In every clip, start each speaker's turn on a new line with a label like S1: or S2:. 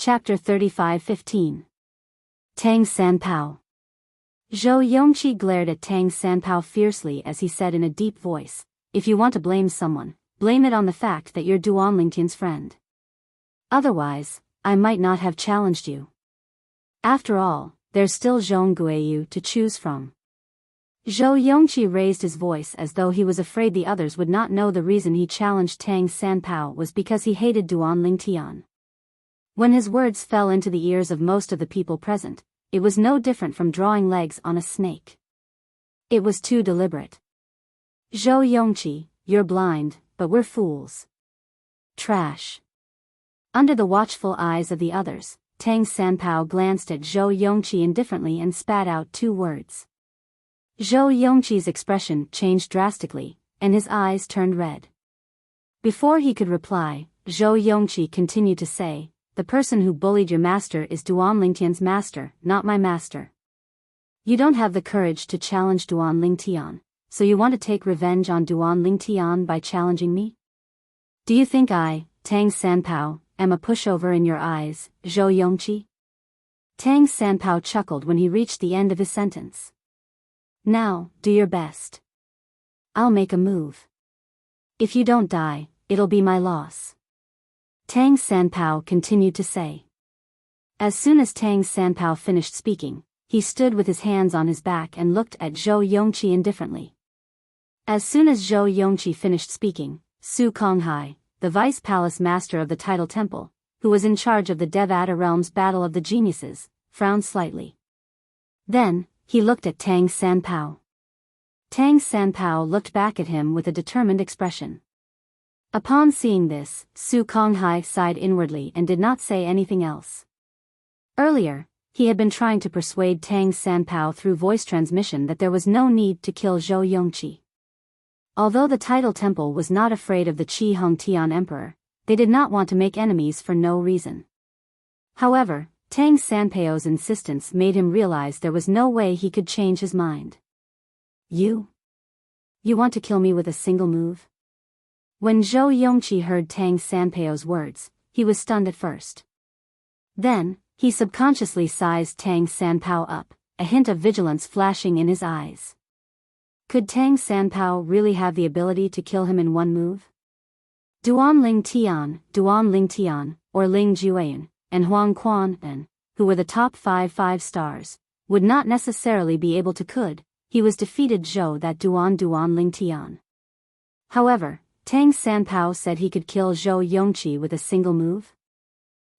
S1: Chapter 35:15. Tang Sanpao. Zhou Yongqi glared at Tang Sanpao fiercely as he said in a deep voice, "If you want to blame someone, blame it on the fact that you're Duan Lingtian's friend. Otherwise, I might not have challenged you. After all, there's still Zhong Guiyu to choose from." Zhou Yongqi raised his voice as though he was afraid the others would not know the reason he challenged Tang Sanpao was because he hated Duan Lingtian. When his words fell into the ears of most of the people present, it was no different from drawing legs on a snake. It was too deliberate. "Zhou Yongqi, you're blind, but we're fools. Trash." Under the watchful eyes of the others, Tang Sanpao glanced at Zhou Yongqi indifferently and spat out 2 words. Zhou Yongqi's expression changed drastically, and his eyes turned red. Before he could reply, Zhou Yongqi continued to say, "The person who bullied your master is Duan Lingtian's master, not my master. You don't have the courage to challenge Duan Lingtian, so you want to take revenge on Duan Lingtian by challenging me? Do you think I, Tang Sanpao, am a pushover in your eyes, Zhou Yongqi?" Tang Sanpao chuckled when he reached the end of his sentence. "Now, do your best. I'll make a move. If you don't die, it'll be my loss," Tang Sanpao continued to say. As soon as Tang Sanpao finished speaking, he stood with his hands on his back and looked at Zhou Yongqi indifferently. As soon as Zhou Yongqi finished speaking, Su Konghai, the vice palace master of the Tidal Temple, who was in charge of the Devata Realm's Battle of the Geniuses, frowned slightly. Then, he looked at Tang Sanpao. Tang Sanpao looked back at him with a determined expression. Upon seeing this, Su Konghai sighed inwardly and did not say anything else. Earlier, he had been trying to persuade Tang Sanpao through voice transmission that there was no need to kill Zhou Yongqi. Although the Tidal Temple was not afraid of the Qi Hongtian Emperor, they did not want to make enemies for no reason. However, Tang Sanpao's insistence made him realize there was no way he could change his mind. You want to kill me with a single move?" When Zhou Yongqi heard Tang Sanpao's words, he was stunned at first. Then, he subconsciously sized Tang Sanpao up, a hint of vigilance flashing in his eyes. Could Tang Sanpao really have the ability to kill him in one move? Duan Lingtian, or Ling Jueyan, and Huang Quan, who were the top 5 stars, would not necessarily be able to he was defeated Zhou that Duan Lingtian. However, Tang Sanpao said he could kill Zhou Yongqi with a single move.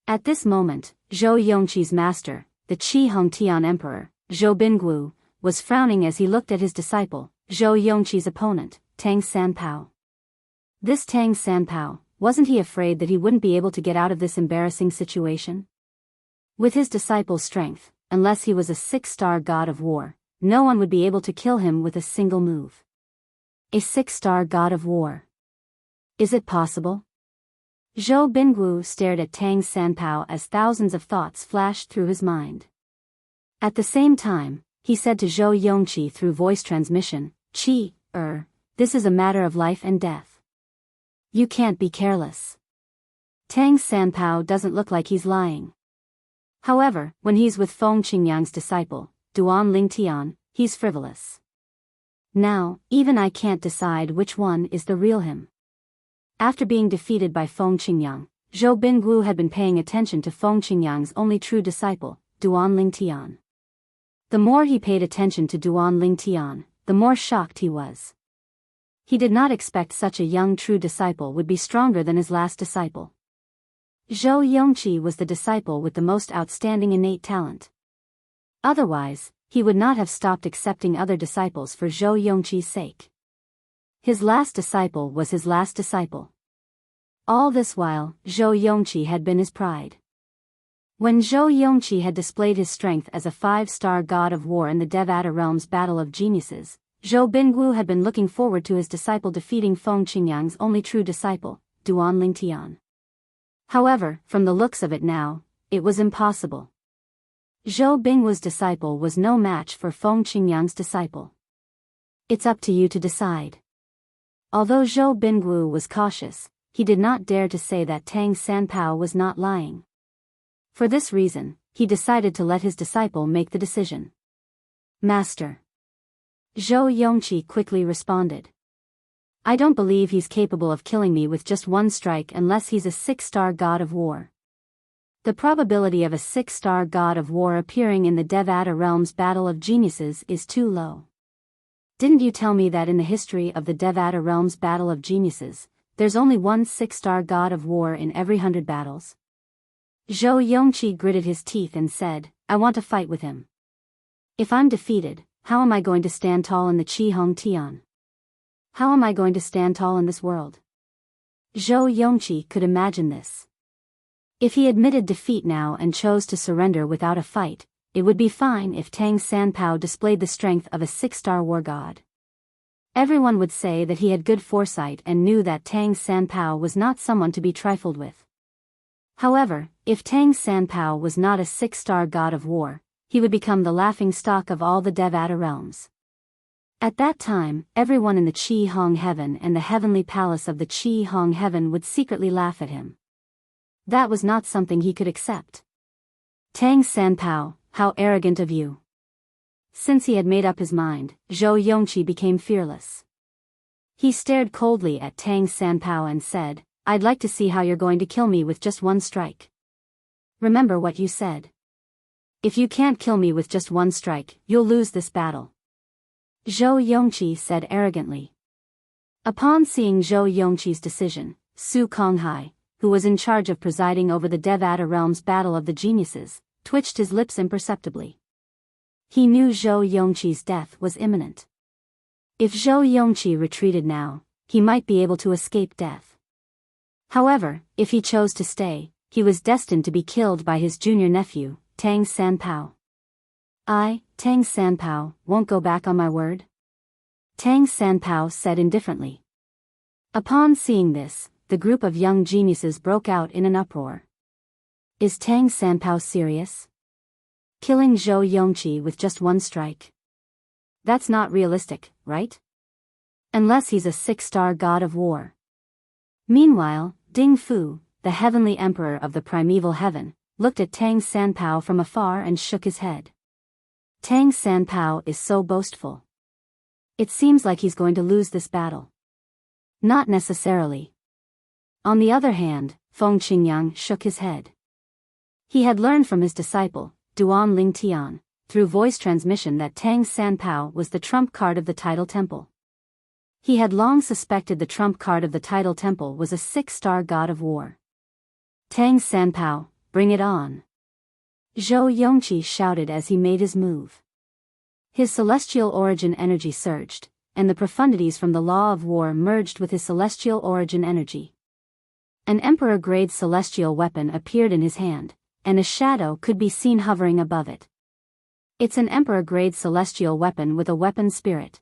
S1: At this moment, Zhou Yongqi's master, the Qi Hongtian Emperor, Zhou Bingguo, was frowning as he looked at his disciple, Zhou Yongqi's opponent, Tang Sanpao. This Tang Sanpao, wasn't he afraid that he wouldn't be able to get out of this embarrassing situation? With his disciple's strength, unless he was a 6-star god of war, no one would be able to kill him with a single move. A 6-star god of war. Is it possible? Zhou Bingguo stared at Tang Sanpao as thousands of thoughts flashed through his mind. At the same time, he said to Zhou Yongqi through voice transmission, this is a matter of life and death. You can't be careless. Tang Sanpao doesn't look like he's lying. However, when he's with Feng Qingyang's disciple, Duan Lingtian, he's frivolous. Now, even I can't decide which one is the real him. After being defeated by Feng Qingyang, Zhou Bingguo had been paying attention to Feng Qingyang's only true disciple, Duan Lingtian. The more he paid attention to Duan Lingtian, the more shocked he was. He did not expect such a young true disciple would be stronger than his last disciple. Zhou Yongqi was the disciple with the most outstanding innate talent. Otherwise, he would not have stopped accepting other disciples for Zhou Yongqi's sake. His last disciple was his last disciple. All this while, Zhou Yongqi had been his pride. When Zhou Yongqi had displayed his strength as a 5-star god of war in the Devata Realm's Battle of Geniuses, Zhou Bingguo had been looking forward to his disciple defeating Feng Qingyang's only true disciple, Duan Lingtian. However, from the looks of it now, it was impossible. Zhou Bingguo's disciple was no match for Feng Qingyang's disciple. It's up to you to decide. Although Zhou Bingguo was cautious, he did not dare to say that Tang Sanpao was not lying. For this reason, he decided to let his disciple make the decision. Master. Zhou Yongqi quickly responded. I don't believe he's capable of killing me with just one strike unless he's a 6-star god of war. The probability of a 6-star god of war appearing in the Devata realm's battle of geniuses is too low. Didn't you tell me that in the history of the Devata realm's battle of geniuses, there's only one 6-star god of war in every 100 battles? Zhou Yongqi gritted his teeth and said, I want to fight with him. If I'm defeated, how am I going to stand tall in the Qi Hong Tian? How am I going to stand tall in this world? Zhou Yongqi could imagine this. If he admitted defeat now and chose to surrender without a fight, it would be fine if Tang Sanpao displayed the strength of a 6-star war god. Everyone would say that he had good foresight and knew that Tang Sanpao was not someone to be trifled with. However, if Tang Sanpao was not a 6-star god of war, he would become the laughing stock of all the Devata realms. At that time, everyone in the Qi Hong Heaven and the heavenly palace of the Qi Hong Heaven would secretly laugh at him. That was not something he could accept. Tang Sanpao, how arrogant of you. Since he had made up his mind, Zhou Yongqi became fearless. He stared coldly at Tang Sanpao and said, I'd like to see how you're going to kill me with just one strike. Remember what you said. If you can't kill me with just one strike, you'll lose this battle. Zhou Yongqi said arrogantly. Upon seeing Zhou Yongqi's decision, Su Konghai, who was in charge of presiding over the Devata realm's battle of the geniuses, twitched his lips imperceptibly. He knew Zhou Yongqi's death was imminent. If Zhou Yongqi retreated now, he might be able to escape death. However, if he chose to stay, he was destined to be killed by his junior nephew, Tang Sanpao. I, Tang Sanpao, won't go back on my word? Tang Sanpao said indifferently. Upon seeing this, the group of young geniuses broke out in an uproar. Is Tang Sanpao serious? Killing Zhou Yongqi with just one strike? That's not realistic, right? Unless he's a 6-star god of war. Meanwhile, Ding Fu, the heavenly emperor of the primeval heaven, looked at Tang Sanpao from afar and shook his head. Tang Sanpao is so boastful. It seems like he's going to lose this battle. Not necessarily. On the other hand, Feng Qingyang shook his head. He had learned from his disciple, Duan Lingtian, through voice transmission that Tang Sanpao was the trump card of the Tidal Temple. He had long suspected the trump card of the Tidal Temple was a 6-star god of war. Tang Sanpao, bring it on. Zhou Yongqi shouted as he made his move. His celestial origin energy surged, and the profundities from the law of war merged with his celestial origin energy. An emperor-grade celestial weapon appeared in his hand, and a shadow could be seen hovering above it. It's an emperor-grade celestial weapon with a weapon spirit.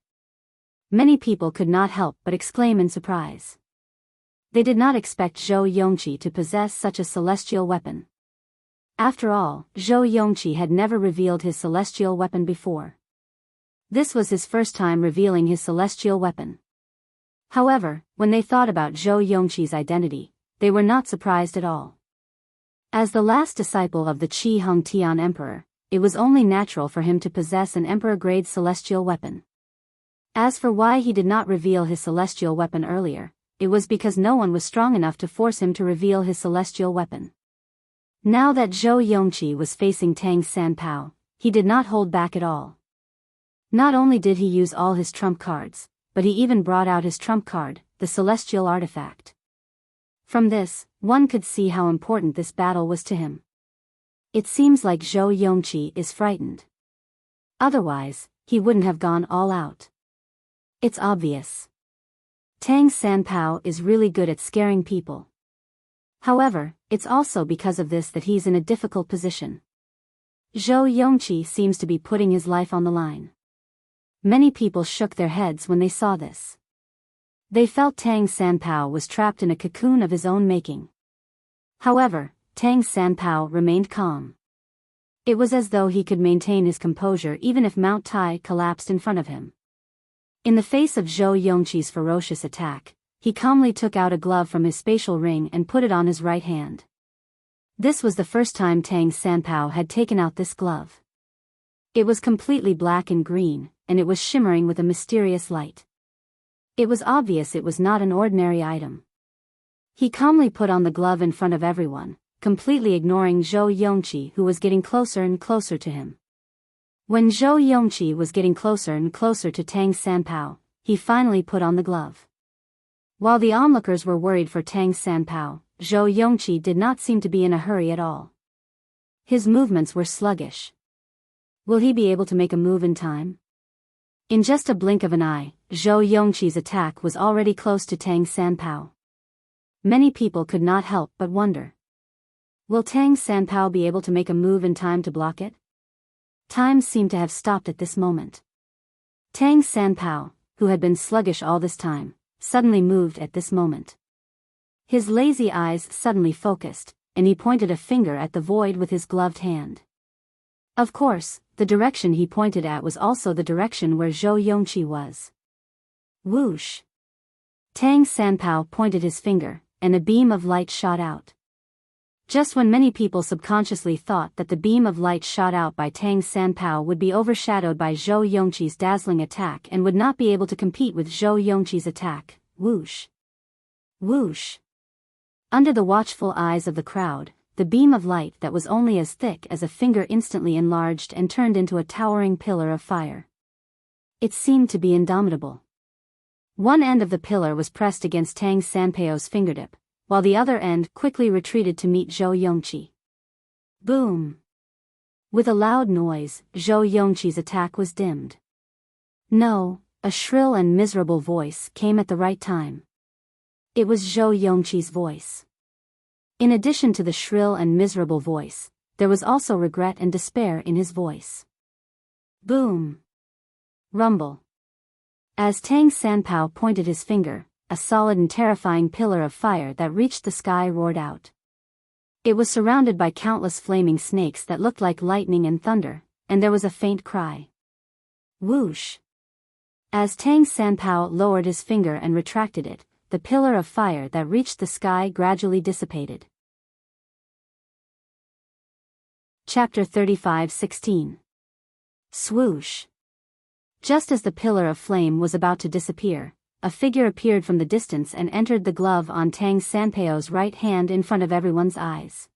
S1: Many people could not help but exclaim in surprise. They did not expect Zhou Yongqi to possess such a celestial weapon. After all, Zhou Yongqi had never revealed his celestial weapon before. This was his first time revealing his celestial weapon. However, when they thought about Zhou Yongqi's identity, they were not surprised at all. As the last disciple of the Qi Hong Tian Emperor, it was only natural for him to possess an emperor-grade celestial weapon. As for why he did not reveal his celestial weapon earlier, it was because no one was strong enough to force him to reveal his celestial weapon. Now that Zhou Yongqi was facing Tang Sanpao, he did not hold back at all. Not only did he use all his trump cards, but he even brought out his trump card, the celestial artifact. From this, one could see how important this battle was to him. It seems like Zhou Yongqi is frightened. Otherwise, he wouldn't have gone all out. It's obvious. Tang Sanpao is really good at scaring people. However, it's also because of this that he's in a difficult position. Zhou Yongqi seems to be putting his life on the line. Many people shook their heads when they saw this. They felt Tang Sanpao was trapped in a cocoon of his own making. However, Tang Sanpao remained calm. It was as though he could maintain his composure even if Mount Tai collapsed in front of him. In the face of Zhou Yongqi's ferocious attack, he calmly took out a glove from his spatial ring and put it on his right hand. This was the first time Tang Sanpao had taken out this glove. It was completely black and green, and it was shimmering with a mysterious light. It was obvious it was not an ordinary item. He calmly put on the glove in front of everyone, completely ignoring Zhou Yongqi, who was getting closer and closer to him. When Zhou Yongqi was getting closer and closer to Tang Sanpao, he finally put on the glove. While the onlookers were worried for Tang Sanpao, Zhou Yongqi did not seem to be in a hurry at all. His movements were sluggish. Will he be able to make a move in time? In just a blink of an eye, Zhou Yongqi's attack was already close to Tang Sanpao. Many people could not help but wonder. Will Tang Sanpao be able to make a move in time to block it? Time seemed to have stopped at this moment. Tang Sanpao, who had been sluggish all this time, suddenly moved at this moment. His lazy eyes suddenly focused, and he pointed a finger at the void with his gloved hand. Of course, the direction he pointed at was also the direction where Zhou Yongqi was. Whoosh! Tang Sanpao pointed his finger, and a beam of light shot out. Just when many people subconsciously thought that the beam of light shot out by Tang Sanpao would be overshadowed by Zhou Yongqi's dazzling attack and would not be able to compete with Zhou Yongqi's attack, whoosh! Whoosh! Under the watchful eyes of the crowd, the beam of light that was only as thick as a finger instantly enlarged and turned into a towering pillar of fire. It seemed to be indomitable. One end of the pillar was pressed against Tang Sanpao's fingertip, while the other end quickly retreated to meet Zhou Yongqi. Boom! With a loud noise, Zhou Yongqi's attack was dimmed. No, a shrill and miserable voice came at the right time. It was Zhou Yongqi's voice. In addition to the shrill and miserable voice, there was also regret and despair in his voice. Boom! Rumble. As Tang Sanpao pointed his finger, a solid and terrifying pillar of fire that reached the sky roared out. It was surrounded by countless flaming snakes that looked like lightning and thunder, and there was a faint cry. Whoosh! As Tang Sanpao lowered his finger and retracted it, the pillar of fire that reached the sky gradually dissipated. Chapter 35:16. Swoosh! Just as the pillar of flame was about to disappear, a figure appeared from the distance and entered the glove on Tang Sanpao's right hand in front of everyone's eyes.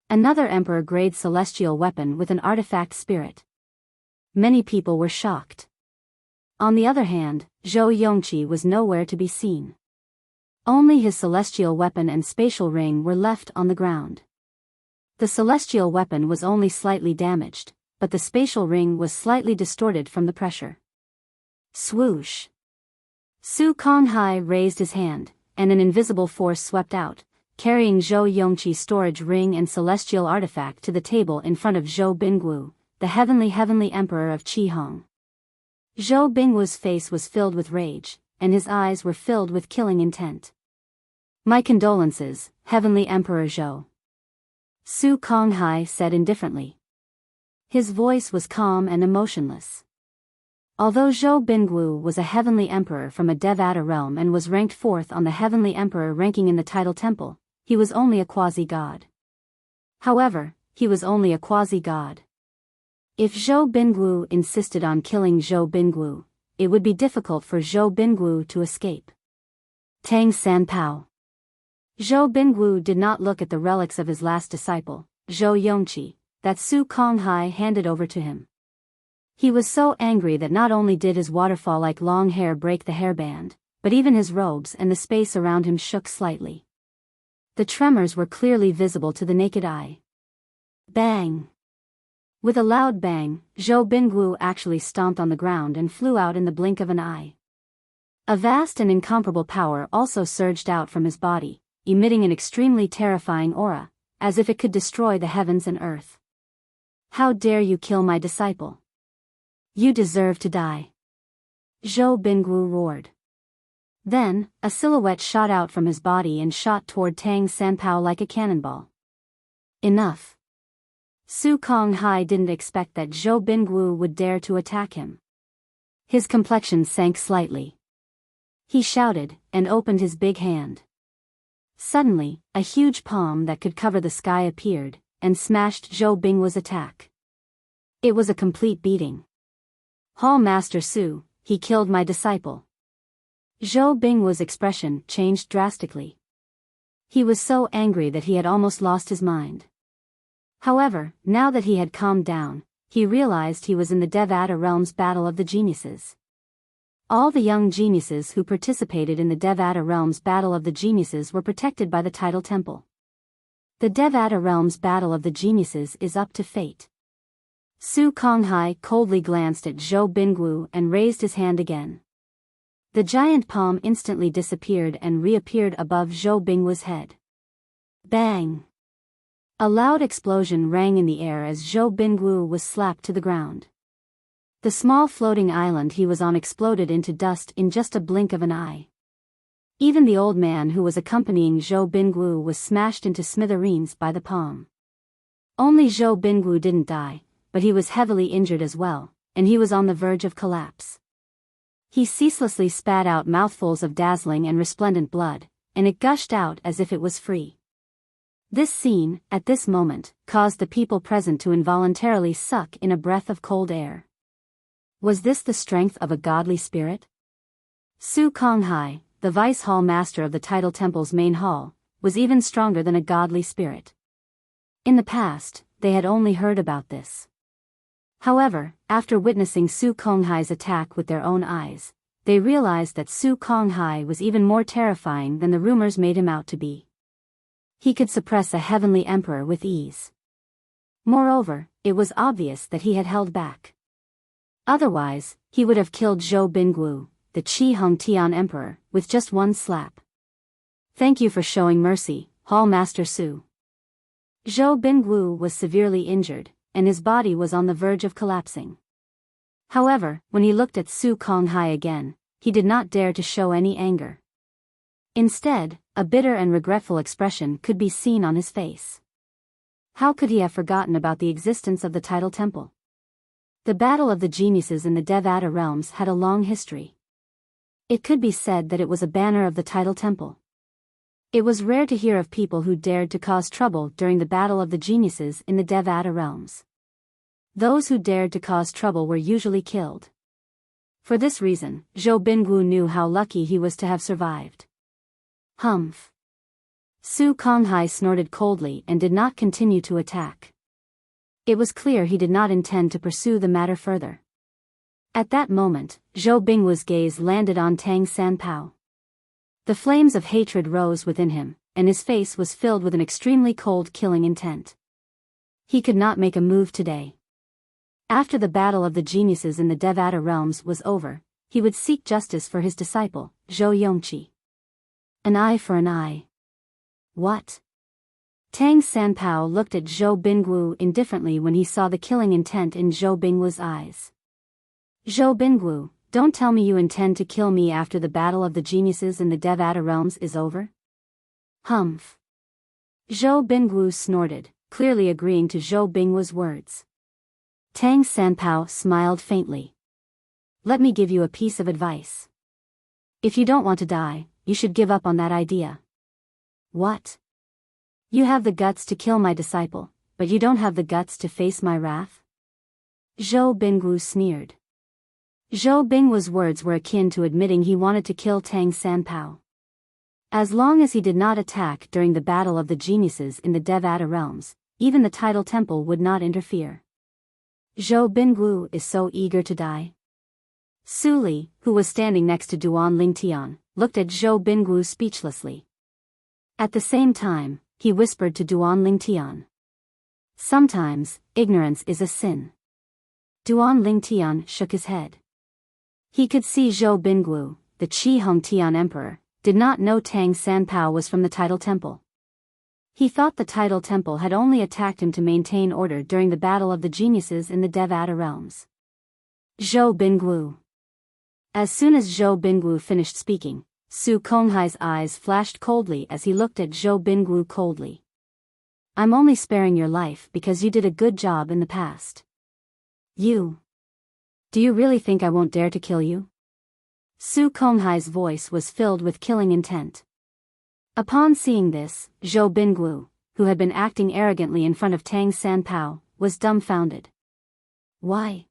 S1: Another emperor-grade celestial weapon with an artifact spirit. Many people were shocked. On the other hand, Zhou Yongqi was nowhere to be seen. Only his celestial weapon and spatial ring were left on the ground. The celestial weapon was only slightly damaged, but the spatial ring was slightly distorted from the pressure. Swoosh! Su Konghai raised his hand, and an invisible force swept out, carrying Zhou Yongqi's storage ring and celestial artifact to the table in front of Zhou Bingwu, the heavenly emperor of Qihong. Zhou Bingwu's face was filled with rage, and his eyes were filled with killing intent. My condolences, Heavenly Emperor Zhou. Su Konghai said indifferently. His voice was calm and emotionless. Although Zhou Bingwu was a heavenly emperor from a Devata realm and was ranked 4th on the heavenly emperor ranking in the title temple, he was only a quasi-god. However, he was only a quasi-god. If Zhou Bingwu insisted on killing Zhou Bingwu, it would be difficult for Zhou Bingwu to escape. Tang Sanpao. Zhou Bingwu did not look at the relics of his last disciple, Zhou Yongqi, that Su Konghai handed over to him. He was so angry that not only did his waterfall-like long hair break the hairband, but even his robes and the space around him shook slightly. The tremors were clearly visible to the naked eye. Bang! With a loud bang, Zhou Bingwu actually stomped on the ground and flew out in the blink of an eye. A vast and incomparable power also surged out from his body, emitting an extremely terrifying aura, as if it could destroy the heavens and earth. How dare you kill my disciple? You deserve to die. Zhou Bingwu roared. Then, a silhouette shot out from his body and shot toward Tang Sanpao like a cannonball. Enough. Su Konghai didn't expect that Zhou Bingwu would dare to attack him. His complexion sank slightly. He shouted, and opened his big hand. Suddenly, a huge palm that could cover the sky appeared, and smashed Zhou Binghu's attack. It was a complete beating. Hall Master Su, he killed my disciple. Zhou Binghu's expression changed drastically. He was so angry that he had almost lost his mind. However, now that he had calmed down, he realized he was in the Devata Realm's Battle of the Geniuses. All the young geniuses who participated in the Devata Realm's Battle of the Geniuses were protected by the Tidal Temple. The Devata Realm's Battle of the Geniuses is up to fate. Su Konghai coldly glanced at Zhou Binghu and raised his hand again. The giant palm instantly disappeared and reappeared above Zhou Binghu's head. Bang! A loud explosion rang in the air as Zhou Binghu was slapped to the ground. The small floating island he was on exploded into dust in just a blink of an eye. Even the old man who was accompanying Zhou Binghu was smashed into smithereens by the palm. Only Zhou Binghu didn't die, but he was heavily injured as well, and he was on the verge of collapse. He ceaselessly spat out mouthfuls of dazzling and resplendent blood, and it gushed out as if it was free. This scene, at this moment, caused the people present to involuntarily suck in a breath of cold air. Was this the strength of a godly spirit? Su Konghai, the vice hall master of the Tidal Temple's main hall, was even stronger than a godly spirit. In the past, they had only heard about this. However, after witnessing Su Konghai's attack with their own eyes, they realized that Su Konghai was even more terrifying than the rumors made him out to be. He could suppress a heavenly emperor with ease. Moreover, it was obvious that he had held back. Otherwise, he would have killed Zhou Binghu, the Qi Hong Tian emperor, with just one slap. Thank you for showing mercy, Hall Master Su. Zhou Binghu was severely injured, and his body was on the verge of collapsing. However, when he looked at Su Konghai again, he did not dare to show any anger. Instead, a bitter and regretful expression could be seen on his face. How could he have forgotten about the existence of the Tidal Temple? The Battle of the Geniuses in the Devata realms had a long history. It could be said that it was a banner of the Tidal Temple. It was rare to hear of people who dared to cause trouble during the Battle of the Geniuses in the Devata realms. Those who dared to cause trouble were usually killed. For this reason, Zhou Binghu knew how lucky he was to have survived. Humph. Su Konghai snorted coldly and did not continue to attack. It was clear he did not intend to pursue the matter further. At that moment, Zhou Binghu's gaze landed on Tang Sanpao. The flames of hatred rose within him, and his face was filled with an extremely cold killing intent. He could not make a move today. After the Battle of the Geniuses in the Devata realms was over, he would seek justice for his disciple, Zhou Yongqi. An eye for an eye. What? Tang Sanpao looked at Zhou Binghu indifferently when he saw the killing intent in Zhou Binghu's eyes. Zhou Binghu, don't tell me you intend to kill me after the Battle of the Geniuses in the Devata realms is over? Humph. Zhou Binghu snorted, clearly agreeing to Zhou Binghu's words. Tang Sanpao smiled faintly. Let me give you a piece of advice. If you don't want to die, you should give up on that idea. What? You have the guts to kill my disciple, but you don't have the guts to face my wrath? Zhou Binghu sneered. Zhou Binghu's words were akin to admitting he wanted to kill Tang Sanpao. As long as he did not attack during the Battle of the Geniuses in the Devata realms, even the Tidal Temple would not interfere. Zhou Binghu is so eager to die. Su Li, who was standing next to Duan Lingtian, looked at Zhou Binghu speechlessly. At the same time, he whispered to Duan Lingtian. Sometimes, ignorance is a sin. Duan Lingtian shook his head. He could see Zhou Binghu, the Qi Hong Tian emperor, did not know Tang Sanpao was from the Tidal Temple. He thought the Tidal Temple had only attacked him to maintain order during the Battle of the Geniuses in the Devata realms. Zhou Binghu. As soon as Zhou Binghu finished speaking, Su Konghai's eyes flashed coldly as he looked at Zhou Binghu coldly. I'm only sparing your life because you did a good job in the past. You. Do you really think I won't dare to kill you? Su Konghai's voice was filled with killing intent. Upon seeing this, Zhou Bingwu, who had been acting arrogantly in front of Tang Sanpao, was dumbfounded. Why?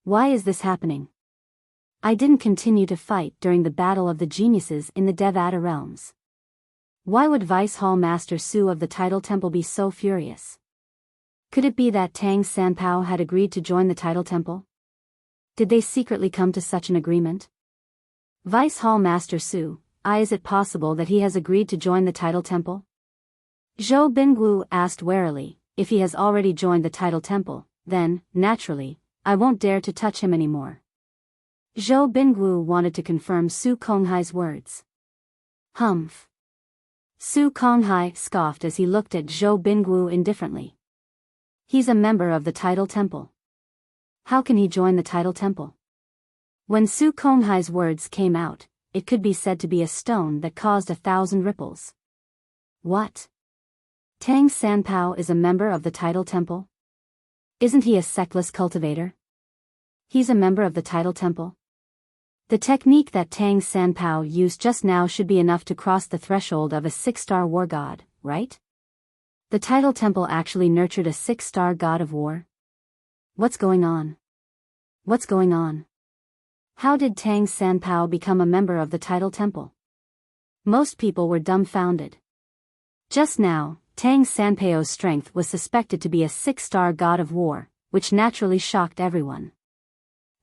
S1: Why is this happening? I didn't continue to fight during the battle of the geniuses in the Devata realms. Why would Vice Hall Master Su of the Tidal Temple be so furious? Could it be that Tang Sanpao had agreed to join the Tidal Temple? Did they secretly come to such an agreement? Vice Hall Master Su, is it possible that he has agreed to join the Tidal Temple? Zhou Bingwu asked warily. If he has already joined the Tidal Temple, then, naturally, I won't dare to touch him anymore. Zhou Bingwu wanted to confirm Su Konghai's words. Humph. Su Konghai scoffed as he looked at Zhou Bingwu indifferently. He's a member of the Tidal Temple. How can he join the Tidal Temple? When Su Konghai's words came out, it could be said to be a stone that caused 1,000 ripples. What? Tang Sanpao is a member of the Tidal Temple? Isn't he a sectless cultivator? He's a member of the Tidal Temple? The technique that Tang Sanpao used just now should be enough to cross the threshold of a 6-star war god, right? The Tidal Temple actually nurtured a 6-star god of war? What's going on? What's going on? How did Tang Sanpao become a member of the Tidal Temple? Most people were dumbfounded. Just now, Tang Sanpao's strength was suspected to be a 6-star god of war, which naturally shocked everyone.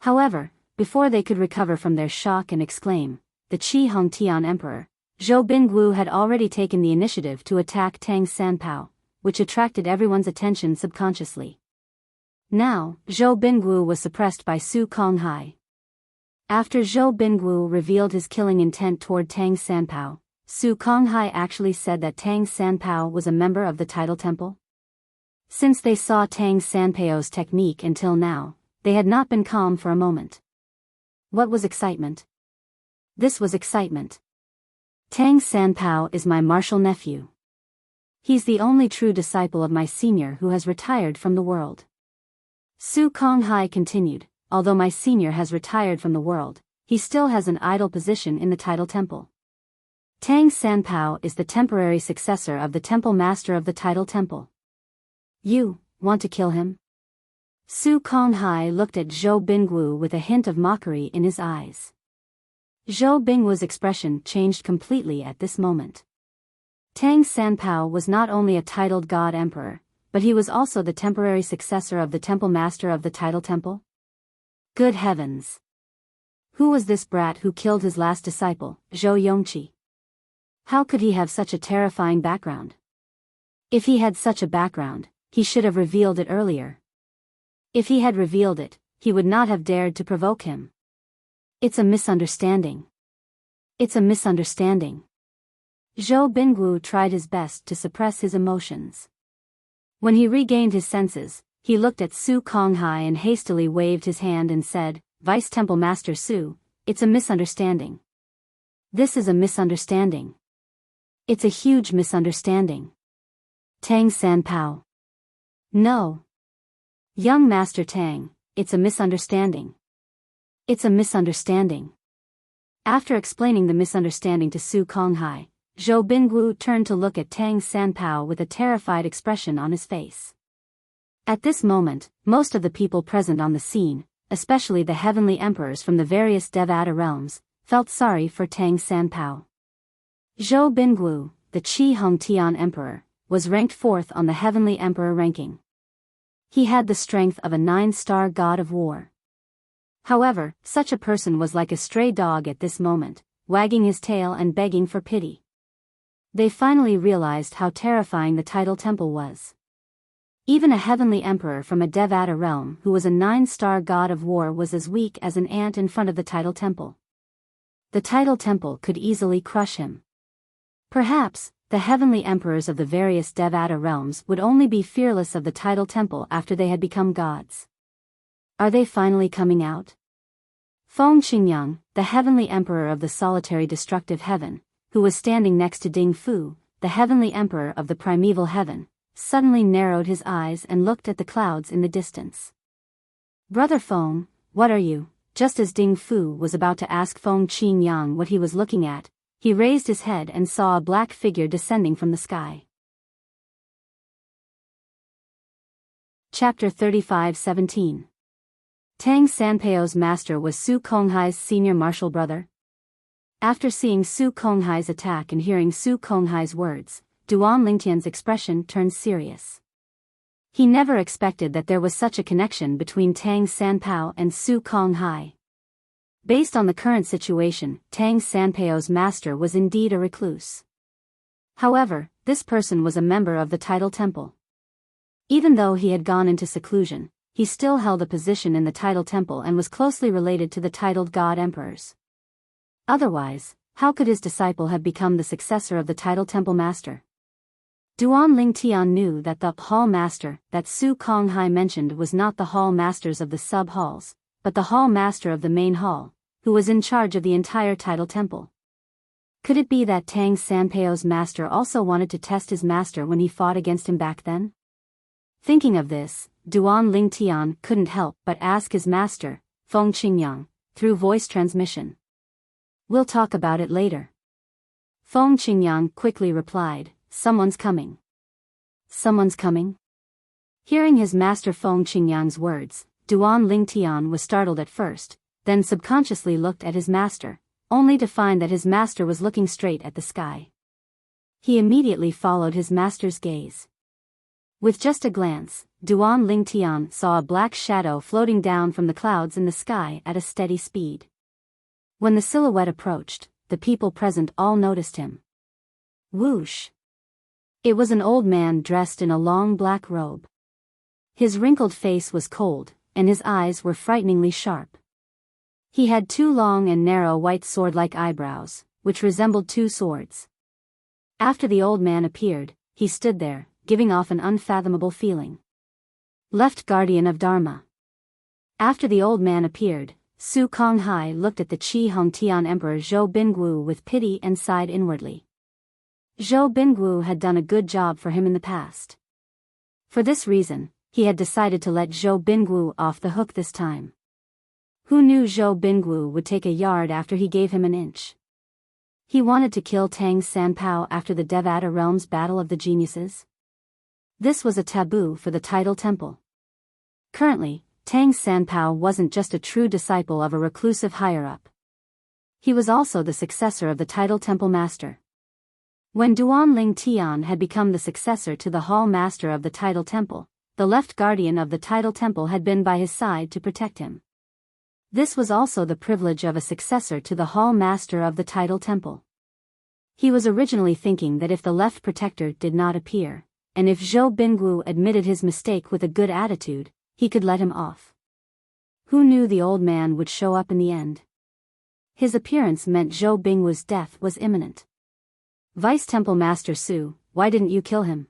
S1: However, before they could recover from their shock and exclaim, the Qi Hongtian Emperor, Zhou Bingwu had already taken the initiative to attack Tang Sanpao, which attracted everyone's attention subconsciously. Now, Zhou Bingwu was suppressed by Su Konghai. After Zhou Bingwu revealed his killing intent toward Tang Sanpao, Su Konghai actually said that Tang Sanpao was a member of the Tidal Temple. Since they saw Tang Sanpao's technique until now, they had not been calm for a moment. What was excitement? This was excitement. Tang Sanpao is my martial nephew. He's the only true disciple of my senior who has retired from the world. Su Konghai continued, although my senior has retired from the world, he still has an idle position in the Tidal Temple. Tang Sanpao is the temporary successor of the Temple Master of the Tidal Temple. You want to kill him? Su Konghai looked at Zhou Bingwu with a hint of mockery in his eyes. Zhou Bingwu's expression changed completely at this moment. Tang Sanpao was not only a titled god emperor, but he was also the temporary successor of the Temple Master of the Tidal Temple. Good heavens! Who was this brat who killed his last disciple, Zhou Yongqi? How could he have such a terrifying background? If he had such a background, he should have revealed it earlier. If he had revealed it, he would not have dared to provoke him. It's a misunderstanding. It's a misunderstanding. Zhou Bingwu tried his best to suppress his emotions. When he regained his senses, he looked at Su Konghai and hastily waved his hand and said, Vice Temple Master Su, it's a misunderstanding. This is a misunderstanding. It's a huge misunderstanding. Tang Sanpao. No. Young Master Tang, it's a misunderstanding. It's a misunderstanding. After explaining the misunderstanding to Su Konghai, Zhou Bingwu turned to look at Tang Sanpao with a terrified expression on his face. At this moment, most of the people present on the scene, especially the heavenly emperors from the various Devata realms, felt sorry for Tang Sanpao. Zhou Bingwu, the Qi Hongtian Emperor, was ranked 4th on the heavenly emperor ranking. He had the strength of a 9-star god of war. However, such a person was like a stray dog at this moment, wagging his tail and begging for pity. They finally realized how terrifying the Tidal Temple was. Even a heavenly emperor from a Devata realm who was a 9-star god of war was as weak as an ant in front of the Tidal Temple. The Tidal Temple could easily crush him. Perhaps, the heavenly emperors of the various Devata realms would only be fearless of the Tidal Temple after they had become gods. Are they finally coming out? Feng Qingyang, the heavenly emperor of the solitary destructive heaven, who was standing next to Ding Fu, the heavenly emperor of the primeval heaven, suddenly narrowed his eyes and looked at the clouds in the distance. Brother Feng, what are you? Just as Ding Fu was about to ask Feng Qingyang what he was looking at, He raised his head and saw a black figure descending from the sky. Chapter 35:17. Tang Sanpao's master was Su Konghai's senior martial brother. After seeing Su Konghai's attack and hearing Su Konghai's words, Duan Lingtian's expression turned serious. He never expected that there was such a connection between Tang Sanpao and Su Konghai. Based on the current situation, Tang Sanpao's master was indeed a recluse. However, this person was a member of the Tidal Temple. Even though he had gone into seclusion, he still held a position in the Tidal Temple and was closely related to the titled God Emperors. Otherwise, how could his disciple have become the successor of the Tidal Temple Master? Duan Lingtian knew that the hall master that Su Konghai mentioned was not the hall masters of the sub-halls, but the hall master of the main hall, who was in charge of the entire Tidal Temple. Could it be that Tang Sanpao's master also wanted to test his master when he fought against him back then? Thinking of this, Duan Lingtian couldn't help but ask his master, Feng Qingyang, through voice transmission. "We'll talk about it later." Feng Qingyang quickly replied, "Someone's coming." "Someone's coming?" Hearing his master Feng Qingyang's words, Duan Lingtian was startled at first, then subconsciously looked at his master, only to find that his master was looking straight at the sky. He immediately followed his master's gaze. With just a glance, Duan Lingtian saw a black shadow floating down from the clouds in the sky at a steady speed. When the silhouette approached, the people present all noticed him. Whoosh! It was an old man dressed in a long black robe. His wrinkled face was cold, and his eyes were frighteningly sharp. He had two long and narrow white sword-like eyebrows, which resembled two swords. After the old man appeared, he stood there, giving off an unfathomable feeling. Left Guardian of Dharma. After the old man appeared, Su Konghai looked at the Qi Hongtian Emperor Zhou Bingguo with pity and sighed inwardly. Zhou Bingguo had done a good job for him in the past. For this reason, he had decided to let Zhou Bingguo off the hook this time. Who knew Zhou Bingguo would take a yard after he gave him an inch? He wanted to kill Tang Sanpao after the Devata Realm's Battle of the Geniuses. This was a taboo for the Tidal Temple. Currently, Tang Sanpao wasn't just a true disciple of a reclusive higher-up. He was also the successor of the Tidal Temple Master. When Duan Lingtian had become the successor to the Hall Master of the Tidal Temple, the left guardian of the Tidal Temple had been by his side to protect him. This was also the privilege of a successor to the Hall Master of the Tidal Temple. He was originally thinking that if the left protector did not appear, and if Zhou Bingguo admitted his mistake with a good attitude, he could let him off. Who knew the old man would show up in the end? His appearance meant Zhou Bingguo's death was imminent. "Vice Temple Master Su, why didn't you kill him?"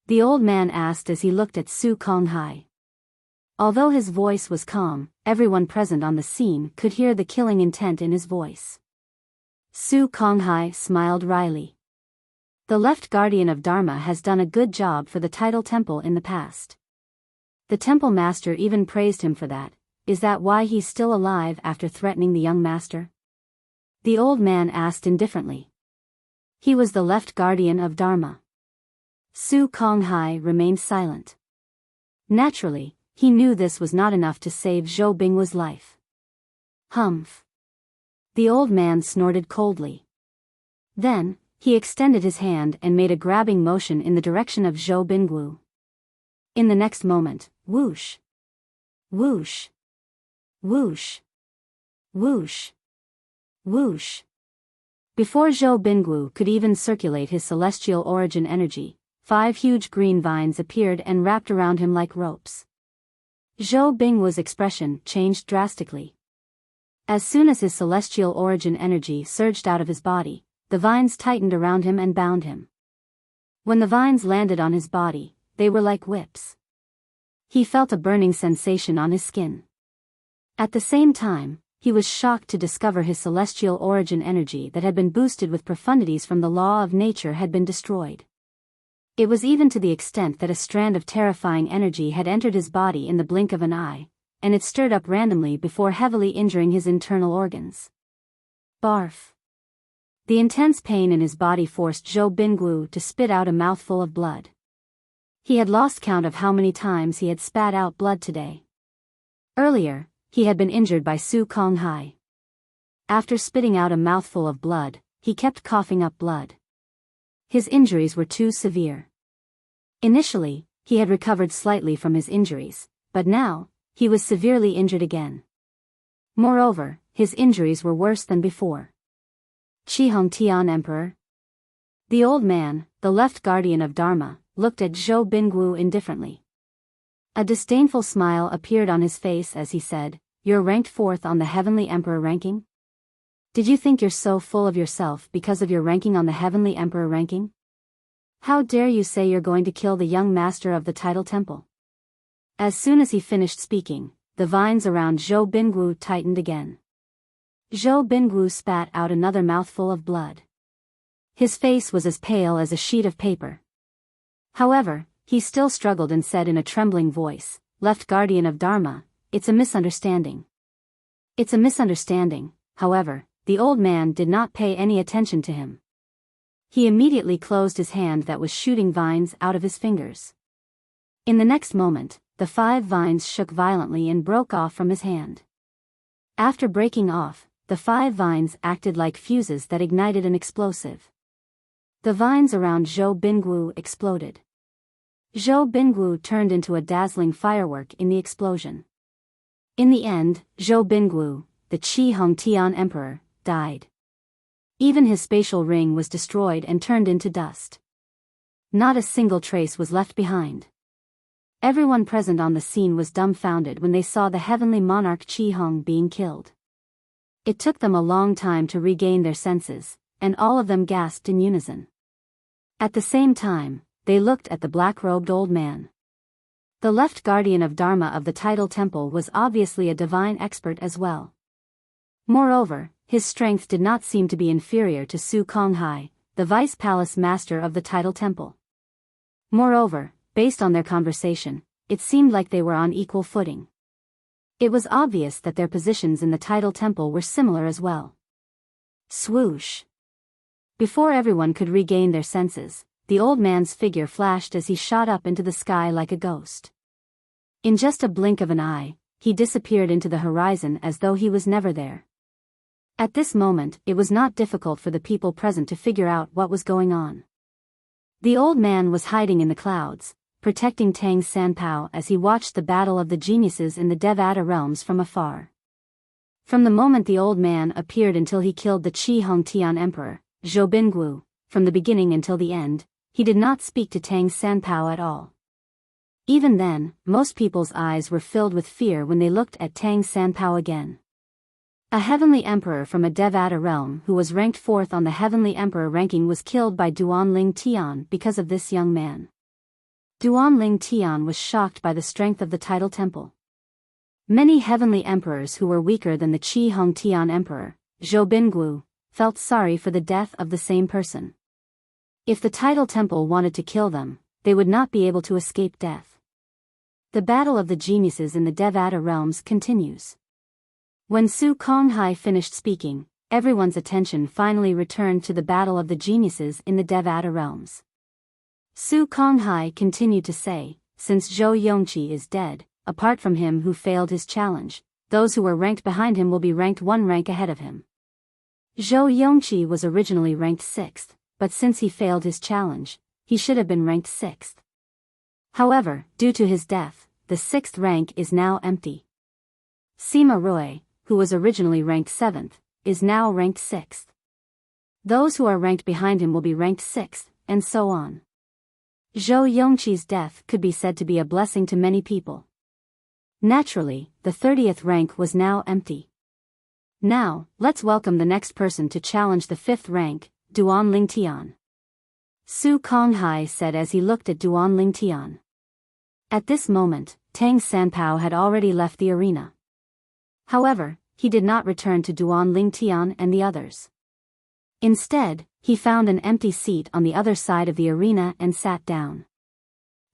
S1: the old man asked as he looked at Su Konghai. Although his voice was calm, everyone present on the scene could hear the killing intent in his voice. Su Konghai smiled wryly. "The left guardian of Dharma has done a good job for the Tidal Temple in the past. The temple master even praised him for that. Is that why he's still alive after threatening the young master?" the old man asked indifferently. He was the left guardian of Dharma. Su Konghai remained silent. Naturally, he knew this was not enough to save Zhou Bingguo's life. Humph. The old man snorted coldly. Then, he extended his hand and made a grabbing motion in the direction of Zhou Bingguo. In the next moment, whoosh! Whoosh! Whoosh! Whoosh! Whoosh! Before Zhou Bingguo could even circulate his celestial origin energy, 5 huge green vines appeared and wrapped around him like ropes. Zhou Bingguo's expression changed drastically. As soon as his celestial origin energy surged out of his body, the vines tightened around him and bound him. When the vines landed on his body, they were like whips. He felt a burning sensation on his skin. At the same time, he was shocked to discover his celestial origin energy that had been boosted with profundities from the law of nature had been destroyed. It was even to the extent that a strand of terrifying energy had entered his body in the blink of an eye, and it stirred up randomly before heavily injuring his internal organs. Barf. The intense pain in his body forced Zhou Bingwu to spit out a mouthful of blood. He had lost count of how many times he had spat out blood today. Earlier, he had been injured by Su Konghai. After spitting out a mouthful of blood, he kept coughing up blood. His injuries were too severe. Initially, he had recovered slightly from his injuries, but now, he was severely injured again. Moreover, his injuries were worse than before. Qi Hongtian Emperor? The old man, the left guardian of Dharma, looked at Zhou Bingwu indifferently. A disdainful smile appeared on his face as he said, "You're ranked 4th on the Heavenly Emperor ranking? Did you think you're so full of yourself because of your ranking on the Heavenly Emperor ranking? How dare you say you're going to kill the young master of the Tidal Temple?" As soon as he finished speaking, the vines around Zhou Bingwu tightened again. Zhou Bingwu spat out another mouthful of blood. His face was as pale as a sheet of paper. However, he still struggled and said in a trembling voice, "Left guardian of Dharma, it's a misunderstanding." "It's a misunderstanding." However, the old man did not pay any attention to him. He immediately closed his hand that was shooting vines out of his fingers. In the next moment, the 5 vines shook violently and broke off from his hand. After breaking off, the 5 vines acted like fuses that ignited an explosive. The vines around Zhou Bingwu exploded. Zhou Bingwu turned into a dazzling firework in the explosion. In the end, Zhou Bingwu, the Qi Hongtian Emperor, died. Even his spatial ring was destroyed and turned into dust. Not a single trace was left behind. Everyone present on the scene was dumbfounded when they saw the heavenly monarch Qi Hong being killed. It took them a long time to regain their senses, and all of them gasped in unison. At the same time, they looked at the black-robed old man. The left guardian of Dharma of the Tidal Temple was obviously a divine expert as well. Moreover, his strength did not seem to be inferior to Su Konghai, the vice palace master of the Tidal Temple. Moreover, based on their conversation, it seemed like they were on equal footing. It was obvious that their positions in the Tidal Temple were similar as well. Swoosh! Before everyone could regain their senses, the old man's figure flashed as he shot up into the sky like a ghost. In just a blink of an eye, he disappeared into the horizon as though he was never there. At this moment, it was not difficult for the people present to figure out what was going on. The old man was hiding in the clouds, protecting Tang Sanpao as he watched the battle of the geniuses in the Devata realms from afar. From the moment the old man appeared until he killed the Qi Hongtian Emperor, Zhou Bingwu, from the beginning until the end, he did not speak to Tang Sanpao at all. Even then, most people's eyes were filled with fear when they looked at Tang Sanpao again. A heavenly emperor from a Devata realm who was ranked 4th on the heavenly emperor ranking was killed by Duanling Tian because of this young man. Duanling Tian was shocked by the strength of the Tidal Temple. Many heavenly emperors who were weaker than the Qi Hongtian Emperor, Zhou Bingwu, felt sorry for the death of the same person. If the Tidal Temple wanted to kill them, they would not be able to escape death. The battle of the geniuses in the Devata realms continues. When Su Konghai finished speaking, everyone's attention finally returned to the battle of the geniuses in the Devata realms. Su Konghai continued to say, "Since Zhou Yongqi is dead, apart from him who failed his challenge, those who were ranked behind him will be ranked 1 rank ahead of him." Zhou Yongqi was originally ranked 6th, but since he failed his challenge, he should have been ranked 6th. However, due to his death, the 6th rank is now empty. Sima Rui, who was originally ranked 7th, is now ranked 6th. Those who are ranked behind him will be ranked 6th, and so on. Zhou Yongqi's death could be said to be a blessing to many people. Naturally, the 30th rank was now empty. Now, let's welcome the next person to challenge the 5th rank, Duanling Tian. Su Konghai said as he looked at Duanling Tian. At this moment, Tang Sanpao had already left the arena. However, he did not return to Duanling Tian and the others. Instead, he found an empty seat on the other side of the arena and sat down.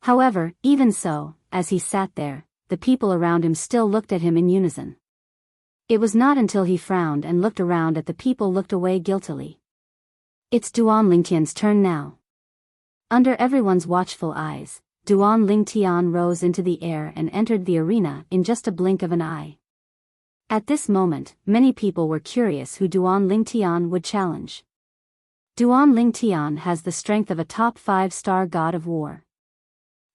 S1: However, even so, as he sat there, the people around him still looked at him in unison. It was not until he frowned and looked around at the people looked away guiltily. It's Duan Lingtian's turn now. Under everyone's watchful eyes, Duan Lingtian rose into the air and entered the arena in just a blink of an eye. At this moment, many people were curious who Duan Lingtian would challenge. Duan Lingtian has the strength of a top 5-star god of war.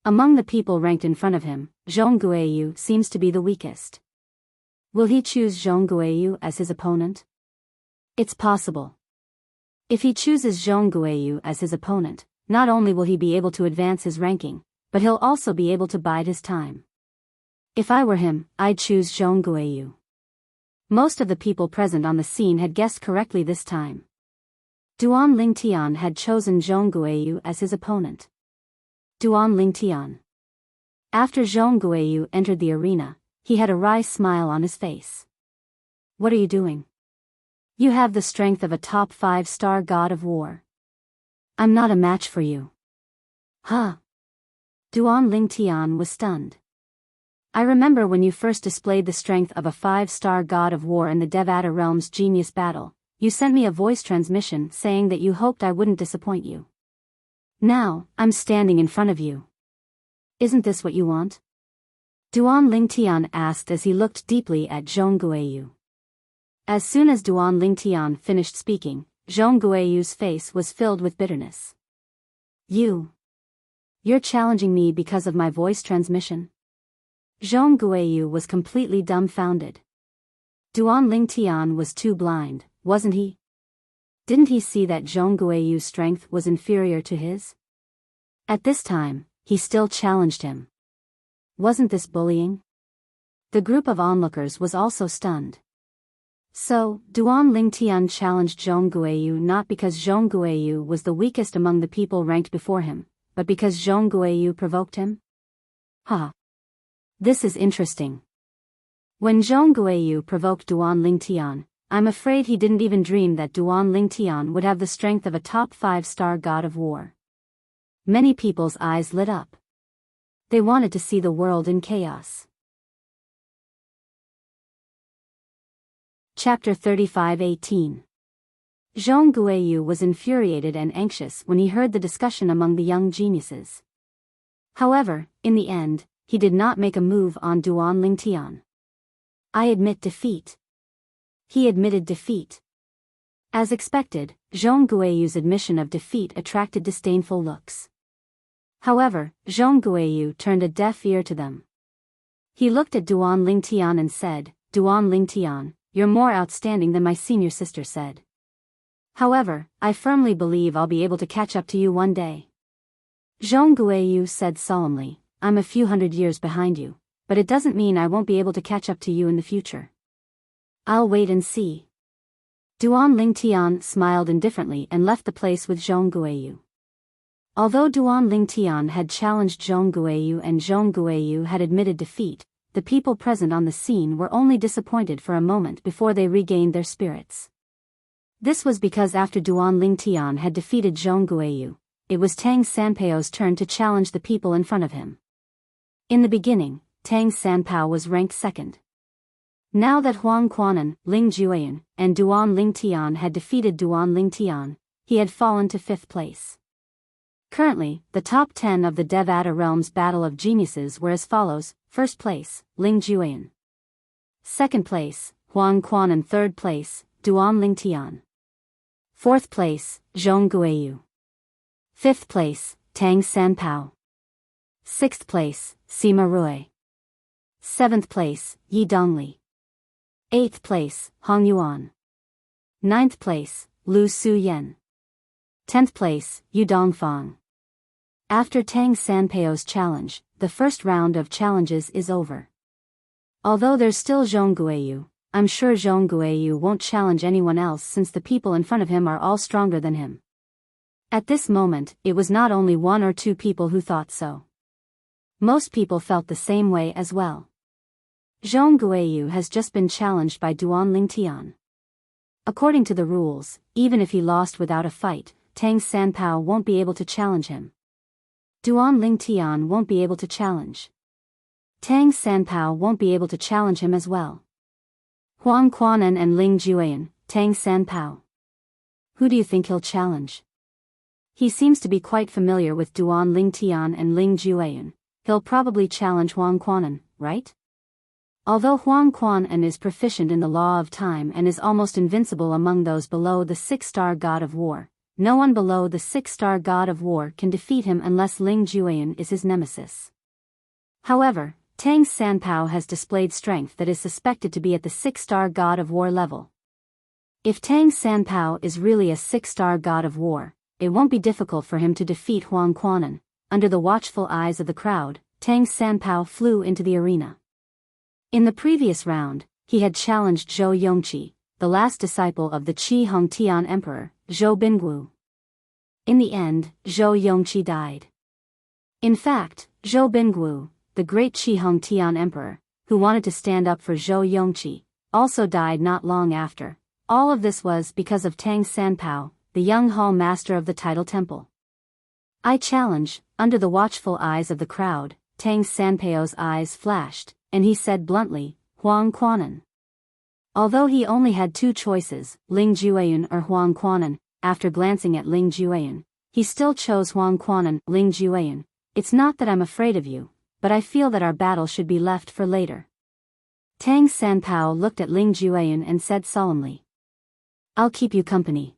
S1: Among the people ranked in front of him, Zhong Guiyu seems to be the weakest. Will he choose Zhong Guiyu as his opponent? It's possible. If he chooses Zhong Guiyu as his opponent, not only will he be able to advance his ranking, but he'll also be able to bide his time. If I were him, I'd choose Zhong Guiyu. Most of the people present on the scene had guessed correctly this time. Duan Lingtian had chosen Zhong Guiyu as his opponent. Duan Lingtian. After Zhong Guiyu entered the arena, he had a wry smile on his face. What are you doing? You have the strength of a top 5-star god of war. I'm not a match for you. Huh? Duan Lingtian was stunned. I remember when you first displayed the strength of a 5-star god of war in the Devata Realm's Genius Battle, you sent me a voice transmission saying that you hoped I wouldn't disappoint you. Now, I'm standing in front of you. Isn't this what you want? Duan Lingtian asked as he looked deeply at Zhong Guiyu. As soon as Duan Lingtian finished speaking, Zhong Guiyu's face was filled with bitterness. You're challenging me because of my voice transmission? Zhong Guiyu was completely dumbfounded. Duan Lingtian was too blind, wasn't he? Didn't he see that Zhong Guiyu's strength was inferior to his? At this time, he still challenged him. Wasn't this bullying? The group of onlookers was also stunned. So, Duan Lingtian challenged Zhong Guiyu not because Zhong Guiyu was the weakest among the people ranked before him, but because Zhong Guiyu provoked him? This is interesting. When Zhong Guiyu provoked Duan Lingtian, I'm afraid he didn't even dream that Duan Lingtian would have the strength of a top 5-star god of war. Many people's eyes lit up. They wanted to see the world in chaos. Chapter 35:18. Zhong Guiyu was infuriated and anxious when he heard the discussion among the young geniuses. However, in the end, he did not make a move on Duan Lingtian. I admit defeat. He admitted defeat. As expected, Zhong Guiyu's admission of defeat attracted disdainful looks. However, Zhong Guiyu turned a deaf ear to them. He looked at Duan Lingtian and said, Duan Lingtian, you're more outstanding than my senior sister said. However, I firmly believe I'll be able to catch up to you one day. Zhong Guiyu said solemnly, I'm a few hundred years behind you, but it doesn't mean I won't be able to catch up to you in the future. I'll wait and see. Duan Lingtian smiled indifferently and left the place with Zhong Guiyu. Although Duan Lingtian had challenged Zhong Guiyu and Zhong Guiyu had admitted defeat, the people present on the scene were only disappointed for a moment before they regained their spirits. This was because after Duan Lingtian had defeated Zhong Guiyu, it was Tang Sanpao's turn to challenge the people in front of him. In the beginning, Tang Sanpao was ranked second. Now that Huang Quanan, Ling Jueyan, and Duan Lingtian had defeated Duan Lingtian, he had fallen to 5th place. Currently, the top 10 of the Devata Realm's Battle of Geniuses were as follows: 1st place, Ling Jueyan. 2nd place, Huang Quanan. 3rd place, Duan Lingtian. 4th place, Zhong Guiyu. 5th place, Tang Sanpao. 6th place, Sima Rui. 7th place, Yi Dongli. 8th place, Hong Yuan. 9th place, Lu Su Yen. 10th place, Yu Dongfang. After Tang Sanpao's challenge, the first round of challenges is over. Although there's still Zhong Guiyu, I'm sure Zhong Guiyu won't challenge anyone else since the people in front of him are all stronger than him. At this moment, it was not only 1 or 2 people who thought so. Most people felt the same way as well. Zhong Guiyu has just been challenged by Duan Lingtian. According to the rules, even if he lost without a fight, Tang Sanpao won't be able to challenge him. Duan Lingtian won't be able to challenge. Tang Sanpao won't be able to challenge him as well. Huang Quanan and Ling Jueyan, Tang Sanpao. Who do you think he'll challenge? He seems to be quite familiar with Duan Ling Tian and Ling Jueyun. He'll probably challenge Huang Quanan, right? Although Huang Quanan is proficient in the law of time and is almost invincible among those below the 6-star god of war, no one below the 6-star god of war can defeat him unless Ling Jueyun is his nemesis. However, Tang Sanpao has displayed strength that is suspected to be at the 6-star god of war level. If Tang Sanpao is really a 6-star god of war, it won't be difficult for him to defeat Huang Quanan. Under the watchful eyes of the crowd, Tang Sanpao flew into the arena. In the previous round, he had challenged Zhou Yongqi, the last disciple of the Qi Hongtian Emperor, Zhou Bingguo. In the end, Zhou Yongqi died. In fact, Zhou Bingguo, the great Qi Hongtian Emperor, who wanted to stand up for Zhou Yongqi, also died not long after. All of this was because of Tang Sanpao, the young hall master of the Tidal Temple. I challenge. Under the watchful eyes of the crowd, Tang Sanpao's eyes flashed, and he said bluntly, Huang Quanan. Although he only had two choices, Ling Jueyun or Huang Quanan, after glancing at Ling Jueyun, he still chose Huang Quanan. Ling Jueyun, it's not that I'm afraid of you, but I feel that our battle should be left for later. Tang Sanpao looked at Ling Jueyun and said solemnly, I'll keep you company.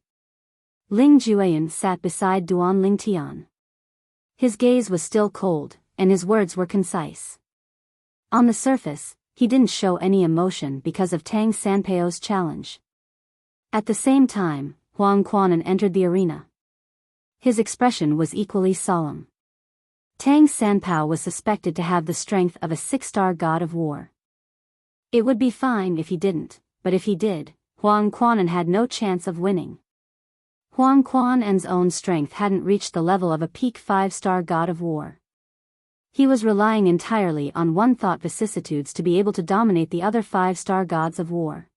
S1: Ling Jueyun sat beside Duan Ling Tian. His gaze was still cold, and his words were concise. On the surface, he didn't show any emotion because of Tang Sanpao's challenge. At the same time, Huang Quanan entered the arena. His expression was equally solemn. Tang Sanpao was suspected to have the strength of a 6-star god of war. It would be fine if he didn't, but if he did, Huang Quanan had no chance of winning. Huang Quanan's own strength hadn't reached the level of a peak 5-star god of war. He was relying entirely on one-thought vicissitudes to be able to dominate the other 5-star gods of war.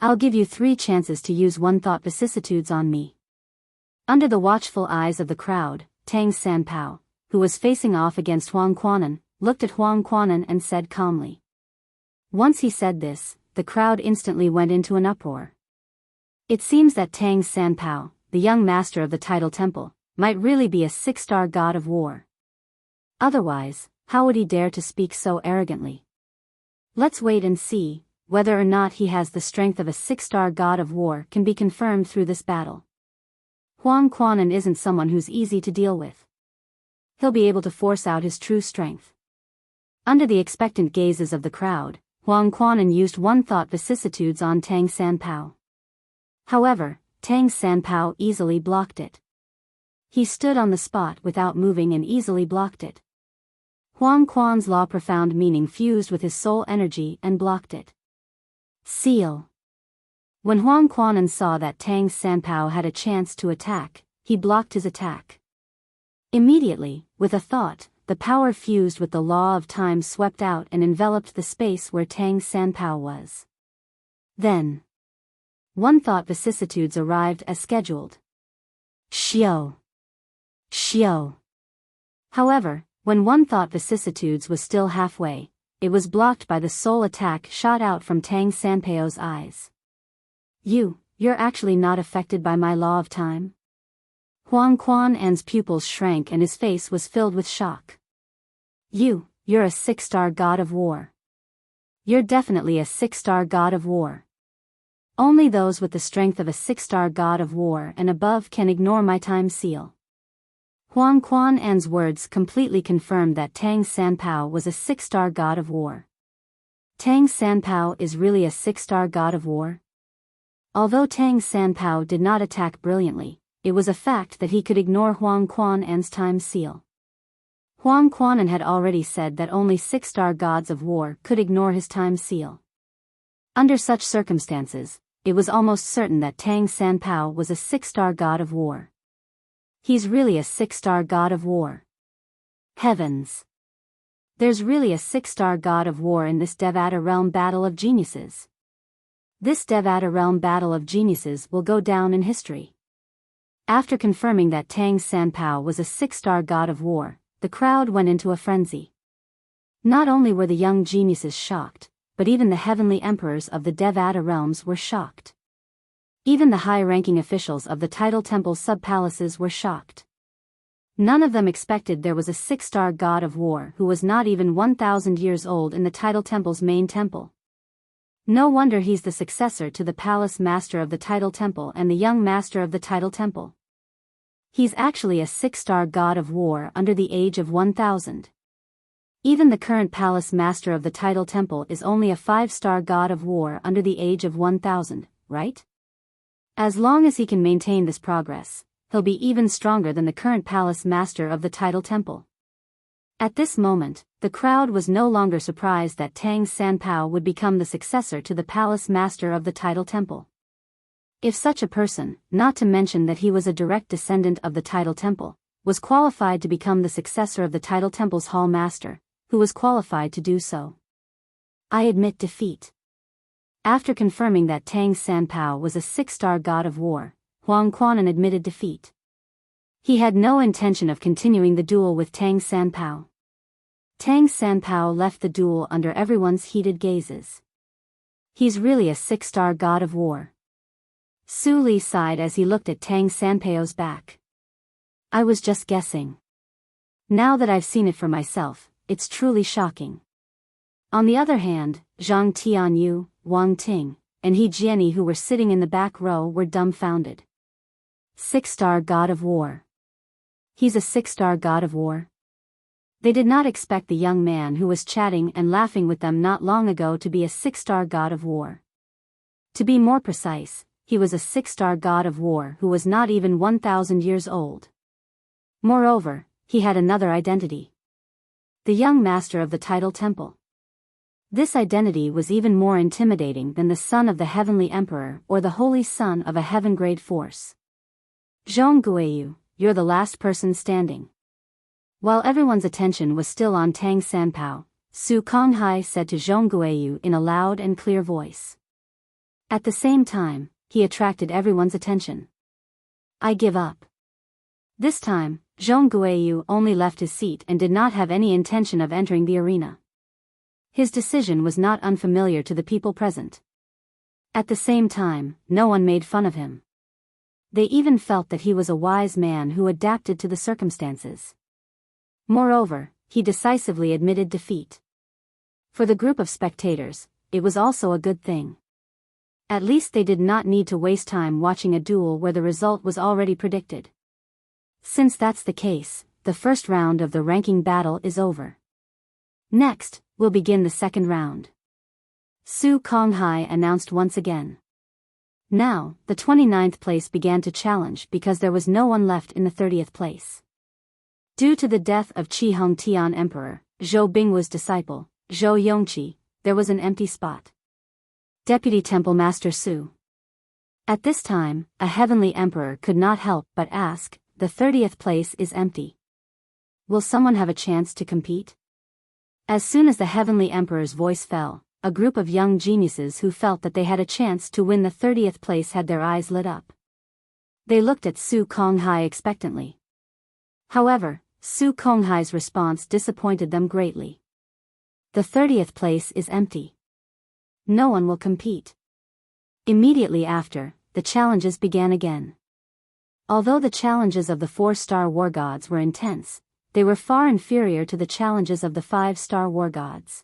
S1: I'll give you 3 chances to use one-thought vicissitudes on me. Under the watchful eyes of the crowd, Tang Sanpao, who was facing off against Huang Quanan, looked at Huang Quanan and said calmly. Once he said this, the crowd instantly went into an uproar. It seems that Tang Sanpao, the young master of the Tidal Temple, might really be a 6-star god of war. Otherwise, how would he dare to speak so arrogantly? Let's wait and see. Whether or not he has the strength of a 6-star god of war can be confirmed through this battle. Huang Quanan isn't someone who's easy to deal with. He'll be able to force out his true strength. Under the expectant gazes of the crowd, Huang Quanan used one-thought vicissitudes on Tang Sanpao. However, Tang Sanpao easily blocked it. He stood on the spot without moving and easily blocked it. Huang Quan's law profound meaning fused with his soul energy and blocked it. Seal. When Huang Quanan saw that Tang Sanpao had a chance to attack, he blocked his attack. Immediately, with a thought, the power fused with the law of time swept out and enveloped the space where Tang Sanpao was. Then, one-thought vicissitudes arrived as scheduled. Xiao. Xiao. However, when one-thought vicissitudes was still halfway, it was blocked by the soul attack shot out from Tang Sanpao's eyes. You're actually not affected by my law of time? Huang Quanan's pupils shrank and his face was filled with shock. You're a 6-star god of war. You're definitely a 6-star god of war. Only those with the strength of a 6-star god of war and above can ignore my time seal. Huang Quanan's words completely confirmed that Tang Sanpao was a 6-star god of war. Tang Sanpao is really a 6-star god of war? Although Tang Sanpao did not attack brilliantly, it was a fact that he could ignore Huang Quanan's time seal. Huang Quanan had already said that only 6-star gods of war could ignore his time seal. Under such circumstances, it was almost certain that Tang Sanpao was a 6-star god of war. He's really a 6-star god of war. Heavens! There's really a 6-star god of war in this Devata Realm Battle of Geniuses. This Devata Realm Battle of Geniuses will go down in history. After confirming that Tang Sanpao was a 6-star god of war, the crowd went into a frenzy. Not only were the young geniuses shocked, but even the heavenly emperors of the Devata realms were shocked. Even the high-ranking officials of the Tidal Temple's sub-palaces were shocked. None of them expected there was a 6-star god of war who was not even 1,000 years old in the Tidal Temple's main temple. No wonder he's the successor to the palace master of the Tidal Temple and the young master of the Tidal Temple. He's actually a 6-star god of war under the age of 1,000. Even the current palace master of the Tidal Temple is only a 5-star god of war under the age of 1,000, right? As long as he can maintain this progress, he'll be even stronger than the current palace master of the Tidal Temple. At this moment, the crowd was no longer surprised that Tang Sanpao would become the successor to the palace master of the Tidal Temple. If such a person, not to mention that he was a direct descendant of the Tidal Temple, was qualified to become the successor of the Tidal Temple's hall master, who was qualified to do so? I admit defeat. After confirming that Tang Sanpao was a 6-star god of war, Huang Quanan admitted defeat. He had no intention of continuing the duel with Tang Sanpao. Tang Sanpao left the duel under everyone's heated gazes. He's really a 6-star god of war. Su Li sighed as he looked at Tang Sanpao's back. I was just guessing. Now that I've seen it for myself, it's truly shocking. On the other hand, Zhang Tianyu, Wang Ting, and He Jianyi, who were sitting in the back row, were dumbfounded. 6-star god of war. He's a 6-star god of war? They did not expect the young man who was chatting and laughing with them not long ago to be a 6-star god of war. To be more precise, he was a 6-star god of war who was not even 1,000 years old. Moreover, he had another identity. The young master of the Tidal Temple. This identity was even more intimidating than the son of the heavenly emperor or the holy son of a heaven-grade force. Zhong Guiyu, you're the last person standing. While everyone's attention was still on Tang Sanpao, Su Konghai said to Zhong Guiyu in a loud and clear voice. At the same time, he attracted everyone's attention. I give up. This time, Zhong Guiyu only left his seat and did not have any intention of entering the arena. His decision was not unfamiliar to the people present. At the same time, no one made fun of him. They even felt that he was a wise man who adapted to the circumstances. Moreover, he decisively admitted defeat. For the group of spectators, it was also a good thing. At least they did not need to waste time watching a duel where the result was already predicted. Since that's the case, the first round of the ranking battle is over. Next, we'll begin the second round. Su Konghai announced once again. Now, the 29th place began to challenge because there was no one left in the 30th place. Due to the death of Qi Hongtian Emperor, Zhou Binghua's disciple, Zhou Yongqi, there was an empty spot. Deputy Temple Master Su. At this time, a heavenly emperor could not help but ask, the 30th place is empty. Will someone have a chance to compete? As soon as the heavenly emperor's voice fell, a group of young geniuses who felt that they had a chance to win the 30th place had their eyes lit up. They looked at Su Konghai expectantly. However, Su Konghai's response disappointed them greatly. The 30th place is empty. No one will compete. Immediately after, the challenges began again. Although the challenges of the 4-star war gods were intense, they were far inferior to the challenges of the 5-star war gods.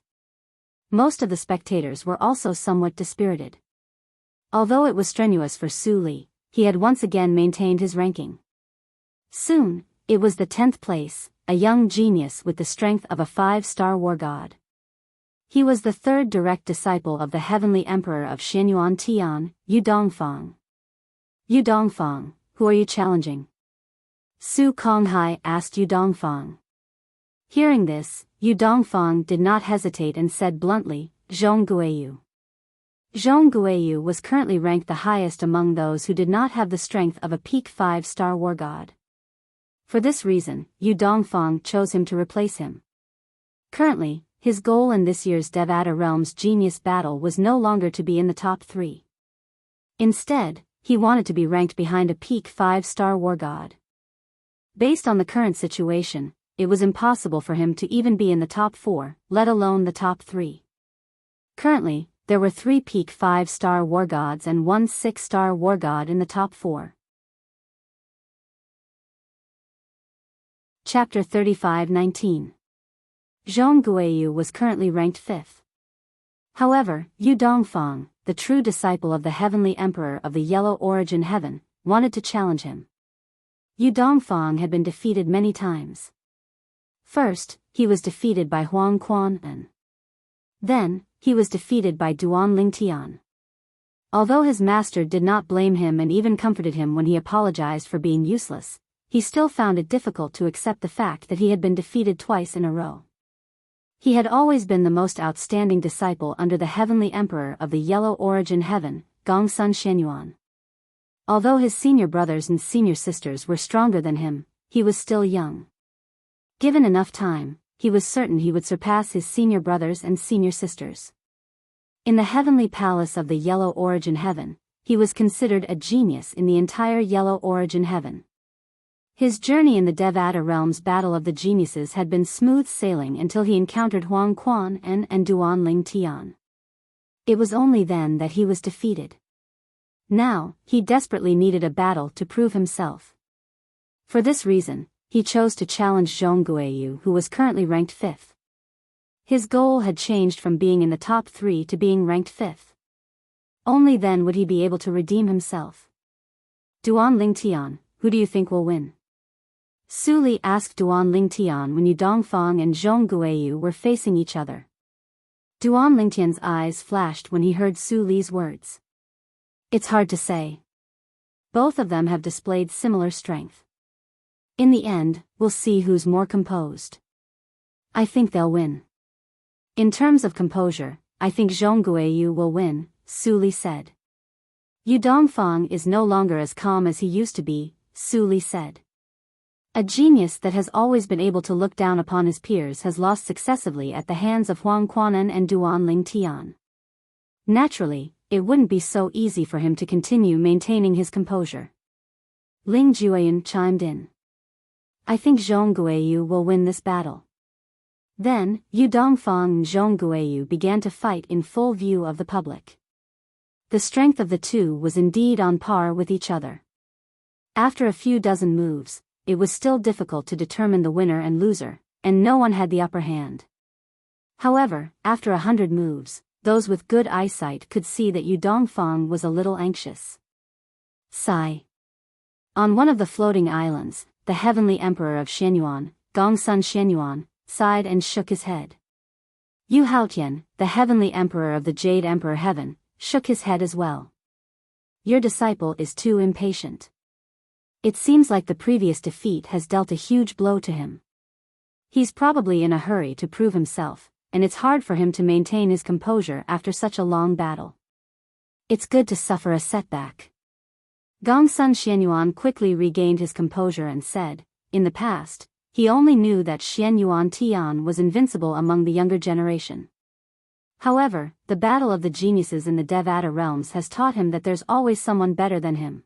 S1: Most of the spectators were also somewhat dispirited. Although it was strenuous for Su Li, he had once again maintained his ranking. Soon, it was the 10th place, a young genius with the strength of a 5-star war god. He was the third direct disciple of the heavenly emperor of Xinyuan Tian, Yu Dongfang. Yu Dongfang, who are you challenging? Su Konghai asked Yu Dongfang. Hearing this, Yu Dongfang did not hesitate and said bluntly, Zhong Guiyu. Zhong Guiyu was currently ranked the highest among those who did not have the strength of a peak 5-star war god. For this reason, Yu Dongfang chose him to replace him. Currently, his goal in this year's Devata Realms Genius Battle was no longer to be in the top 3. Instead, he wanted to be ranked behind a peak 5-star war god. Based on the current situation, it was impossible for him to even be in the top 4, let alone the top 3. Currently, there were 3 peak 5-star war gods and 1 6-star war god in the top 4. Chapter 35:19. Zhong Guiyu was currently ranked 5th. However, Yu Dongfang, the true disciple of the heavenly emperor of the Yellow Origin Heaven, wanted to challenge him. Yu Dongfang had been defeated many times. First, he was defeated by Huang Quan and then, he was defeated by Duan Lingtian. Although his master did not blame him and even comforted him when he apologized for being useless, he still found it difficult to accept the fact that he had been defeated twice in a row. He had always been the most outstanding disciple under the heavenly emperor of the Yellow Origin Heaven, Gongsun Shenyuan. Although his senior brothers and senior sisters were stronger than him, he was still young. Given enough time, he was certain he would surpass his senior brothers and senior sisters. In the heavenly palace of the Yellow Origin Heaven, he was considered a genius in the entire Yellow Origin Heaven. His journey in the Devata Realm's Battle of the Geniuses had been smooth sailing until he encountered Huang Quan and Duan Lingtian. It was only then that he was defeated. Now, he desperately needed a battle to prove himself. For this reason, he chose to challenge Zhong Guiyu, who was currently ranked 5th. His goal had changed from being in the top 3 to being ranked 5th. Only then would he be able to redeem himself. Duan Lingtian, who do you think will win? Su Li asked Duan Lingtian when Yu Dongfang and Zhong Guiyu were facing each other. Duan Lingtian's eyes flashed when he heard Su Li's words. It's hard to say. Both of them have displayed similar strength. In the end, we'll see who's more composed. I think they'll win. In terms of composure, I think Zhong Guiyu will win, Su Li said. Yu Dongfang is no longer as calm as he used to be, Su Li said. A genius that has always been able to look down upon his peers has lost successively at the hands of Huang Quanan and Duan Lingtian. Naturally, it wouldn't be so easy for him to continue maintaining his composure. Ling Jueyun chimed in. I think Zhong Guiyu will win this battle. Then, Yu Dongfang and Zhong Guiyu began to fight in full view of the public. The strength of the two was indeed on par with each other. After a few dozen moves, it was still difficult to determine the winner and loser, and no one had the upper hand. However, after 100 moves, those with good eyesight could see that Yu Dongfang was a little anxious. Sigh. On one of the floating islands, the heavenly emperor of Shenyuan, Gongsun Shenyuan, sighed and shook his head. Yu Haotian, the heavenly emperor of the Jade Emperor Heaven, shook his head as well. Your disciple is too impatient. It seems like the previous defeat has dealt a huge blow to him. He's probably in a hurry to prove himself, and it's hard for him to maintain his composure after such a long battle. It's good to suffer a setback. Gongsun Shenyuan quickly regained his composure and said, in the past, he only knew that Shenyuan Tian was invincible among the younger generation. However, the battle of the geniuses in the Devata realms has taught him that there's always someone better than him.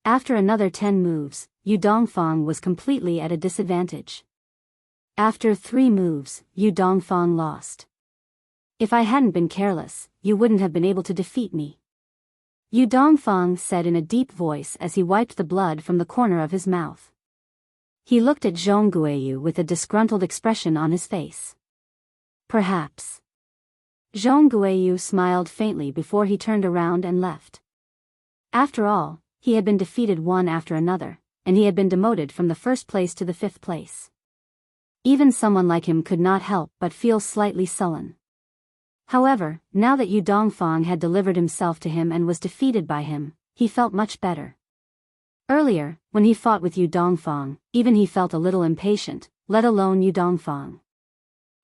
S1: After another 10 moves, Yu Dongfang was completely at a disadvantage. After 3 moves, Yu Dongfang lost. If I hadn't been careless, you wouldn't have been able to defeat me. Yu Dongfang said in a deep voice as he wiped the blood from the corner of his mouth. He looked at Zhong Guiyu with a disgruntled expression on his face. Perhaps. Zhong Guiyu smiled faintly before he turned around and left. After all, he had been defeated one after another, and he had been demoted from the 1st place to the 5th place. Even someone like him could not help but feel slightly sullen. However, now that Yu Dongfang had delivered himself to him and was defeated by him, he felt much better. Earlier, when he fought with Yu Dongfang, even he felt a little impatient, let alone Yu Dongfang.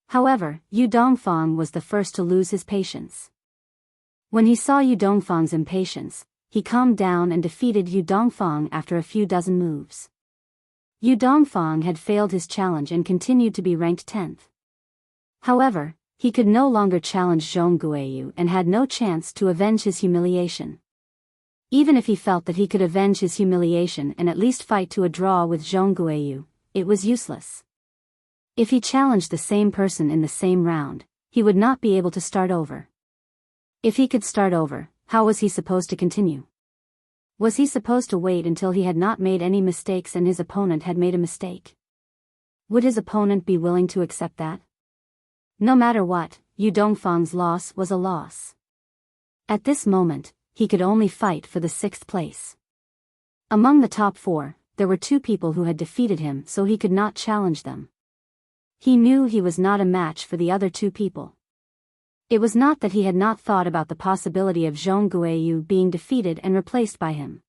S1: However, Yu Dongfang was the first to lose his patience. When he saw Yu Dongfang's impatience, he calmed down and defeated Yu Dongfang after a few dozen moves. Yu Dongfang had failed his challenge and continued to be ranked 10th. However, he could no longer challenge Zhong Guiyu and had no chance to avenge his humiliation. Even if he felt that he could avenge his humiliation and at least fight to a draw with Zhong Guiyu, it was useless. If he challenged the same person in the same round, he would not be able to start over. If he could start over, how was he supposed to continue? Was he supposed to wait until he had not made any mistakes and his opponent had made a mistake? Would his opponent be willing to accept that? No matter what, Yu Dongfang's loss was a loss. At this moment, he could only fight for the 6th place. Among the top 4, there were 2 people who had defeated him, so he could not challenge them. He knew he was not a match for the other 2 people. It was not that he had not thought about the possibility of Zhong Guiyu being defeated and replaced by him.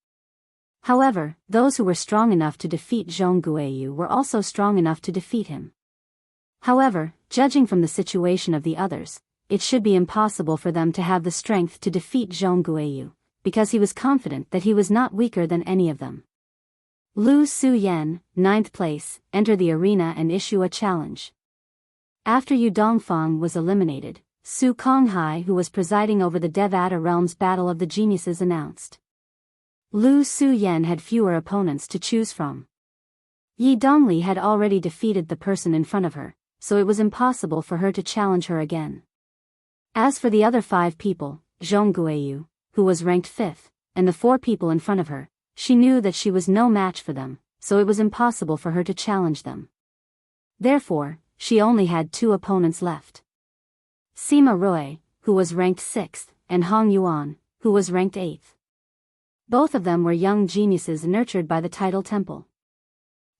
S1: However, those who were strong enough to defeat Zhong Guiyu were also strong enough to defeat him. However, judging from the situation of the others, it should be impossible for them to have the strength to defeat Zhong Guiyu, because he was confident that he was not weaker than any of them. Lu Suyen, 9th place, enter the arena and issue a challenge. After Yu Dongfang was eliminated, Su Konghai, who was presiding over the Devata Realm's Battle of the Geniuses, announced. Lu Suyen had fewer opponents to choose from. Yi Dongli had already defeated the person in front of her, so it was impossible for her to challenge her again. As for the other 5 people, Zhong Guiyu, who was ranked 5th, and the 4 people in front of her, she knew that she was no match for them, so it was impossible for her to challenge them. Therefore, she only had 2 opponents left. Sima Rui, who was ranked 6th, and Hong Yuan, who was ranked 8th. Both of them were young geniuses nurtured by the Tidal Temple.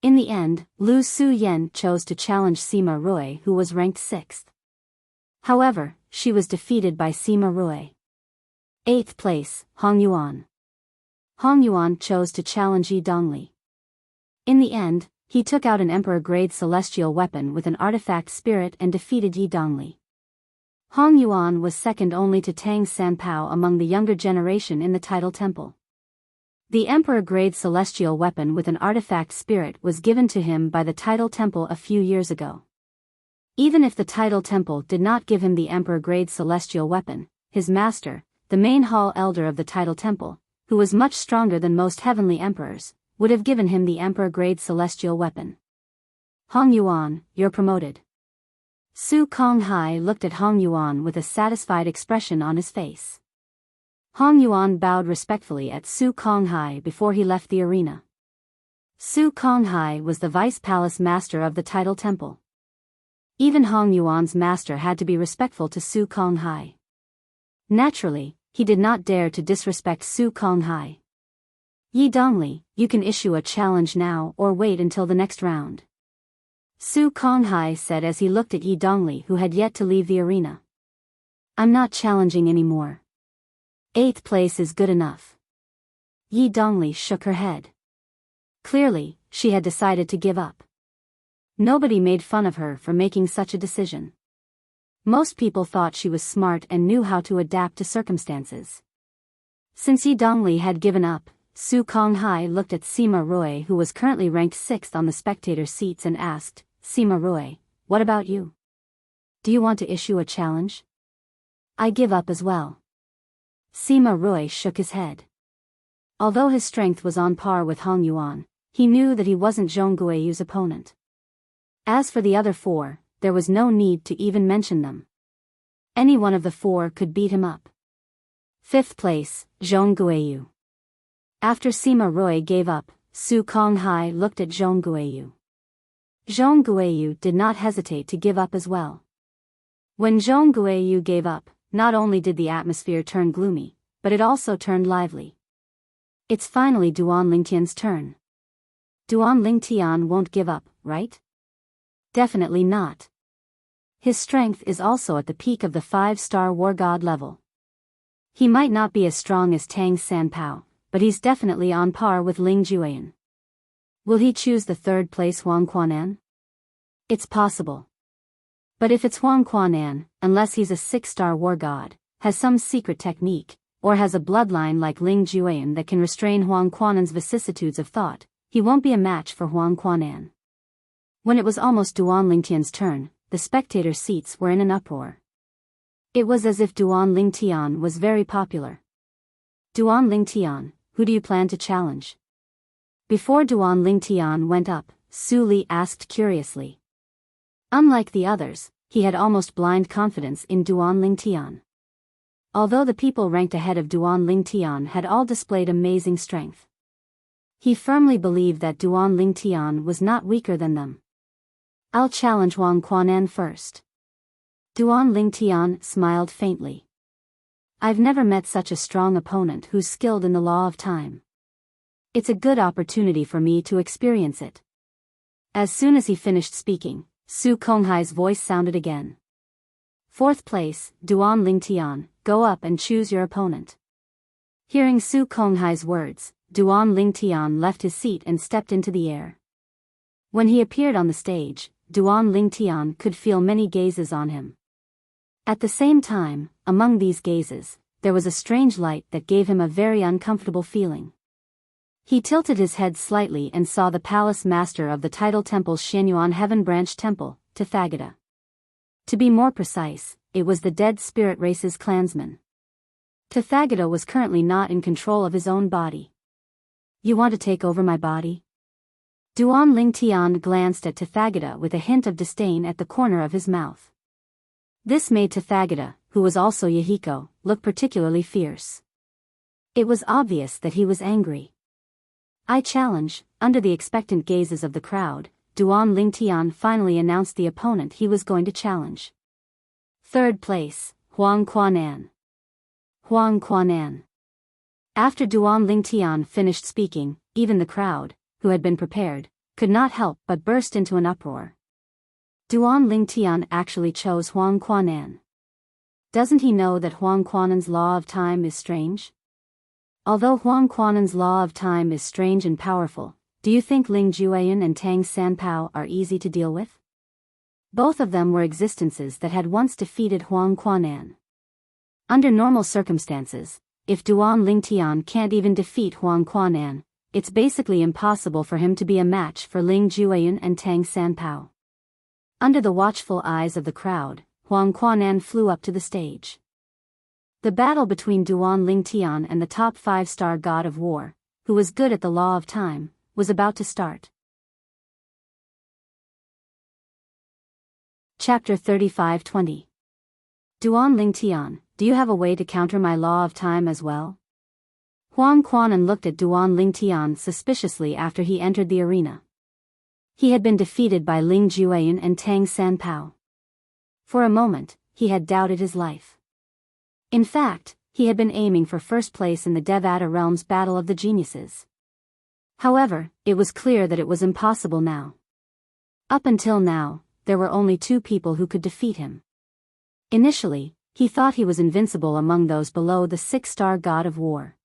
S1: In the end, Lu Suyen chose to challenge Sima Rui, who was ranked 6th. However, she was defeated by Sima Rui. 8th place, Hong Yuan. Hong Yuan chose to challenge Yi Dongli. In the end, he took out an Emperor-grade celestial weapon with an artifact spirit and defeated Yi Dongli. Hong Yuan was second only to Tang Sanpao among the younger generation in the Tidal Temple. The Emperor-grade celestial weapon with an artifact spirit was given to him by the Tidal Temple a few years ago. Even if the Tidal Temple did not give him the Emperor-grade celestial weapon, his master, the main hall elder of the Tidal Temple, who was much stronger than most heavenly emperors, would have given him the Emperor-grade celestial weapon. Hong Yuan, you're promoted. Su Konghai looked at Hong Yuan with a satisfied expression on his face. Hong Yuan bowed respectfully at Su Konghai before he left the arena. Su Konghai was the vice palace master of the Tidal Temple. Even Hong Yuan's master had to be respectful to Su Konghai. Naturally, he did not dare to disrespect Su Konghai. Yi Dongli, you can issue a challenge now or wait until the next round. Su Konghai said as he looked at Yi Dongli, who had yet to leave the arena. I'm not challenging anymore. 8th place is good enough. Yi Dongli shook her head. Clearly, she had decided to give up. Nobody made fun of her for making such a decision. Most people thought she was smart and knew how to adapt to circumstances. Since Yi Dongli had given up, Su Konghai looked at Sima Rui, who was currently ranked 6th on the spectator seats, and asked, Sima Rui, what about you? Do you want to issue a challenge? I give up as well. Sima Rui shook his head. Although his strength was on par with Hong Yuan, he knew that he wasn't Zhong Guiyu's opponent. As for the other 4, there was no need to even mention them. Any one of the 4 could beat him up. 5th place, Zhong Guiyu. After Sima Rui gave up, Su Konghai looked at Zhong Guiyu. Zhong Guiyu did not hesitate to give up as well. When Zhong Guiyu gave up, not only did the atmosphere turn gloomy, but it also turned lively. It's finally Duan Lingtian's turn. Duan Lingtian won't give up, right? Definitely not. His strength is also at the peak of the 5-star war god level. He might not be as strong as Tang Sanpao, but he's definitely on par with Ling Jueyan. Will he choose the 3rd place Huang Quanan? It's possible. But if it's Huang Quanan, unless he's a 6-star war god, has some secret technique, or has a bloodline like Ling Jueyan that can restrain Huang Quanan's vicissitudes of thought, he won't be a match for Huang Quanan. When it was almost Duan Lingtian's turn, the spectator seats were in an uproar. It was as if Duan Lingtian was very popular. Duan Lingtian, who do you plan to challenge? Before Duan Lingtian went up, Su Li asked curiously. Unlike the others, he had almost blind confidence in Duan Lingtian. Although the people ranked ahead of Duan Lingtian had all displayed amazing strength. He firmly believed that Duan Lingtian was not weaker than them. I'll challenge Huang Quanan first. Duan Lingtian smiled faintly. I've never met such a strong opponent who's skilled in the law of time. It's a good opportunity for me to experience it. As soon as he finished speaking, Su Konghai's voice sounded again. Fourth place, Duan Lingtian, go up and choose your opponent. Hearing Su Konghai's words, Duan Lingtian left his seat and stepped into the air. When he appeared on the stage, Duan Lingtian could feel many gazes on him. At the same time, among these gazes, there was a strange light that gave him a very uncomfortable feeling. He tilted his head slightly and saw the palace master of the title temple's Shenyuan Heaven Branch Temple, Tathagata. To be more precise, it was the dead spirit race's clansman. Tathagata was currently not in control of his own body. You want to take over my body? Duan Lingtian glanced at Tathagata with a hint of disdain at the corner of his mouth. This made Tathagata, who was also Yahiko, look particularly fierce. It was obvious that he was angry. I challenge. Under the expectant gazes of the crowd, Duan Lingtian finally announced the opponent he was going to challenge. Third place, Huang Quanan. Huang Quanan. After Duan Lingtian finished speaking, even the crowd, who had been prepared, could not help but burst into an uproar. Duan Lingtian actually chose Huang Quanan. Doesn't he know that Huang Quanan's law of time is strange? Although Huang Quanan's law of time is strange and powerful, do you think Ling Jueyan and Tang Sanpao are easy to deal with? Both of them were existences that had once defeated Huang Quanan. Under normal circumstances, if Duan Lingtian can't even defeat Huang Quanan, it's basically impossible for him to be a match for Ling Jueyan and Tang Sanpao. Under the watchful eyes of the crowd, Huang Quanan flew up to the stage. The battle between Duan Lingtian and the top 5-star god of war, who was good at the law of time, was about to start. Chapter 35-20. Duan Lingtian, do you have a way to counter my law of time as well? Huang Quanan looked at Duan Lingtian suspiciously after he entered the arena. He had been defeated by Ling Jueyan and Tang Sanpao. For a moment, he had doubted his life. In fact, he had been aiming for first place in the Devata Realm's Battle of the Geniuses. However, it was clear that it was impossible now. Up until now, there were only 2 people who could defeat him. Initially, he thought he was invincible among those below the 6-star god of war.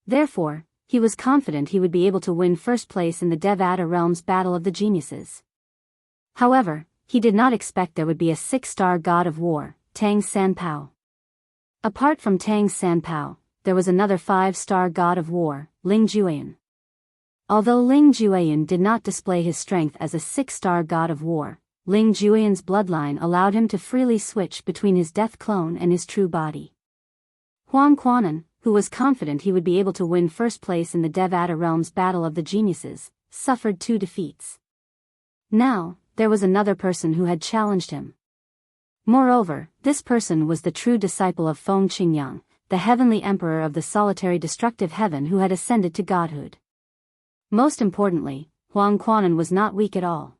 S1: Therefore, he was confident he would be able to win first place in the Devata Realm's Battle of the Geniuses. However, he did not expect there would be a 6-star god of war, Tang Sanpao. Apart from Tang Sanpao, there was another 5-star god of war, Ling Jueyan. Although Ling Jueyan did not display his strength as a 6-star god of war, Ling Jueyan's bloodline allowed him to freely switch between his death clone and his true body. Huang Quanan, who was confident he would be able to win first place in the Devata Realm's Battle of the Geniuses, suffered 2 defeats. Now, there was another person who had challenged him. Moreover, this person was the true disciple of Feng Qingyang, the heavenly emperor of the solitary destructive heaven who had ascended to godhood. Most importantly, Huang Quanan was not weak at all.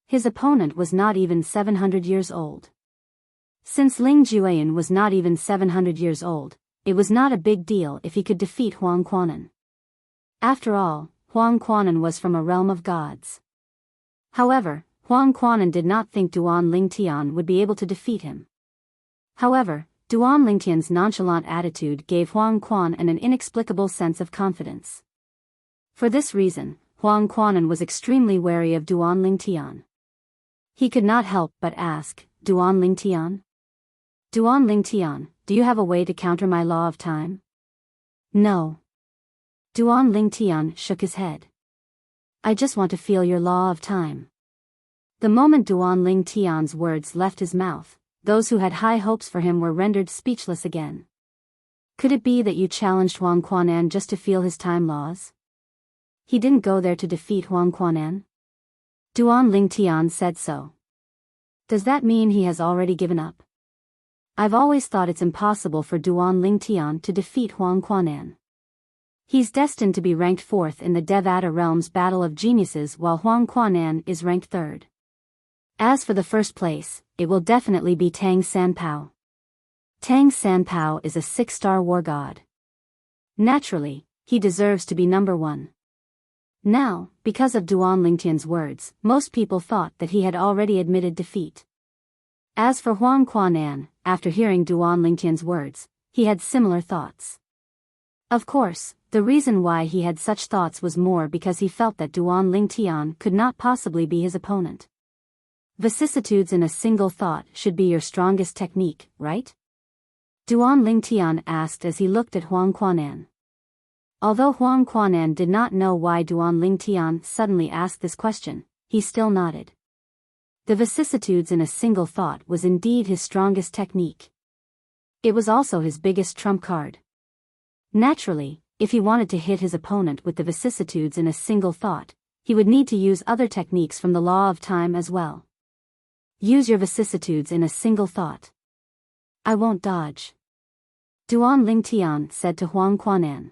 S1: His opponent was not even 700 years old. Since Ling Jueyan was not even 700 years old, it was not a big deal if he could defeat Huang Quanan. After all, Huang Quanan was from a realm of gods. However, Huang Quanan did not think Duan Lingtian would be able to defeat him. However, Duan Lingtian's nonchalant attitude gave Huang Quanan an inexplicable sense of confidence. For this reason, Huang Quanan was extremely wary of Duan Lingtian. He could not help but ask, Duan Lingtian? Duan Lingtian, do you have a way to counter my law of time? No. Duan Lingtian shook his head. I just want to feel your law of time. The moment Duan Lingtian's words left his mouth, those who had high hopes for him were rendered speechless again. Could it be that you challenged Huang Quanan just to feel his time laws? He didn't go there to defeat Huang Quanan? Duan Lingtian said so. Does that mean he has already given up? I've always thought it's impossible for Duan Lingtian to defeat Huang Quanan. He's destined to be ranked 4th in the Devata Realm's Battle of Geniuses while Huang Quanan is ranked 3rd. As for the first place, it will definitely be Tang Sanpao. Tang Sanpao is a 6-star war god. Naturally, he deserves to be number 1. Now, because of Duan Lingtian's words, most people thought that he had already admitted defeat. As for Huang Quanan, after hearing Duan Lingtian's words, he had similar thoughts. Of course, the reason why he had such thoughts was more because he felt that Duan Lingtian could not possibly be his opponent. Vicissitudes in a single thought should be your strongest technique, right? Duan Lingtian asked as he looked at Huang Quanan. Although Huang Quanan did not know why Duan Lingtian suddenly asked this question, he still nodded. The vicissitudes in a single thought was indeed his strongest technique. It was also his biggest trump card. Naturally, if he wanted to hit his opponent with the vicissitudes in a single thought, he would need to use other techniques from the law of time as well. Use your vicissitudes in a single thought. I won't dodge. Duan Lingtian said to Huang Quanan.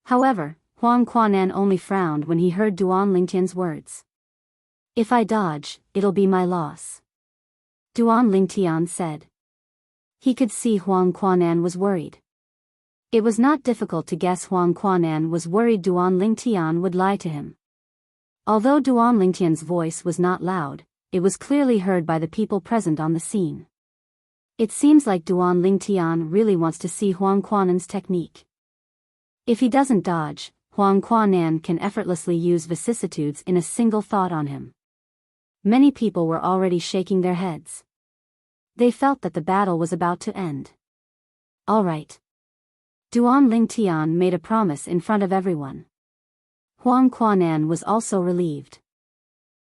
S1: However, Huang Quanan only frowned when he heard Duan Lingtian's words. If I dodge, it'll be my loss. Duan Lingtian said. He could see Huang Quanan was worried. It was not difficult to guess Huang Quanan was worried Duan Lingtian would lie to him. Although Duan Lingtian's voice was not loud, it was clearly heard by the people present on the scene. It seems like Duan Lingtian really wants to see Huang Quanan's technique. If he doesn't dodge, Huang Quanan can effortlessly use vicissitudes in a single thought on him. Many people were already shaking their heads. They felt that the battle was about to end. All right. Duan Lingtian made a promise in front of everyone. Huang Quanan was also relieved.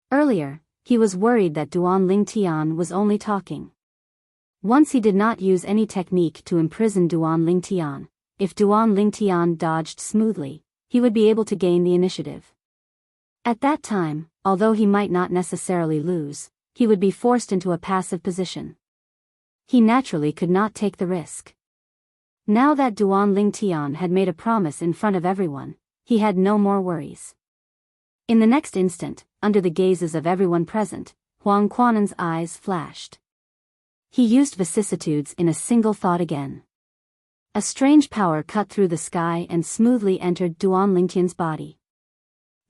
S1: Earlier, he was worried that Duan Lingtian was only talking. Once he did not use any technique to imprison Duan Lingtian, if Duan Lingtian dodged smoothly, he would be able to gain the initiative. At that time, although he might not necessarily lose, he would be forced into a passive position. He naturally could not take the risk. Now that Duan Lingtian had made a promise in front of everyone, he had no more worries. In the next instant, under the gazes of everyone present, Huang Quanan's eyes flashed. He used vicissitudes in a single thought again. A strange power cut through the sky and smoothly entered Duan Lingtian's body.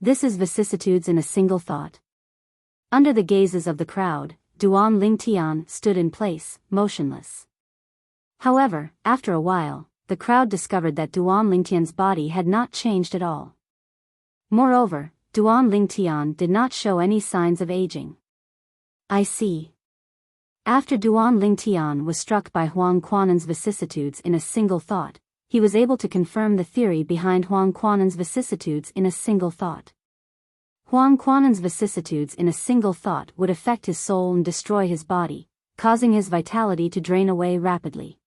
S1: This is vicissitudes in a single thought. Under the gazes of the crowd, Duan Lingtian stood in place, motionless. However, after a while, the crowd discovered that Duan Lingtian's body had not changed at all. Moreover, Duan Lingtian did not show any signs of aging. I see. After Duan Lingtian was struck by Huang Quanan's vicissitudes in a single thought, he was able to confirm the theory behind Huang Quanan's vicissitudes in a single thought. Huang Quanan's vicissitudes in a single thought would affect his soul and destroy his body, causing his vitality to drain away rapidly.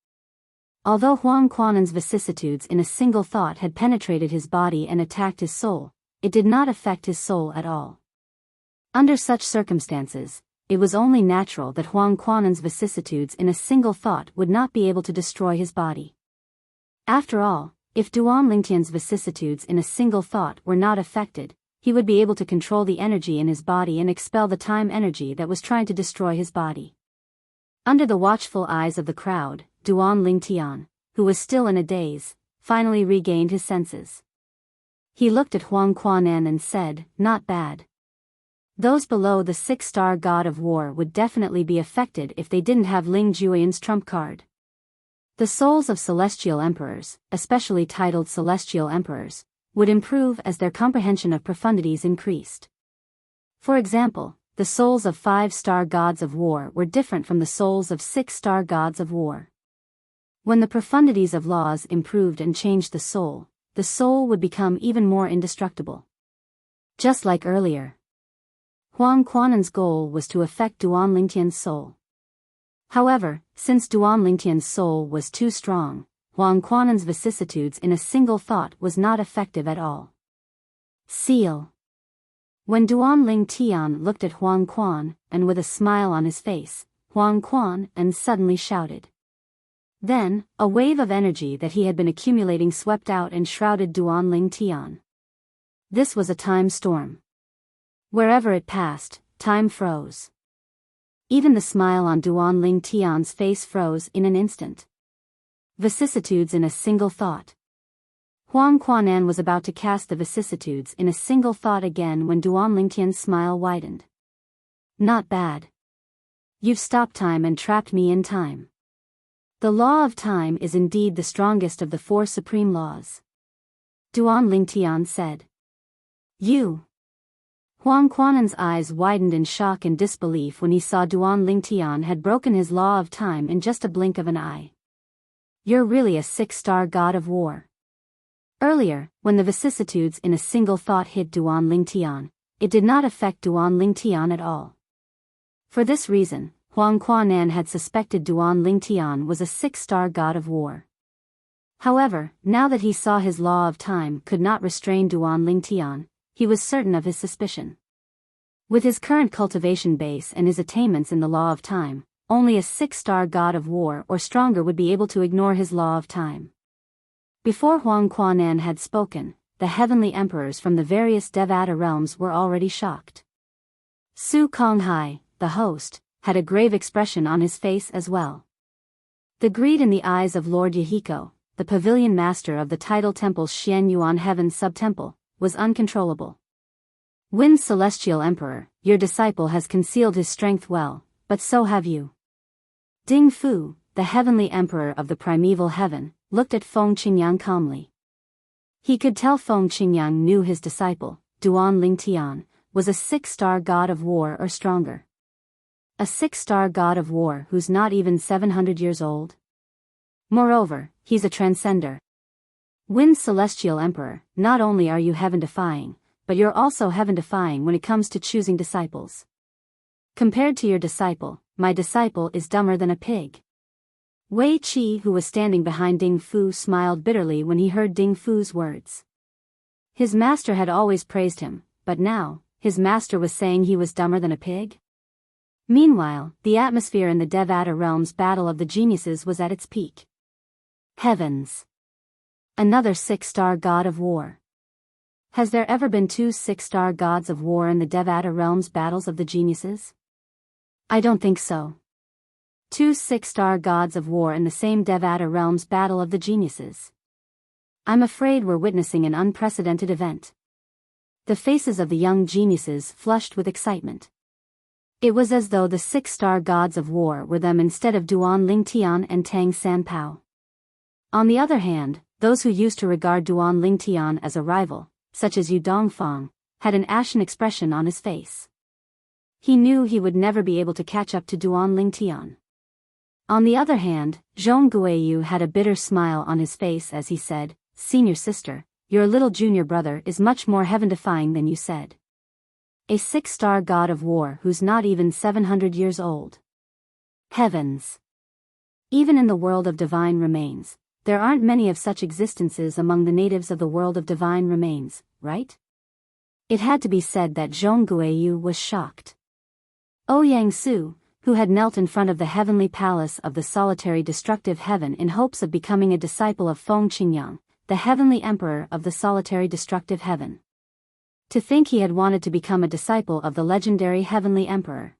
S1: Although Huang Quanan's vicissitudes in a single thought had penetrated his body and attacked his soul, it did not affect his soul at all. Under such circumstances, it was only natural that Huang Quanan's vicissitudes in a single thought would not be able to destroy his body. After all, if Duan Lingtian's vicissitudes in a single thought were not affected, he would be able to control the energy in his body and expel the time energy that was trying to destroy his body. Under the watchful eyes of the crowd, Duan Lingtian, who was still in a daze, finally regained his senses. He looked at Huang Quanan and said, "Not bad. Those below the 6-star god of war would definitely be affected if they didn't have Ling Juyan's trump card. The souls of celestial emperors, especially titled celestial emperors, would improve as their comprehension of profundities increased. For example, the souls of 5-star gods of war were different from the souls of 6-star gods of war. When the profundities of laws improved and changed the soul would become even more indestructible. Just like earlier. Huang Quanan's goal was to affect Duan Lingtian's soul. However, since Duan Lingtian's soul was too strong, Huang Quanan's vicissitudes in a single thought was not effective at all. Seal. When Duan Lingtian looked at Huang Quan, and with a smile on his face, Huang Quan and suddenly shouted. Then, a wave of energy that he had been accumulating swept out and shrouded Duan Ling Tian. This was a time storm. Wherever it passed, time froze. Even the smile on Duan Ling Tian's face froze in an instant. Vicissitudes in a single thought. Huang Quanan was about to cast the vicissitudes in a single thought again when Duan Ling Tian's smile widened. Not bad. You've stopped time and trapped me in time. The law of time is indeed the strongest of the four supreme laws. Duan Ling Tian said. You. Huang Quanan's eyes widened in shock and disbelief when he saw Duan Ling Tian had broken his law of time in just a blink of an eye. You're really a six-star god of war. Earlier, when the vicissitudes in a single thought hit Duan Ling Tian, it did not affect Duan Ling Tian at all. For this reason, Huang Quanan had suspected Duan Ling Tian was a six-star god of war. However, now that he saw his law of time could not restrain Duan Ling Tian, he was certain of his suspicion. With his current cultivation base and his attainments in the law of time, only a six-star god of war or stronger would be able to ignore his law of time. Before Huang Quanan had spoken, the heavenly emperors from the various Devata realms were already shocked. Su Konghai, the host, had a grave expression on his face as well. The greed in the eyes of Lord Yahiko, the pavilion master of the tidal temple's Xian Yuan Heaven sub-temple, was uncontrollable. Wind's celestial emperor, your disciple has concealed his strength well, but so have you. Ding Fu, the heavenly emperor of the primeval heaven, looked at Feng Qingyang calmly. He could tell Feng Qingyang knew his disciple, Duan Ling Tian, was a six-star god of war or stronger. A six-star god of war who's not even 700 years old? Moreover, he's a transcender. Wind's celestial emperor, not only are you heaven-defying, but you're also heaven-defying when it comes to choosing disciples. Compared to your disciple, my disciple is dumber than a pig. Wei Qi, who was standing behind Ding Fu, smiled bitterly when he heard Ding Fu's words. His master had always praised him, but now, his master was saying he was dumber than a pig? Meanwhile, the atmosphere in the Devata realm's battle of the geniuses was at its peak. Heavens! Another six-star god of war. Has there ever been two six-star gods of war in the Devata realm's battles of the geniuses? I don't think so. Two six-star gods of war in the same Devata realm's battle of the geniuses. I'm afraid we're witnessing an unprecedented event. The faces of the young geniuses flushed with excitement. It was as though the six-star gods of war were them instead of Duan Ling Tian and Tang Sanpao. On the other hand, those who used to regard Duan Ling Tian as a rival, such as Yu Dongfang, had an ashen expression on his face. He knew he would never be able to catch up to Duan Ling Tian. On the other hand, Zhong Guiyu had a bitter smile on his face as he said, "Senior sister, your little junior brother is much more heaven-defying than you said. A six-star god of war who's not even 700 years old. Heavens! Even in the world of divine remains, there aren't many of such existences among the natives of the world of divine remains, right?" It had to be said that Zhong Guiyu was shocked. Ouyang Su, who had knelt in front of the heavenly palace of the solitary destructive heaven in hopes of becoming a disciple of Feng Qingyang, the heavenly emperor of the solitary destructive heaven. To think he had wanted to become a disciple of the legendary heavenly emperor.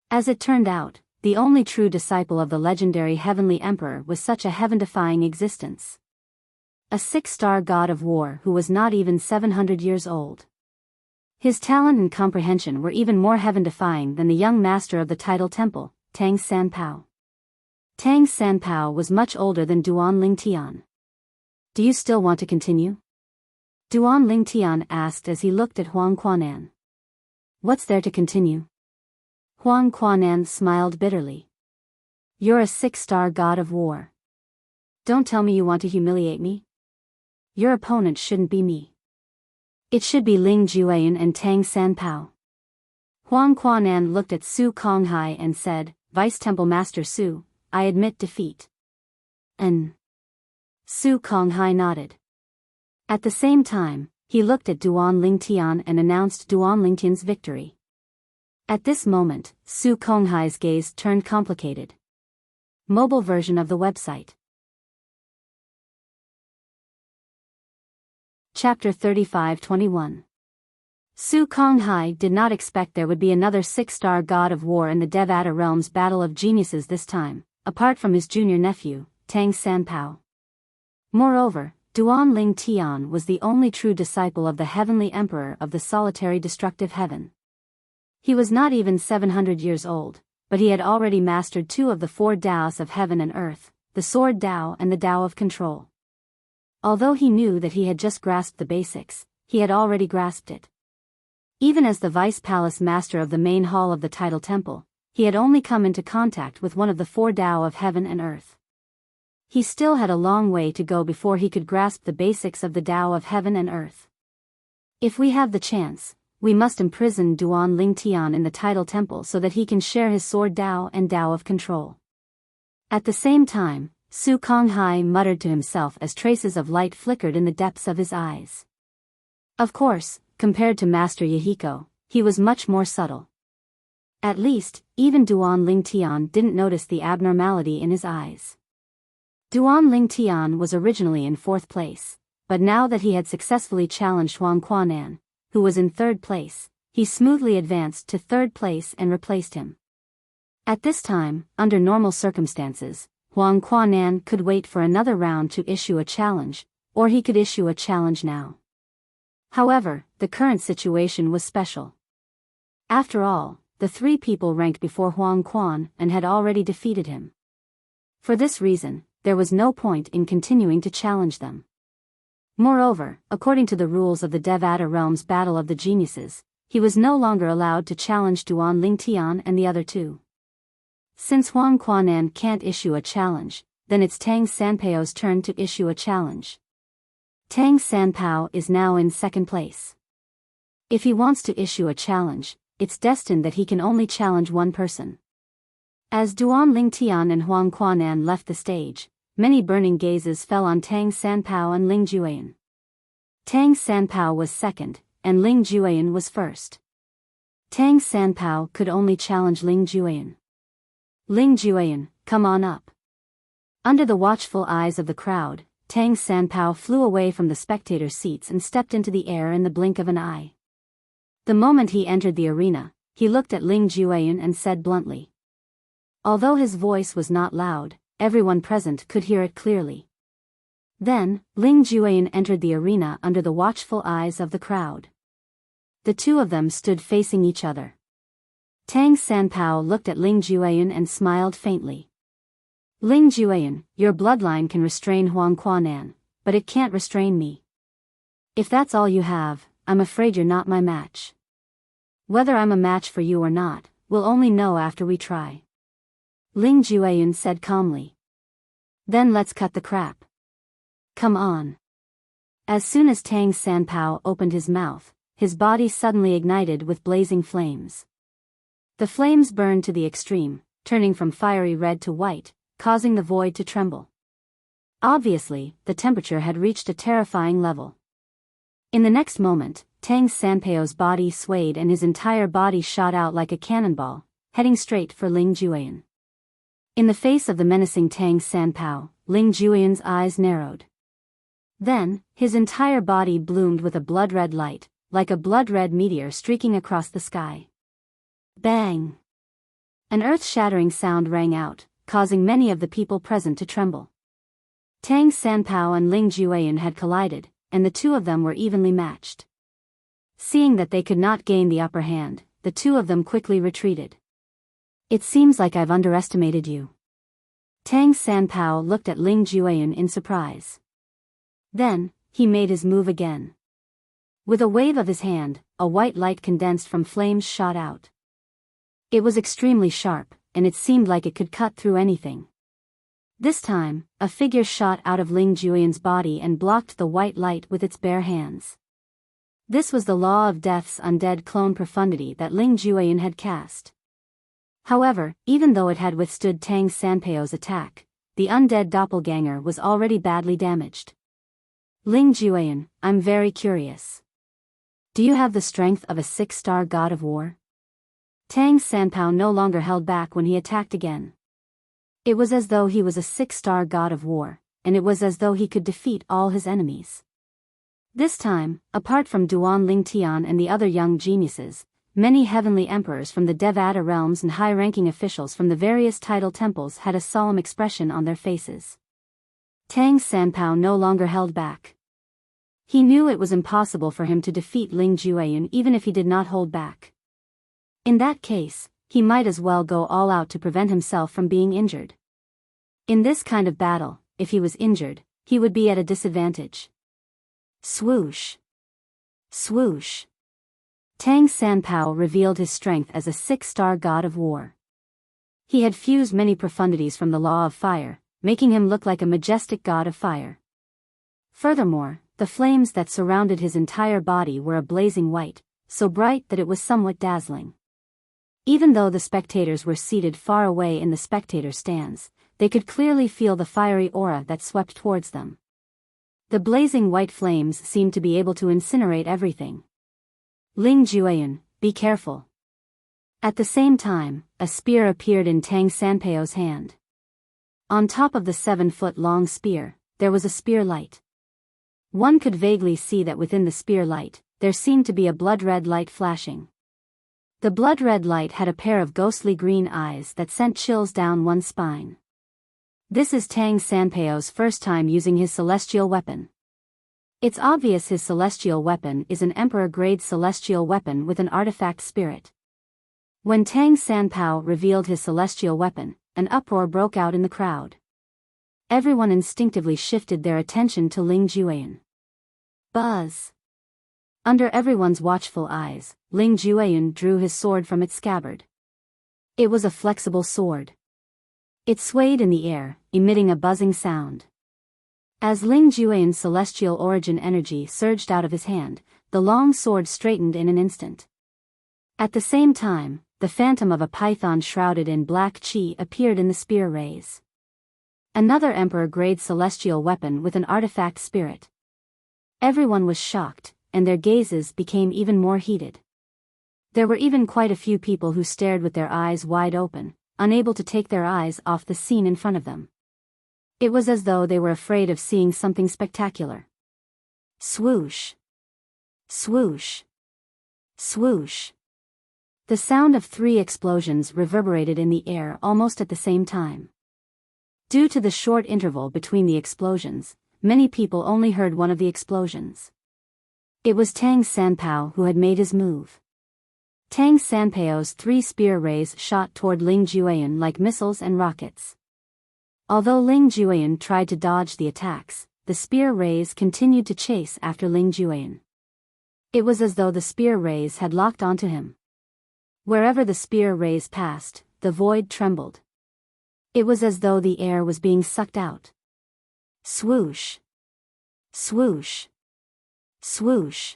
S1: As it turned out, the only true disciple of the legendary heavenly emperor was such a heaven-defying existence. A six-star god of war who was not even 700 years old. His talent and comprehension were even more heaven-defying than the young master of the tidal temple, Tang Sanpao. Tang Sanpao was much older than Duan Ling Tian. Do you still want to continue? Duan Ling Tian asked as he looked at Huang Quanan. What's there to continue? Huang Quanan smiled bitterly. You're a six-star god of war. Don't tell me you want to humiliate me. Your opponent shouldn't be me. It should be Ling Jueyan and Tang Sanpao. Huang Quanan looked at Su Konghai and said, Vice Temple Master Su, I admit defeat. Su Konghai nodded. At the same time, he looked at Duan Ling Tian and announced Duan Ling Tian's victory. At this moment, Su Konghai's gaze turned complicated. Mobile version of the website. Chapter 35-21. Su Konghai did not expect there would be another 6-star god of war in the Devata Realm's Battle of Geniuses this time, apart from his junior nephew, Tang Sanpao. Moreover, Duan Ling Tian was the only true disciple of the Heavenly Emperor of the solitary destructive heaven. He was not even 700 years old, but he had already mastered 2 of the 4 Taos of heaven and earth, the Sword Tao and the Tao of Control. Although he knew that he had just grasped the basics, he had already grasped it. Even as the Vice Palace Master of the main hall of the Tidal Temple, he had only come into contact with one of the 4 Tao of heaven and earth. He still had a long way to go before he could grasp the basics of the Tao of heaven and earth. If we have the chance, we must imprison Duan Ling Tian in the Tidal Temple so that he can share his Sword Tao and Tao of Control. At the same time, Su Konghai muttered to himself as traces of light flickered in the depths of his eyes. Of course, compared to Master Yahiko, he was much more subtle. At least, even Duan Ling Tian didn't notice the abnormality in his eyes. Duan Ling Tian was originally in 4th place, but now that he had successfully challenged Huang Quanan, who was in 3rd place, he smoothly advanced to 3rd place and replaced him. At this time, under normal circumstances, Huang Quanan could wait for another round to issue a challenge, or he could issue a challenge now. However, the current situation was special. After all, the 3 people ranked before Huang Quan and had already defeated him. For this reason, there was no point in continuing to challenge them. Moreover, according to the rules of the Devata Realm's Battle of the Geniuses, he was no longer allowed to challenge Duan Ling Tian and the other 2. Since Huang Quanan can't issue a challenge, then it's Tang Sanpao's turn to issue a challenge. Tang Sanpao is now in 2nd place. If he wants to issue a challenge, it's destined that he can only challenge one person. As Duan Ling Tian and Huang Quanan left the stage, many burning gazes fell on Tang Sanpao and Ling Jueyan. Tang Sanpao was 2nd, and Ling Jueyan was 1st. Tang Sanpao could only challenge Ling Jueyan. Ling Jueyan, come on up. Under the watchful eyes of the crowd, Tang Sanpao flew away from the spectator seats and stepped into the air in the blink of an eye. The moment he entered the arena, he looked at Ling Jueyan and said bluntly. Although his voice was not loud, everyone present could hear it clearly. Then, Ling Jueyan entered the arena under the watchful eyes of the crowd. The 2 of them stood facing each other. Tang Sanpao looked at Ling Jueyan and smiled faintly. Ling Jueyan, your bloodline can restrain Huang Quanan, but it can't restrain me. If that's all you have, I'm afraid you're not my match. Whether I'm a match for you or not, we'll only know after we try. Ling Jueyan said calmly. Then let's cut the crap. Come on. As soon as Tang Sanpao opened his mouth, his body suddenly ignited with blazing flames. The flames burned to the extreme, turning from fiery red to white, causing the void to tremble. Obviously, the temperature had reached a terrifying level. In the next moment, Tang Sanpao's body swayed and his entire body shot out like a cannonball, heading straight for Ling Jueyan. In the face of the menacing Tang Sanpao, Ling Jueyan's eyes narrowed. Then, his entire body bloomed with a blood-red light, like a blood-red meteor streaking across the sky. Bang! An earth-shattering sound rang out, causing many of the people present to tremble. Tang Sanpao and Ling Jueyan had collided, and the 2 of them were evenly matched. Seeing that they could not gain the upper hand, the 2 of them quickly retreated. It seems like I've underestimated you. Tang Sanpao looked at Ling Jueyan in surprise. Then, he made his move again. With a wave of his hand, a white light condensed from flames shot out. It was extremely sharp, and it seemed like it could cut through anything. This time, a figure shot out of Ling Jueyan's body and blocked the white light with its bare hands. This was the Law of Death's undead clone profundity that Ling Jueyan had cast. However, even though it had withstood Tang Sanpao's attack, the undead doppelganger was already badly damaged. Ling Jueyan, I'm very curious. Do you have the strength of a 6-star god of war? Tang Sanpao no longer held back when he attacked again. It was as though he was a six-star god of war, and it was as though he could defeat all his enemies. This time, apart from Duan Lingtian and the other young geniuses, many heavenly emperors from the Devata realms and high-ranking officials from the various tidal temples had a solemn expression on their faces. Tang Sanpao no longer held back. He knew it was impossible for him to defeat Ling Jueyun even if he did not hold back. In that case, he might as well go all out to prevent himself from being injured. In this kind of battle, if he was injured, he would be at a disadvantage. Swoosh! Swoosh! Tang Sanpao revealed his strength as a six-star god of war. He had fused many profundities from the law of fire, making him look like a majestic god of fire. Furthermore, the flames that surrounded his entire body were a blazing white, so bright that it was somewhat dazzling. Even though the spectators were seated far away in the spectator stands, they could clearly feel the fiery aura that swept towards them. The blazing white flames seemed to be able to incinerate everything. Ling Jueyun, be careful. At the same time, a spear appeared in Tang Sanpao's hand. On top of the 7-foot-long spear, there was a spear light. One could vaguely see that within the spear light, there seemed to be a blood-red light flashing. The blood-red light had a pair of ghostly green eyes that sent chills down one's spine. This is Tang Sanpao's first time using his celestial weapon. It's obvious his celestial weapon is an emperor-grade celestial weapon with an artifact spirit. When Tang Sanpao revealed his celestial weapon, an uproar broke out in the crowd. Everyone instinctively shifted their attention to Ling Jueyun. Buzz! Under everyone's watchful eyes, Ling Jueyun drew his sword from its scabbard. It was a flexible sword. It swayed in the air, emitting a buzzing sound. As Ling Jueyun's celestial origin energy surged out of his hand, the long sword straightened in an instant. At the same time, the phantom of a python shrouded in black chi appeared in the spear rays. Another emperor-grade celestial weapon with an artifact spirit. Everyone was shocked, and their gazes became even more heated. There were even quite a few people who stared with their eyes wide open, unable to take their eyes off the scene in front of them. It was as though they were afraid of seeing something spectacular. Swoosh! Swoosh! Swoosh! The sound of 3 explosions reverberated in the air almost at the same time. Due to the short interval between the explosions, many people only heard one of the explosions. It was Tang Sanpao who had made his move. Tang Sanpao's 3 spear rays shot toward Ling Jueyun like missiles and rockets. Although Ling Jueyun tried to dodge the attacks, the spear rays continued to chase after Ling Jueyun. It was as though the spear rays had locked onto him. Wherever the spear rays passed, the void trembled. It was as though the air was being sucked out. Swoosh! Swoosh! Swoosh!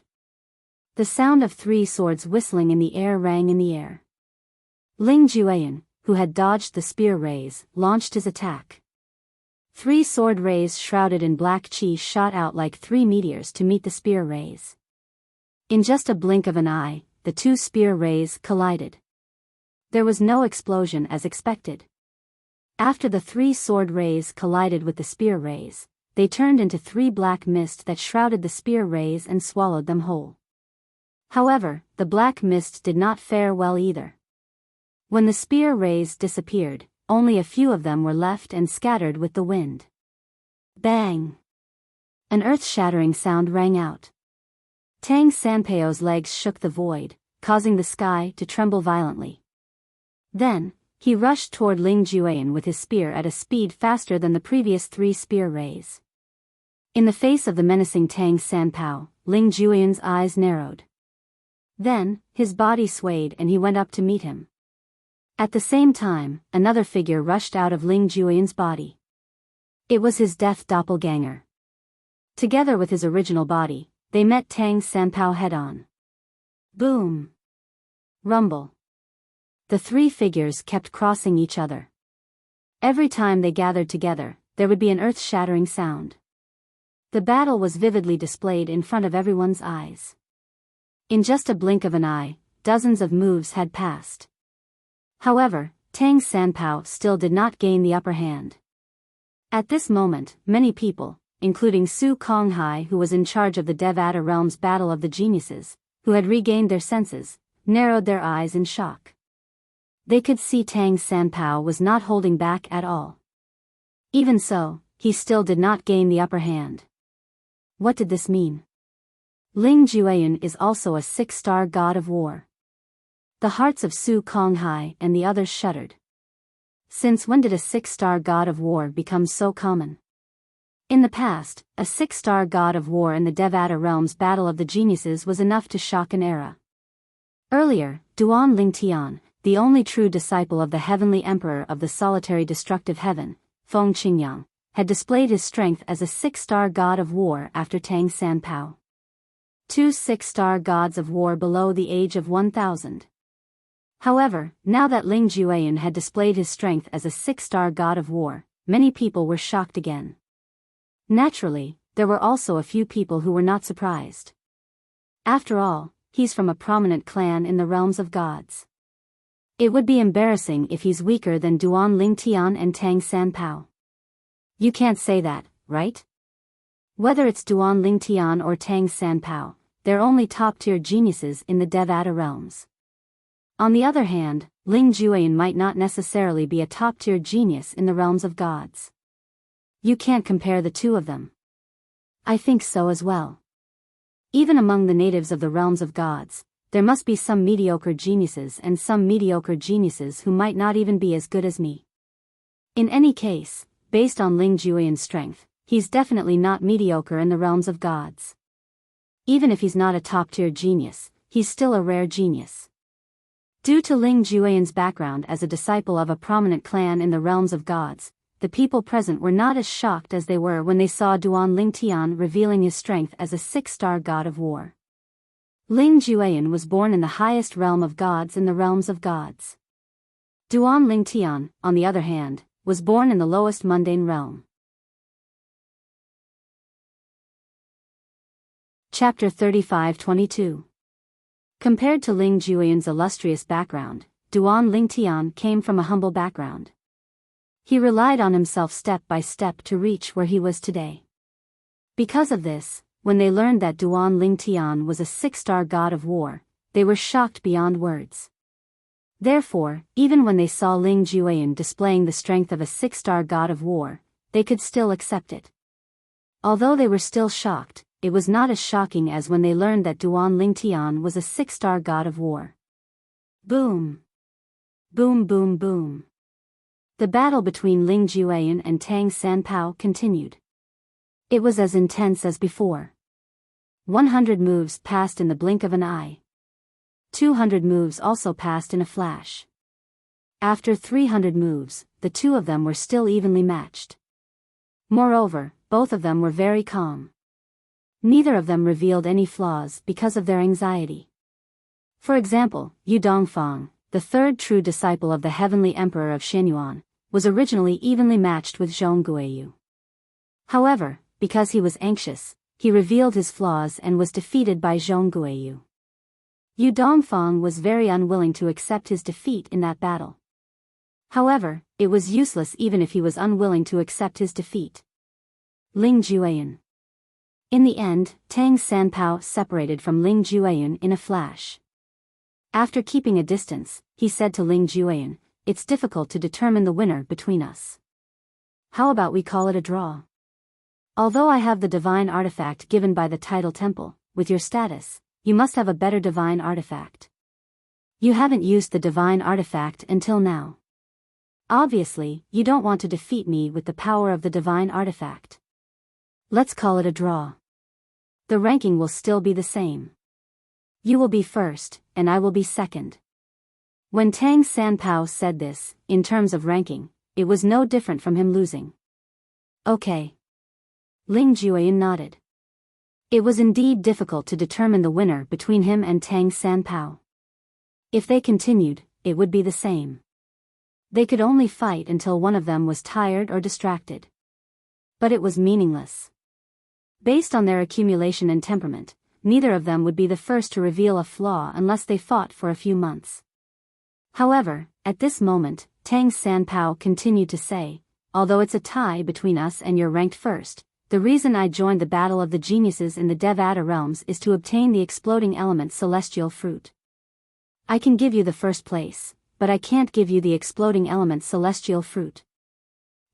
S1: The sound of 3 swords whistling in the air rang in the air. Ling Jueyun, who had dodged the spear rays, launched his attack. 3 sword rays shrouded in black chi shot out like 3 meteors to meet the spear rays. In just a blink of an eye, the 2 spear rays collided. There was no explosion as expected. After the 3 sword rays collided with the spear rays, they turned into 3 black mist that shrouded the spear rays and swallowed them whole. However, the black mist did not fare well either. When the spear rays disappeared, only a few of them were left and scattered with the wind. Bang! An earth-shattering sound rang out. Tang Sanpao's legs shook the void, causing the sky to tremble violently. Then, he rushed toward Ling Jueyun with his spear at a speed faster than the previous 3 spear rays. In the face of the menacing Tang Sanpao, Ling Jueyun's eyes narrowed. Then, his body swayed and he went up to meet him. At the same time, another figure rushed out of Ling Jueyun's body. It was his death doppelganger. Together with his original body, they met Tang Sanpao head-on. Boom! Rumble. The 3 figures kept crossing each other. Every time they gathered together, there would be an earth-shattering sound. The battle was vividly displayed in front of everyone's eyes. In just a blink of an eye, dozens of moves had passed. However, Tang Sanpao still did not gain the upper hand. At this moment, many people, including Su Konghai, who was in charge of the Devata realm's battle of the geniuses, who had regained their senses, narrowed their eyes in shock. They could see Tang Sanpao was not holding back at all. Even so, he still did not gain the upper hand. What did this mean? Ling Jueyan is also a 6-star god of war. The hearts of Su Konghai and the others shuddered. Since when did a 6-star god of war become so common? In the past, a 6-star god of war in the Devata realm's battle of the geniuses was enough to shock an era. Earlier, Duan Lingtian, the only true disciple of the heavenly emperor of the solitary destructive heaven, Feng Qingyang, had displayed his strength as a 6-star god of war after Tang Sanpao. 2 6-star gods of war below the age of 1000. However, now that Ling Jueyan had displayed his strength as a 6-star god of war, many people were shocked again. Naturally, there were also a few people who were not surprised. After all, he's from a prominent clan in the realms of gods. It would be embarrassing if he's weaker than Duan Lingtian and Tang Sanpao. You can't say that, right? Whether it's Duan Lingtian or Tang Sanpao, they're only top-tier geniuses in the Devata realms. On the other hand, Ling Jueyan might not necessarily be a top-tier genius in the realms of gods. You can't compare the two of them. I think so as well. Even among the natives of the realms of gods, there must be some mediocre geniuses and some mediocre geniuses who might not even be as good as me. In any case, based on Ling Jueyan's strength, he's definitely not mediocre in the realms of gods. Even if he's not a top-tier genius, he's still a rare genius. Due to Ling Jueyan's background as a disciple of a prominent clan in the realms of gods, the people present were not as shocked as they were when they saw Duan Lingtian revealing his strength as a 6-star god of war. Ling Jueyan was born in the highest realm of gods in the realms of gods. Duan Lingtian, on the other hand, was born in the lowest mundane realm. Chapter 35-22. Compared to Ling Jueyan's illustrious background, Duan Lingtian came from a humble background. He relied on himself step by step to reach where he was today. Because of this, when they learned that Duan Lingtian was a 6-star god of war, they were shocked beyond words. Therefore, even when they saw Ling Jueyan displaying the strength of a 6-star god of war, they could still accept it. Although they were still shocked, it was not as shocking as when they learned that Duan Lingtian was a 6-star god of war. Boom! Boom boom boom. The battle between Ling Jueyan and Tang Sanpao continued. It was as intense as before. 100 moves passed in the blink of an eye. 200 moves also passed in a flash. After 300 moves, the two of them were still evenly matched. Moreover, both of them were very calm. Neither of them revealed any flaws because of their anxiety. For example, Yu Dongfang, the third true disciple of the heavenly emperor of Shenyuan, was originally evenly matched with Zhong Guiyu. However, because he was anxious, he revealed his flaws and was defeated by Zhong Guiyu. Yu Dongfang was very unwilling to accept his defeat in that battle. However, it was useless even if he was unwilling to accept his defeat. Ling Jueyan. In the end, Tang Sanpao separated from Ling Jueyan in a flash. After keeping a distance, he said to Ling Jueyan, "It's difficult to determine the winner between us. How about we call it a draw? Although I have the divine artifact given by the title temple, with your status, you must have a better divine artifact. You haven't used the divine artifact until now. Obviously, you don't want to defeat me with the power of the divine artifact. Let's call it a draw. The ranking will still be the same. You will be first, and I will be second." When Tang Sanpao said this, in terms of ranking, it was no different from him losing. Okay. Ling Jueyan nodded. It was indeed difficult to determine the winner between him and Tang Sanpao. If they continued, it would be the same. They could only fight until one of them was tired or distracted. But it was meaningless. Based on their accumulation and temperament, neither of them would be the first to reveal a flaw unless they fought for a few months. However, at this moment, Tang Sanpao continued to say, although it's a tie between us and you're ranked first, the reason I joined the Battle of the Geniuses in the Devata realms is to obtain the exploding element celestial fruit. I can give you the first place, but I can't give you the exploding element celestial fruit.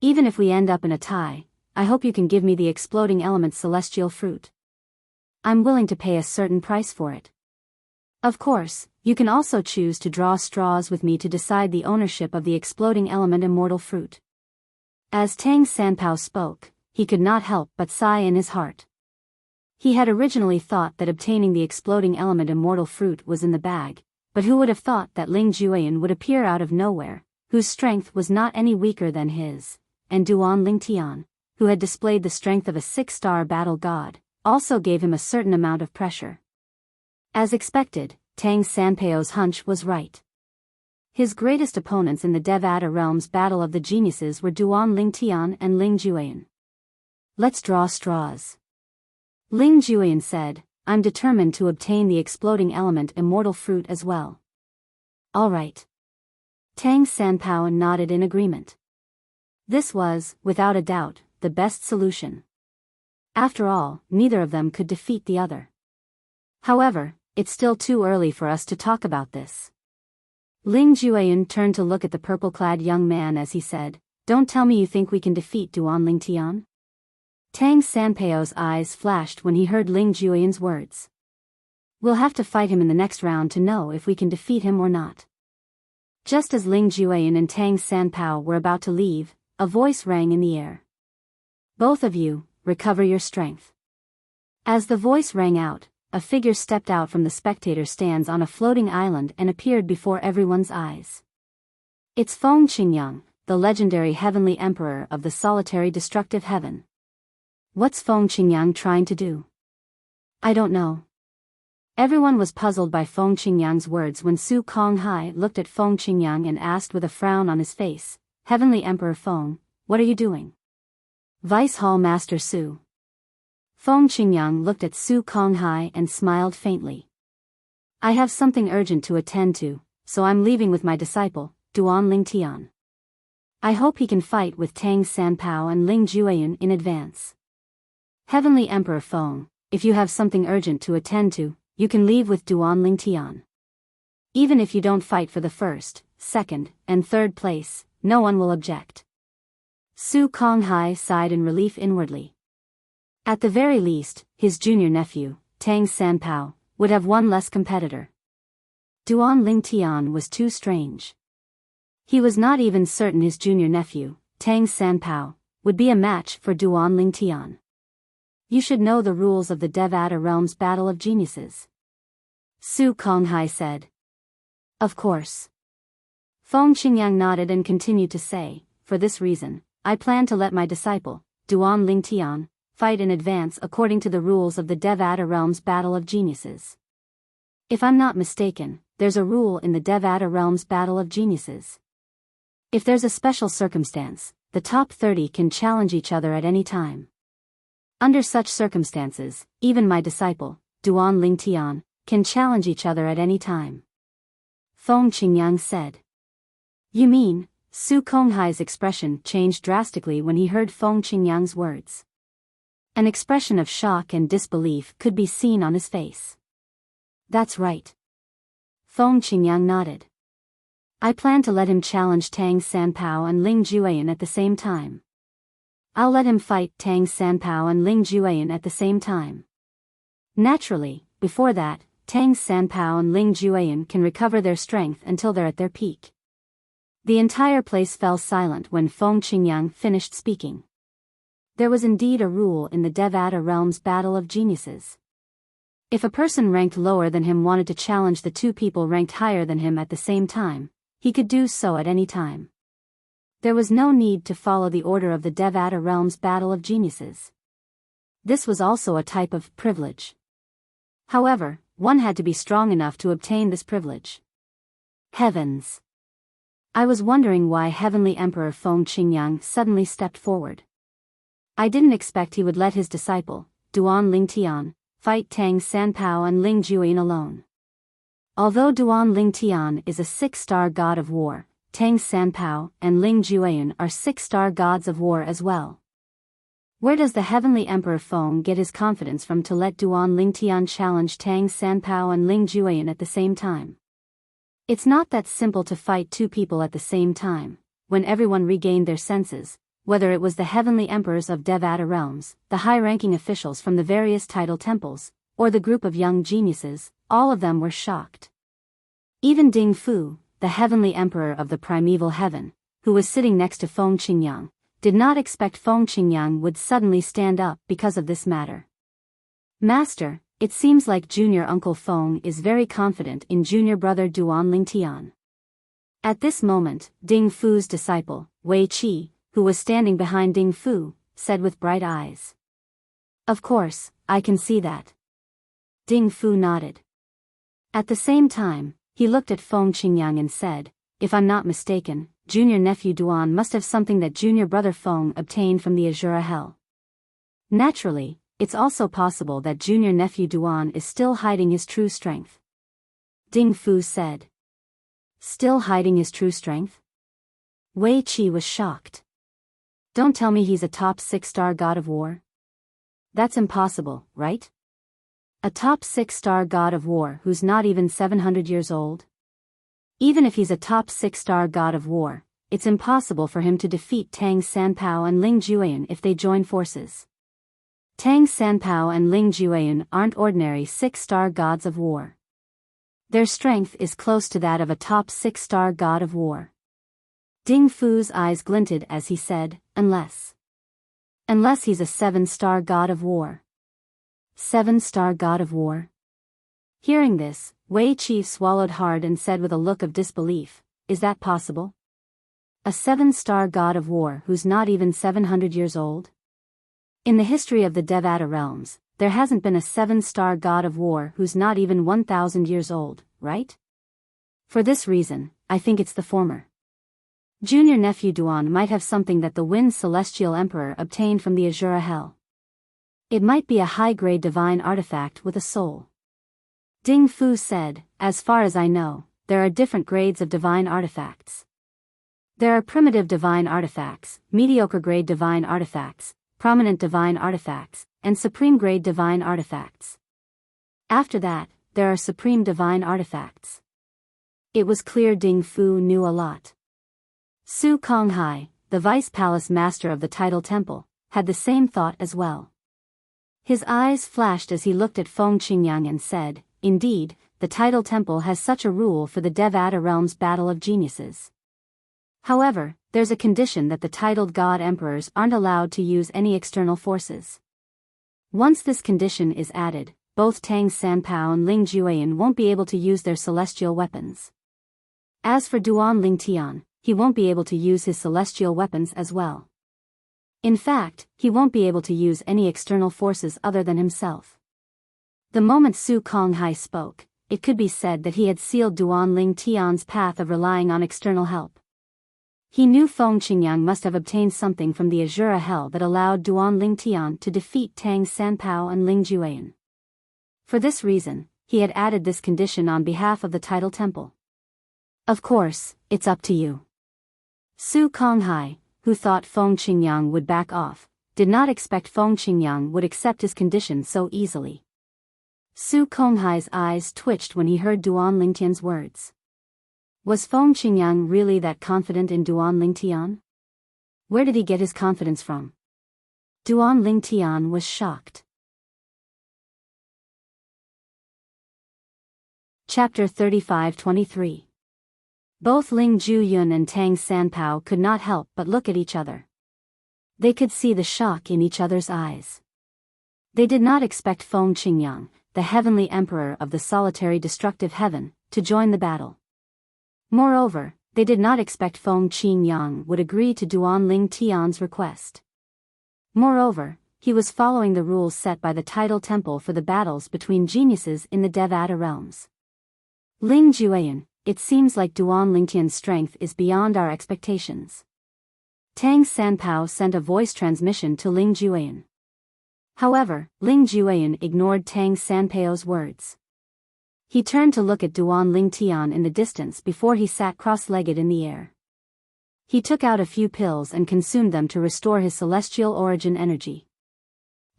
S1: Even if we end up in a tie, I hope you can give me the exploding element celestial fruit. I'm willing to pay a certain price for it. Of course, you can also choose to draw straws with me to decide the ownership of the exploding element immortal fruit. As Tang Sanpao spoke, he could not help but sigh in his heart. He had originally thought that obtaining the exploding element immortal fruit was in the bag, but who would have thought that Ling Jueyan would appear out of nowhere, whose strength was not any weaker than his, and Duan Lingtian, who had displayed the strength of a 6-star battle god, also gave him a certain amount of pressure. As expected, Tang Sanpao's hunch was right. His greatest opponents in the Devata realm's Battle of the Geniuses were Duan Lingtian and Ling Jueyan. Let's draw straws. Ling Jueyan said, I'm determined to obtain the exploding element immortal fruit as well. All right. Tang Sanpao nodded in agreement. This was, without a doubt, the best solution. After all, neither of them could defeat the other. However, it's still too early for us to talk about this. Ling Jueyan turned to look at the purple-clad young man as he said, Don't tell me you think we can defeat Duan Lingtian? Tang Sanpao's eyes flashed when he heard Ling Jueyan's words. We'll have to fight him in the next round to know if we can defeat him or not. Just as Ling Jueyan and Tang Sanpao were about to leave, a voice rang in the air. Both of you, recover your strength. As the voice rang out, a figure stepped out from the spectator stands on a floating island and appeared before everyone's eyes. It's Feng Qingyang, the legendary heavenly emperor of the solitary destructive heaven. What's Feng Qingyang trying to do? I don't know. Everyone was puzzled by Feng Qingyang's words when Su Konghai looked at Feng Qingyang and asked with a frown on his face, Heavenly Emperor Feng, what are you doing? Vice Hall Master Su. Feng Qingyang looked at Su Konghai and smiled faintly. I have something urgent to attend to, so I'm leaving with my disciple, Duan Lingtian. I hope he can fight with Tang Sanpao and Ling Jueyan in advance. Heavenly Emperor Feng, if you have something urgent to attend to, you can leave with Duan Lingtian. Even if you don't fight for the first, second, and third place, no one will object. Su Konghai sighed in relief inwardly. At the very least, his junior nephew, Tang Sanpao, would have one less competitor. Duan Lingtian was too strange. He was not even certain his junior nephew, Tang Sanpao, would be a match for Duan Lingtian. You should know the rules of the Devata realm's Battle of Geniuses. Su Konghai said. Of course. Feng Qingyang nodded and continued to say, for this reason, I plan to let my disciple, Duan Lingtian, fight in advance according to the rules of the Devata realm's Battle of Geniuses. If I'm not mistaken, there's a rule in the Devata realm's Battle of Geniuses. If there's a special circumstance, the top 30 can challenge each other at any time. Under such circumstances, even my disciple, Duan Lingtian, can challenge each other at any time. Feng Qingyang said. You mean? Su Konghai's expression changed drastically when he heard Feng Qingyang's words. An expression of shock and disbelief could be seen on his face. That's right. Feng Qingyang nodded. I plan to let him challenge Tang Sanpao and Ling Jueyan at the same time. I'll let him fight Tang Sanpao and Ling Jueyan at the same time. Naturally, before that, Tang Sanpao and Ling Jueyan can recover their strength until they're at their peak. The entire place fell silent when Feng Qingyang finished speaking. There was indeed a rule in the Devata realm's Battle of Geniuses. If a person ranked lower than him wanted to challenge the two people ranked higher than him at the same time, he could do so at any time. There was no need to follow the order of the Devata realm's Battle of Geniuses. This was also a type of privilege. However, one had to be strong enough to obtain this privilege. Heavens! I was wondering why Heavenly Emperor Feng Qingyang suddenly stepped forward. I didn't expect he would let his disciple, Duan Lingtian, fight Tang Sanpao and Ling Jueyan alone. Although Duan Lingtian is a 6-star god of war, Tang Sanpao, and Ling Jueyan are 6-star gods of war as well. Where does the heavenly Emperor Feng get his confidence from to let Duan Lingtian challenge Tang Sanpao and Ling Jueyan at the same time? It's not that simple to fight two people at the same time. When everyone regained their senses, whether it was the heavenly emperors of Devata realms, the high-ranking officials from the various tidal temples, or the group of young geniuses, all of them were shocked. Even Ding Fu, the heavenly emperor of the primeval heaven, who was sitting next to Feng Qingyang, did not expect Feng Qingyang would suddenly stand up because of this matter. Master, it seems like junior uncle Feng is very confident in junior brother Duan Lingtian. At this moment, Ding Fu's disciple, Wei Qi, who was standing behind Ding Fu, said with bright eyes. Of course, I can see that. Ding Fu nodded. At the same time, he looked at Feng Qingyang and said, if I'm not mistaken, junior nephew Duan must have something that junior brother Feng obtained from the Azura Hell. Naturally, it's also possible that junior nephew Duan is still hiding his true strength. Ding Fu said. Still hiding his true strength? Wei Qi was shocked. Don't tell me he's a top 6-star god of war. That's impossible, right? A top 6-star god of war who's not even 700 years old? Even if he's a top 6-star god of war, it's impossible for him to defeat Tang Sanpao and Ling Jueyan if they join forces. Tang Sanpao and Ling Jueyan aren't ordinary 6-star gods of war. Their strength is close to that of a top 6-star god of war. Ding Fu's eyes glinted as he said, unless he's a 7-star god of war. 7-star god of war? Hearing this, Wei Qi swallowed hard and said with a look of disbelief, is that possible? A 7-star god of war who's not even 700 years old? In the history of the Devata realms, there hasn't been a 7-star god of war who's not even 1,000 years old, right? For this reason, I think it's the former. Junior nephew Duan might have something that the Wind Celestial Emperor obtained from the Azura Hell. It might be a high-grade divine artifact with a soul. Ding Fu said, as far as I know, there are different grades of divine artifacts. There are primitive divine artifacts, mediocre-grade divine artifacts, prominent divine artifacts, and supreme-grade divine artifacts. After that, there are supreme divine artifacts. It was clear Ding Fu knew a lot. Su Konghai, the vice palace master of the tidal temple, had the same thought as well. His eyes flashed as he looked at Feng Qingyang and said, indeed, the tidal temple has such a rule for the Devata realm's battle of geniuses. However, there's a condition that the titled god emperors aren't allowed to use any external forces. Once this condition is added, both Tang Sanpao and Ling Jueyan won't be able to use their celestial weapons. As for Duan Lingtian, he won't be able to use his celestial weapons as well. In fact, he won't be able to use any external forces other than himself. The moment Su Konghai spoke, it could be said that he had sealed Duan Lingtian's path of relying on external help. He knew Feng Qingyang must have obtained something from the Azura Hell that allowed Duan Lingtian to defeat Tang Sanpao and Ling Jueyan. For this reason, he had added this condition on behalf of the tidal temple. Of course, it's up to you. Su Konghai, who thought Feng Qingyang would back off, did not expect Feng Qingyang would accept his condition so easily. Su Konghai's eyes twitched when he heard Duan Lingtian's words. Was Feng Qingyang really that confident in Duan Lingtian? Where did he get his confidence from? Duan Lingtian was shocked. Chapter 35-23. Both Ling Jueyan and Tang Sanpao could not help but look at each other. They could see the shock in each other's eyes. They did not expect Feng Qingyang, the heavenly emperor of the solitary destructive heaven, to join the battle. Moreover, they did not expect Feng Qingyang would agree to Duan Lingtian's request. Moreover, he was following the rules set by the tidal temple for the battles between geniuses in the Devata realms. Ling Jueyan, it seems like Duan Lingtian's strength is beyond our expectations. Tang Sanpao sent a voice transmission to Ling Jueyan. However, Ling Jueyan ignored Tang Sanpao's words. He turned to look at Duan Lingtian in the distance before he sat cross-legged in the air. He took out a few pills and consumed them to restore his celestial origin energy.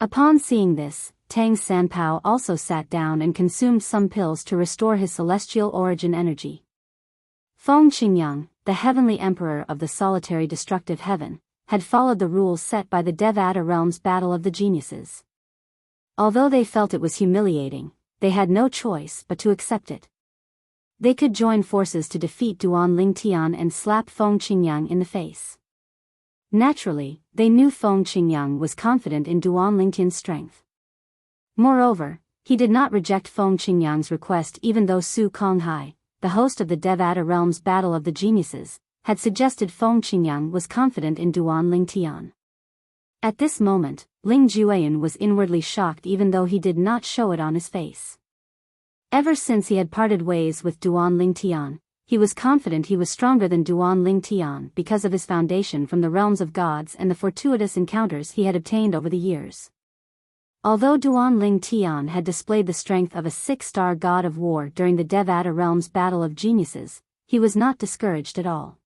S1: Upon seeing this, Tang Sanpao also sat down and consumed some pills to restore his celestial origin energy. Feng Qingyang, the heavenly emperor of the solitary destructive heaven, had followed the rules set by the Devata realm's battle of the geniuses. Although they felt it was humiliating, they had no choice but to accept it. They could join forces to defeat Duan Lingtian and slap Feng Qingyang in the face. Naturally, they knew Feng Qingyang was confident in Duan Lingtian's strength. Moreover, he did not reject Feng Qingyang's request even though Su Konghai, the host of the Devata realm's battle of the geniuses, had suggested Feng Qingyang was confident in Duan Lingtian. At this moment, Ling Jueyan was inwardly shocked even though he did not show it on his face. Ever since he had parted ways with Duan Lingtian, he was confident he was stronger than Duan Lingtian because of his foundation from the realms of gods and the fortuitous encounters he had obtained over the years. Although Duan Lingtian had displayed the strength of a 6-star god of war during the Devata realm's battle of geniuses, he was not discouraged at all.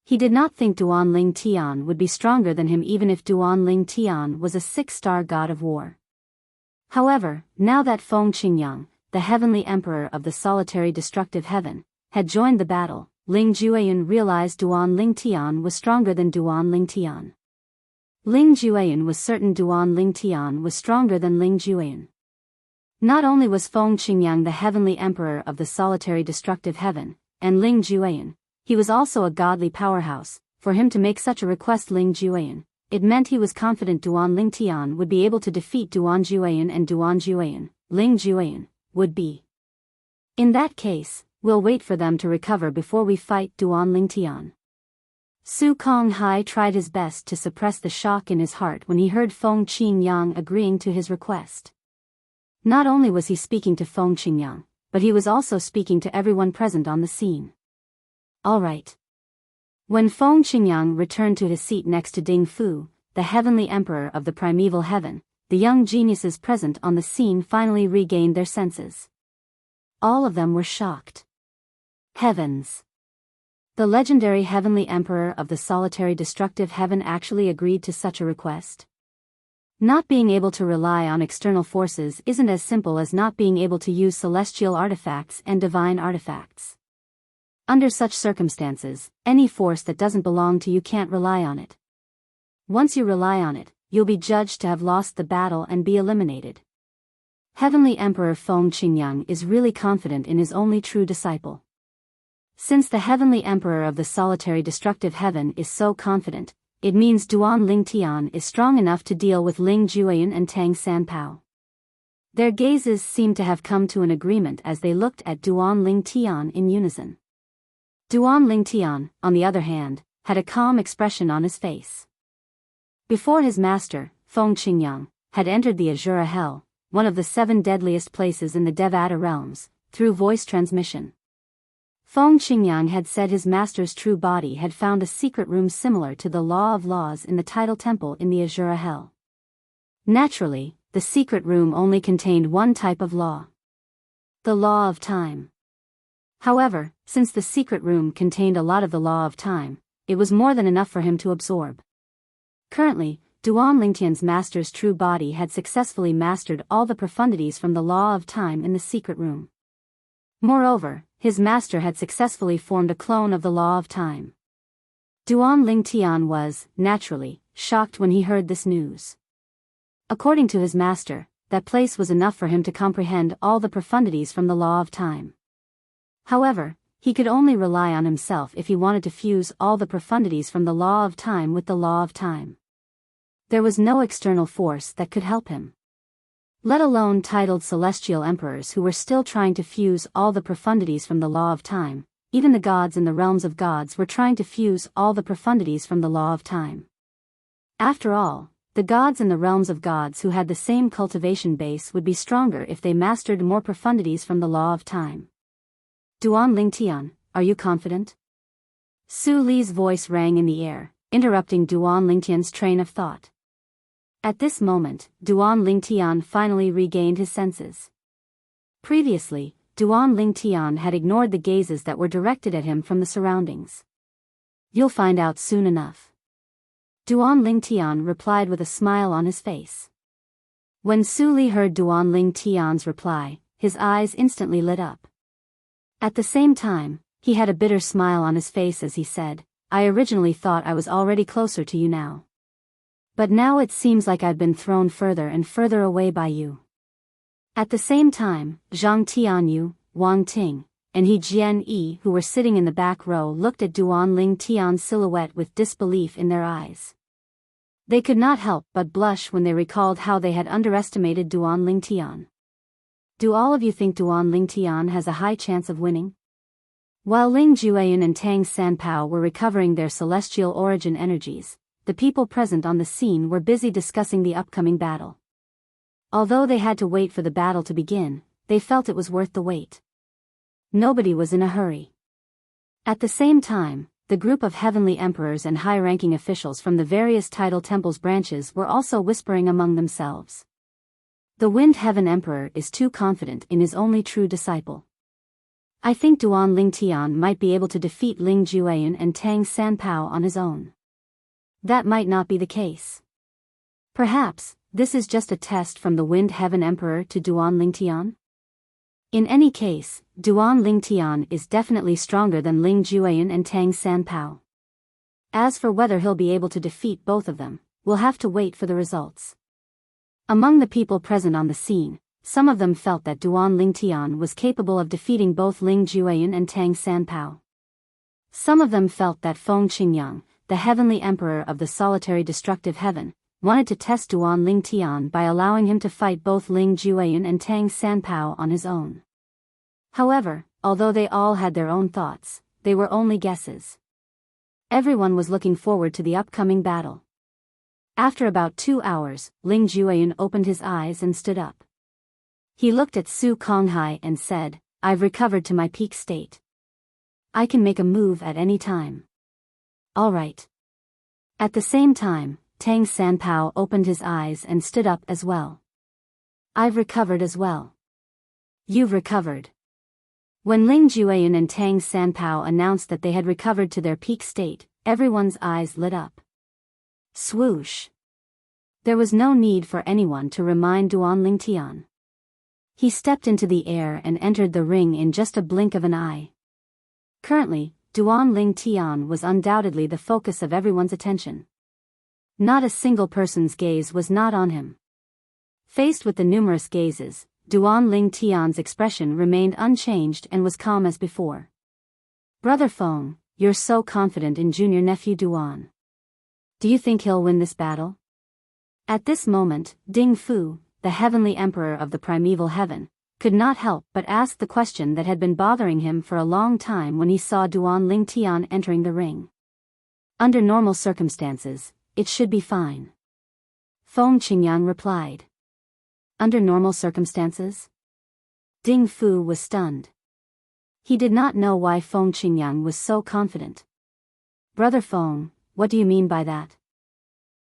S1: He did not think Duan Lingtian would be stronger than him even if Duan Lingtian was a 6-star god of war. However, now that Feng Qingyang, the heavenly emperor of the solitary destructive heaven, had joined the battle, Ling Jueyan realized Duan Lingtian was stronger than Duan Lingtian. Ling Jueyan was certain Duan Lingtian was stronger than Ling Jueyan. Not only was Feng Qingyang the heavenly emperor of the solitary destructive heaven, and Ling Jueyan, he was also a godly powerhouse. For him to make such a request Ling Jueyan, it meant he was confident Duan Lingtian would be able to defeat Duan Jueyan and Duan Jueyan, Ling Jueyan, would be. In that case, we'll wait for them to recover before we fight Duan Lingtian. Su Konghai tried his best to suppress the shock in his heart when he heard Feng Qingyang agreeing to his request. Not only was he speaking to Feng Qingyang, but he was also speaking to everyone present on the scene. All right. When Feng Qingyang returned to his seat next to Ding Fu, the heavenly emperor of the primeval heaven, the young geniuses present on the scene finally regained their senses. All of them were shocked. Heavens! The legendary heavenly emperor of the solitary destructive heaven actually agreed to such a request. Not being able to rely on external forces isn't as simple as not being able to use celestial artifacts and divine artifacts. Under such circumstances, any force that doesn't belong to you can't rely on it. Once you rely on it, you'll be judged to have lost the battle and be eliminated. Heavenly Emperor Feng Qingyang is really confident in his only true disciple. Since the heavenly emperor of the solitary destructive heaven is so confident, it means Duan Lingtian is strong enough to deal with Ling Jueyan and Tang Sanpao. Their gazes seemed to have come to an agreement as they looked at Duan Lingtian in unison. Duan Lingtian, on the other hand, had a calm expression on his face. Before his master, Feng Qingyang, had entered the Azura Hell, one of the 7 deadliest places in the Devata realms, through voice transmission. Feng Qingyang had said his master's true body had found a secret room similar to the Law of Laws in the Tidal Temple in the Azura Hell. Naturally, the secret room only contained one type of law. The Law of Time. However, since the secret room contained a lot of the Law of Time, it was more than enough for him to absorb. Currently, Duan Lingtian's master's true body had successfully mastered all the profundities from the Law of Time in the secret room. Moreover, his master had successfully formed a clone of the Law of Time. Duan Lingtian was, naturally, shocked when he heard this news. According to his master, that place was enough for him to comprehend all the profundities from the Law of Time. However, he could only rely on himself if he wanted to fuse all the profundities from the Law of Time with the Law of Time. There was no external force that could help him. Let alone titled celestial emperors who were still trying to fuse all the profundities from the Law of Time. Even the gods in the realms of gods were trying to fuse all the profundities from the Law of Time. After all, the gods in the realms of gods who had the same cultivation base would be stronger if they mastered more profundities from the Law of Time. Duan Lingtian, are you confident? Su Li's voice rang in the air, interrupting Duan Lingtian's train of thought. At this moment, Duan Lingtian finally regained his senses. Previously, Duan Lingtian had ignored the gazes that were directed at him from the surroundings. You'll find out soon enough. Duan Lingtian replied with a smile on his face. When Su Li heard Duan Lingtian's reply, his eyes instantly lit up. At the same time, he had a bitter smile on his face as he said, I originally thought I was already closer to you now. But now it seems like I've been thrown further and further away by you. At the same time, Zhang Tianyu, Wang Ting, and He Jian-yi, who were sitting in the back row, looked at Duan Lingtian's silhouette with disbelief in their eyes. They could not help but blush when they recalled how they had underestimated Duan Lingtian. Do all of you think Duan Lingtian has a high chance of winning? While Ling Jueyan and Tang Sanpao were recovering their celestial origin energies, the people present on the scene were busy discussing the upcoming battle. Although they had to wait for the battle to begin, they felt it was worth the wait. Nobody was in a hurry. At the same time, the group of heavenly emperors and high-ranking officials from the various tidal temples branches were also whispering among themselves. The Wind Heaven Emperor is too confident in his only true disciple. I think Duan Lingtian might be able to defeat Ling Jueyan and Tang Sanpao on his own. That might not be the case. Perhaps, this is just a test from the Wind Heaven Emperor to Duan Lingtian? In any case, Duan Lingtian is definitely stronger than Ling Jueyan and Tang Sanpao. As for whether he'll be able to defeat both of them, we'll have to wait for the results. Among the people present on the scene, some of them felt that Duan Lingtian was capable of defeating both Ling Jueyan and Tang Sanpao. Some of them felt that Feng Qingyang, the heavenly emperor of the solitary destructive heaven, wanted to test Duan Lingtian by allowing him to fight both Ling Jueyan and Tang Sanpao on his own. However, although they all had their own thoughts, they were only guesses. Everyone was looking forward to the upcoming battle. After about 2 hours, Ling Jueyan opened his eyes and stood up. He looked at Su Konghai and said, I've recovered to my peak state. I can make a move at any time. All right. At the same time, Tang Sanpao opened his eyes and stood up as well. I've recovered as well. You've recovered. When Ling Jueyan and Tang Sanpao announced that they had recovered to their peak state, everyone's eyes lit up. Swoosh. There was no need for anyone to remind Duan Lingtian. He stepped into the air and entered the ring in just a blink of an eye. Currently, Duan Lingtian was undoubtedly the focus of everyone's attention. Not a single person's gaze was not on him. Faced with the numerous gazes, Duan Lingtian's expression remained unchanged and was calm as before. Brother Feng, you're so confident in junior nephew Duan. Do you think he'll win this battle? At this moment, Ding Fu, the heavenly emperor of the primeval heaven, could not help but ask the question that had been bothering him for a long time when he saw Duan Lingtian entering the ring. Under normal circumstances, it should be fine. Feng Qingyang replied. Under normal circumstances? Ding Fu was stunned. He did not know why Feng Qingyang was so confident. Brother Feng, what do you mean by that?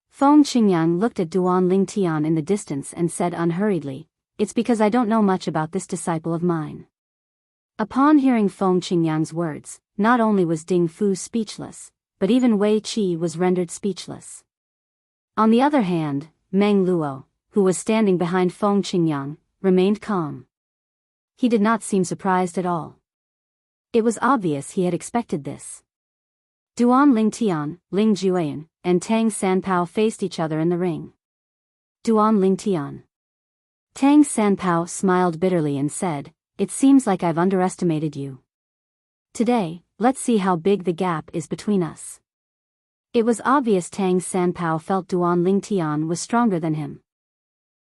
S1: Feng Qingyang looked at Duan Lingtian in the distance and said unhurriedly, It's because I don't know much about this disciple of mine. Upon hearing Feng Qingyang's words, not only was Ding Fu speechless, but even Wei Qi was rendered speechless. On the other hand, Meng Luo, who was standing behind Feng Qingyang, remained calm. He did not seem surprised at all. It was obvious he had expected this. Duan Lingtian, Ling Jueyan, and Tang Sanpao faced each other in the ring. Duan Lingtian. Tang Sanpao smiled bitterly and said, It seems like I've underestimated you. Today, let's see how big the gap is between us. It was obvious Tang Sanpao felt Duan Lingtian was stronger than him.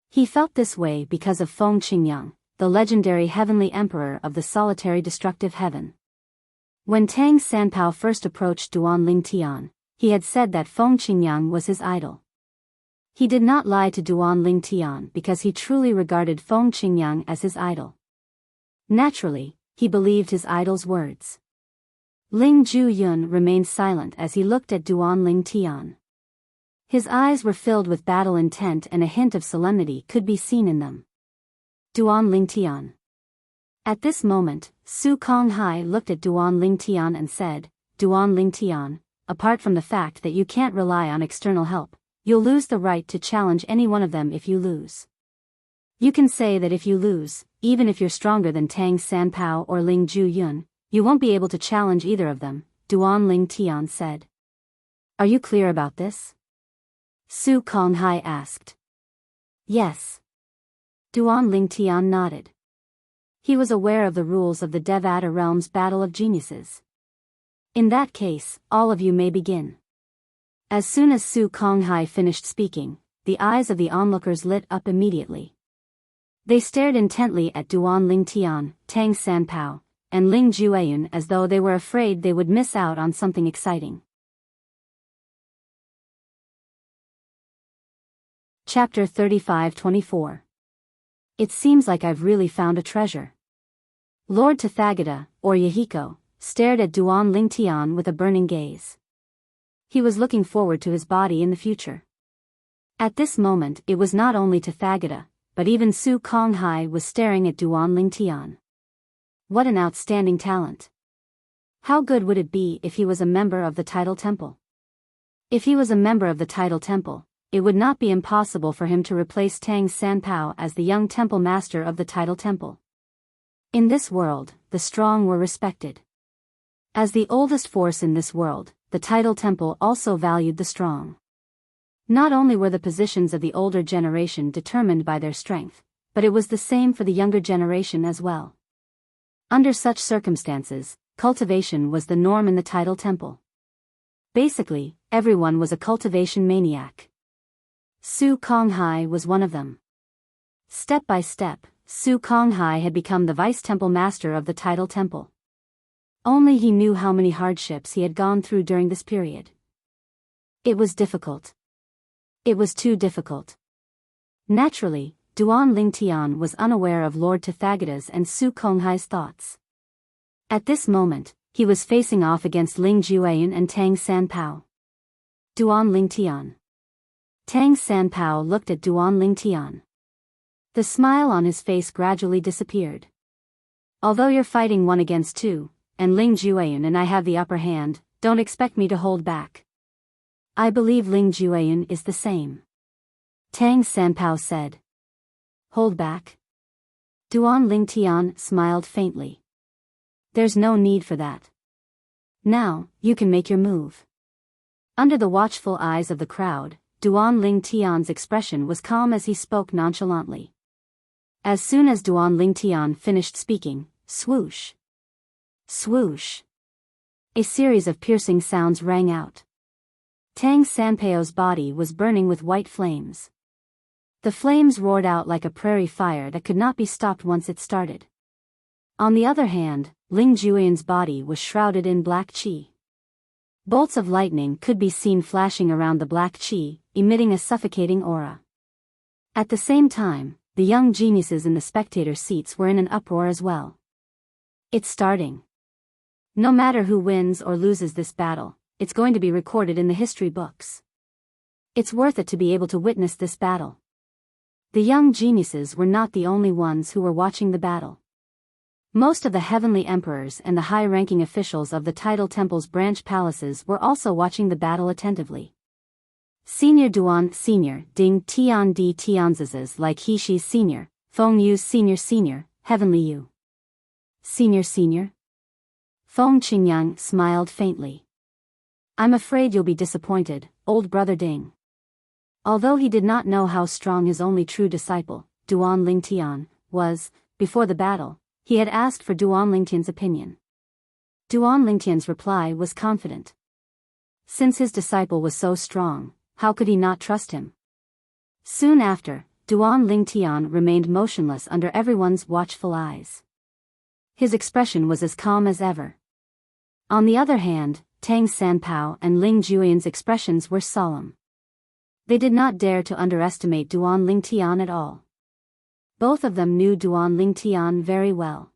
S1: He felt this way because of Feng Qingyang, the legendary heavenly emperor of the solitary destructive heaven. When Tang Sanpao first approached Duan Lingtian, he had said that Feng Qingyang was his idol. He did not lie to Duan Lingtian because he truly regarded Feng Qingyang as his idol. Naturally, he believed his idol's words. Ling Ju-yun remained silent as he looked at Duan Lingtian. His eyes were filled with battle intent and a hint of solemnity could be seen in them. Duan Lingtian. At this moment, Su Konghai looked at Duan Lingtian and said, Duan Lingtian, apart from the fact that you can't rely on external help, you'll lose the right to challenge any one of them if you lose. You can say that if you lose, even if you're stronger than Tang Sanpao or Ling Ju-yun, you won't be able to challenge either of them, Duan Ling Tian said. Are you clear about this? Su Konghai asked. Yes. Duan Ling Tian nodded. He was aware of the rules of the Devata Realm's Battle of Geniuses. In that case, all of you may begin. As soon as Su Konghai finished speaking, the eyes of the onlookers lit up immediately. They stared intently at Duan Ling Tian, Tang Sanpao, and Ling Jueyun as though they were afraid they would miss out on something exciting. Chapter 35-24. It seems like I've really found a treasure. Lord Tathagata, or Yahiko, stared at Duan Ling Tian with a burning gaze. He was looking forward to his body in the future. At this moment it was not only Tathagata, but even Su Konghai was staring at Duan Ling Tian. What an outstanding talent. How good would it be if he was a member of the Tidal Temple? If he was a member of the Tidal Temple, it would not be impossible for him to replace Tang Sanpao as the young temple master of the Tidal Temple. In this world, the strong were respected. As the oldest force in this world, the Tidal Temple also valued the strong. Not only were the positions of the older generation determined by their strength, but it was the same for the younger generation as well. Under such circumstances, cultivation was the norm in the Tidal Temple. Basically, everyone was a cultivation maniac. Su Konghai was one of them. Step by step, Su Konghai had become the vice-temple master of the Tidal Temple. Only he knew how many hardships he had gone through during this period. It was difficult. It was too difficult. Naturally, Duan Ling Tian was unaware of Lord Tathagata's and Su Konghai's thoughts. At this moment, he was facing off against Ling Jueyun and Tang Sanpao. Duan Ling Tian. Tang Sanpao looked at Duan Ling Tian. The smile on his face gradually disappeared. Although you're fighting 1 against 2, and Ling Jueyun and I have the upper hand, don't expect me to hold back. I believe Ling Jueyun is the same. Tang Sanpao said. Hold back? Duan Ling Tian smiled faintly. There's no need for that. Now, you can make your move. Under the watchful eyes of the crowd, Duan Ling Tian's expression was calm as he spoke nonchalantly. As soon as Duan Ling Tian finished speaking, swoosh. Swoosh. A series of piercing sounds rang out. Tang Sanpao's body was burning with white flames. The flames roared out like a prairie fire that could not be stopped once it started. On the other hand, Ling Jueyun's body was shrouded in black qi. Bolts of lightning could be seen flashing around the black qi, emitting a suffocating aura. At the same time, the young geniuses in the spectator seats were in an uproar as well. It's starting. No matter who wins or loses this battle, it's going to be recorded in the history books. It's worth it to be able to witness this battle. The young geniuses were not the only ones who were watching the battle. Most of the heavenly emperors and the high-ranking officials of the Tidal Temple's branch palaces were also watching the battle attentively. Senior Duan Senior, Ding Tian Di Tianzes like He Shi's Senior, Feng Yu's Senior, Heavenly Yu. Senior? Feng Qingyang smiled faintly. I'm afraid you'll be disappointed, old brother Ding. Although he did not know how strong his only true disciple, Duan Ling Tian, was, before the battle, he had asked for Duan Ling Tian's opinion. Duan Ling Tian's reply was confident. Since his disciple was so strong, how could he not trust him? Soon after, Duan Ling Tian remained motionless under everyone's watchful eyes. His expression was as calm as ever. On the other hand, Tang Sanpao and Ling Jueyun's expressions were solemn. They did not dare to underestimate Duan Ling Tian at all. Both of them knew Duan Ling Tian very well.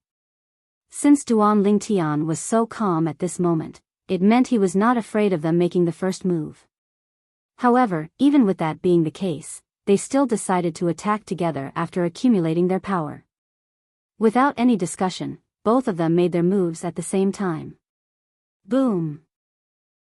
S1: Since Duan Ling Tian was so calm at this moment, it meant he was not afraid of them making the first move. However, even with that being the case, they still decided to attack together after accumulating their power. Without any discussion, both of them made their moves at the same time. Boom!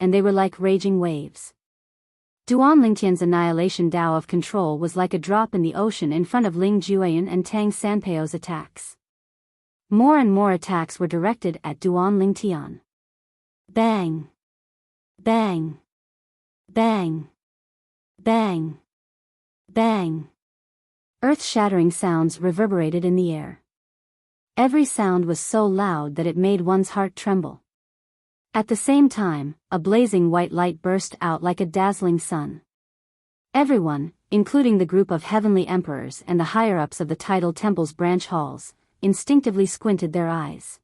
S1: and they were like raging waves. Duan Lingtian's annihilation Tao of control was like a drop in the ocean in front of Ling Jueyan and Tang Sanpao's attacks. More and more attacks were directed at Duan Lingtian. Bang! Bang! Bang! Bang! Bang! Earth-shattering sounds reverberated in the air. Every sound was so loud that it made one's heart tremble. At the same time, a blazing white light burst out like a dazzling sun. Everyone, including the group of heavenly emperors and the higher-ups of the tidal temple's branch halls, instinctively squinted their eyes.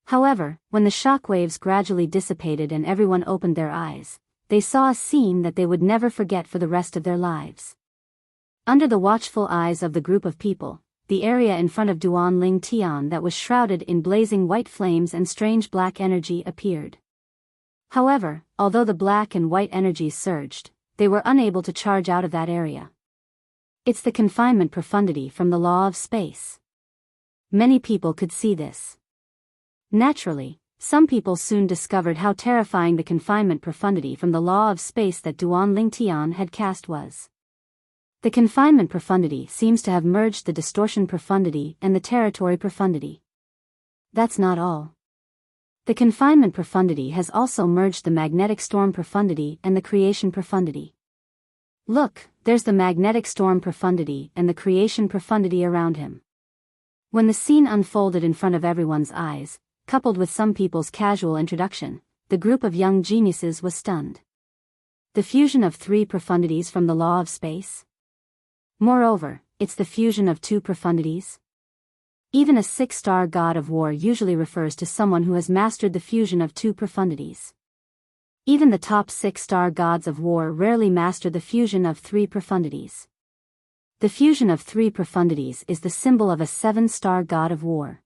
S1: However, when the shock waves gradually dissipated and everyone opened their eyes, they saw a scene that they would never forget for the rest of their lives. Under the watchful eyes of the group of people, the area in front of Duan Ling Tian that was shrouded in blazing white flames and strange black energy appeared. However, although the black and white energies surged, they were unable to charge out of that area. It's the confinement profundity from the law of space. Many people could see this. Naturally, some people soon discovered how terrifying the confinement profundity from the law of space that Duan Ling Tian had cast was. The confinement profundity seems to have merged the distortion profundity and the territory profundity. That's not all. The confinement profundity has also merged the magnetic storm profundity and the creation profundity. Look, there's the magnetic storm profundity and the creation profundity around him. When the scene unfolded in front of everyone's eyes, coupled with some people's casual introduction, the group of young geniuses was stunned. The fusion of three profundities from the law of space? Moreover, it's the fusion of two profundities. Even a six-star god of war usually refers to someone who has mastered the fusion of two profundities. Even the top six-star gods of war rarely master the fusion of three profundities. The fusion of three profundities is the symbol of a seven-star god of war.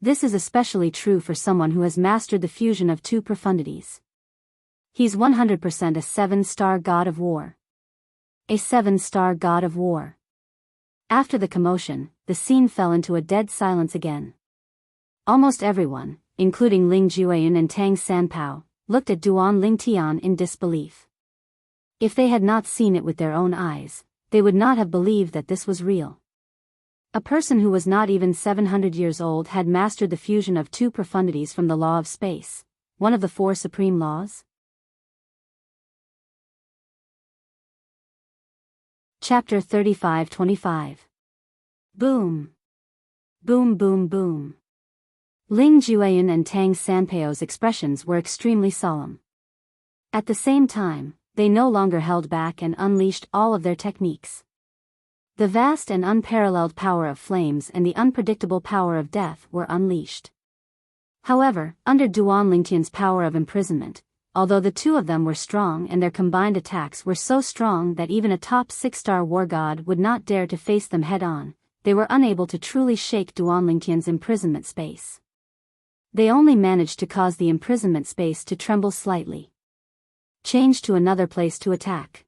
S1: This is especially true for someone who has mastered the fusion of two profundities. He's 100% a seven-star god of war. A seven-star god of war. After the commotion, the scene fell into a dead silence again. Almost everyone, including Ling Jueyan and Tang Sanpao, looked at Duan Ling Tian in disbelief. If they had not seen it with their own eyes, they would not have believed that this was real. A person who was not even 700 years old had mastered the fusion of two profundities from the law of space, one of the four supreme laws. Chapter 35-25. Boom. Boom boom boom. Ling Jueyan and Tang Sanpao's expressions were extremely solemn. At the same time, they no longer held back and unleashed all of their techniques. The vast and unparalleled power of flames and the unpredictable power of death were unleashed. However, under Duan Lingtian's power of imprisonment, although the two of them were strong and their combined attacks were so strong that even a top six-star war god would not dare to face them head-on, they were unable to truly shake Duan Lingtian's imprisonment space. They only managed to cause the imprisonment space to tremble slightly. Change to another place to attack.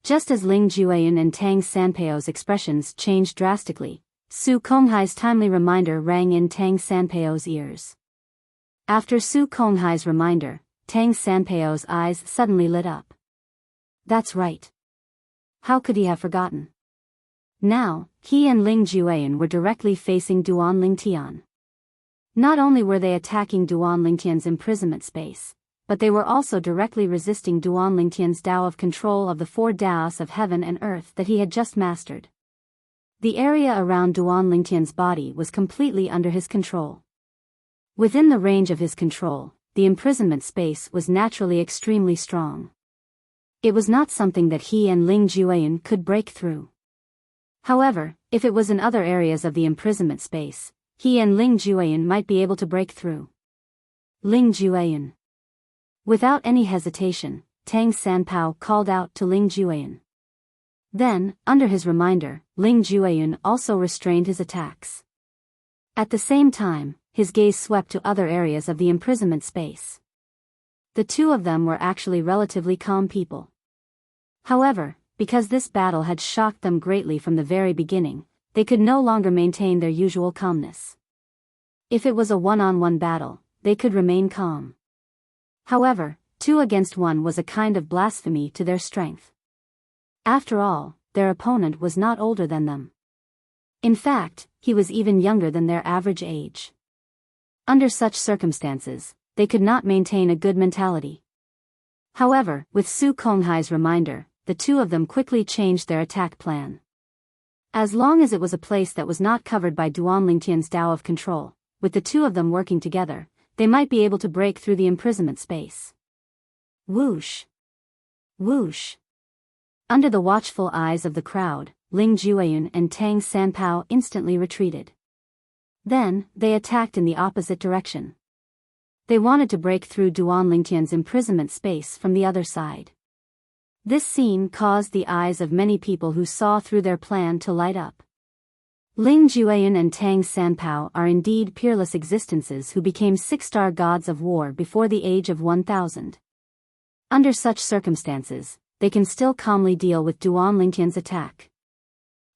S1: Just as Ling Jueyan and Tang Sanpao's expressions changed drastically, Su Konghai's timely reminder rang in Tang Sanpao's ears. After Su Konghai's reminder, Tang Sanpao's eyes suddenly lit up. That's right. How could he have forgotten? Now, he and Ling Jueyan were directly facing Duan Lingtian. Not only were they attacking Duan Lingtian's imprisonment space, but they were also directly resisting Duan Lingtian's Tao of control of the four Taos of heaven and earth that he had just mastered. The area around Duan Lingtian's body was completely under his control. Within the range of his control, the imprisonment space was naturally extremely strong. It was not something that he and Ling Jueyan could break through. However, if it was in other areas of the imprisonment space, he and Ling Jueyan might be able to break through. Ling Jueyan. Without any hesitation, Tang Sanpao called out to Ling Jueyan. Then, under his reminder, Ling Jueyan also restrained his attacks. At the same time, his gaze swept to other areas of the imprisonment space. The two of them were actually relatively calm people. However, because this battle had shocked them greatly from the very beginning, they could no longer maintain their usual calmness. If it was a one-on-one battle, they could remain calm. However, 2 against 1 was a kind of blasphemy to their strength. After all, their opponent was not older than them. In fact, he was even younger than their average age. Under such circumstances, they could not maintain a good mentality. However, with Su Konghai's reminder, the 2 of them quickly changed their attack plan. As long as it was a place that was not covered by Duan Lingtian's Tao of Control, with the 2 of them working together, they might be able to break through the imprisonment space. Whoosh! Whoosh! Under the watchful eyes of the crowd, Ling Jueyun and Tang Sanpao instantly retreated. Then, they attacked in the opposite direction. They wanted to break through Duan Lingtian's imprisonment space from the other side. This scene caused the eyes of many people who saw through their plan to light up. Ling Jueyun and Tang Sanpao are indeed peerless existences who became 6-star gods of war before the age of 1000. Under such circumstances, they can still calmly deal with Duan Lingtian's attack.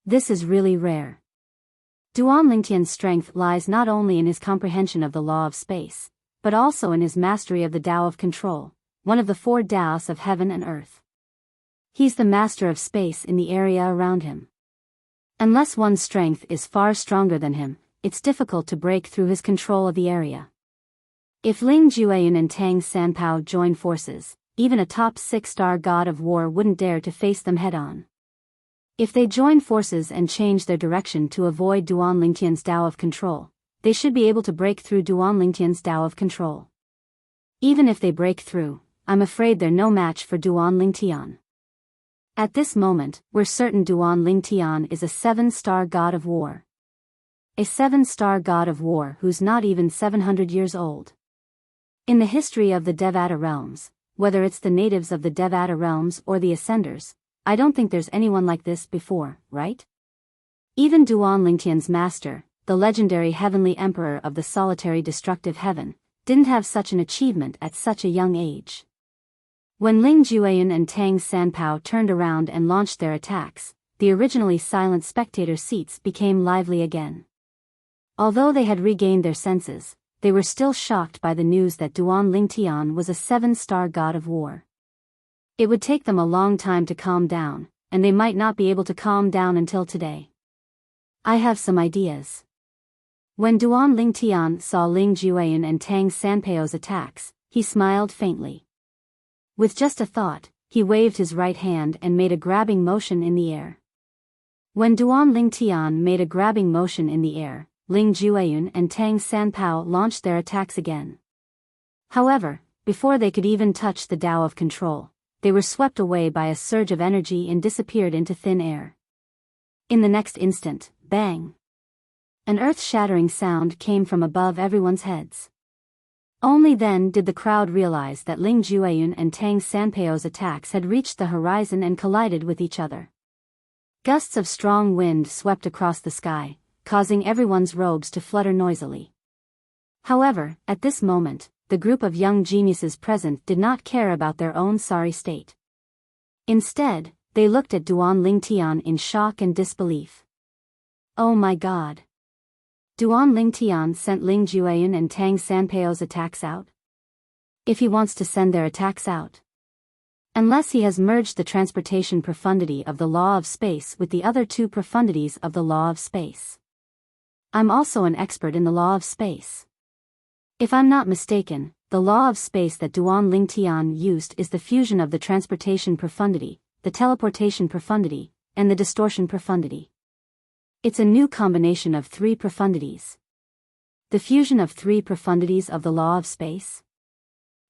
S1: This is really rare. Duan Lingtian's strength lies not only in his comprehension of the law of space, but also in his mastery of the Tao of Control, one of the 4 Taos of heaven and earth. He's the master of space in the area around him. Unless one's strength is far stronger than him, it's difficult to break through his control of the area. If Ling Jueyun and Tang Sanpao join forces, even a top 6-star god of war wouldn't dare to face them head-on. If they join forces and change their direction to avoid Duan Lingtian's Tao of Control, they should be able to break through Duan Lingtian's Tao of Control. Even if they break through, I'm afraid they're no match for Duan Lingtian. At this moment, we're certain Duan Lingtian is a 7-star god of war. A 7-star god of war who's not even 700 years old. In the history of the Devata realms, whether it's the natives of the Devata realms or the Ascenders, I don't think there's anyone like this before, right? Even Duan Lingtian's master, the legendary heavenly emperor of the solitary destructive heaven, didn't have such an achievement at such a young age. When Ling Jueyun and Tang Sanpao turned around and launched their attacks, the originally silent spectator seats became lively again. Although they had regained their senses, they were still shocked by the news that Duan Lingtian was a 7-star god of war. It would take them a long time to calm down, and they might not be able to calm down until today. I have some ideas. When Duan Lingtian saw Ling Jueyun and Tang Sanpao's attacks, he smiled faintly. With just a thought, he waved his right hand and made a grabbing motion in the air. When Duan Lingtian made a grabbing motion in the air, Ling Jueyun and Tang Sanpao launched their attacks again. However, before they could even touch the Tao of Control, they were swept away by a surge of energy and disappeared into thin air. In the next instant, bang! An earth-shattering sound came from above everyone's heads. Only then did the crowd realize that Ling Jueyun and Tang Sanpao's attacks had reached the horizon and collided with each other. Gusts of strong wind swept across the sky, causing everyone's robes to flutter noisily. However, at this moment, the group of young geniuses present did not care about their own sorry state. Instead, they looked at Duan Lingtian in shock and disbelief. Oh my god! Duan Lingtian sent Ling Jueyun and Tang Sanpao's attacks out? If he wants to send their attacks out. Unless he has merged the transportation profundity of the law of space with the other 2 profundities of the law of space. I'm also an expert in the law of space. If I'm not mistaken, the law of space that Duan Lingtian used is the fusion of the transportation profundity, the teleportation profundity, and the distortion profundity. It's a new combination of 3 profundities. The fusion of 3 profundities of the law of space?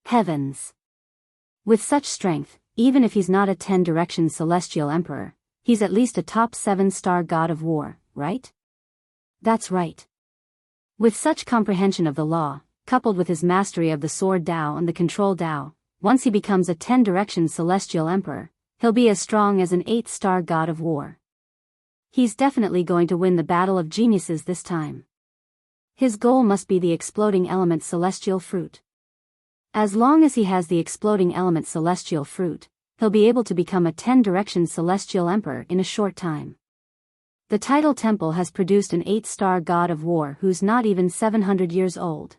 S1: Heavens! With such strength, even if he's not a 10-direction celestial emperor, he's at least a top 7-star god of war, right? That's right. With such comprehension of the law, coupled with his mastery of the sword Tao and the control Tao, once he becomes a 10-direction celestial emperor, he'll be as strong as an 8-star god of war. He's definitely going to win the battle of geniuses this time. His goal must be the exploding element celestial fruit. As long as he has the exploding element celestial fruit, he'll be able to become a 10-direction celestial emperor in a short time. The tidal temple has produced an 8-star god of war who's not even 700 years old.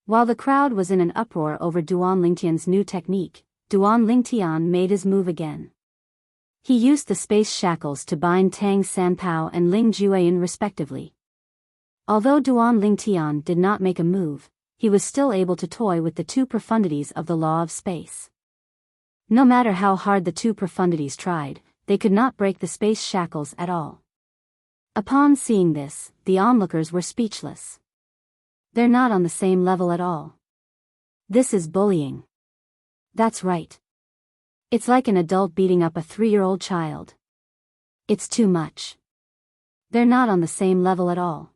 S1: While the crowd was in an uproar over Duan Lingtian's new technique, Duan Lingtian made his move again. He used the space shackles to bind Tang Sanpao and Ling Jueyan respectively. Although Duan Lingtian did not make a move, he was still able to toy with the two profundities of the law of space. No matter how hard the two profundities tried, they could not break the space shackles at all. Upon seeing this, the onlookers were speechless. They're not on the same level at all. This is bullying. That's right. It's like an adult beating up a 3-year-old child. It's too much. They're not on the same level at all.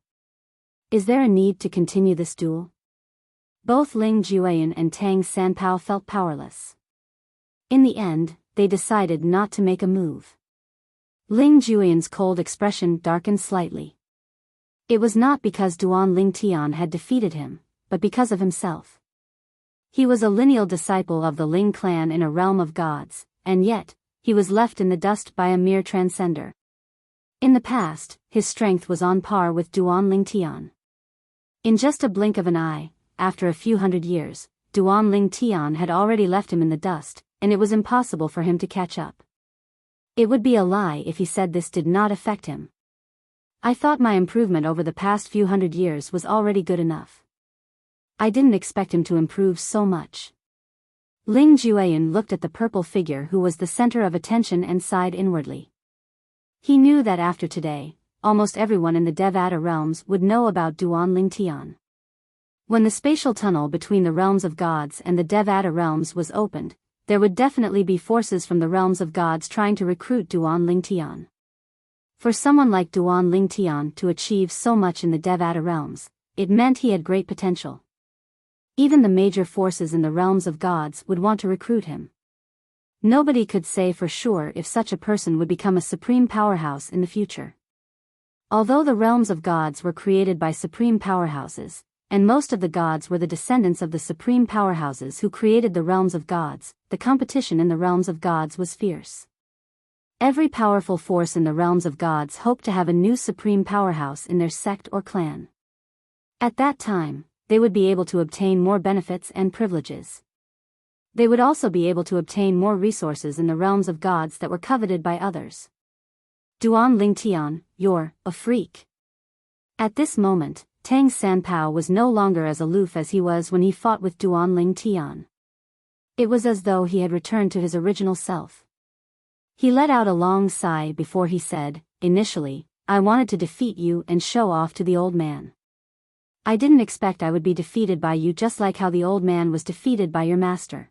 S1: Is there a need to continue this duel? Both Ling Jueyan and Tang Sanpao felt powerless. In the end, they decided not to make a move. Ling Jueyan's cold expression darkened slightly. It was not because Duan Lingtian had defeated him, but because of himself. He was a lineal disciple of the Ling clan in a realm of gods, and yet, he was left in the dust by a mere transcender. In the past, his strength was on par with Duan Lingtian. In just a blink of an eye, after a few hundred years, Duan Lingtian had already left him in the dust, and it was impossible for him to catch up. It would be a lie if he said this did not affect him. I thought my improvement over the past few hundred years was already good enough. I didn't expect him to improve so much. Ling Jueyan looked at the purple figure who was the center of attention and sighed inwardly. He knew that after today, almost everyone in the Devata realms would know about Duan Lingtian. When the spatial tunnel between the realms of gods and the Devata realms was opened, there would definitely be forces from the realms of gods trying to recruit Duan Lingtian. For someone like Duan Lingtian to achieve so much in the Devata realms, it meant he had great potential. Even the major forces in the realms of gods would want to recruit him. Nobody could say for sure if such a person would become a supreme powerhouse in the future. Although the realms of gods were created by supreme powerhouses, and most of the gods were the descendants of the supreme powerhouses who created the realms of gods, the competition in the realms of gods was fierce. Every powerful force in the realms of gods hoped to have a new supreme powerhouse in their sect or clan. At that time, they would be able to obtain more benefits and privileges. They would also be able to obtain more resources in the realms of gods that were coveted by others. Duan Lingtian, you're a freak. At this moment, Tang Sanpao was no longer as aloof as he was when he fought with Duan Lingtian. It was as though he had returned to his original self. He let out a long sigh before he said, "Initially, I wanted to defeat you and show off to the old man. I didn't expect I would be defeated by you just like how the old man was defeated by your master.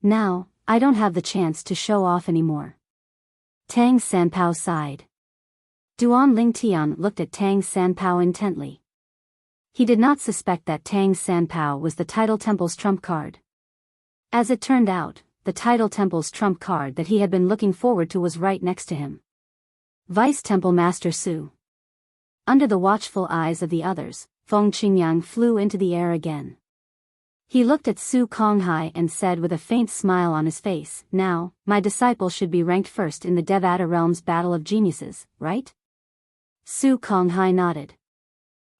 S1: Now, I don't have the chance to show off anymore." Tang Sanpao sighed. Duan Lingtian looked at Tang Sanpao intently. He did not suspect that Tang Sanpao was the Tidal Temple's trump card. As it turned out, the Tidal Temple's trump card that he had been looking forward to was right next to him. Vice Temple Master Su. Under the watchful eyes of the others, Feng Qingyang flew into the air again. He looked at Su Konghai and said with a faint smile on his face, "Now, my disciple should be ranked first in the Devata Realm's Battle of Geniuses, right?" Su Konghai nodded.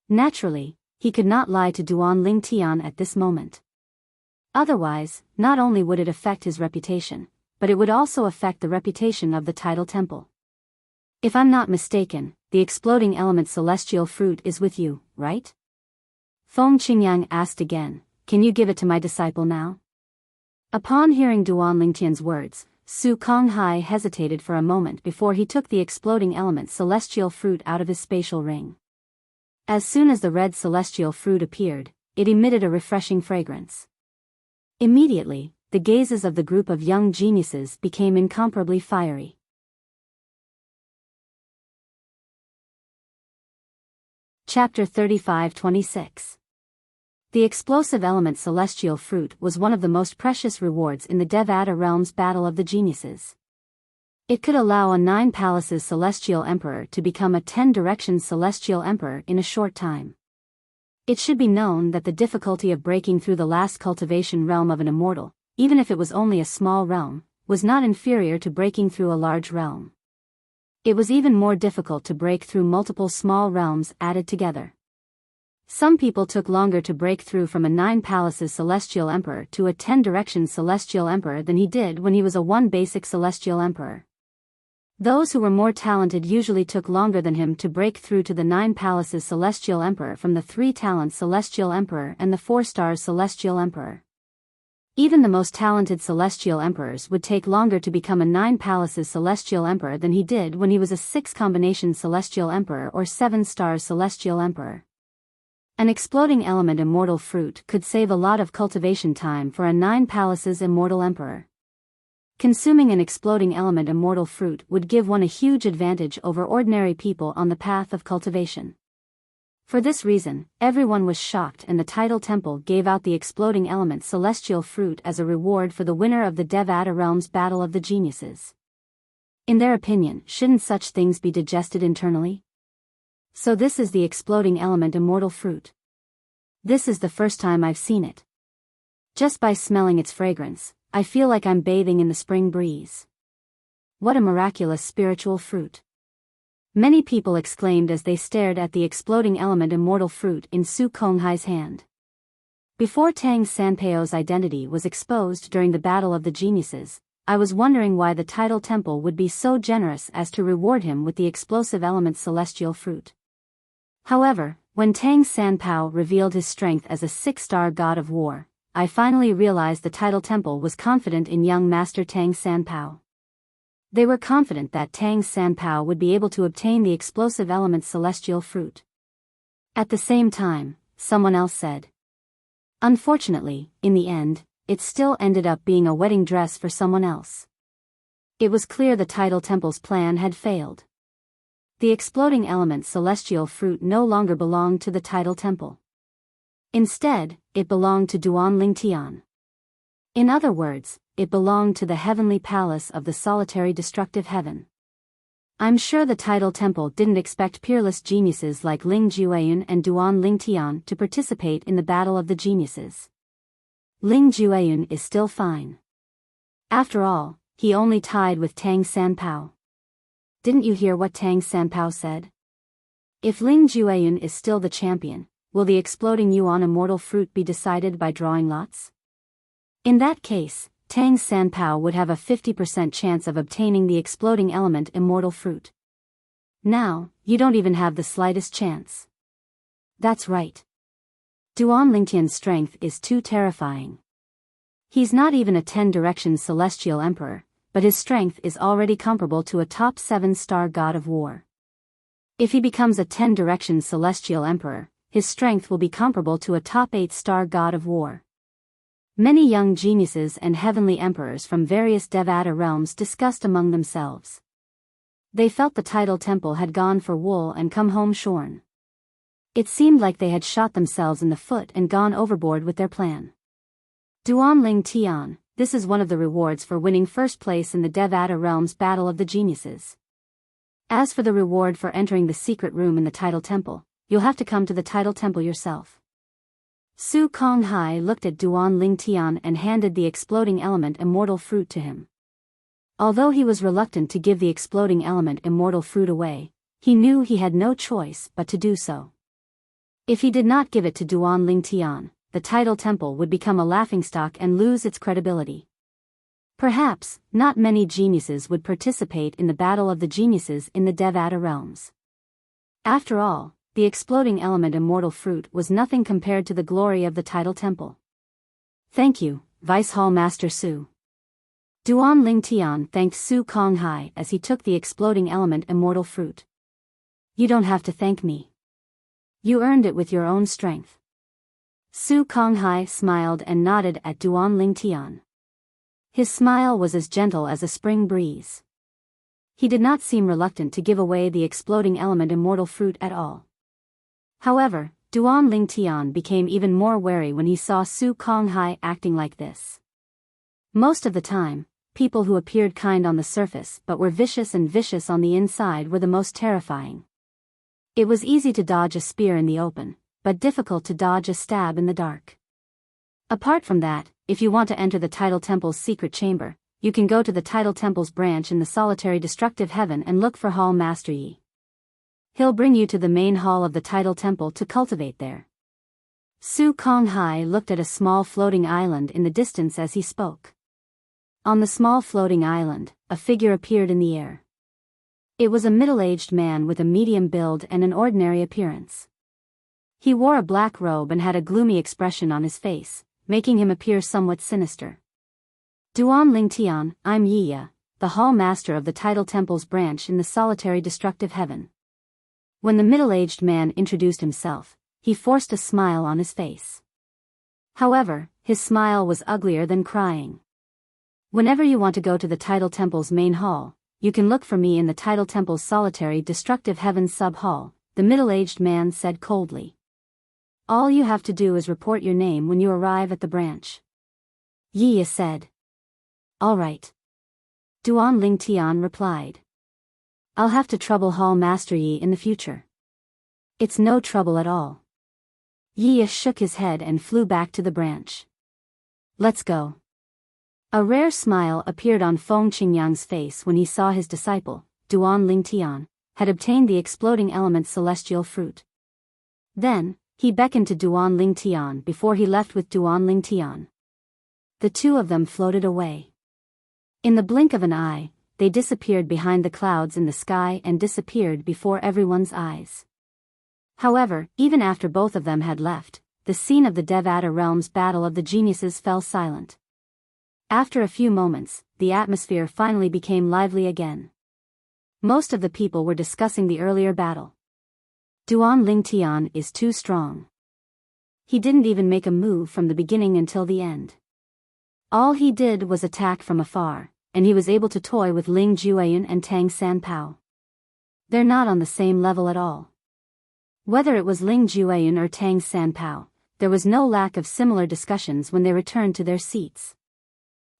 S1: Naturally, he could not lie to Duan Lingtian at this moment. Otherwise, not only would it affect his reputation, but it would also affect the reputation of the Tidal Temple. "If I'm not mistaken, the exploding element celestial fruit is with you, right?" Feng Qingyang asked again, "Can you give it to my disciple now?" Upon hearing Duan Lingtian's words, Su Konghai hesitated for a moment before he took the exploding element celestial fruit out of his spatial ring. As soon as the red celestial fruit appeared, it emitted a refreshing fragrance. Immediately, the gazes of the group of young geniuses became incomparably fiery. Chapter 35-26. The explosive element celestial fruit was one of the most precious rewards in the Devata realm's Battle of the Geniuses. It could allow a 9 palaces celestial emperor to become a 10 directions celestial emperor in a short time. It should be known that the difficulty of breaking through the last cultivation realm of an immortal, even if it was only a small realm, was not inferior to breaking through a large realm. It was even more difficult to break through multiple small realms added together. Some people took longer to break through from a 9 palaces celestial emperor to a 10 directions celestial emperor than he did when he was a 1 basic celestial emperor. Those who were more talented usually took longer than him to break through to the 9 palaces celestial emperor from the 3 talents celestial emperor and the 4 stars celestial emperor. Even the most talented celestial emperors would take longer to become a 9 palaces celestial emperor than he did when he was a 6 combination celestial emperor or 7 stars celestial emperor. An exploding element immortal fruit could save a lot of cultivation time for a 9 palaces immortal emperor. Consuming an exploding element immortal fruit would give one a huge advantage over ordinary people on the path of cultivation. For this reason, everyone was shocked and the tidal temple gave out the exploding element celestial fruit as a reward for the winner of the Devata Realms Battle of the Geniuses. In their opinion, shouldn't such things be digested internally? So this is the exploding element immortal fruit. This is the first time I've seen it. Just by smelling its fragrance, I feel like I'm bathing in the spring breeze. What a miraculous spiritual fruit. Many people exclaimed as they stared at the exploding element immortal fruit in Su Konghai's hand. Before Tang Sanpao's identity was exposed during the Battle of the Geniuses, I was wondering why the tidal temple would be so generous as to reward him with the explosive element celestial fruit. However, when Tang Sanpao revealed his strength as a 6-star god of war, I finally realized the tidal temple was confident in young master Tang Sanpao. They were confident that Tang Sanpao would be able to obtain the explosive element celestial fruit. At the same time, someone else said. Unfortunately, in the end, it still ended up being a wedding dress for someone else. It was clear the tidal temple's plan had failed. The exploding element celestial fruit no longer belonged to the tidal temple. Instead, it belonged to Duan Lingtian. In other words, it belonged to the heavenly palace of the solitary destructive heaven. I'm sure the tidal temple didn't expect peerless geniuses like Ling Jueyun and Duan Lingtian to participate in the Battle of the Geniuses. Ling Jueyun is still fine. After all, he only tied with Tang Sanpao. Didn't you hear what Tang Sanpao said? If Ling Jueyun is still the champion, will the exploding Yuan immortal fruit be decided by drawing lots? In that case, Tang Sanpao would have a 50% chance of obtaining the exploding element immortal fruit. Now, you don't even have the slightest chance. That's right. Duan Lingtian's strength is too terrifying. He's not even a 10 directions celestial emperor, but his strength is already comparable to a top 7-star god of war. If he becomes a 10 directions celestial emperor, his strength will be comparable to a top 8-star god of war. Many young geniuses and heavenly emperors from various Devata realms discussed among themselves. They felt the tidal temple had gone for wool and come home shorn. It seemed like they had shot themselves in the foot and gone overboard with their plan. Duan Ling Tian, this is one of the rewards for winning first place in the Devata realms Battle of the Geniuses. As for the reward for entering the secret room in the tidal temple, you'll have to come to the tidal temple yourself. Su Konghai looked at Duan Lingtian and handed the exploding element immortal fruit to him. Although he was reluctant to give the exploding element immortal fruit away, he knew he had no choice but to do so. If he did not give it to Duan Lingtian, the tidal temple would become a laughingstock and lose its credibility. Perhaps, not many geniuses would participate in the Battle of the Geniuses in the Devata realms. After all, the exploding element immortal fruit was nothing compared to the glory of the tidal temple. Thank you, Vice Hall Master Su. Duan Lingtian thanked Su Konghai as he took the exploding element immortal fruit. You don't have to thank me. You earned it with your own strength. Su Konghai smiled and nodded at Duan Lingtian. His smile was as gentle as a spring breeze. He did not seem reluctant to give away the exploding element immortal fruit at all. However, Duan Lingtian became even more wary when he saw Su Konghai acting like this. Most of the time, people who appeared kind on the surface but were vicious on the inside were the most terrifying. It was easy to dodge a spear in the open, but difficult to dodge a stab in the dark. Apart from that, if you want to enter the tidal temple's secret chamber, you can go to the tidal temple's branch in the solitary destructive heaven and look for Hall Master Yi. He'll bring you to the main hall of the tidal temple to cultivate there. Su Konghai looked at a small floating island in the distance as he spoke. On the small floating island, a figure appeared in the air. It was a middle-aged man with a medium build and an ordinary appearance. He wore a black robe and had a gloomy expression on his face, making him appear somewhat sinister. Duan Lingtian, I'm Yiya, the Hall Master of the Tidal Temple's branch in the solitary destructive heaven. When the middle-aged man introduced himself, he forced a smile on his face. However, his smile was uglier than crying. Whenever you want to go to the Tidal Temple's main hall, you can look for me in the Tidal Temple's solitary destructive heaven sub-hall, the middle-aged man said coldly. All you have to do is report your name when you arrive at the branch. Yiya said. All right. Duan Lingtian replied. I'll have to trouble Hall Master Yi in the future. It's no trouble at all. Yiya shook his head and flew back to the branch. Let's go. A rare smile appeared on Feng Qingyang's face when he saw his disciple, Duan Lingtian, had obtained the exploding element celestial fruit. Then, he beckoned to Duan Lingtian before he left with Duan Lingtian. The two of them floated away. In the blink of an eye, they disappeared behind the clouds in the sky and disappeared before everyone's eyes. However, even after both of them had left, the scene of the Devata Realm's Battle of the Geniuses fell silent. After a few moments, the atmosphere finally became lively again. Most of the people were discussing the earlier battle. Duan Lingtian is too strong. He didn't even make a move from the beginning until the end. All he did was attack from afar, and he was able to toy with Ling Jueyan and Tang Sanpao. They're not on the same level at all. Whether it was Ling Jueyan or Tang Sanpao, there was no lack of similar discussions when they returned to their seats.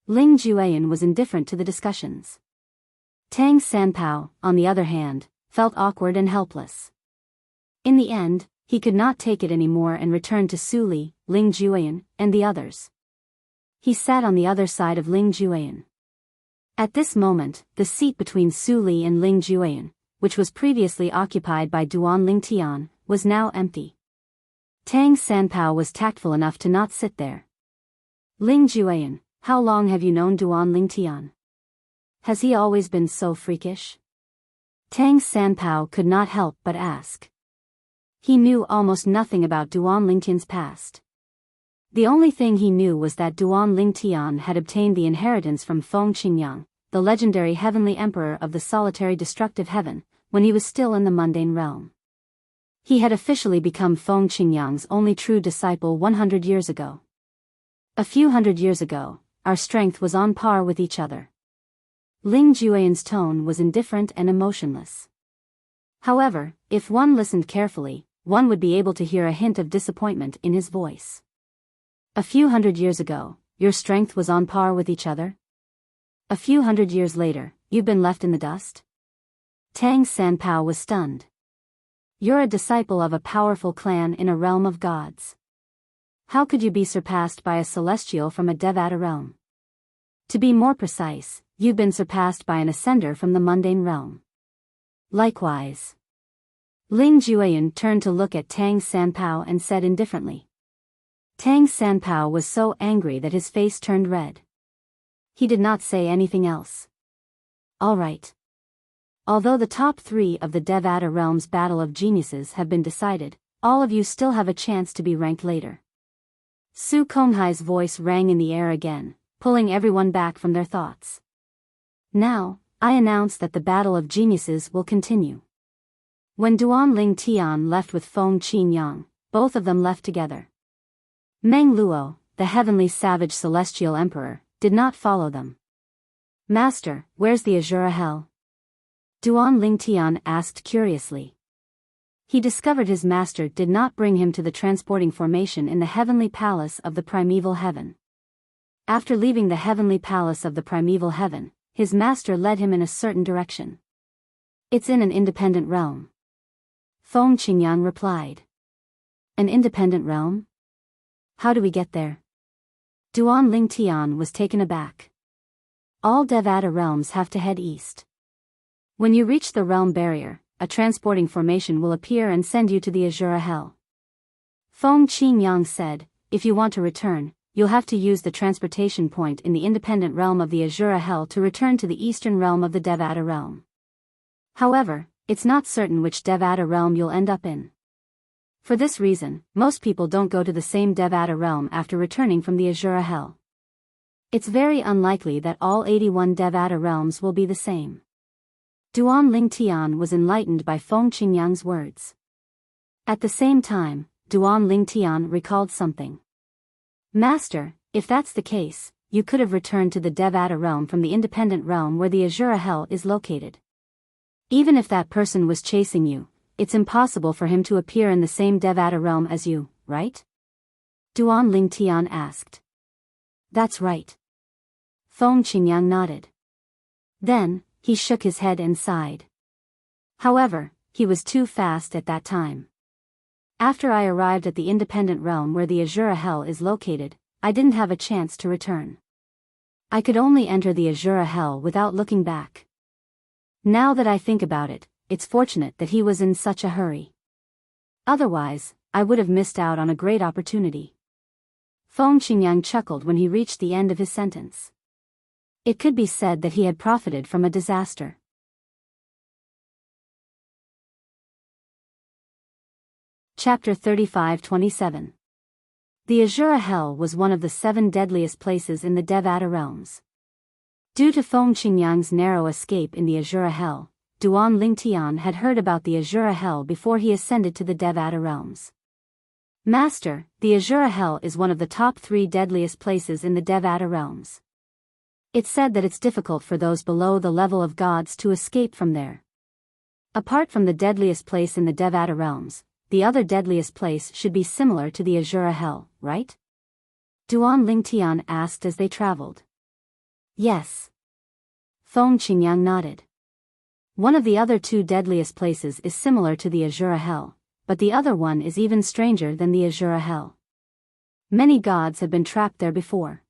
S1: Ling Jueyan was indifferent to the discussions. Tang Sanpao, on the other hand, felt awkward and helpless. In the end, he could not take it anymore and returned to Su Li, Ling Jueyan, and the others. He sat on the other side of Ling Jueyan. At this moment, the seat between Su Li and Ling Jueyan, which was previously occupied by Duan Lingtian, was now empty. Tang Sanpao was tactful enough to not sit there. Ling Jueyan, how long have you known Duan Lingtian? Has he always been so freakish? Tang Sanpao could not help but ask. He knew almost nothing about Duan Lingtian's past. The only thing he knew was that Duan Lingtian had obtained the inheritance from Feng Qingyang, the legendary heavenly emperor of the solitary destructive heaven, when he was still in the mundane realm. He had officially become Feng Qingyang's only true disciple 100 years ago. A few hundred years ago, our strength was on par with each other. Ling Jueyan's tone was indifferent and emotionless. However, if one listened carefully, one would be able to hear a hint of disappointment in his voice. A few hundred years ago, your strength was on par with each other? A few hundred years later, you've been left in the dust? Tang Sanpao was stunned. You're a disciple of a powerful clan in a realm of gods. How could you be surpassed by a celestial from a Devata realm? To be more precise, you've been surpassed by an ascender from the mundane realm. Likewise. Ling Jueyan turned to look at Tang Sanpao and said indifferently. Tang Sanpao was so angry that his face turned red. He did not say anything else. All right. Although the top 3 of the Devata Realm's Battle of Geniuses have been decided, all of you still have a chance to be ranked later. Su Konghai's voice rang in the air again, pulling everyone back from their thoughts. Now, I announce that the Battle of Geniuses will continue. When Duan Lingtian left with Feng Qingyang, both of them left together. Meng Luo, the heavenly savage celestial emperor, did not follow them. Master, where's the Azura Hell? Duan Lingtian asked curiously. He discovered his master did not bring him to the transporting formation in the heavenly palace of the primeval heaven. After leaving the heavenly palace of the primeval heaven, his master led him in a certain direction. It's in an independent realm. Feng Qingyang replied. An independent realm? How do we get there? Duan Lingtian was taken aback. All Devata realms have to head east. When you reach the realm barrier, a transporting formation will appear and send you to the Azura Hell. Feng Qingyang said, if you want to return, you'll have to use the transportation point in the independent realm of the Azura Hell to return to the eastern realm of the Devata realm. However, it's not certain which Devata realm you'll end up in. For this reason, most people don't go to the same Devata realm after returning from the Azura Hell. It's very unlikely that all 81 Devata realms will be the same. Duan Lingtian was enlightened by Feng Qingyang's words. At the same time, Duan Lingtian recalled something. Master, if that's the case, you could have returned to the Devata realm from the independent realm where the Azura Hell is located. Even if that person was chasing you, it's impossible for him to appear in the same Devata realm as you, right? Duan Lingtian asked. That's right. Feng Qingyang nodded. Then, he shook his head and sighed. However, he was too fast at that time. After I arrived at the independent realm where the Azura Hell is located, I didn't have a chance to return. I could only enter the Azura Hell without looking back. Now that I think about it, it's fortunate that he was in such a hurry. Otherwise, I would have missed out on a great opportunity. Feng Qingyang chuckled when he reached the end of his sentence. It could be said that he had profited from a disaster. Chapter 35-27. The Azura Hell was one of the 7 deadliest places in the Devata realms. Due to Feng Qingyang's narrow escape in the Azura Hell, Duan Lingtian had heard about the Azura Hell before he ascended to the Devata realms. Master, the Azura Hell is one of the top 3 deadliest places in the Devata realms. It's said that it's difficult for those below the level of gods to escape from there. Apart from the deadliest place in the Devata realms, the other deadliest place should be similar to the Azura Hell, right? Duan Lingtian asked as they traveled. Yes. Feng Qingyang nodded. One of the other 2 deadliest places is similar to the Azura Hell, but the other one is even stranger than the Azura Hell. Many gods have been trapped there before.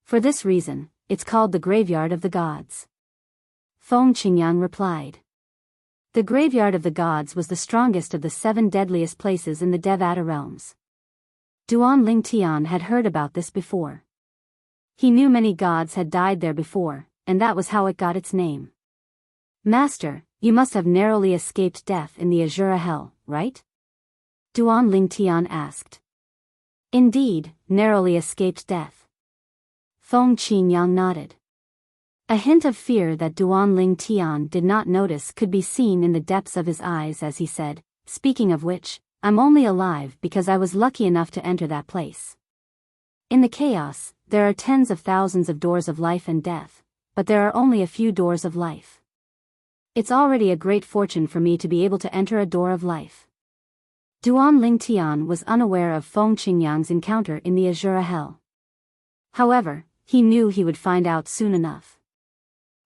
S1: For this reason, it's called the Graveyard of the Gods. Feng Qingyang replied. The Graveyard of the Gods was the strongest of the 7 deadliest places in the Devata realms. Duan Lingtian had heard about this before. He knew many gods had died there before, and that was how it got its name. Master, you must have narrowly escaped death in the Azura Hell, right? Duan Lingtian asked. Indeed, narrowly escaped death. Feng Qingyang nodded. A hint of fear that Duan Lingtian did not notice could be seen in the depths of his eyes as he said, speaking of which, I'm only alive because I was lucky enough to enter that place. In the chaos, there are tens of thousands of doors of life and death, but there are only a few doors of life. It's already a great fortune for me to be able to enter a door of life. Duan Lingtian was unaware of Feng Qingyang's encounter in the Azura Hell. However, he knew he would find out soon enough.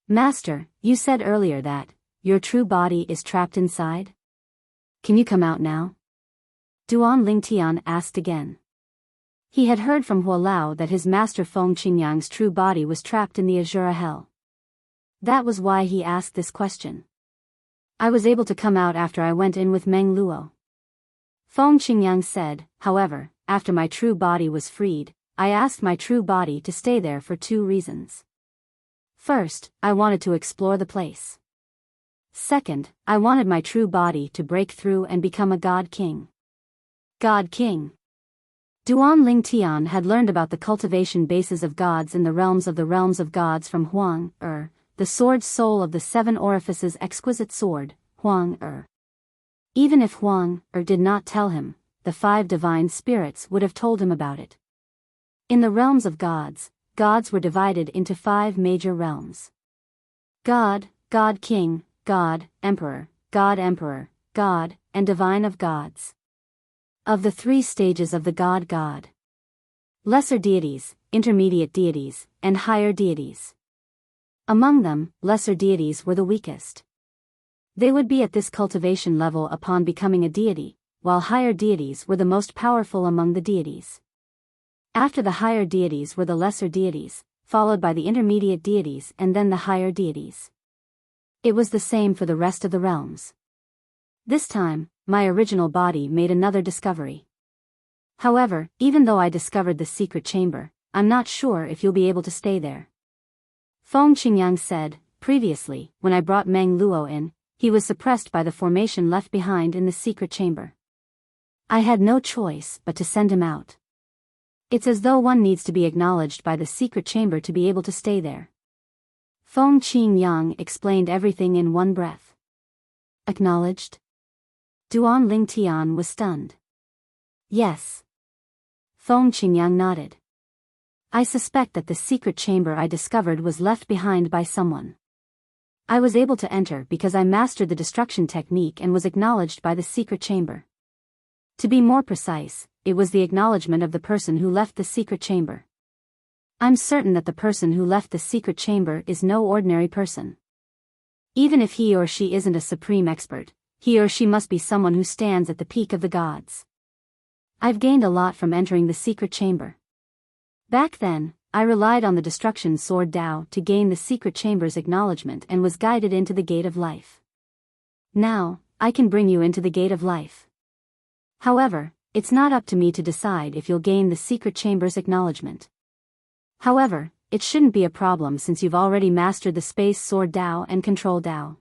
S1: Master, you said earlier that your true body is trapped inside? Can you come out now? Duan Lingtian asked again. He had heard from Huolao that his master Feng Qingyang's true body was trapped in the Azura Hell. That was why he asked this question. I was able to come out after I went in with Meng Luo. Feng Qingyang said, however, after my true body was freed, I asked my true body to stay there for 2 reasons. First, I wanted to explore the place. Second, I wanted my true body to break through and become a God King. God King. Duan Lingtian had learned about the cultivation bases of gods in the realms of gods from Huang the sword soul of the 7 orifices exquisite sword, Huang Even if Huang did not tell him, the 5 divine spirits would have told him about it. In the realms of gods, gods were divided into 5 major realms. God, God King, God, Emperor, God, and Divine of Gods. Of the 3 stages of the God. Lesser deities, intermediate deities, and higher deities. Among them, lesser deities were the weakest. They would be at this cultivation level upon becoming a deity, while higher deities were the most powerful among the deities. After the higher deities were the lesser deities, followed by the intermediate deities and then the higher deities. It was the same for the rest of the realms. This time, my original body made another discovery. However, even though I discovered the secret chamber, I'm not sure if you'll be able to stay there. Feng Qingyang said, previously, when I brought Meng Luo in, he was suppressed by the formation left behind in the secret chamber. I had no choice but to send him out. It's as though one needs to be acknowledged by the secret chamber to be able to stay there. Feng Qingyang explained everything in one breath. Acknowledged? Duan Lingtian was stunned. Yes. Feng Qingyang nodded. I suspect that the secret chamber I discovered was left behind by someone. I was able to enter because I mastered the destruction technique and was acknowledged by the secret chamber. To be more precise, it was the acknowledgement of the person who left the secret chamber. I'm certain that the person who left the secret chamber is no ordinary person. Even if he or she isn't a supreme expert, he or she must be someone who stands at the peak of the gods. I've gained a lot from entering the secret chamber. Back then, I relied on the destruction sword Dao to gain the secret chamber's acknowledgement and was guided into the gate of life. Now, I can bring you into the gate of life. However, it's not up to me to decide if you'll gain the secret chamber's acknowledgement. However, it shouldn't be a problem since you've already mastered the space sword Dao and control Dao.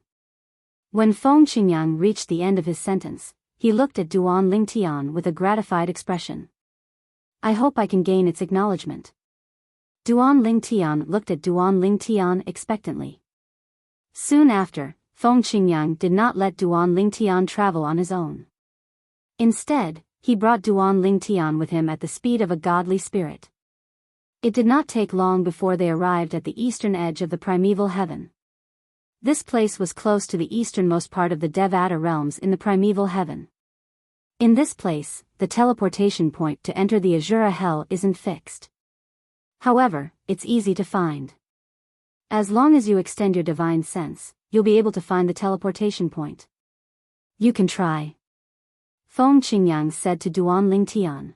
S1: When Feng Qingyang reached the end of his sentence, he looked at Duan Lingtian with a gratified expression. I hope I can gain its acknowledgement. Duan Lingtian looked at Duan Lingtian expectantly. Soon after, Feng Qingyang did not let Duan Lingtian travel on his own. Instead, he brought Duan Lingtian with him at the speed of a godly spirit. It did not take long before they arrived at the eastern edge of the primeval heaven. This place was close to the easternmost part of the Devata realms in the primeval heaven. In this place, the teleportation point to enter the Azura Hell isn't fixed. However, it's easy to find. As long as you extend your divine sense, you'll be able to find the teleportation point. You can try. Feng Qingyang said to Duan Lingtian.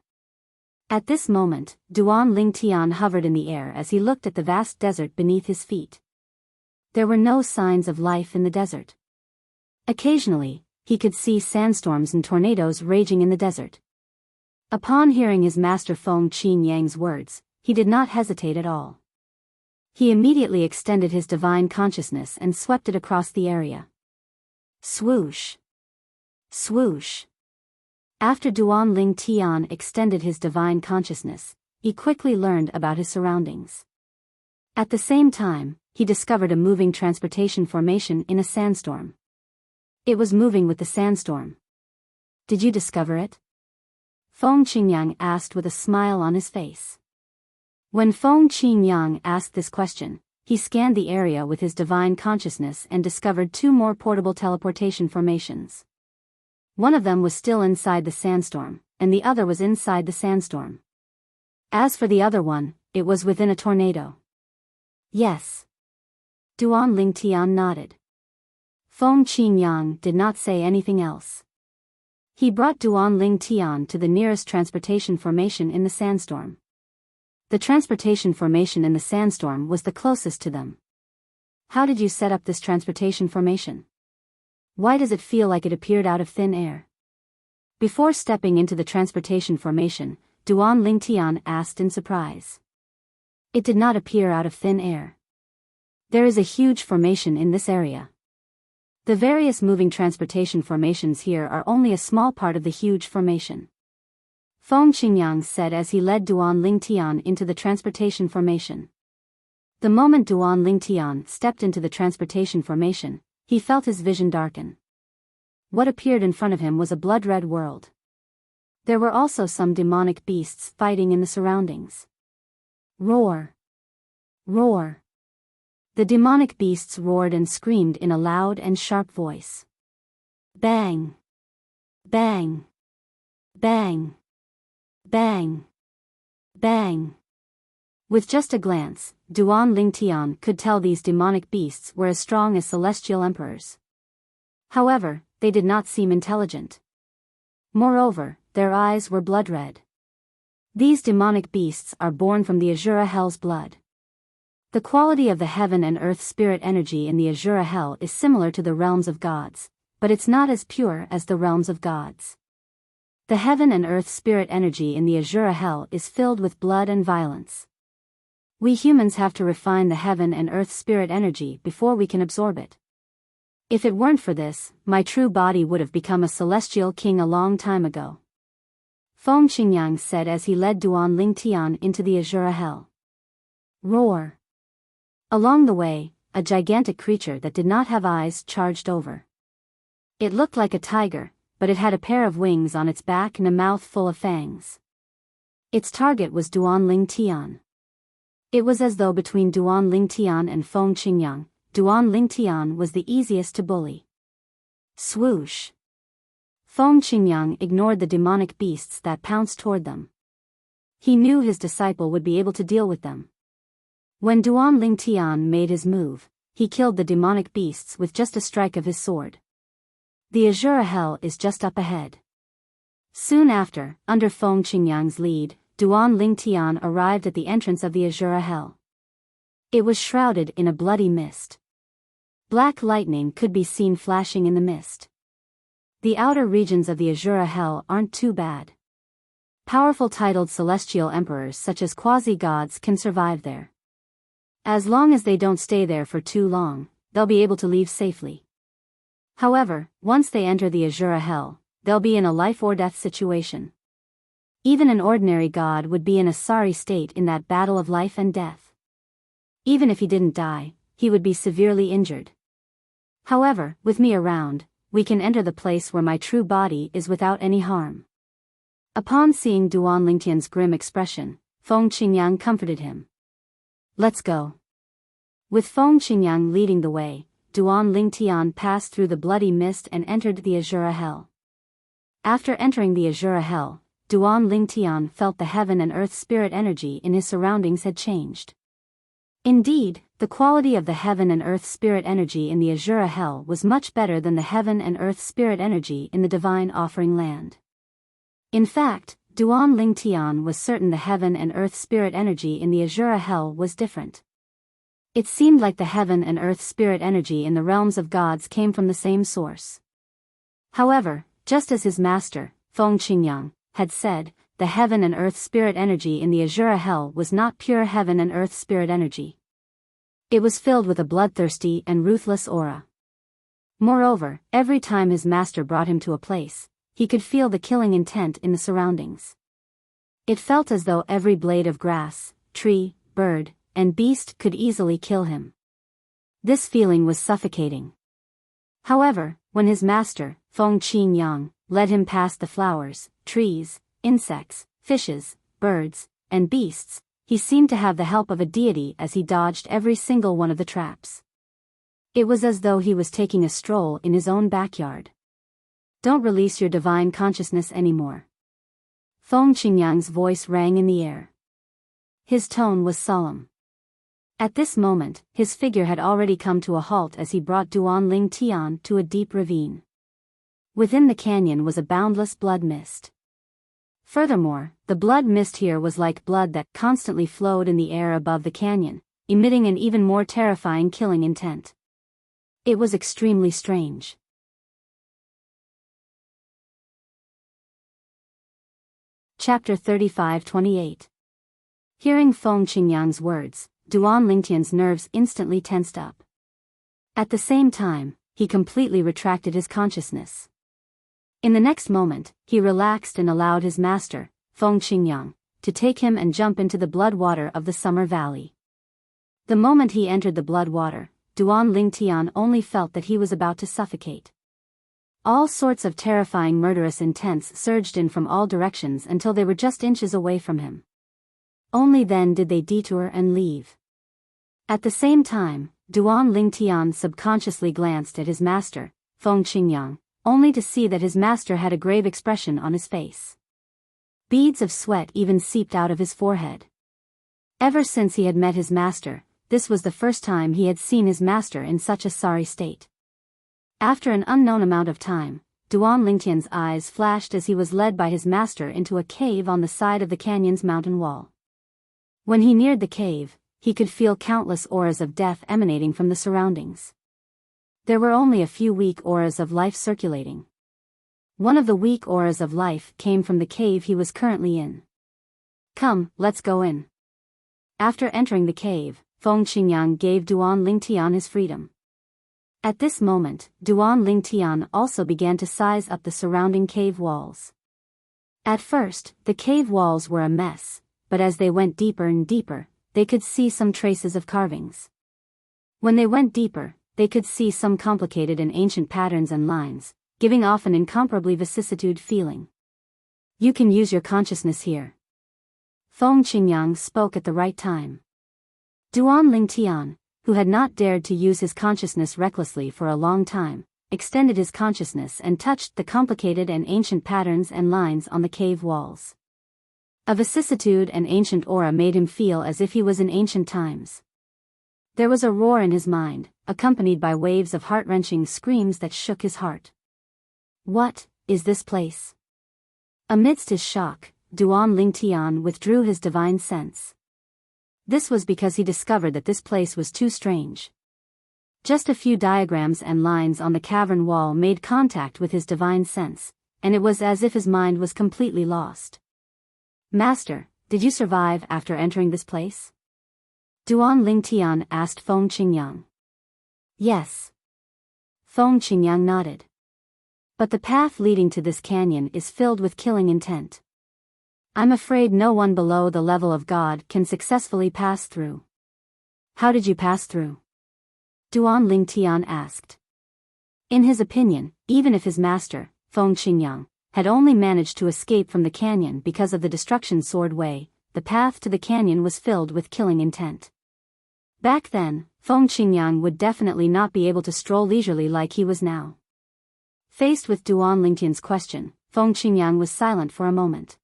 S1: At this moment, Duan Lingtian hovered in the air as he looked at the vast desert beneath his feet. There were no signs of life in the desert. Occasionally, he could see sandstorms and tornadoes raging in the desert. Upon hearing his master Feng Qingyang's words, he did not hesitate at all. He immediately extended his divine consciousness and swept it across the area. Swoosh! Swoosh! After Duan Lingtian extended his divine consciousness, he quickly learned about his surroundings. At the same time, he discovered a moving transportation formation in a sandstorm. It was moving with the sandstorm. Did you discover it? Feng Qingyang asked with a smile on his face. When Feng Qingyang asked this question, he scanned the area with his divine consciousness and discovered two more portable teleportation formations. One of them was still inside the sandstorm, and the other was inside the sandstorm. As for the other one, it was within a tornado. Yes. Duan Lingtian nodded. Feng Qingyang did not say anything else. He brought Duan Lingtian to the nearest transportation formation in the sandstorm. The transportation formation in the sandstorm was the closest to them. How did you set up this transportation formation? Why does it feel like it appeared out of thin air? Before stepping into the transportation formation, Duan Lingtian asked in surprise. It did not appear out of thin air. There is a huge formation in this area. The various moving transportation formations here are only a small part of the huge formation. Feng Qingyang said as he led Duan Lingtian into the transportation formation. The moment Duan Lingtian stepped into the transportation formation, he felt his vision darken. What appeared in front of him was a blood-red world. There were also some demonic beasts fighting in the surroundings. Roar! Roar! The demonic beasts roared and screamed in a loud and sharp voice. Bang! Bang! Bang! Bang! Bang! With just a glance, Duan Lingtian could tell these demonic beasts were as strong as celestial emperors. However, they did not seem intelligent. Moreover, their eyes were blood-red. These demonic beasts are born from the Azura Hell's blood. The quality of the heaven and earth spirit energy in the Azura Hell is similar to the realms of gods, but it's not as pure as the realms of gods. The heaven and earth spirit energy in the Azura hell is filled with blood and violence. We humans have to refine the heaven and earth spirit energy before we can absorb it. If it weren't for this, my true body would have become a celestial king a long time ago. Feng Qingyang said as he led Duan Lingtian into the Azura hell. Roar! Along the way, a gigantic creature that did not have eyes charged over. It looked like a tiger, but it had a pair of wings on its back and a mouth full of fangs. Its target was Duan Lingtian. It was as though between Duan Lingtian and Feng Qingyang, Duan Lingtian was the easiest to bully. Swoosh! Feng Qingyang ignored the demonic beasts that pounced toward them. He knew his disciple would be able to deal with them. When Duan Lingtian made his move, he killed the demonic beasts with just a strike of his sword. The Azura hell is just up ahead. Soon after, under Feng Qingyang's lead, Duan Lingtian arrived at the entrance of the Azura hell. It was shrouded in a bloody mist. Black lightning could be seen flashing in the mist. The outer regions of the Azura hell aren't too bad. Powerful titled celestial emperors such as quasi-gods can survive there. As long as they don't stay there for too long, they'll be able to leave safely. However, once they enter the Azura hell, they'll be in a life-or-death situation. Even an ordinary god would be in a sorry state in that battle of life and death. Even if he didn't die, he would be severely injured. However, with me around, we can enter the place where my true body is without any harm. Upon seeing Duan Lingtian's grim expression, Feng Qingyang comforted him. Let's go. With Feng Qingyang leading the way, Duan Lingtian passed through the bloody mist and entered the Azura hell. After entering the Azura hell, Duan Lingtian felt the heaven and earth spirit energy in his surroundings had changed. Indeed, the quality of the heaven and earth spirit energy in the Azura hell was much better than the heaven and earth spirit energy in the divine offering land. In fact, Duan Lingtian was certain the heaven and earth spirit energy in the Azura hell was different. It seemed like the heaven and earth spirit energy in the realms of gods came from the same source. However, just as his master, Feng Qingyang, had said, the heaven and earth spirit energy in the Azura hell was not pure heaven and earth spirit energy. It was filled with a bloodthirsty and ruthless aura. Moreover, every time his master brought him to a place, he could feel the killing intent in the surroundings. It felt as though every blade of grass, tree, bird, and beast could easily kill him. This feeling was suffocating. However, when his master, Feng Qingyang, led him past the flowers, trees, insects, fishes, birds, and beasts, he seemed to have the help of a deity as he dodged every single one of the traps. It was as though he was taking a stroll in his own backyard. Don't release your divine consciousness anymore. Feng Qingyang's voice rang in the air. His tone was solemn. At this moment, his figure had already come to a halt as he brought Duan Lingtian to a deep ravine. Within the canyon was a boundless blood mist. Furthermore, the blood mist here was like blood that constantly flowed in the air above the canyon, emitting an even more terrifying killing intent. It was extremely strange. Chapter 35-28. Hearing Feng Qingyang's words, Duan Lingtian's nerves instantly tensed up. At the same time, he completely retracted his consciousness. In the next moment, he relaxed and allowed his master, Feng Qingyang, to take him and jump into the blood water of the summer valley. The moment he entered the blood water, Duan Lingtian only felt that he was about to suffocate. All sorts of terrifying murderous intents surged in from all directions until they were just inches away from him. Only then did they detour and leave. At the same time, Duan Lingtian subconsciously glanced at his master, Feng Qingyang, only to see that his master had a grave expression on his face. Beads of sweat even seeped out of his forehead. Ever since he had met his master, this was the first time he had seen his master in such a sorry state. After an unknown amount of time, Duan Lingtian's eyes flashed as he was led by his master into a cave on the side of the canyon's mountain wall. When he neared the cave, he could feel countless auras of death emanating from the surroundings. There were only a few weak auras of life circulating. One of the weak auras of life came from the cave he was currently in. Come, let's go in. After entering the cave, Feng Qingyang gave Duan Lingtian his freedom. At this moment, Duan Lingtian also began to size up the surrounding cave walls. At first, the cave walls were a mess, but as they went deeper and deeper, they could see some traces of carvings. When they went deeper, they could see some complicated and ancient patterns and lines, giving off an incomparably vicissitude feeling. You can use your consciousness here. Feng Qingyang spoke at the right time. Duan Lingtian, who had not dared to use his consciousness recklessly for a long time, extended his consciousness and touched the complicated and ancient patterns and lines on the cave walls. A vicissitude and ancient aura made him feel as if he was in ancient times. There was a roar in his mind, accompanied by waves of heart-wrenching screams that shook his heart. What is this place? Amidst his shock, Duan Lingtian withdrew his divine sense. This was because he discovered that this place was too strange. Just a few diagrams and lines on the cavern wall made contact with his divine sense, and it was as if his mind was completely lost. Master, did you survive after entering this place? Duan Lingtian asked Feng Qingyang. Yes. Feng Qingyang nodded. But the path leading to this canyon is filled with killing intent. I'm afraid no one below the level of God can successfully pass through. How did you pass through? Duan Lingtian asked. In his opinion, even if his master, Feng Qingyang, had only managed to escape from the canyon because of the destruction sword way, the path to the canyon was filled with killing intent. Back then, Feng Qingyang would definitely not be able to stroll leisurely like he was now. Faced with Duan Lingtian's question, Feng Qingyang was silent for a moment.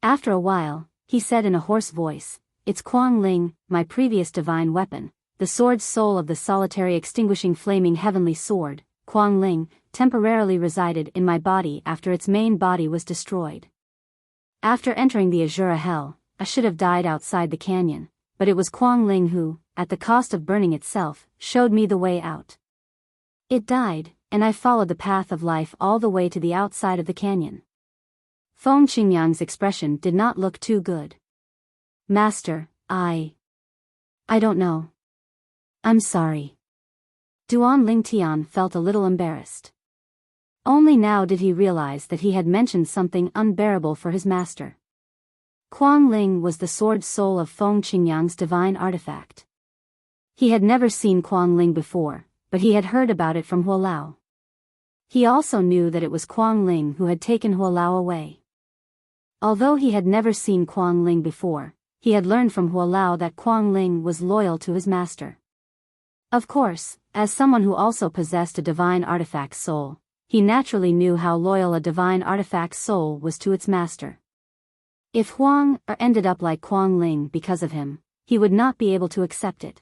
S1: After a while, he said in a hoarse voice, "It's Kuang Ling, my previous divine weapon, the sword soul of the solitary extinguishing flaming heavenly sword. Kuang Ling temporarily resided in my body after its main body was destroyed. After entering the Azura Hell, I should have died outside the canyon, but it was Kuang Ling who, at the cost of burning itself, showed me the way out. It died, and I followed the path of life all the way to the outside of the canyon." Feng Qingyang's expression did not look too good. Master, I don't know. I'm sorry. Duan Lingtian felt a little embarrassed. Only now did he realize that he had mentioned something unbearable for his master. Kuang Ling was the sword soul of Feng Qingyang's divine artifact. He had never seen Kuang Ling before, but he had heard about it from Huolao. He also knew that it was Kuang Ling who had taken Huolao away. Although he had never seen Kuang Ling before, he had learned from Huolao that Kuang Ling was loyal to his master. Of course, as someone who also possessed a divine artifact soul, he naturally knew how loyal a divine artifact soul was to its master. If Huang ended up like Kuang Ling because of him, he would not be able to accept it.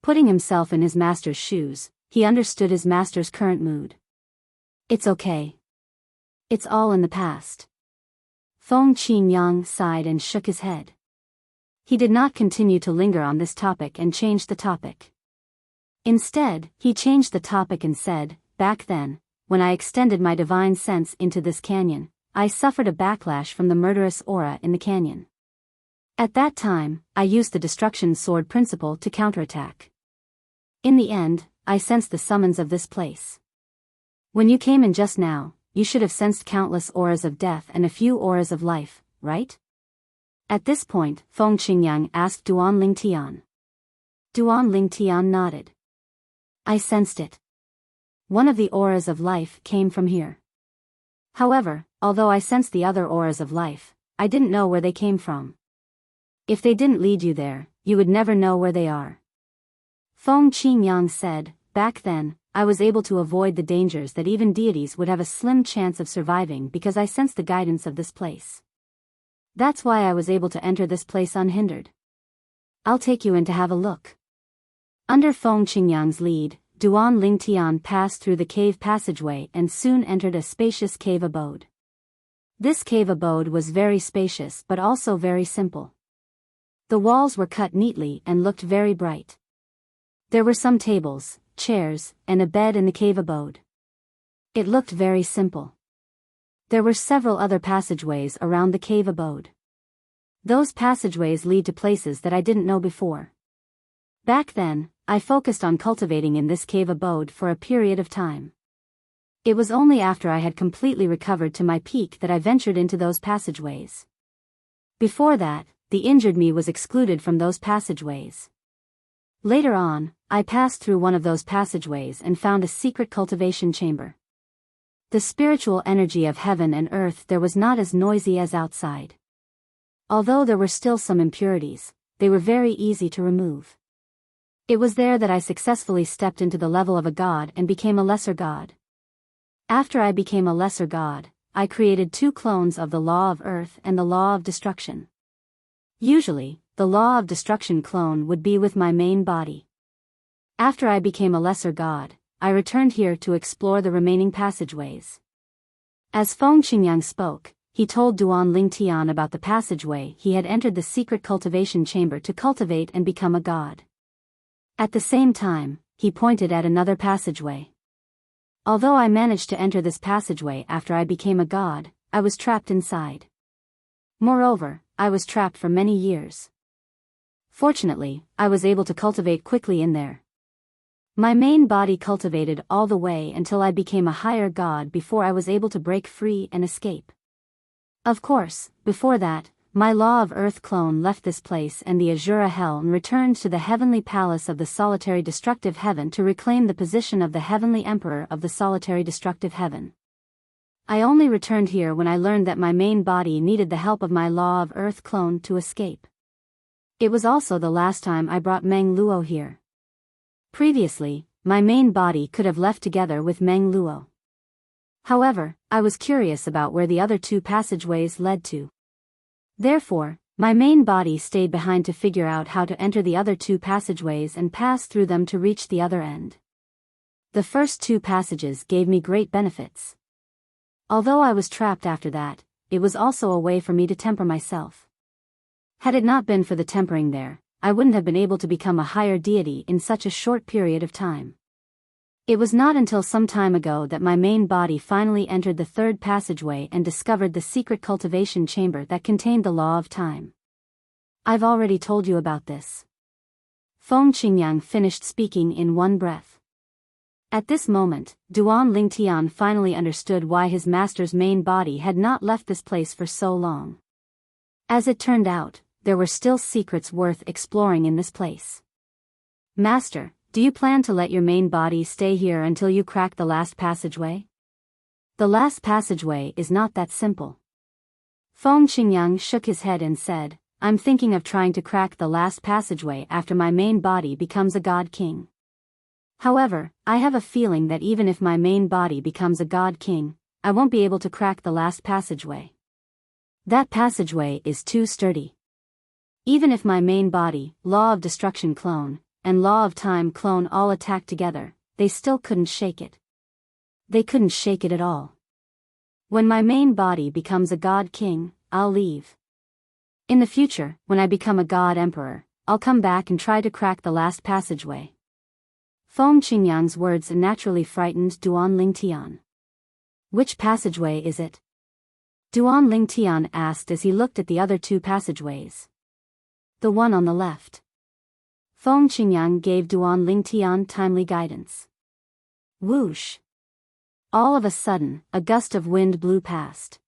S1: Putting himself in his master's shoes, he understood his master's current mood. It's okay. It's all in the past. Feng Qingyang sighed and shook his head. He did not continue to linger on this topic and changed the topic. Instead, he changed the topic and said, "Back then, when I extended my divine sense into this canyon, I suffered a backlash from the murderous aura in the canyon. At that time, I used the destruction sword principle to counterattack. In the end, I sensed the summons of this place. When you came in just now, you should have sensed countless auras of death and a few auras of life, right?" At this point, Feng Qingyang asked Duan Lingtian. Duan Lingtian nodded. "I sensed it. One of the auras of life came from here. However, although I sensed the other auras of life, I didn't know where they came from. If they didn't lead you there, you would never know where they are." Feng Qingyang said, "Back then, I was able to avoid the dangers that even deities would have a slim chance of surviving because I sensed the guidance of this place. That's why I was able to enter this place unhindered. I'll take you in to have a look." Under Feng Qingyang's lead, Duan Lingtian passed through the cave passageway and soon entered a spacious cave abode. This cave abode was very spacious but also very simple. The walls were cut neatly and looked very bright. There were some tables, chairs, and a bed in the cave abode. It looked very simple. There were several other passageways around the cave abode. Those passageways lead to places that I didn't know before. Back then, I focused on cultivating in this cave abode for a period of time. It was only after I had completely recovered to my peak that I ventured into those passageways. Before that, the injured me was excluded from those passageways. Later on, I passed through one of those passageways and found a secret cultivation chamber. The spiritual energy of heaven and earth there was not as noisy as outside. Although there were still some impurities, they were very easy to remove. It was there that I successfully stepped into the level of a god and became a lesser god. After I became a lesser god, I created 2 clones of the law of earth and the law of destruction. Usually, the law of destruction clone would be with my main body. After I became a lesser god, I returned here to explore the remaining passageways. As Feng Qingyang spoke, he told Duan Lingtian about the passageway he had entered the secret cultivation chamber to cultivate and become a god. At the same time, he pointed at another passageway. Although I managed to enter this passageway after I became a god, I was trapped inside. Moreover, I was trapped for many years. Fortunately, I was able to cultivate quickly in there. My main body cultivated all the way until I became a higher god before I was able to break free and escape. Of course, before that, my law of earth clone left this place and the Azura Hell and returned to the heavenly palace of the solitary destructive heaven to reclaim the position of the heavenly emperor of the solitary destructive heaven. I only returned here when I learned that my main body needed the help of my law of earth clone to escape. It was also the last time I brought Meng Luo here. Previously, my main body could have left together with Meng Luo. However, I was curious about where the other 2 passageways led to. Therefore, my main body stayed behind to figure out how to enter the other 2 passageways and pass through them to reach the other end. The first 2 passages gave me great benefits. Although I was trapped after that, it was also a way for me to temper myself. Had it not been for the tempering there, I wouldn't have been able to become a higher deity in such a short period of time. It was not until some time ago that my main body finally entered the 3rd passageway and discovered the secret cultivation chamber that contained the law of time. I've already told you about this. Feng Qingyang finished speaking in one breath. At this moment, Duan Lingtian finally understood why his master's main body had not left this place for so long. As it turned out, there were still secrets worth exploring in this place. Master, do you plan to let your main body stay here until you crack the last passageway? The last passageway is not that simple. Feng Qingyang shook his head and said, I'm thinking of trying to crack the last passageway after my main body becomes a god king. However, I have a feeling that even if my main body becomes a god king, I won't be able to crack the last passageway. That passageway is too sturdy. Even if my main body, law of destruction clone, and law of time clone all attacked together, they still couldn't shake it. They couldn't shake it at all. When my main body becomes a god king, I'll leave. In the future, when I become a god emperor, I'll come back and try to crack the last passageway. Feng Qingyang's words naturally frightened Duan Lingtian. Which passageway is it? Duan Lingtian asked as he looked at the other 2 passageways. The one on the left. Feng Qingyang gave Duan Lingtian timely guidance. Whoosh! All of a sudden, a gust of wind blew past.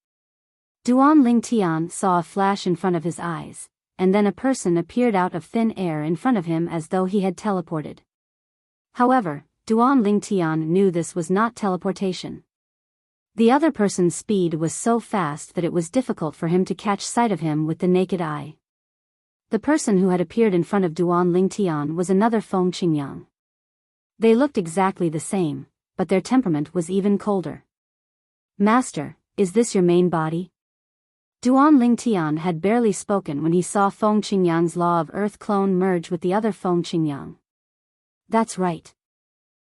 S1: Duan Lingtian saw a flash in front of his eyes, and then a person appeared out of thin air in front of him as though he had teleported. However, Duan Lingtian knew this was not teleportation. The other person's speed was so fast that it was difficult for him to catch sight of him with the naked eye. The person who had appeared in front of Duan Lingtian was another Feng Qingyang. They looked exactly the same, but their temperament was even colder. Master, is this your main body? Duan Lingtian had barely spoken when he saw Feng Qingyang's law of earth clone merge with the other Feng Qingyang. That's right.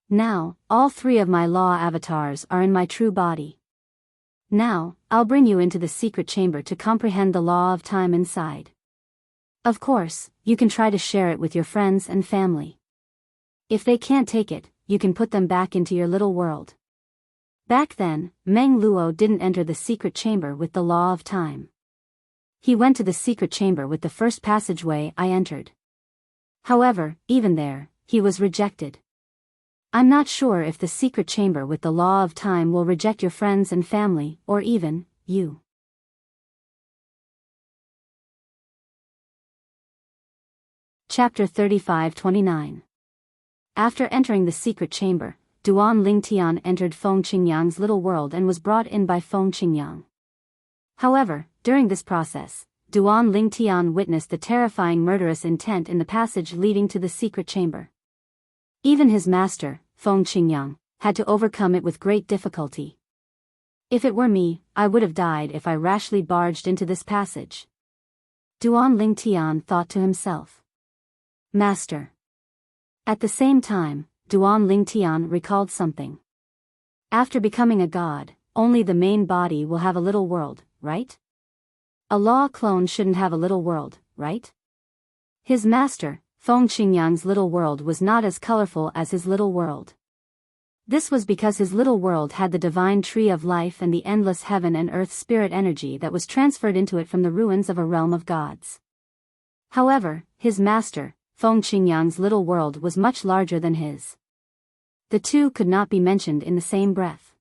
S1: Now, all 3 of my law avatars are in my true body. Now, I'll bring you into the secret chamber to comprehend the law of time inside. Of course, you can try to share it with your friends and family. If they can't take it, you can put them back into your little world. Back then, Meng Luo didn't enter the secret chamber with the law of time. He went to the secret chamber with the first passageway I entered. However, even there, he was rejected. I'm not sure if the secret chamber with the law of time will reject your friends and family, or even, you. Chapter 35-29. After entering the secret chamber, Duan Lingtian entered Feng Qingyang's little world and was brought in by Feng Qingyang. However, during this process, Duan Lingtian witnessed the terrifying murderous intent in the passage leading to the secret chamber. Even his master, Feng Qingyang, had to overcome it with great difficulty. If it were me, I would have died if I rashly barged into this passage. Duan Lingtian thought to himself. Master. At the same time, Duan Lingtian recalled something. After becoming a god, only the main body will have a little world, right? A law clone shouldn't have a little world, right? His master, Feng Qingyang's little world was not as colorful as his little world. This was because his little world had the divine tree of life and the endless heaven and earth spirit energy that was transferred into it from the ruins of a realm of gods. However, his master, Feng Qingyang's little world was much larger than his. The two could not be mentioned in the same breath.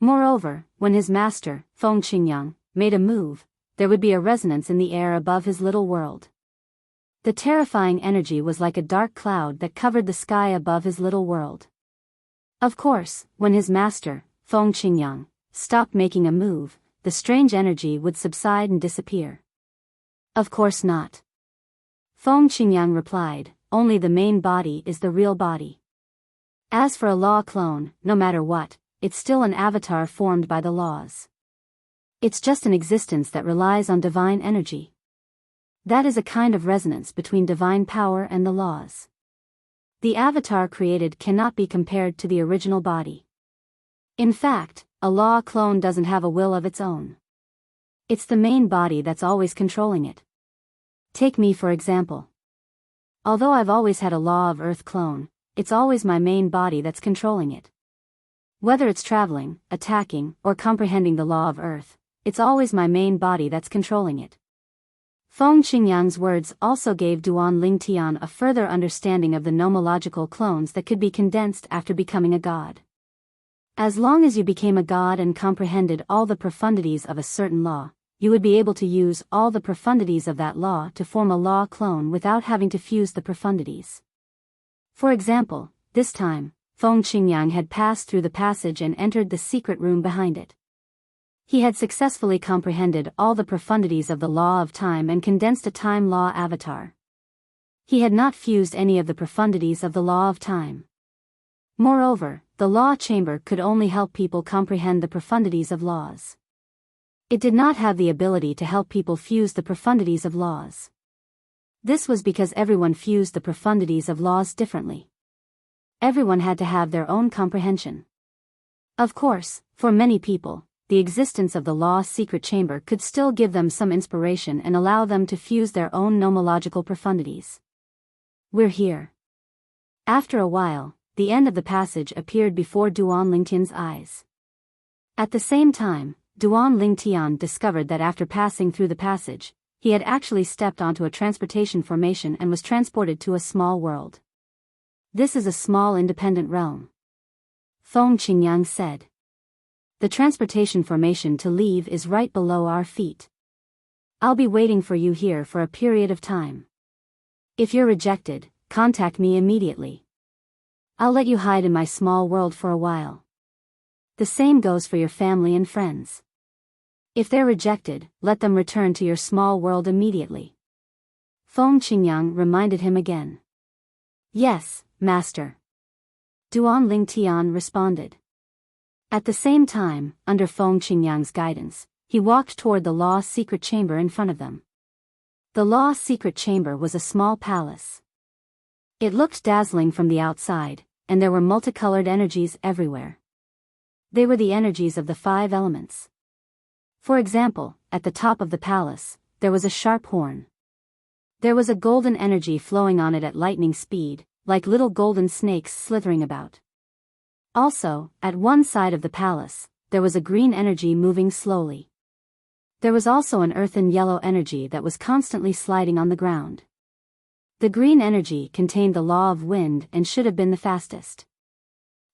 S1: Moreover, when his master, Feng Qingyang, made a move, there would be a resonance in the air above his little world. The terrifying energy was like a dark cloud that covered the sky above his little world. Of course, when his master, Feng Qingyang, stopped making a move, the strange energy would subside and disappear. Of course not. Feng Qingyang replied, only the main body is the real body. As for a law clone, no matter what, it's still an avatar formed by the laws. It's just an existence that relies on divine energy. That is a kind of resonance between divine power and the laws. The avatar created cannot be compared to the original body. In fact, a law clone doesn't have a will of its own. It's the main body that's always controlling it. Take me for example. Although I've always had a law of earth clone, it's always my main body that's controlling it. Whether it's traveling, attacking, or comprehending the law of earth, it's always my main body that's controlling it. Feng Qingyang's words also gave Duan Lingtian a further understanding of the nomological clones that could be condensed after becoming a god. As long as you became a god and comprehended all the profundities of a certain law, you would be able to use all the profundities of that law to form a law clone without having to fuse the profundities. For example, this time, Feng Qingyang had passed through the passage and entered the secret room behind it. He had successfully comprehended all the profundities of the law of time and condensed a time law avatar. He had not fused any of the profundities of the law of time. Moreover, the law chamber could only help people comprehend the profundities of laws. It did not have the ability to help people fuse the profundities of laws. This was because everyone fused the profundities of laws differently. Everyone had to have their own comprehension. Of course, for many people, the existence of the law secret chamber could still give them some inspiration and allow them to fuse their own nomological profundities. We're here. After a while, the end of the passage appeared before Duan Lingtian's eyes. At the same time, Duan Lingtian discovered that after passing through the passage, he had actually stepped onto a transportation formation and was transported to a small world. This is a small independent realm. Feng Qingyang said. The transportation formation to leave is right below our feet. I'll be waiting for you here for a period of time. If you're rejected, contact me immediately. I'll let you hide in my small world for a while. The same goes for your family and friends. If they're rejected, let them return to your small world immediately. Feng Qingyang reminded him again. Yes, Master. Duan Lingtian responded. At the same time, under Feng Qingyang's guidance, he walked toward the law secret chamber in front of them. The law secret chamber was a small palace. It looked dazzling from the outside, and there were multicolored energies everywhere. They were the energies of the 5 elements. For example, at the top of the palace, there was a sharp horn. There was a golden energy flowing on it at lightning speed, like little golden snakes slithering about. Also, at one side of the palace, there was a green energy moving slowly. There was also an earthen yellow energy that was constantly sliding on the ground. The green energy contained the law of wind and should have been the fastest.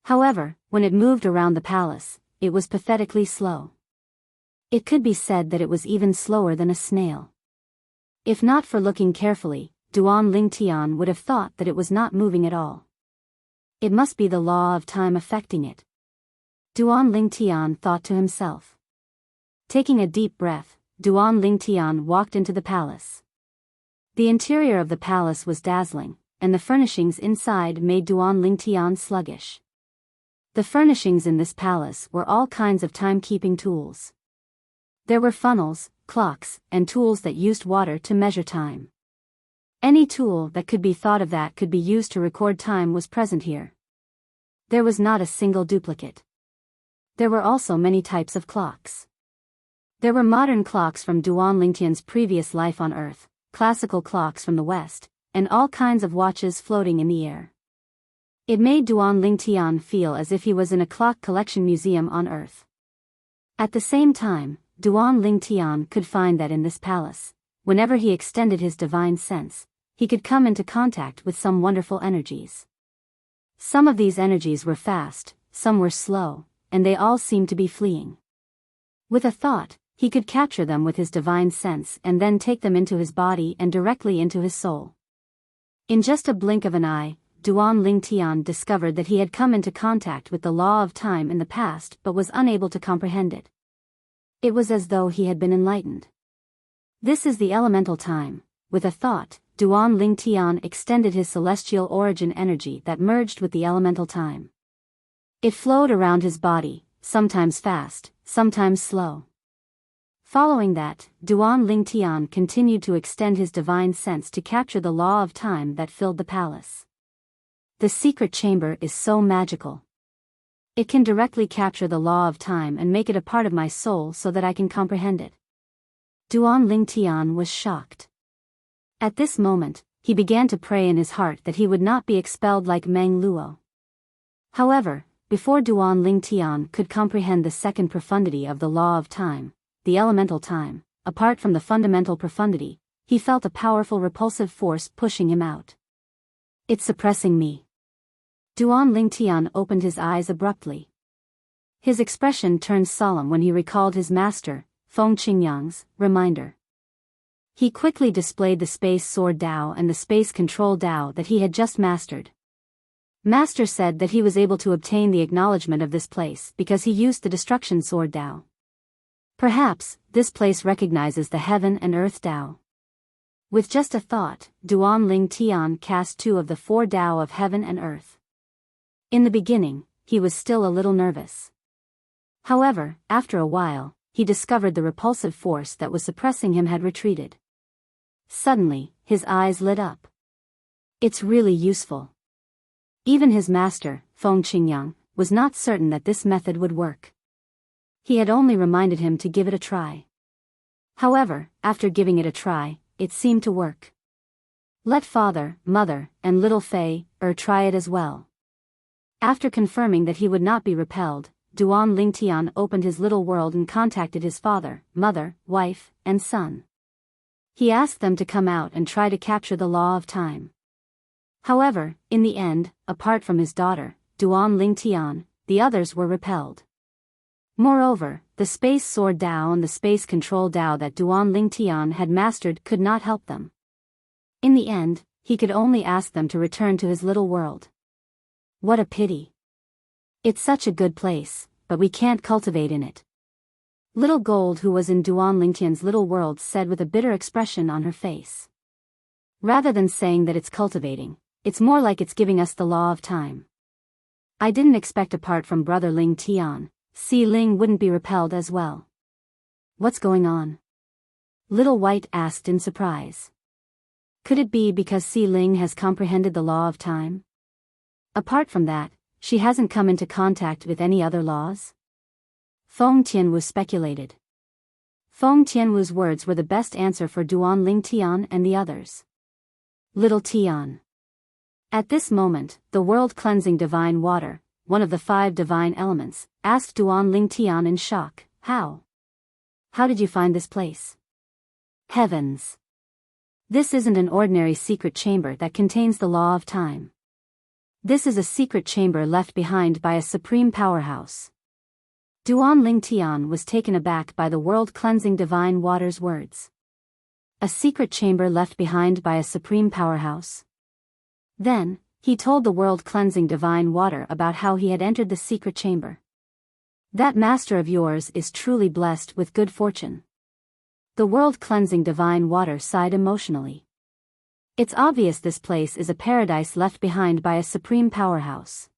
S1: However, when it moved around the palace, it was pathetically slow. It could be said that it was even slower than a snail. If not for looking carefully, Duan Lingtian would have thought that it was not moving at all. It must be the law of time affecting it. Duan Lingtian thought to himself. Taking a deep breath, Duan Lingtian walked into the palace. The interior of the palace was dazzling, and the furnishings inside made Duan Lingtian sluggish. The furnishings in this palace were all kinds of timekeeping tools. There were funnels, clocks, and tools that used water to measure time. Any tool that could be thought of that could be used to record time was present here. There was not a single duplicate. There were also many types of clocks. There were modern clocks from Duan Lingtian's previous life on Earth, classical clocks from the West, and all kinds of watches floating in the air. It made Duan Lingtian feel as if he was in a clock collection museum on Earth. At the same time, Duan Lingtian could find that in this palace, whenever he extended his divine sense, he could come into contact with some wonderful energies. Some of these energies were fast, some were slow, and they all seemed to be fleeing. With a thought, he could capture them with his divine sense and then take them into his body and directly into his soul. In just a blink of an eye, Duan Lingtian discovered that he had come into contact with the law of time in the past but was unable to comprehend it. It was as though he had been enlightened. This is the elemental time. With a thought, Duan Lingtian extended his celestial origin energy that merged with the elemental time. It flowed around his body, sometimes fast, sometimes slow. Following that, Duan Lingtian continued to extend his divine sense to capture the law of time that filled the palace. The secret chamber is so magical. It can directly capture the law of time and make it a part of my soul so that I can comprehend it. Duan Lingtian was shocked. At this moment, he began to pray in his heart that he would not be expelled like Meng Luo. However, before Duan Lingtian could comprehend the second profundity of the law of time, the elemental time, apart from the fundamental profundity, he felt a powerful repulsive force pushing him out. It's suppressing me. Duan Lingtian opened his eyes abruptly. His expression turned solemn when he recalled his master, Feng Qingyang's, reminder. He quickly displayed the Space Sword Dao and the Space Control Dao that he had just mastered. Master said that he was able to obtain the acknowledgement of this place because he used the Destruction Sword Dao. Perhaps, this place recognizes the Heaven and Earth Dao. With just a thought, Duan Lingtian cast 2 of the 4 Dao of Heaven and Earth. In the beginning, he was still a little nervous. However, after a while, he discovered the repulsive force that was suppressing him had retreated. Suddenly, his eyes lit up. It's really useful. Even his master, Feng Qingyang, was not certain that this method would work. He had only reminded him to give it a try. However, after giving it a try, it seemed to work. Let father, mother, and little Fei try it as well. After confirming that he would not be repelled, Duan Lingtian opened his little world and contacted his father, mother, wife, and son. He asked them to come out and try to capture the law of time. However, in the end, apart from his daughter, Duan Lingtian, the others were repelled. Moreover, the Space Sword Dao and the Space Control Dao that Duan Lingtian had mastered could not help them. In the end, he could only ask them to return to his little world. What a pity. It's such a good place, but we can't cultivate in it. Little Gold, who was in Duan Lingtian's little world, said with a bitter expression on her face. Rather than saying that it's cultivating, it's more like it's giving us the law of time. I didn't expect apart from brother Ling Tian, Si Ling wouldn't be repelled as well. What's going on? Little White asked in surprise. Could it be because Si Ling has comprehended the law of time? Apart from that, she hasn't come into contact with any other laws? Feng Tianwu speculated. Feng Tianwu's words were the best answer for Duan Lingtian and the others. Little Tian. At this moment, the world-cleansing divine water, one of the 5 divine elements, asked Duan Lingtian in shock, How? How did you find this place? Heavens! This isn't an ordinary secret chamber that contains the law of time. This is a secret chamber left behind by a supreme powerhouse. Duan Lingtian was taken aback by the world-cleansing divine water's words. A secret chamber left behind by a supreme powerhouse? Then, he told the world-cleansing divine water about how he had entered the secret chamber. That master of yours is truly blessed with good fortune. The world-cleansing divine water sighed emotionally. It's obvious this place is a paradise left behind by a supreme powerhouse.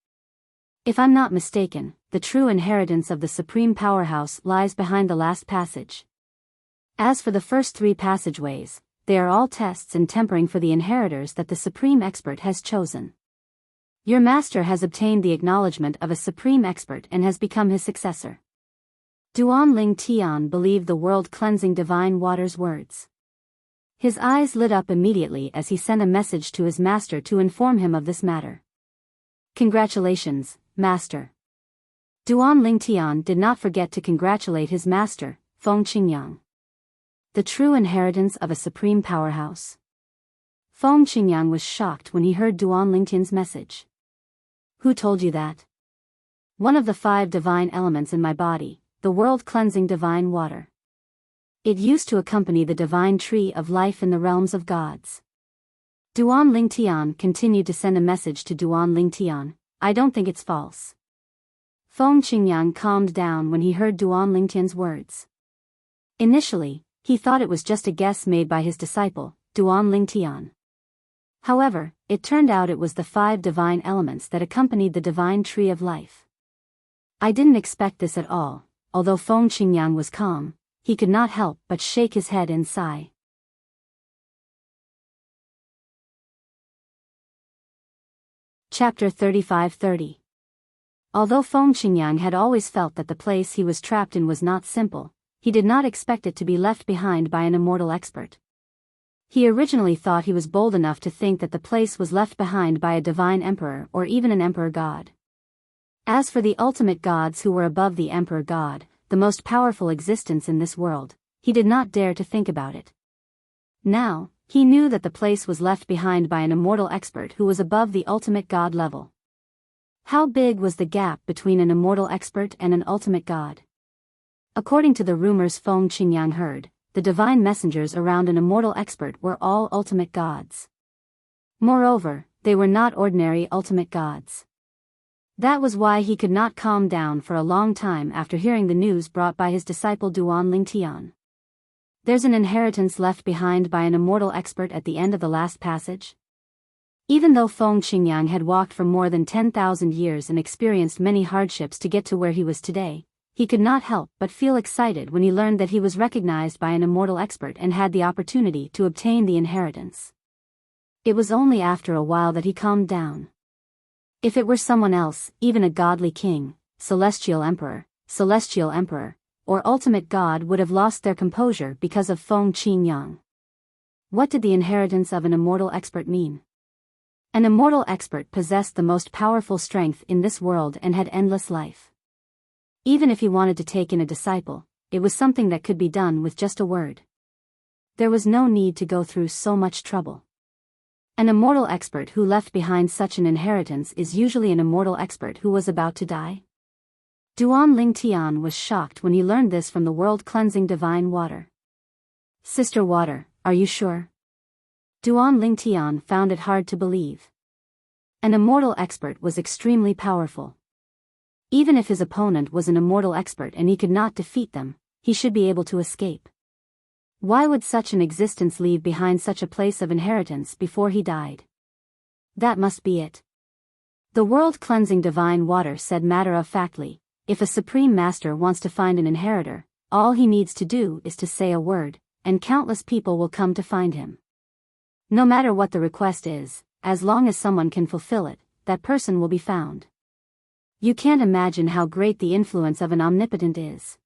S1: If I'm not mistaken, the true inheritance of the supreme powerhouse lies behind the last passage. As for the first 3 passageways, they are all tests and tempering for the inheritors that the supreme expert has chosen. Your master has obtained the acknowledgement of a supreme expert and has become his successor. Duan Lingtian believed the world-cleansing divine water's words. His eyes lit up immediately as he sent a message to his master to inform him of this matter. Congratulations, master. Duan Lingtian did not forget to congratulate his master, Feng Qingyang. The true inheritance of a supreme powerhouse. Feng Qingyang was shocked when he heard Duan Lingtian's message. Who told you that? One of the 5 divine elements in my body, the world-cleansing divine water. It used to accompany the divine tree of life in the realms of gods. Duan Lingtian continued to send a message to Duan Lingtian, I don't think it's false. Feng Qingyang calmed down when he heard Duan Lingtian's words. Initially, he thought it was just a guess made by his disciple, Duan Lingtian. However, it turned out it was the 5 divine elements that accompanied the divine tree of life. I didn't expect this at all. Although Feng Qingyang was calm, he could not help but shake his head and sigh. Chapter 35:30. Although Feng Qingyang had always felt that the place he was trapped in was not simple, he did not expect it to be left behind by an immortal expert. He originally thought he was bold enough to think that the place was left behind by a divine emperor or even an emperor god. As for the ultimate gods who were above the emperor god, the most powerful existence in this world, he did not dare to think about it. Now, he knew that the place was left behind by an immortal expert who was above the ultimate god level. How big was the gap between an immortal expert and an ultimate god? According to the rumors Feng Qingyang heard, the divine messengers around an immortal expert were all ultimate gods. Moreover, they were not ordinary ultimate gods. That was why he could not calm down for a long time after hearing the news brought by his disciple Duan Lingtian. There's an inheritance left behind by an immortal expert at the end of the last passage? Even though Feng Qingyang had walked for more than 10,000 years and experienced many hardships to get to where he was today, he could not help but feel excited when he learned that he was recognized by an immortal expert and had the opportunity to obtain the inheritance. It was only after a while that he calmed down. If it were someone else, even a godly king, celestial emperor, or ultimate god would have lost their composure because of Feng Qingyang. What did the inheritance of an immortal expert mean? An immortal expert possessed the most powerful strength in this world and had endless life. Even if he wanted to take in a disciple, it was something that could be done with just a word. There was no need to go through so much trouble. An immortal expert who left behind such an inheritance is usually an immortal expert who was about to die. Duan Lingtian was shocked when he learned this from the world-cleansing divine water. Sister Water, are you sure? Duan Lingtian found it hard to believe. An immortal expert was extremely powerful. Even if his opponent was an immortal expert and he could not defeat them, he should be able to escape. Why would such an existence leave behind such a place of inheritance before he died? That must be it. The world-cleansing divine water said matter-of-factly, if a supreme master wants to find an inheritor, all he needs to do is to say a word, and countless people will come to find him. No matter what the request is, as long as someone can fulfill it, that person will be found. You can't imagine how great the influence of an omnipotent is.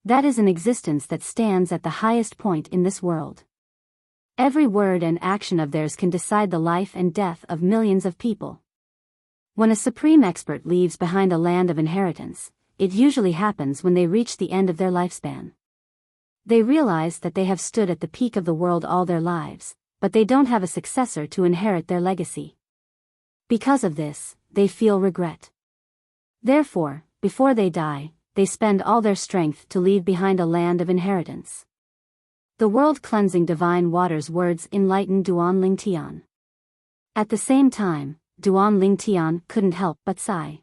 S1: That is an existence that stands at the highest point in this world. Every word and action of theirs can decide the life and death of millions of people. When a supreme expert leaves behind a land of inheritance, it usually happens when they reach the end of their lifespan. They realize that they have stood at the peak of the world all their lives, but they don't have a successor to inherit their legacy. Because of this, they feel regret. Therefore, before they die, they spend all their strength to leave behind a land of inheritance. The world-cleansing divine water's words enlightened Duan Lingtian. At the same time, Duan Lingtian couldn't help but sigh.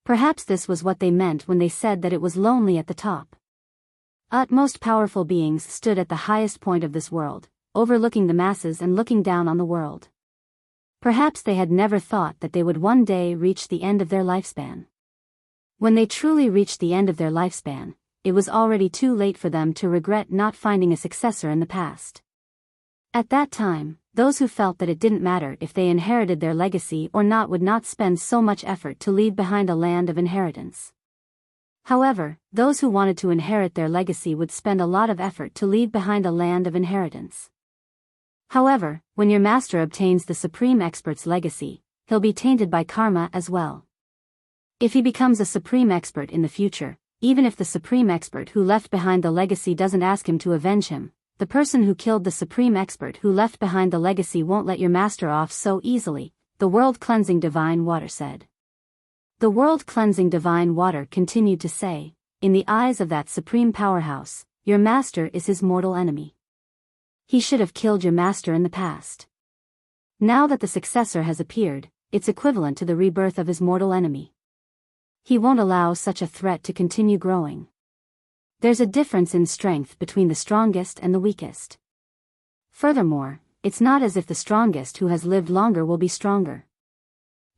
S1: Perhaps this was what they meant when they said that it was lonely at the top. Utmost powerful beings stood at the highest point of this world, overlooking the masses and looking down on the world. Perhaps they had never thought that they would one day reach the end of their lifespan. When they truly reached the end of their lifespan, it was already too late for them to regret not finding a successor in the past. At that time, those who felt that it didn't matter if they inherited their legacy or not would not spend so much effort to leave behind a land of inheritance. However, those who wanted to inherit their legacy would spend a lot of effort to leave behind a land of inheritance. However, when your master obtains the supreme expert's legacy, he'll be tainted by karma as well. If he becomes a supreme expert in the future, even if the supreme expert who left behind the legacy doesn't ask him to avenge him, the person who killed the supreme expert who left behind the legacy won't let your master off so easily, the world-cleansing divine water said. The world-cleansing divine water continued to say, in the eyes of that supreme powerhouse, your master is his mortal enemy. He should have killed your master in the past. Now that the successor has appeared, it's equivalent to the rebirth of his mortal enemy. He won't allow such a threat to continue growing. There's a difference in strength between the strongest and the weakest. Furthermore, it's not as if the strongest who has lived longer will be stronger.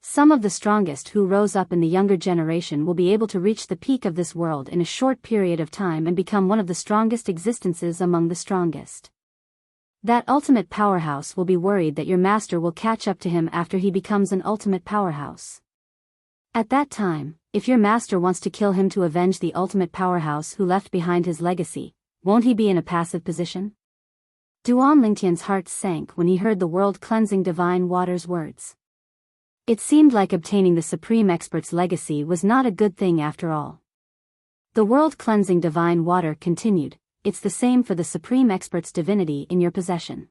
S1: Some of the strongest who rose up in the younger generation will be able to reach the peak of this world in a short period of time and become one of the strongest existences among the strongest. That ultimate powerhouse will be worried that your master will catch up to him after he becomes an ultimate powerhouse. At that time, if your master wants to kill him to avenge the ultimate powerhouse who left behind his legacy, won't he be in a passive position? Duan Lingtian's heart sank when he heard the world-cleansing divine water's words. It seemed like obtaining the supreme expert's legacy was not a good thing after all. The world-cleansing divine water continued, it's the same for the supreme expert's divinity in your possession.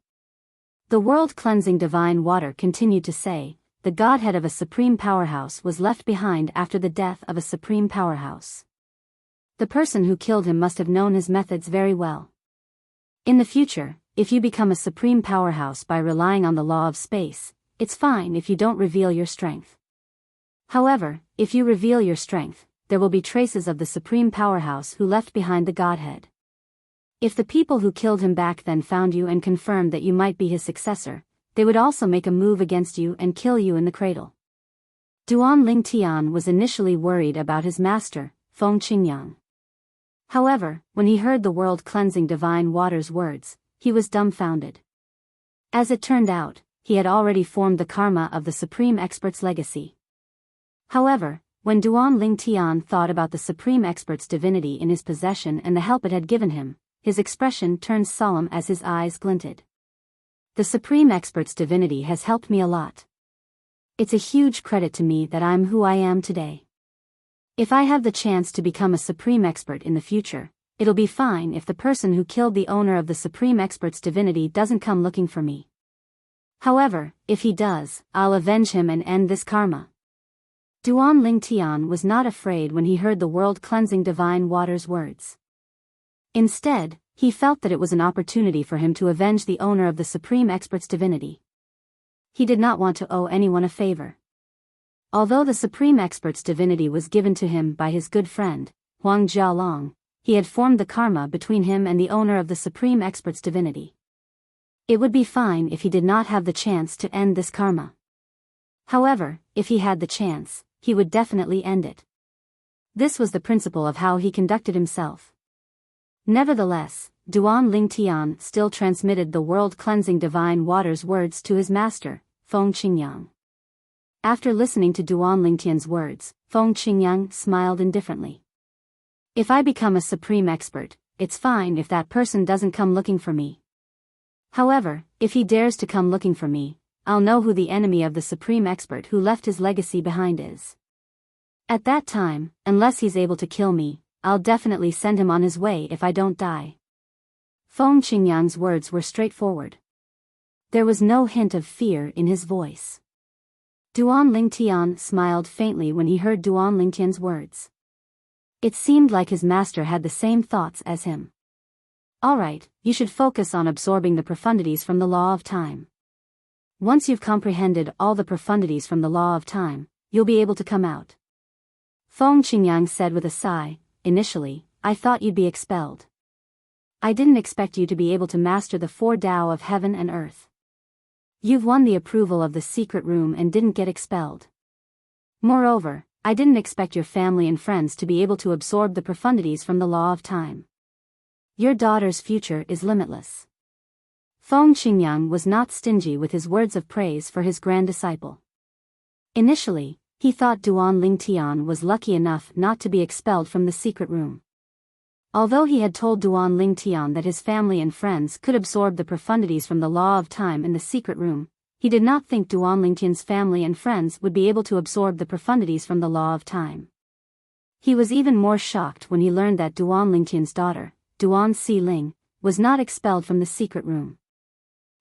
S1: The world-cleansing divine water continued to say, the godhead of a supreme powerhouse was left behind after the death of a supreme powerhouse. The person who killed him must have known his methods very well. In the future, if you become a supreme powerhouse by relying on the law of space, it's fine if you don't reveal your strength. However, if you reveal your strength, there will be traces of the supreme powerhouse who left behind the godhead. If the people who killed him back then found you and confirmed that you might be his successor, they would also make a move against you and kill you in the cradle. Duan Lingtian was initially worried about his master, Feng Qingyang. However, when he heard the world-cleansing divine water's words, he was dumbfounded. As it turned out, he had already formed the karma of the supreme expert's legacy. However, when Duan Lingtian thought about the supreme expert's divinity in his possession and the help it had given him, his expression turned solemn as his eyes glinted. The supreme expert's divinity has helped me a lot. It's a huge credit to me that I'm who I am today. If I have the chance to become a supreme expert in the future, it'll be fine if the person who killed the owner of the supreme expert's divinity doesn't come looking for me. However, if he does, I'll avenge him and end this karma. Duan Lingtian was not afraid when he heard the world-cleansing divine water's words. Instead, he felt that it was an opportunity for him to avenge the owner of the supreme expert's divinity. He did not want to owe anyone a favor. Although the supreme expert's divinity was given to him by his good friend, Huang Jialong, he had formed the karma between him and the owner of the supreme expert's divinity. It would be fine if he did not have the chance to end this karma. However, if he had the chance, he would definitely end it. This was the principle of how he conducted himself. Nevertheless, Duan Lingtian still transmitted the world-cleansing divine water's words to his master, Feng Qingyang. After listening to Duan Lingtian's words, Feng Qingyang smiled indifferently. If I become a supreme expert, it's fine if that person doesn't come looking for me. However, if he dares to come looking for me, I'll know who the enemy of the supreme expert who left his legacy behind is. At that time, unless he's able to kill me, I'll definitely send him on his way if I don't die. Feng Qingyang's words were straightforward. There was no hint of fear in his voice. Duan Lingtian smiled faintly when he heard Duan Lingtian's words. It seemed like his master had the same thoughts as him. Alright, you should focus on absorbing the profundities from the law of time. Once you've comprehended all the profundities from the law of time, you'll be able to come out. Feng Qingyang said with a sigh, initially, I thought you'd be expelled. I didn't expect you to be able to master the four Tao of heaven and earth. You've won the approval of the secret room and didn't get expelled. Moreover, I didn't expect your family and friends to be able to absorb the profundities from the law of time. Your daughter's future is limitless. Feng Qingyang was not stingy with his words of praise for his grand disciple. Initially, he thought Duan Lingtian was lucky enough not to be expelled from the secret room. Although he had told Duan Lingtian that his family and friends could absorb the profundities from the law of time in the secret room, he did not think Duan Lingtian's family and friends would be able to absorb the profundities from the law of time. He was even more shocked when he learned that Duan Lingtian's daughter, Duan Xiling, was not expelled from the secret room.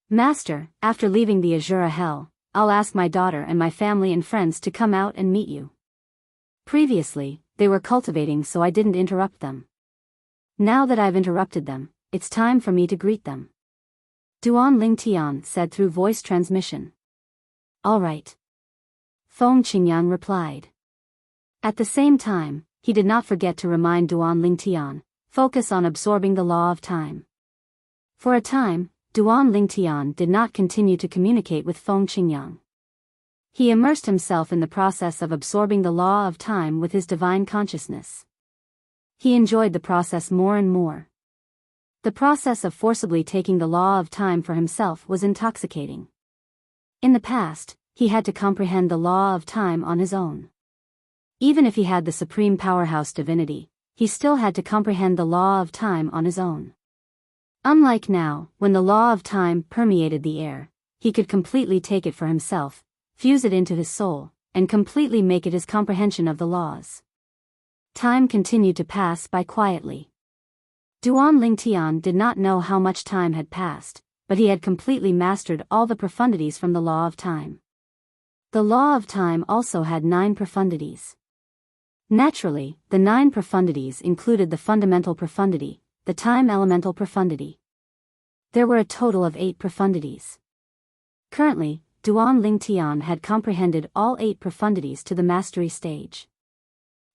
S1: Master, after leaving the Azura Hell, I'll ask my daughter and my family and friends to come out and meet you. Previously, they were cultivating so I didn't interrupt them. Now that I've interrupted them, it's time for me to greet them. Duan Lingtian said through voice transmission. All right. Feng Qingyang replied. At the same time, he did not forget to remind Duan Lingtian, focus on absorbing the law of time. For a time, Duan Lingtian did not continue to communicate with Feng Qingyang. He immersed himself in the process of absorbing the law of time with his divine consciousness. He enjoyed the process more and more. The process of forcibly taking the law of time for himself was intoxicating. In the past, he had to comprehend the law of time on his own. Even if he had the supreme powerhouse divinity, he still had to comprehend the law of time on his own. Unlike now, when the law of time permeated the air, he could completely take it for himself, fuse it into his soul, and completely make it his comprehension of the laws. Time continued to pass by quietly. Duan Lingtian did not know how much time had passed, but he had completely mastered all the profundities from the law of time. The law of time also had 9 profundities. Naturally, the 9 profundities included the fundamental profundity, the time elemental profundity. There were a total of 8 profundities. Currently, Duan Lingtian had comprehended all 8 profundities to the mastery stage.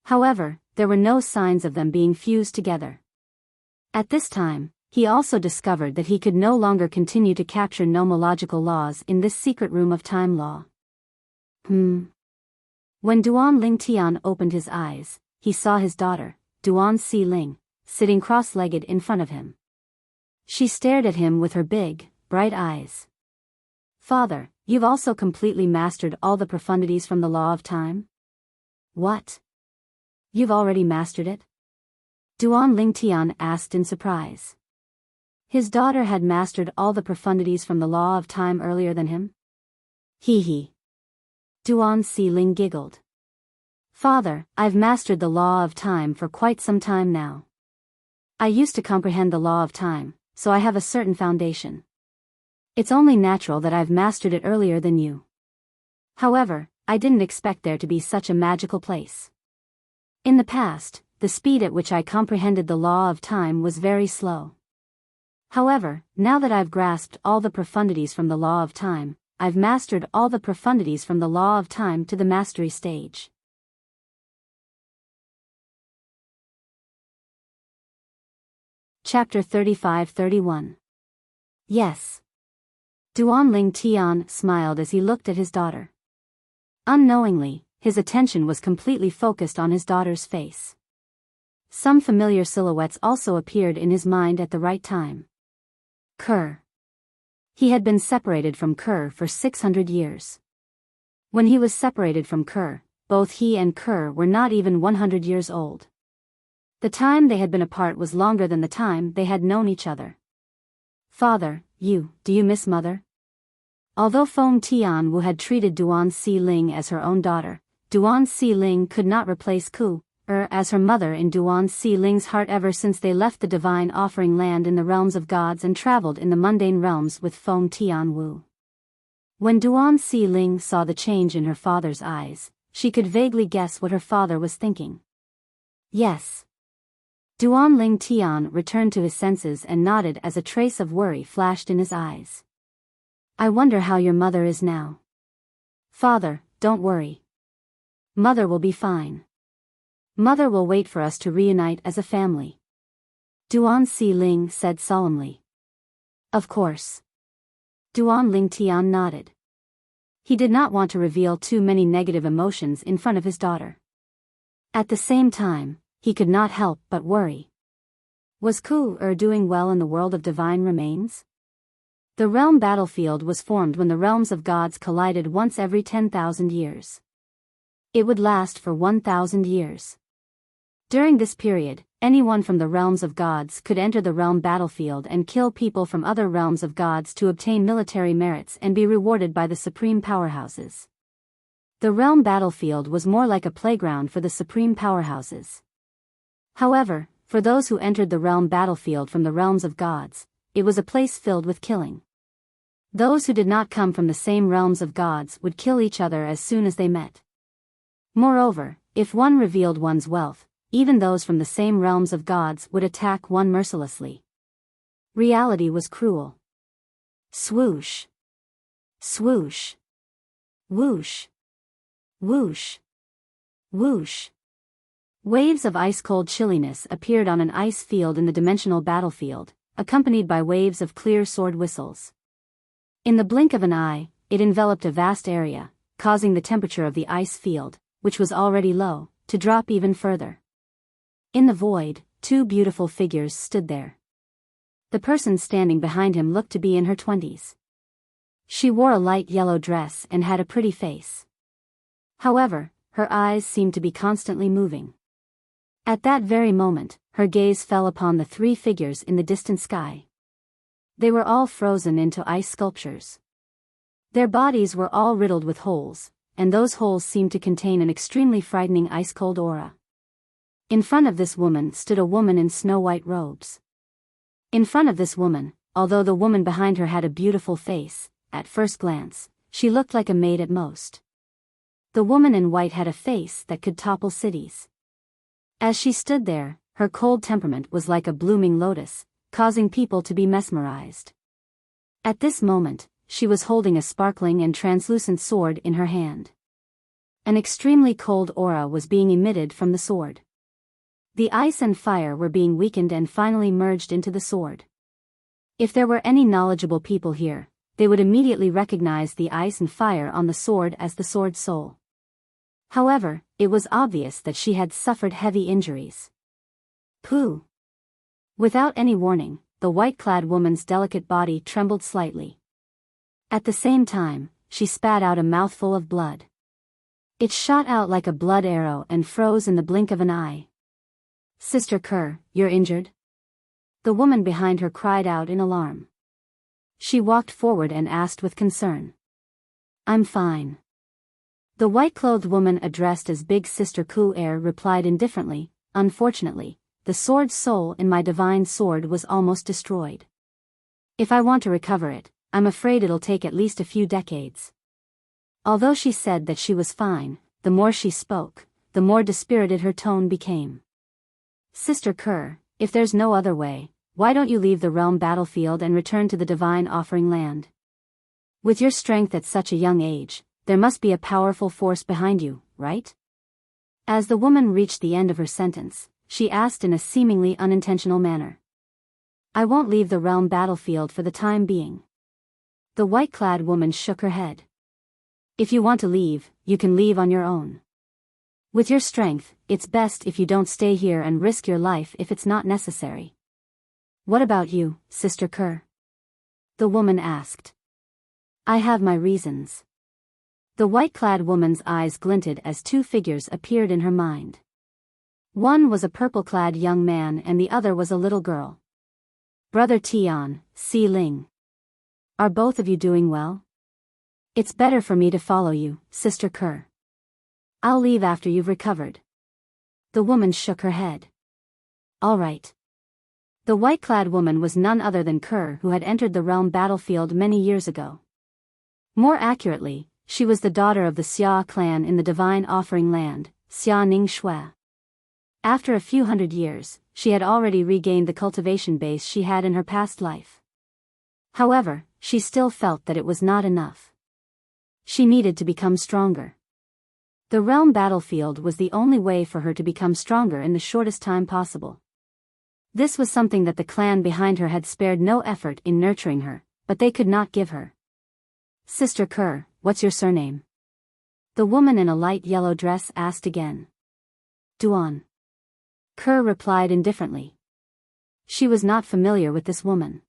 S1: However, there were no signs of them being fused together. At this time, he also discovered that he could no longer continue to capture nomological laws in this secret room of time law. When Duan Lingtian opened his eyes, he saw his daughter, Duan Xiling, sitting cross-legged in front of him. She stared at him with her big, bright eyes. Father, you've also completely mastered all the profundities from the law of time? What? You've already mastered it? Duan Lingtian asked in surprise. His daughter had mastered all the profundities from the law of time earlier than him? Hee. Duan Xiling giggled. Father, I've mastered the law of time for quite some time now. I used to comprehend the law of time, so I have a certain foundation. It's only natural that I've mastered it earlier than you. However, I didn't expect there to be such a magical place. In the past, the speed at which I comprehended the law of time was very slow. However, now that I've grasped all the profundities from the law of time, I've mastered all the profundities from the law of time to the mastery stage. Chapter 35-31. Yes. Duan Lingtian smiled as he looked at his daughter. Unknowingly, his attention was completely focused on his daughter's face. Some familiar silhouettes also appeared in his mind at the right time. Kerr. He had been separated from Kerr for 600 years. When he was separated from Kerr, both he and Kerr were not even 100 years old. The time they had been apart was longer than the time they had known each other. Father, do you miss Mother? Although Feng Tianwu had treated Duan Si Ling as her own daughter, Duan Si Ling could not replace Ku as her mother in Duan Si Ling's heart ever since they left the divine offering land in the realms of gods and traveled in the mundane realms with Feng Tianwu. When Duan Si Ling saw the change in her father's eyes, she could vaguely guess what her father was thinking. Yes. Duan Ling Tian returned to his senses and nodded as a trace of worry flashed in his eyes. I wonder how your mother is now. Father, don't worry. Mother will be fine. Mother will wait for us to reunite as a family. Duan Si Ling said solemnly. Of course. Duan Ling Tian nodded. He did not want to reveal too many negative emotions in front of his daughter. At the same time, he could not help but worry. Was Ku doing well in the world of divine remains? The realm battlefield was formed when the realms of gods collided once every 10,000 years. It would last for 1,000 years. During this period, anyone from the realms of gods could enter the realm battlefield and kill people from other realms of gods to obtain military merits and be rewarded by the supreme powerhouses. The realm battlefield was more like a playground for the supreme powerhouses. However, for those who entered the realm battlefield from the realms of gods, it was a place filled with killing. Those who did not come from the same realms of gods would kill each other as soon as they met. Moreover, if one revealed one's wealth, even those from the same realms of gods would attack one mercilessly. Reality was cruel. Swoosh. Swoosh. Whoosh. Whoosh. Whoosh. Waves of ice-cold chilliness appeared on an ice field in the dimensional battlefield, accompanied by waves of clear sword whistles. In the blink of an eye, it enveloped a vast area, causing the temperature of the ice field, which was already low, to drop even further. In the void, two beautiful figures stood there. The person standing behind him looked to be in her 20s. She wore a light yellow dress and had a pretty face. However, her eyes seemed to be constantly moving. At that very moment, her gaze fell upon the three figures in the distant sky. They were all frozen into ice sculptures. Their bodies were all riddled with holes, and those holes seemed to contain an extremely frightening ice-cold aura. In front of this woman stood a woman in snow-white robes. In front of this woman, although the woman behind her had a beautiful face, at first glance, she looked like a maid at most. The woman in white had a face that could topple cities. As she stood there, her cold temperament was like a blooming lotus, causing people to be mesmerized. At this moment, she was holding a sparkling and translucent sword in her hand. An extremely cold aura was being emitted from the sword. The ice and fire were being weakened and finally merged into the sword. If there were any knowledgeable people here, they would immediately recognize the ice and fire on the sword as the sword's soul. However, it was obvious that she had suffered heavy injuries. Pooh! Without any warning, the white-clad woman's delicate body trembled slightly. At the same time, she spat out a mouthful of blood. It shot out like a blood arrow and froze in the blink of an eye. Sister Kerr, you're injured? The woman behind her cried out in alarm. She walked forward and asked with concern. I'm fine. The white-clothed woman addressed as Big Sister Ku replied indifferently, unfortunately, the sword's soul in my divine sword was almost destroyed. If I want to recover it, I'm afraid it'll take at least a few decades. Although she said that she was fine, the more she spoke, the more dispirited her tone became. Sister Kerr, if there's no other way, why don't you leave the realm battlefield and return to the divine offering land? With your strength at such a young age, there must be a powerful force behind you, right? As the woman reached the end of her sentence, she asked in a seemingly unintentional manner. I won't leave the realm battlefield for the time being. The white-clad woman shook her head. If you want to leave, you can leave on your own. With your strength, it's best if you don't stay here and risk your life if it's not necessary. What about you, Sister Kerr? The woman asked. I have my reasons. The white-clad woman's eyes glinted as two figures appeared in her mind. One was a purple-clad young man and the other was a little girl. Brother Tian, Si Ling. Are both of you doing well? It's better for me to follow you, Sister Kerr. I'll leave after you've recovered. The woman shook her head. All right. The white-clad woman was none other than Kerr, who had entered the realm battlefield many years ago. More accurately, she was the daughter of the Xia clan in the Divine Offering Land, Xia Ning Shui. After a few hundred years, she had already regained the cultivation base she had in her past life. However, she still felt that it was not enough. She needed to become stronger. The realm battlefield was the only way for her to become stronger in the shortest time possible. This was something that the clan behind her had spared no effort in nurturing her, but they could not give her. Sister Kerr, what's your surname? The woman in a light yellow dress asked again. Duan. Kerr replied indifferently. She was not familiar with this woman.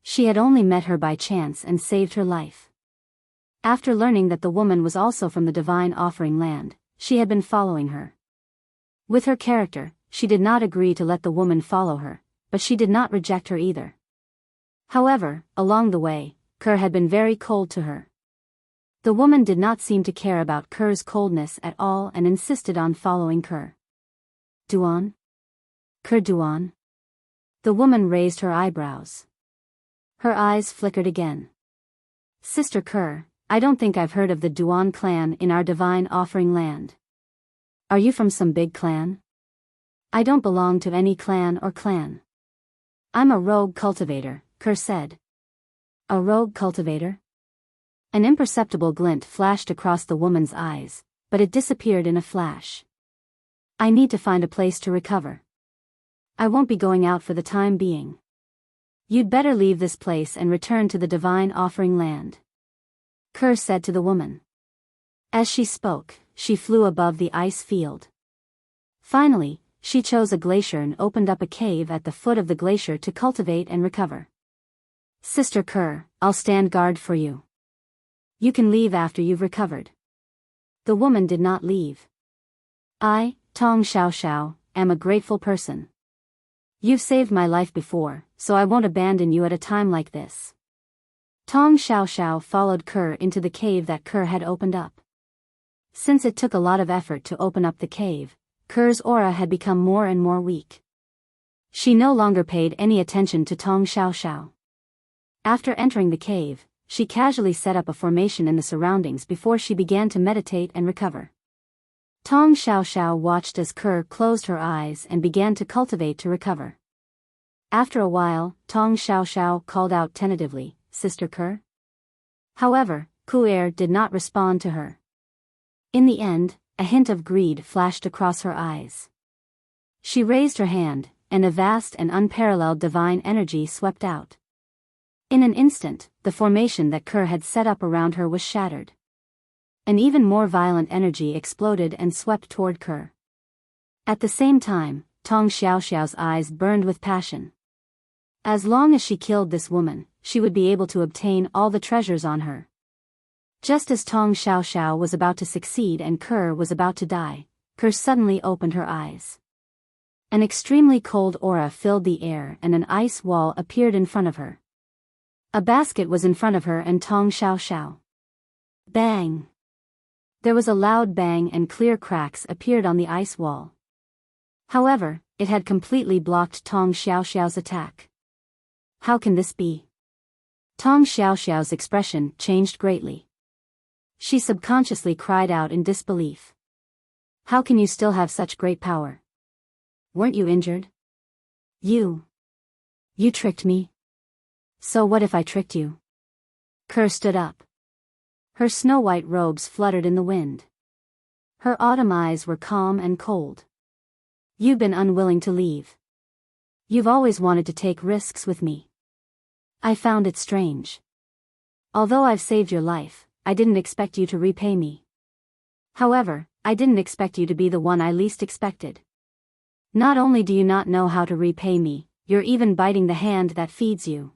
S1: She had only met her by chance and saved her life. After learning that the woman was also from the Divine Offering Land, she had been following her. With her character, she did not agree to let the woman follow her, but she did not reject her either. However, along the way, Kerr had been very cold to her. The woman did not seem to care about Kerr's coldness at all and insisted on following Kerr. Duan? Kerr Duan? The woman raised her eyebrows. Her eyes flickered again. Sister Kerr, I don't think I've heard of the Duan clan in our Divine Offering Land. Are you from some big clan? I don't belong to any clan or clan. I'm a rogue cultivator, Kerr said. A rogue cultivator? An imperceptible glint flashed across the woman's eyes, but it disappeared in a flash. I need to find a place to recover. I won't be going out for the time being. You'd better leave this place and return to the Divine Offering Land, Kerr said to the woman. As she spoke, she flew above the ice field. Finally, she chose a glacier and opened up a cave at the foot of the glacier to cultivate and recover. Sister Kerr, I'll stand guard for you. You can leave after you've recovered. The woman did not leave. I, Tong Xiao, am a grateful person. You've saved my life before, so I won't abandon you at a time like this. Tong Xiao followed Kerr into the cave that Kerr had opened up. Since it took a lot of effort to open up the cave, Kerr's aura had become more and more weak. She no longer paid any attention to Tong Xiao. After entering the cave, she casually set up a formation in the surroundings before she began to meditate and recover. Tong Xiao watched as Kerr closed her eyes and began to cultivate to recover. After a while, Tong Xiao called out tentatively, Sister Kerr? However, Kuer did not respond to her. In the end, a hint of greed flashed across her eyes. She raised her hand, and a vast and unparalleled divine energy swept out. In an instant, the formation that Kerr had set up around her was shattered. An even more violent energy exploded and swept toward Kerr. At the same time, Tong Xiao's eyes burned with passion. As long as she killed this woman, she would be able to obtain all the treasures on her. Just as Tong Xiao was about to succeed and Kerr was about to die, Kerr suddenly opened her eyes. An extremely cold aura filled the air and an ice wall appeared in front of her. A basket was in front of her and Tong Xiao. Bang! There was a loud bang and clear cracks appeared on the ice wall. However, it had completely blocked Tong Xiao's attack. How can this be? Tong Xiao's expression changed greatly. She subconsciously cried out in disbelief. How can you still have such great power? Weren't you injured? You tricked me? So what if I tricked you? Kerr stood up. Her snow-white robes fluttered in the wind. Her autumn eyes were calm and cold. You've been unwilling to leave. You've always wanted to take risks with me. I found it strange. Although I've saved your life, I didn't expect you to repay me. However, I didn't expect you to be the one I least expected. Not only do you not know how to repay me, you're even biting the hand that feeds you.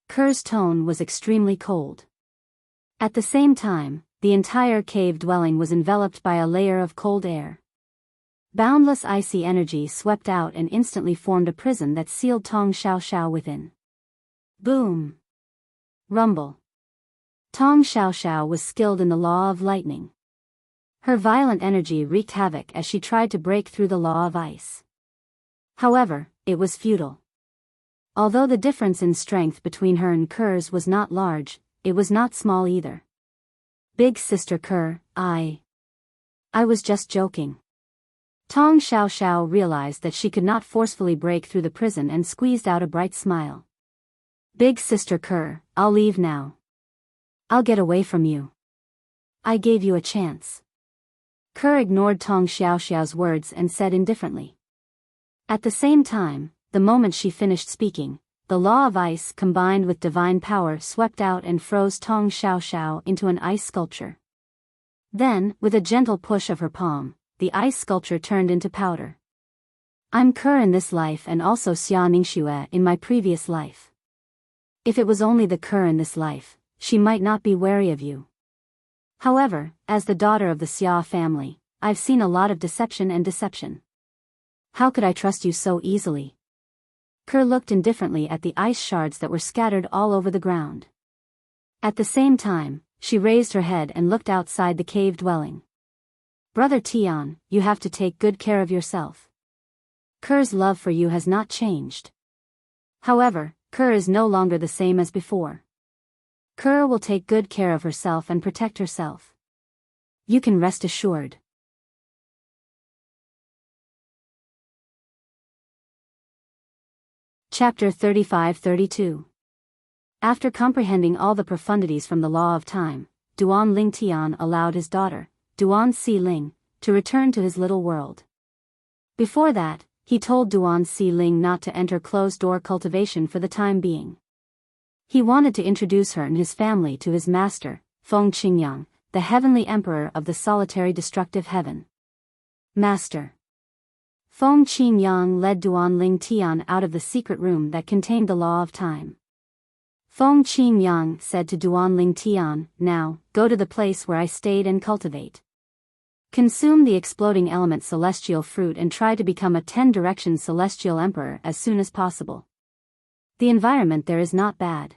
S1: Kerr's tone was extremely cold. At the same time, the entire cave dwelling was enveloped by a layer of cold air. Boundless icy energy swept out and instantly formed a prison that sealed Tong Xiao within. Boom! Rumble! Tong Xiaoxiao was skilled in the law of lightning. Her violent energy wreaked havoc as she tried to break through the law of ice. However, it was futile. Although the difference in strength between her and Kerr's was not large, it was not small either. Big Sister Kerr, I was just joking. Tong Xiaoxiao realized that she could not forcefully break through the prison and squeezed out a bright smile. Big Sister Kerr, I'll leave now. I'll get away from you. I gave you a chance. Kerr ignored Tong Xiaoxiao's words and said indifferently. At the same time, the moment she finished speaking, the law of ice combined with divine power swept out and froze Tong Xiaoxiao into an ice sculpture. Then, with a gentle push of her palm, the ice sculpture turned into powder. I'm Kerr in this life and also Xia Ningxue in my previous life. If it was only the Kerr in this life, she might not be wary of you. However, as the daughter of the Xia family, I've seen a lot of deception and deception. How could I trust you so easily? Kerr looked indifferently at the ice shards that were scattered all over the ground. At the same time, she raised her head and looked outside the cave dwelling. Brother Tian, you have to take good care of yourself. Kerr's love for you has not changed. However, Kerr is no longer the same as before. Kerr will take good care of herself and protect herself. You can rest assured. Chapter 35-32. After comprehending all the profundities from the law of time, Duan Ling Tian allowed his daughter, Duan Si Ling, to return to his little world. Before that, he told Duan Si Ling not to enter closed-door cultivation for the time being. He wanted to introduce her and his family to his master, Feng Qingyang, the heavenly emperor of the solitary destructive heaven. Master. Feng Qingyang led Duan Ling Tian out of the secret room that contained the law of time. Feng Qingyang said to Duan Ling Tian, now, go to the place where I stayed and cultivate. Consume the exploding element celestial fruit and try to become a 10-direction celestial emperor as soon as possible. The environment there is not bad.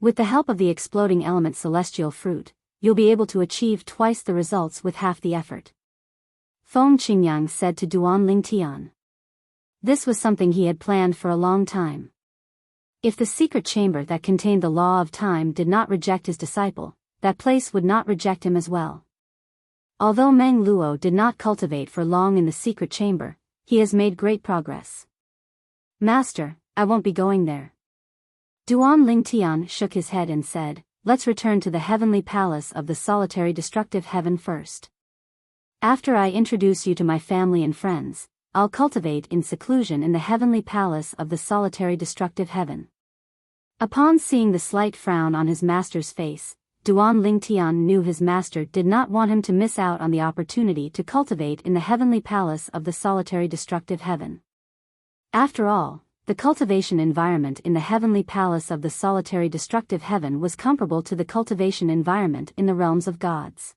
S1: With the help of the exploding element celestial fruit, you'll be able to achieve twice the results with half the effort. Feng Qingyang said to Duan Ling Tian. This was something he had planned for a long time. If the secret chamber that contained the law of time did not reject his disciple, that place would not reject him as well. Although Meng Luo did not cultivate for long in the secret chamber, he has made great progress. Master, I won't be going there. Duan Ling Tian shook his head and said, let's return to the heavenly palace of the solitary destructive heaven first. After I introduce you to my family and friends, I'll cultivate in seclusion in the heavenly palace of the solitary destructive heaven. Upon seeing the slight frown on his master's face, Duan Ling Tian knew his master did not want him to miss out on the opportunity to cultivate in the heavenly palace of the solitary destructive heaven. After all, the cultivation environment in the heavenly palace of the solitary destructive heaven was comparable to the cultivation environment in the realms of gods.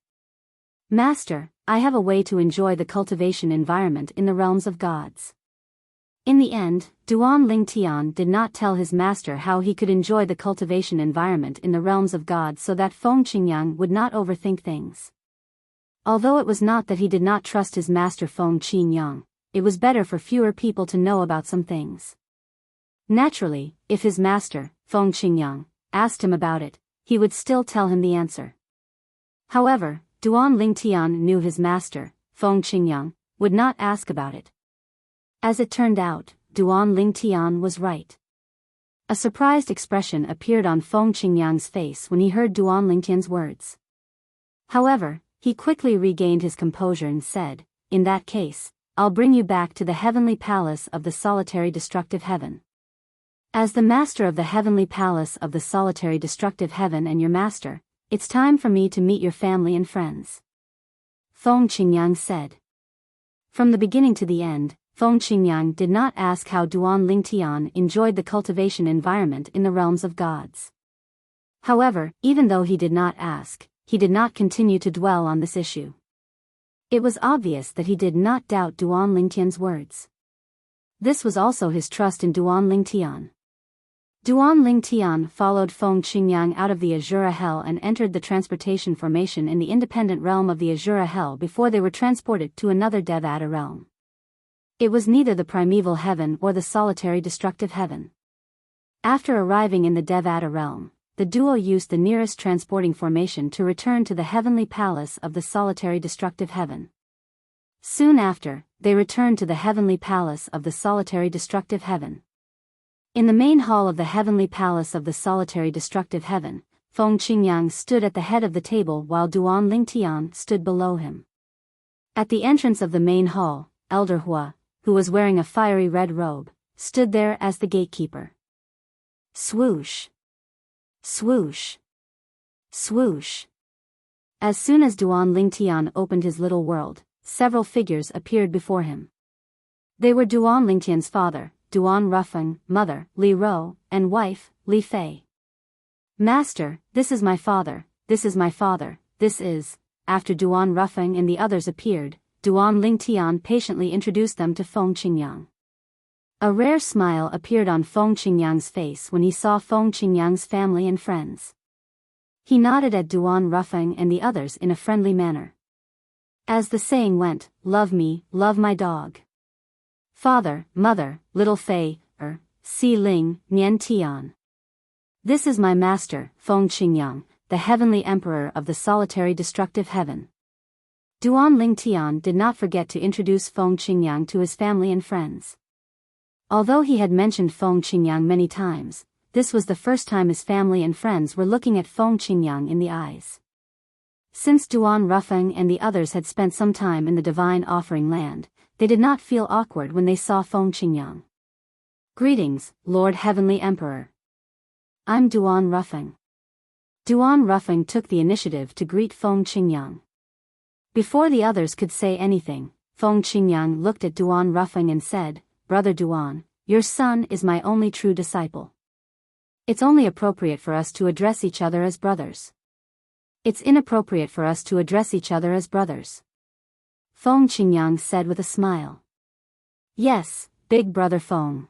S1: Master, I have a way to enjoy the cultivation environment in the realms of gods. In the end, Duan Ling Tian did not tell his master how he could enjoy the cultivation environment in the realms of gods so that Feng Qingyang would not overthink things. Although it was not that he did not trust his master Feng Qingyang, it was better for fewer people to know about some things. Naturally, if his master, Feng Qingyang, asked him about it, he would still tell him the answer. However, Duan Ling Tian knew his master, Feng Qingyang, would not ask about it. As it turned out, Duan Ling Tian was right. A surprised expression appeared on Feng Qingyang's face when he heard Duan Ling Tian's words. However, he quickly regained his composure and said, in that case, I'll bring you back to the heavenly palace of the solitary destructive heaven. As the master of the heavenly palace of the solitary destructive heaven and your master, it's time for me to meet your family and friends. Feng Qingyang said. From the beginning to the end, Feng Qingyang did not ask how Duan Ling Tian enjoyed the cultivation environment in the realms of gods. However, even though he did not ask, he did not continue to dwell on this issue. It was obvious that he did not doubt Duan Ling Tian's words. This was also his trust in Duan Ling Tian. Duan Lingtian followed Feng Qingyang out of the Azura Hell and entered the transportation formation in the independent realm of the Azura Hell before they were transported to another Devata realm. It was neither the primeval heaven or the solitary destructive heaven. After arriving in the Devata realm, the duo used the nearest transporting formation to return to the heavenly palace of the solitary destructive heaven. Soon after, they returned to the heavenly palace of the solitary destructive heaven. In the main hall of the heavenly palace of the solitary destructive heaven, Feng Qingyang stood at the head of the table while Duan Lingtian stood below him. At the entrance of the main hall, Elder Hua, who was wearing a fiery red robe, stood there as the gatekeeper. Swoosh! Swoosh! Swoosh! As soon as Duan Lingtian opened his little world, several figures appeared before him. They were Duan Lingtian's father, Duan Rufeng, mother, Li Ro, and wife, Li Fei. Master, this is my father, this is my father, this is. After Duan Rufeng and the others appeared, Duan Lingtian patiently introduced them to Feng Qingyang. A rare smile appeared on Feng Qingyang's face when he saw Feng Qingyang's family and friends. He nodded at Duan Rufeng and the others in a friendly manner. As the saying went, love me, love my dog. Father, mother, little Fei, Si Ling, Nian Tian. This is my master, Feng Qingyang, the heavenly emperor of the solitary destructive heaven. Duan Lingtian did not forget to introduce Feng Qingyang to his family and friends. Although he had mentioned Feng Qingyang many times, this was the first time his family and friends were looking at Feng Qingyang in the eyes. Since Duan Rufeng and the others had spent some time in the divine offering land, they did not feel awkward when they saw Feng Qingyang. Greetings, Lord Heavenly Emperor. I'm Duan Rufeng. Duan Rufeng took the initiative to greet Feng Qingyang. Before the others could say anything, Feng Qingyang looked at Duan Rufeng and said, Brother Duan, your son is my only true disciple. It's only appropriate for us to address each other as brothers. It's inappropriate for us to address each other as brothers. Feng Qingyang said with a smile. Yes, big brother Feng.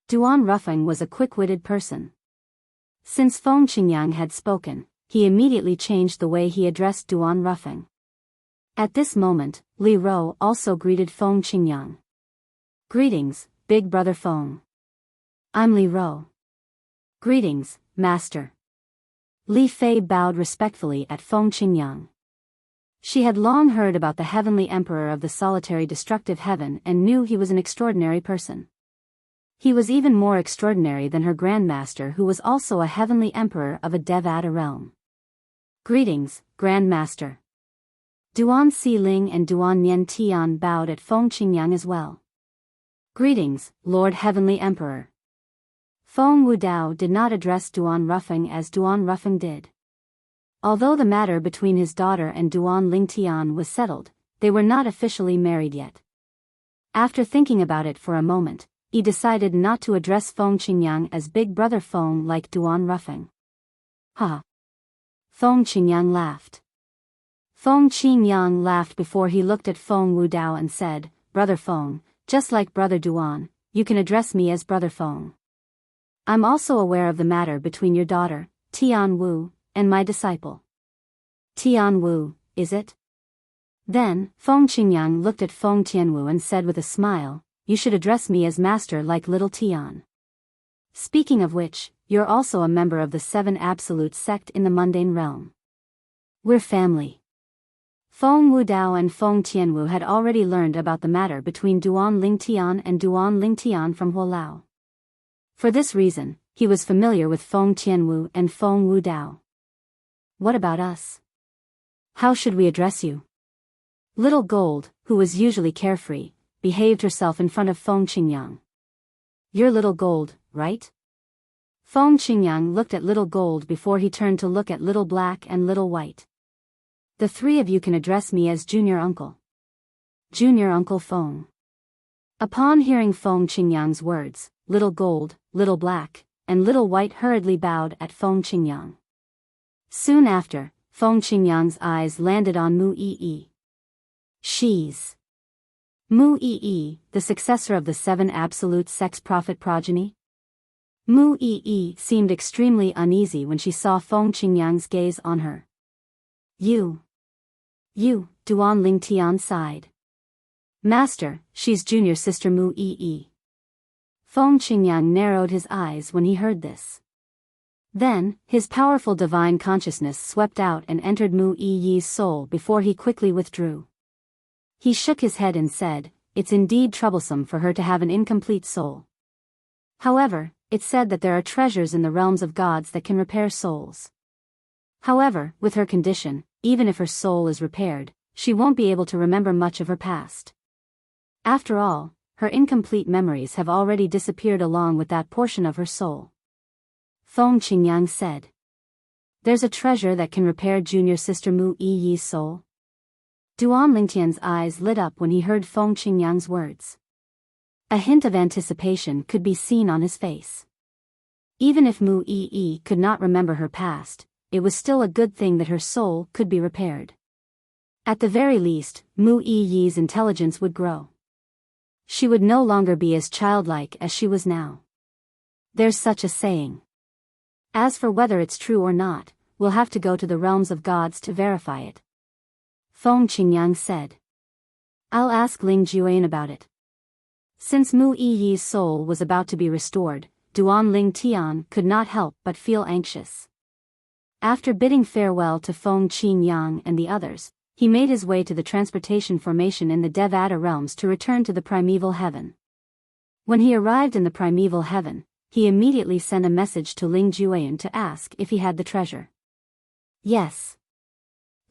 S1: Duan Rufeng was a quick-witted person. Since Feng Qingyang had spoken, he immediately changed the way he addressed Duan Rufeng. At this moment, Li Ro also greeted Feng Qingyang. Greetings, big brother Feng. I'm Li Ro. Greetings, master. Li Fei bowed respectfully at Feng Qingyang. She had long heard about the heavenly emperor of the solitary destructive heaven and knew he was an extraordinary person. He was even more extraordinary than her grandmaster, who was also a heavenly emperor of a Devata realm. Greetings, grandmaster. Duan Xiling and Duan Nian Tian bowed at Feng Qingyang as well. Greetings, Lord Heavenly Emperor. Feng Wudao did not address Duan Rufeng as Duan Rufeng did. Although the matter between his daughter and Duan Lingtian was settled, they were not officially married yet. After thinking about it for a moment, he decided not to address Feng Qingyang as Big Brother Feng like Duan Rufeng. Ha! Feng Qingyang laughed. Feng Qingyang laughed before he looked at Feng Wudao and said, Brother Feng, just like Brother Duan, you can address me as Brother Feng. I'm also aware of the matter between your daughter, Tian Wu, and my disciple. Tian Wu, is it? Then, Feng Qingyang looked at Feng Tianwu and said with a smile, you should address me as master like little Tian. Speaking of which, you're also a member of the 7 Absolute sect in the mundane realm. We're family. Feng Wudao and Feng Tianwu had already learned about the matter between Duan Lingtian and Duan Lingtian from Huolao. For this reason, he was familiar with Feng Tianwu and Feng Wudao. What about us? How should we address you? Little Gold, who was usually carefree, behaved herself in front of Feng Qingyang. You're Little Gold, right? Feng Qingyang looked at Little Gold before he turned to look at Little Black and Little White. The 3 of you can address me as Junior Uncle. Junior Uncle Feng. Upon hearing Feng Qingyang's words, Little Gold, Little Black, and Little White hurriedly bowed at Feng Qingyang. Soon after, Feng Qingyang's eyes landed on Mu Yi. She's Mu Yi, the successor of the 7 Absolute Sex Prophet progeny? Mu Yi seemed extremely uneasy when she saw Feng Qingyang's gaze on her. You, Duan Lingtian sighed. Master, she's junior sister Mu Yi. Feng Qingyang narrowed his eyes when he heard this. Then, his powerful divine consciousness swept out and entered Mu Yi's soul before he quickly withdrew. He shook his head and said, "It's indeed troublesome for her to have an incomplete soul. However, it's said that there are treasures in the realms of gods that can repair souls. However, with her condition, even if her soul is repaired, she won't be able to remember much of her past. After all, her incomplete memories have already disappeared along with that portion of her soul." Feng Qingyang said. "There's a treasure that can repair junior sister Mu Yi's soul?" Duan Lingtian's eyes lit up when he heard Feng Qingyang's words. A hint of anticipation could be seen on his face. Even if Mu Yi could not remember her past, it was still a good thing that her soul could be repaired. At the very least, Mu Yi's intelligence would grow. She would no longer be as childlike as she was now. There's such a saying. As for whether it's true or not, we'll have to go to the realms of gods to verify it. Feng Qingyang said. I'll ask Ling Juan about it. Since Mu Yi's soul was about to be restored, Duan Lingtian could not help but feel anxious. After bidding farewell to Feng Qingyang and the others, he made his way to the transportation formation in the Devata realms to return to the primeval heaven. When he arrived in the primeval heaven, he immediately sent a message to Ling Juan to ask if he had the treasure. Yes.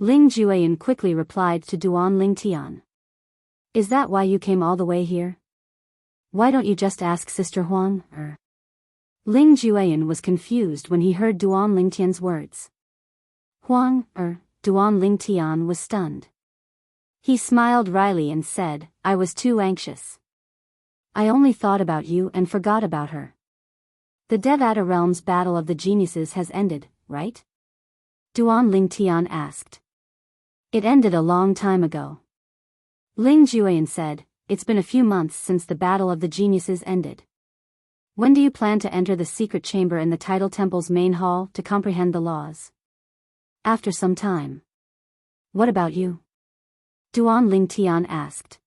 S1: Ling Juan quickly replied to Duan Lingtian. Is that why you came all the way here? Why don't you just ask Sister Huang, Ling Juan was confused when he heard Duan Lingtian's words. Huang, Duan Lingtian was stunned. He smiled wryly and said, I was too anxious. I only thought about you and forgot about her. The Devata realm's battle of the geniuses has ended, right? Duan Lingtian asked. It ended a long time ago. Ling Juan said, it's been a few months since the battle of the geniuses ended. When do you plan to enter the secret chamber in the Tidal Temple's main hall to comprehend the laws? After some time. What about you? Duan Lingtian asked.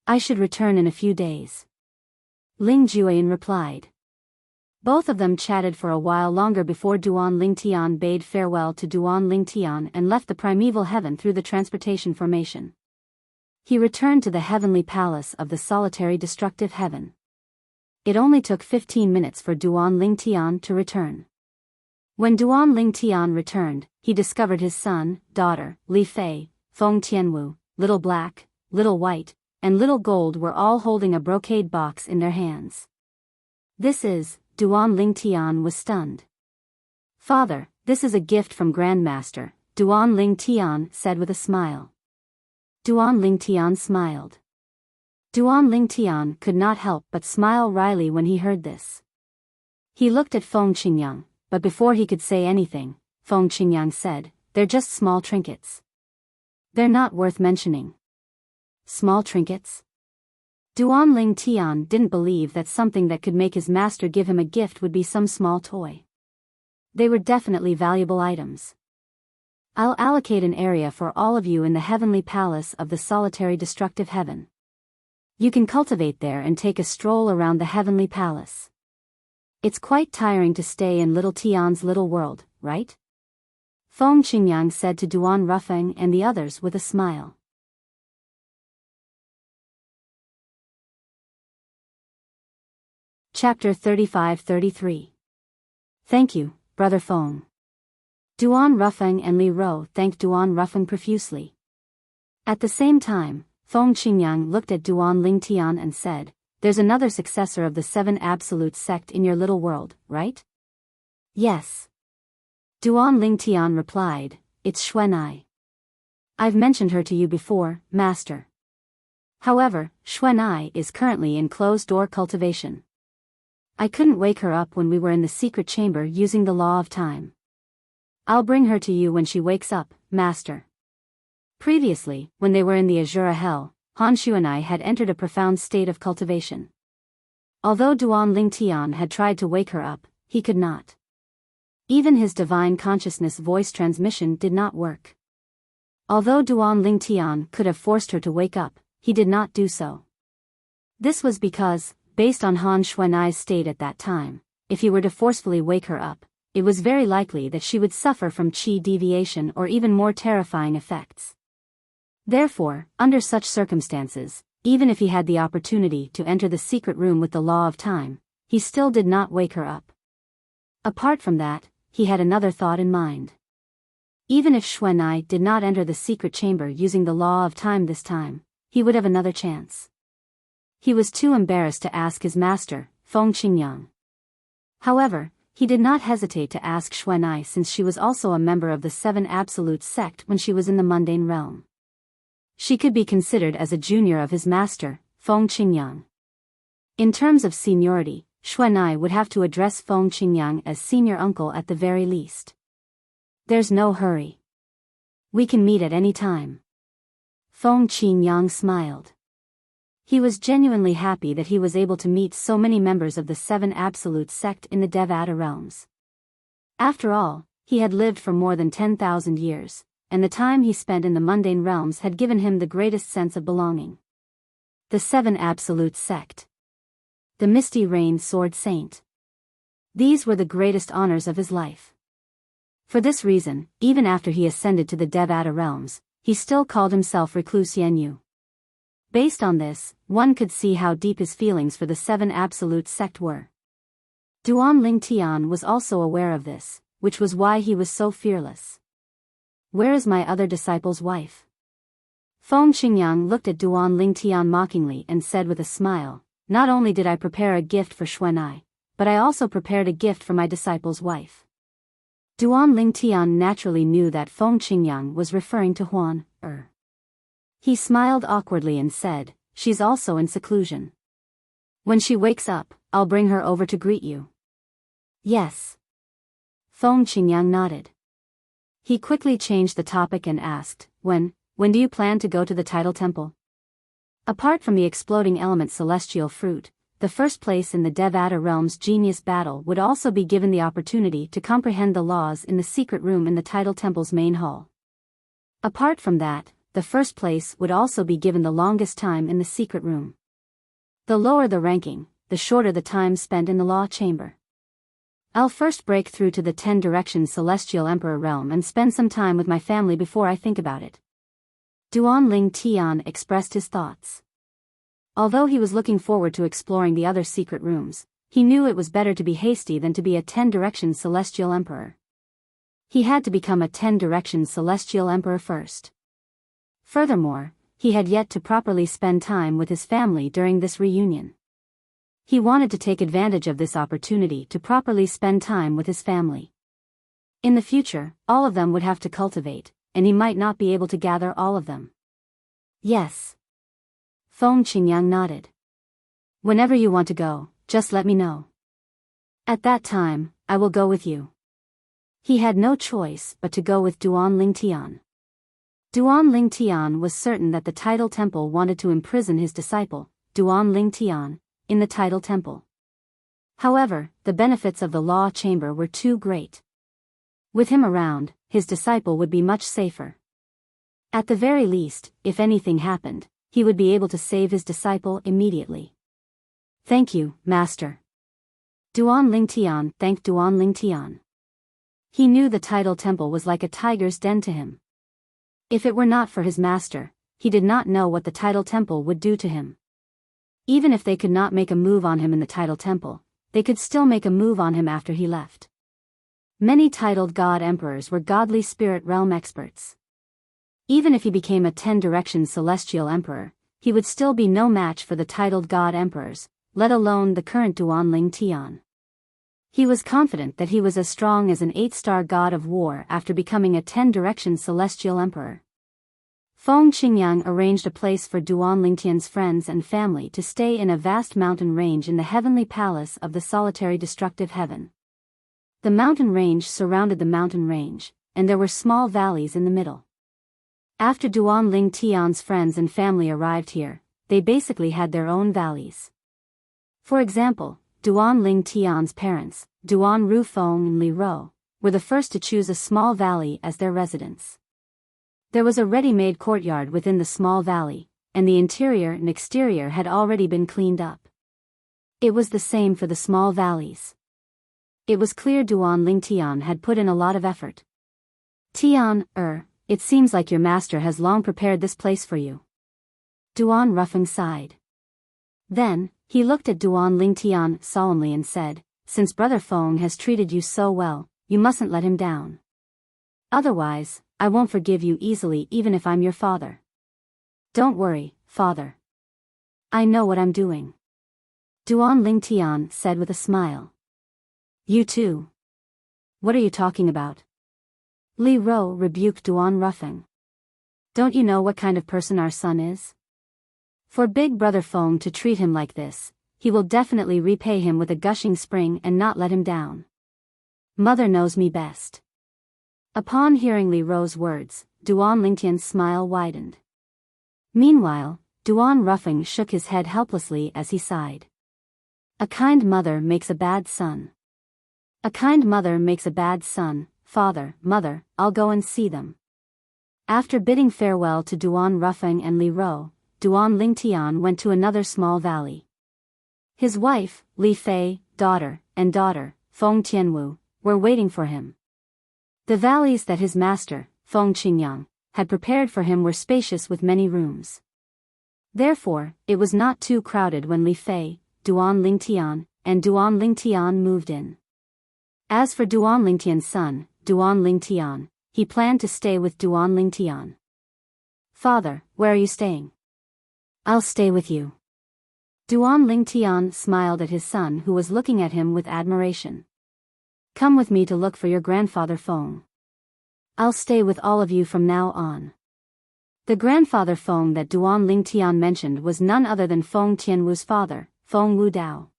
S1: I should return in a few days. Ling Juan replied. Both of them chatted for a while longer before Duan Lingtian bade farewell to Duan Lingtian and left the primeval heaven through the transportation formation. He returned to the heavenly palace of the solitary destructive heaven. It only took 15 minutes for Duan Lingtian to return. When Duan Lingtian returned, he discovered his son, daughter, Li Fei, Feng Tianwu, Little Black, Little White, and Little Gold were all holding a brocade box in their hands. Duan Lingtian was stunned. Father, this is a gift from Grandmaster, Duan Lingtian said with a smile. Duan Lingtian smiled. Duan Lingtian could not help but smile wryly when he heard this. He looked at Feng Qingyang, but before he could say anything, Feng Qingyang said, they're just small trinkets. They're not worth mentioning. Small trinkets? Duan Lingtian didn't believe that something that could make his master give him a gift would be some small toy. They were definitely valuable items. I'll allocate an area for all of you in the heavenly palace of the solitary destructive heaven. You can cultivate there and take a stroll around the heavenly palace. It's quite tiring to stay in Little Tian's little world, right? Feng Qingyang said to Duan Rufeng and the others with a smile. Chapter 35-33. Thank you, Brother Feng. Duan Rufeng and Li Ro thanked Duan Rufeng profusely. At the same time, Feng Qingyang looked at Duan Lingtian and said, there's another successor of the Seven Absolute sect in your little world, right? Yes. Duan Lingtian replied, it's Xuanai. I've mentioned her to you before, Master. However, Xuanai is currently in closed-door cultivation. I couldn't wake her up when we were in the secret chamber using the law of time. I'll bring her to you when she wakes up, Master. Previously, when they were in the Azura Hell, Han Xuanai had entered a profound state of cultivation. Although Duan Ling Tian had tried to wake her up, he could not. Even his divine consciousness voice transmission did not work. Although Duan Ling Tian could have forced her to wake up, he did not do so. This was because, based on Han Xuanai's state at that time, if he were to forcefully wake her up, it was very likely that she would suffer from qi deviation or even more terrifying effects. Therefore, under such circumstances, even if he had the opportunity to enter the secret room with the law of time, he still did not wake her up. Apart from that, he had another thought in mind. Even if Xuanai did not enter the secret chamber using the law of time this time, he would have another chance. He was too embarrassed to ask his master, Feng Qingyang. However, he did not hesitate to ask Xuanai since she was also a member of the Seven Absolute sect when she was in the mundane realm. She could be considered as a junior of his master, Feng Qingyang. In terms of seniority, Xuanai would have to address Feng Qingyang as senior uncle at the very least. There's no hurry. We can meet at any time. Feng Qingyang smiled. He was genuinely happy that he was able to meet so many members of the Seven Absolute sect in the Devata realms. After all, he had lived for more than 10,000 years, and the time he spent in the mundane realms had given him the greatest sense of belonging. The Seven Absolute sect. The Misty Rain Sword Saint. These were the greatest honors of his life. For this reason, even after he ascended to the Devata realms, he still called himself Recluse Yenyu. Based on this, one could see how deep his feelings for the Seven Absolute sect were. Duan Ling Tian was also aware of this, which was why he was so fearless. Where is my other disciple's wife? Feng Qingyang looked at Duan Ling Tian mockingly and said with a smile, not only did I prepare a gift for Xuanai, but I also prepared a gift for my disciple's wife. Duan Ling Tian naturally knew that Feng Qingyang was referring to Huan. He smiled awkwardly and said, she's also in seclusion. When she wakes up, I'll bring her over to greet you. Yes. Feng Qingyang nodded. He quickly changed the topic and asked, when do you plan to go to the Tidal Temple? Apart from the exploding element celestial fruit, the first place in the Devata realm's genius battle would also be given the opportunity to comprehend the laws in the secret room in the Tidal Temple's main hall. Apart from that, the first place would also be given the longest time in the secret room. The lower the ranking, the shorter the time spent in the law chamber. I'll first break through to the 10 Directions Celestial Emperor realm and spend some time with my family before I think about it. Duan Ling Tian expressed his thoughts. Although he was looking forward to exploring the other secret rooms, he knew it was better to be hasty than to be a 10 Directions Celestial Emperor. He had to become a 10 Directions Celestial Emperor first. Furthermore, he had yet to properly spend time with his family during this reunion. He wanted to take advantage of this opportunity to properly spend time with his family. In the future, all of them would have to cultivate, and he might not be able to gather all of them. Yes. Feng Qingyang nodded. Whenever you want to go, just let me know. At that time, I will go with you. He had no choice but to go with Duan Ling Tian. Duan Ling Tian was certain that the Tidal Temple wanted to imprison his disciple, Duan Ling Tian, in the Tidal Temple. However, the benefits of the law chamber were too great. With him around, his disciple would be much safer. At the very least, if anything happened, he would be able to save his disciple immediately. Thank you, Master. Duan Ling Tian thanked Duan Ling Tian. He knew the Tidal Temple was like a tiger's den to him. If it were not for his master, he did not know what the Tidal Temple would do to him. Even if they could not make a move on him in the Tidal Temple, they could still make a move on him after he left. Many titled God Emperors were godly spirit realm experts. Even if he became a 10 Directions Celestial Emperor, he would still be no match for the titled God Emperors, let alone the current Duan Ling Tian. He was confident that he was as strong as an 8-star god of war after becoming a 10 Directions Celestial Emperor. Feng Qingyang arranged a place for Duan Ling Tian's friends and family to stay in a vast mountain range in the heavenly palace of the solitary destructive heaven. The mountain range surrounded the mountain range, and there were small valleys in the middle. After Duan Ling Tian's friends and family arrived here, they basically had their own valleys. For example, Duan Ling Tian's parents, Duan Ru Feng and Li Ro, were the first to choose a small valley as their residence. There was a ready-made courtyard within the small valley, and the interior and exterior had already been cleaned up. It was the same for the small valleys. It was clear Duan Ling Tian had put in a lot of effort. Tian, it seems like your master has long prepared this place for you. Duan Rufeng sighed. Then, he looked at Duan Ling Tian solemnly and said, "Since Brother Feng has treated you so well, you mustn't let him down. Otherwise, I won't forgive you easily even if I'm your father." "Don't worry, father. I know what I'm doing," Duan Ling Tian said with a smile. "You too. What are you talking about?" Li Ro rebuked Duan Rufeng. "Don't you know what kind of person our son is? For Big Brother Feng to treat him like this, he will definitely repay him with a gushing spring and not let him down. Mother knows me best." Upon hearing Li Ro's words, Duan Lingtian's smile widened. Meanwhile, Duan Rufeng shook his head helplessly as he sighed. "A kind mother makes a bad son. A kind mother makes a bad son, father, mother, I'll go and see them." After bidding farewell to Duan Rufeng and Li Ro, Duan Lingtian went to another small valley. His wife, Li Fei, daughter, Feng Tianwu, were waiting for him. The valleys that his master, Feng Qingyang, had prepared for him were spacious with many rooms. Therefore, it was not too crowded when Li Fei, Duan Lingtian, and Duan Lingtian moved in. As for Duan Lingtian's son, Duan Lingtian, he planned to stay with Duan Lingtian. "Father, where are you staying?" "I'll stay with you." Duan Lingtian smiled at his son who was looking at him with admiration. "Come with me to look for your grandfather Feng. I'll stay with all of you from now on." The grandfather Feng that Duan Lingtian mentioned was none other than Feng Tianwu's father, Feng Wudao.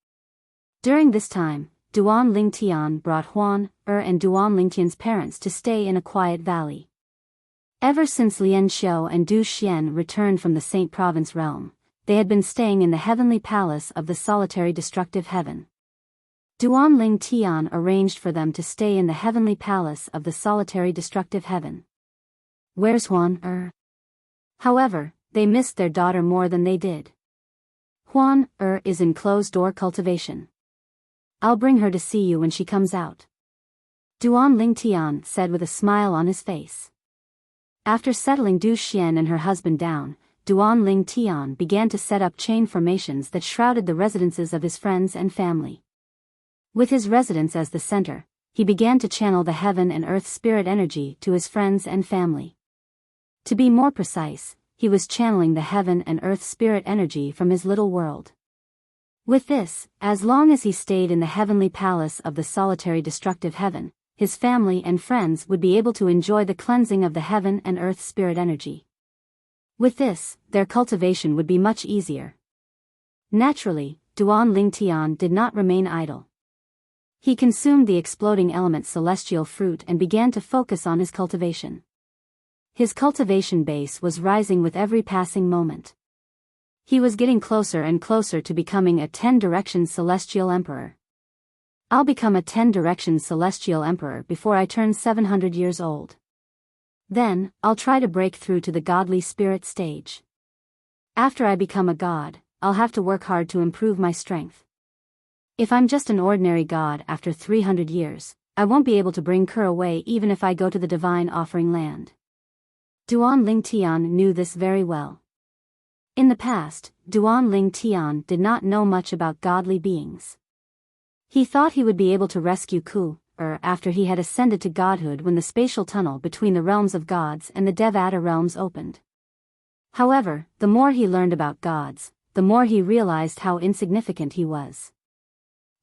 S1: During this time, Duan Lingtian brought Huan, and Duan Lingtian's parents to stay in a quiet valley. Ever since Lian Xiu and Du Xian returned from the Saint Province realm, they had been staying in the heavenly palace of the solitary destructive heaven. Duan Ling Tian arranged for them to stay in the heavenly palace of the solitary destructive heaven. "Where's Huan, However, they missed their daughter more than they did. "Huan, is in closed-door cultivation. I'll bring her to see you when she comes out," Duan Ling Tian said with a smile on his face. After settling Du Xian and her husband down, Duan Ling Tian began to set up chain formations that shrouded the residences of his friends and family. With his residence as the center, he began to channel the heaven and earth spirit energy to his friends and family. To be more precise, he was channeling the heaven and earth spirit energy from his little world. With this, as long as he stayed in the heavenly palace of the solitary destructive heaven, his family and friends would be able to enjoy the cleansing of the heaven and earth spirit energy. With this, their cultivation would be much easier. Naturally, Duan Ling Tian did not remain idle. He consumed the exploding element celestial fruit and began to focus on his cultivation. His cultivation base was rising with every passing moment. He was getting closer and closer to becoming a 10-direction celestial emperor. "I'll become a 10-direction celestial emperor before I turn 700 years old. Then, I'll try to break through to the godly spirit stage. After I become a god, I'll have to work hard to improve my strength. If I'm just an ordinary god after 300 years, I won't be able to bring Kur away even if I go to the divine offering land." Duan Ling Tian knew this very well. In the past, Duan Ling Tian did not know much about godly beings. He thought he would be able to rescue Ku, after he had ascended to godhood when the spatial tunnel between the realms of gods and the Devata realms opened. However, the more he learned about gods, the more he realized how insignificant he was.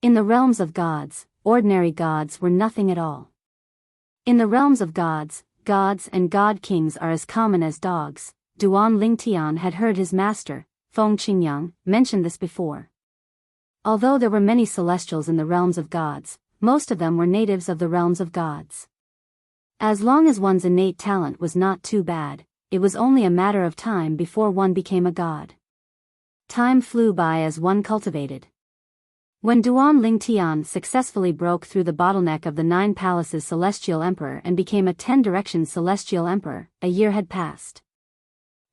S1: In the realms of gods, ordinary gods were nothing at all. In the realms of gods, gods and god kings are as common as dogs. Duan Ling Tian had heard his master, Feng Qingyang, mention this before. Although there were many celestials in the realms of gods, most of them were natives of the realms of gods. As long as one's innate talent was not too bad, it was only a matter of time before one became a god. Time flew by as one cultivated. When Duan Lingtian successfully broke through the bottleneck of the 9 Palaces Celestial Emperor and became a 10 Directions Celestial Emperor, a year had passed.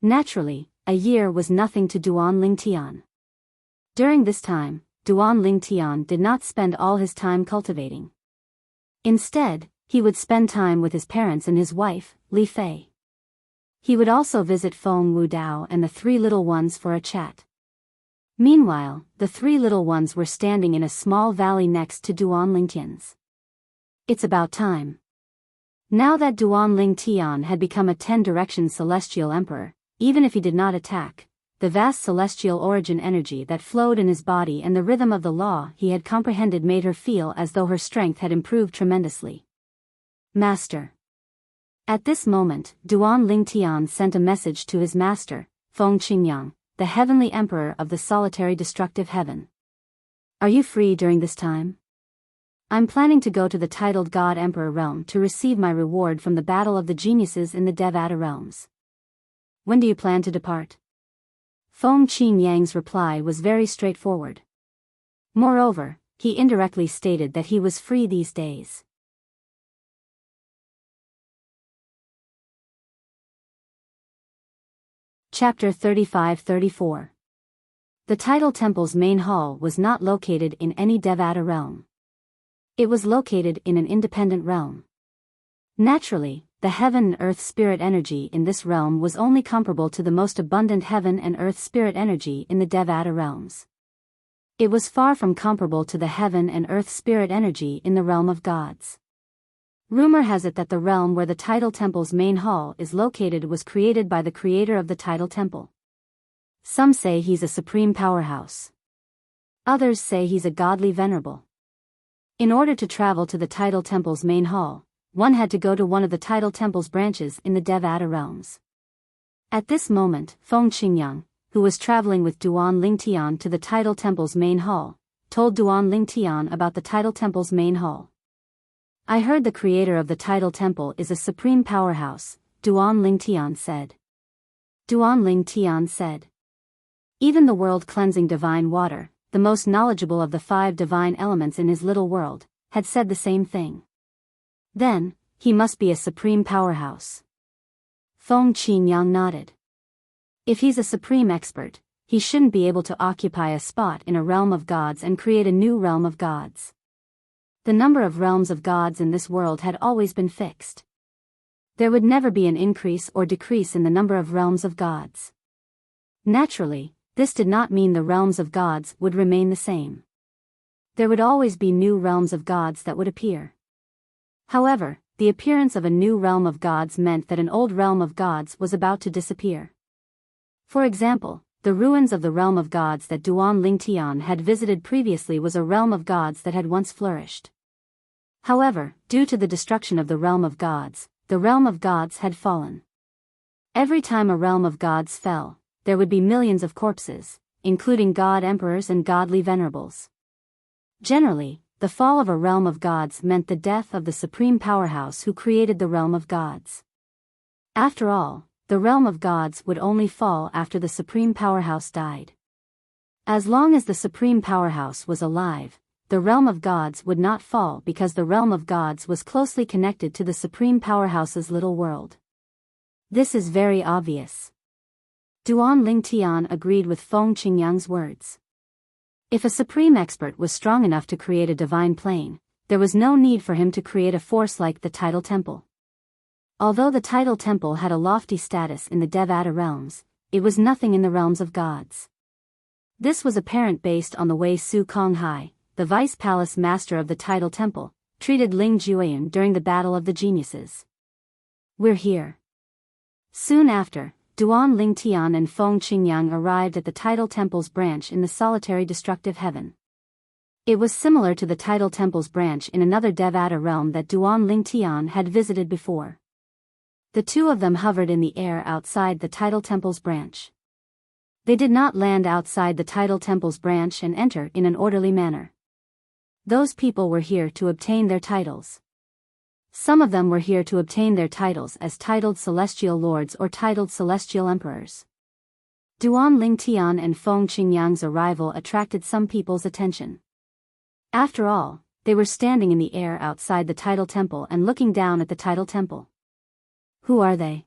S1: Naturally, a year was nothing to Duan Lingtian. During this time, Duan Lingtian did not spend all his time cultivating. Instead, he would spend time with his parents and his wife, Li Fei. He would also visit Feng Wudao and the 3 little ones for a chat. Meanwhile, the 3 little ones were standing in a small valley next to Duan Lingtian's. It's about time. Now that Duan Lingtian had become a 10 Directions Celestial Emperor, even if he did not attack, the vast celestial origin energy that flowed in his body and the rhythm of the law he had comprehended made her feel as though her strength had improved tremendously. Master. At this moment, Duan Lingtian sent a message to his master, Feng Qingyang, the heavenly emperor of the solitary destructive heaven. Are you free during this time? I'm planning to go to the titled God Emperor realm to receive my reward from the battle of the geniuses in the Devata realms. When do you plan to depart? Feng Qingyang's reply was very straightforward. Moreover, he indirectly stated that he was free these days. Chapter 35-34. The Tidal Temple's main hall was not located in any Devata realm. It was located in an independent realm. Naturally, the heaven and earth spirit energy in this realm was only comparable to the most abundant heaven and earth spirit energy in the Devata realms. It was far from comparable to the heaven and earth spirit energy in the realm of gods. Rumor has it that the realm where the Tidal Temple's main hall is located was created by the creator of the Tidal Temple. Some say he's a supreme powerhouse. Others say he's a godly venerable. In order to travel to the Tidal Temple's main hall, one had to go to one of the Tidal Temple's branches in the Devata realms. At this moment, Feng Qingyang, who was traveling with Duan Lingtian to the Tidal Temple's main hall, told Duan Lingtian about the Tidal Temple's main hall. I heard the creator of the Tidal Temple is a supreme powerhouse, Duan Lingtian said. Duan Lingtian said. Even the world-cleansing divine water, the most knowledgeable of the 5 divine elements in his little world, had said the same thing. Then, he must be a supreme powerhouse. Feng Qingyang nodded. If he's a supreme expert, he shouldn't be able to occupy a spot in a realm of gods and create a new realm of gods. The number of realms of gods in this world had always been fixed. There would never be an increase or decrease in the number of realms of gods. Naturally, this did not mean the realms of gods would remain the same. There would always be new realms of gods that would appear. However, the appearance of a new realm of gods meant that an old realm of gods was about to disappear. For example, the ruins of the realm of gods that Duan Lingtian had visited previously was a realm of gods that had once flourished. However, due to the destruction of the realm of gods, the realm of gods had fallen. Every time a realm of gods fell, there would be millions of corpses, including god emperors and godly venerables. Generally, the fall of a realm of gods meant the death of the supreme powerhouse who created the realm of gods. After all, the realm of gods would only fall after the supreme powerhouse died. As long as the supreme powerhouse was alive, the realm of gods would not fall because the realm of gods was closely connected to the supreme powerhouse's little world. This is very obvious. Duan Lingtian agreed with Feng Qingyang's words. If a supreme expert was strong enough to create a divine plane, there was no need for him to create a force like the Tidal Temple. Although the Tidal Temple had a lofty status in the Devata realms, it was nothing in the realms of gods. This was apparent based on the way Su Konghai, the vice palace master of the Tidal Temple, treated Ling Jueyun during the Battle of the Geniuses. We're here. Soon after, Duan Lingtian and Feng Qingyang arrived at the Tidal Temple's branch in the solitary destructive heaven. It was similar to the Tidal Temple's branch in another Devata realm that Duan Lingtian had visited before. The two of them hovered in the air outside the Tidal Temple's branch. They did not land outside the Tidal Temple's branch and enter in an orderly manner. Those people were here to obtain their titles. Some of them were here to obtain their titles as titled celestial lords or titled celestial emperors. Duan Lingtian and Feng Qingyang's arrival attracted some people's attention. After all, they were standing in the air outside the tidal temple and looking down at the tidal temple. Who are they?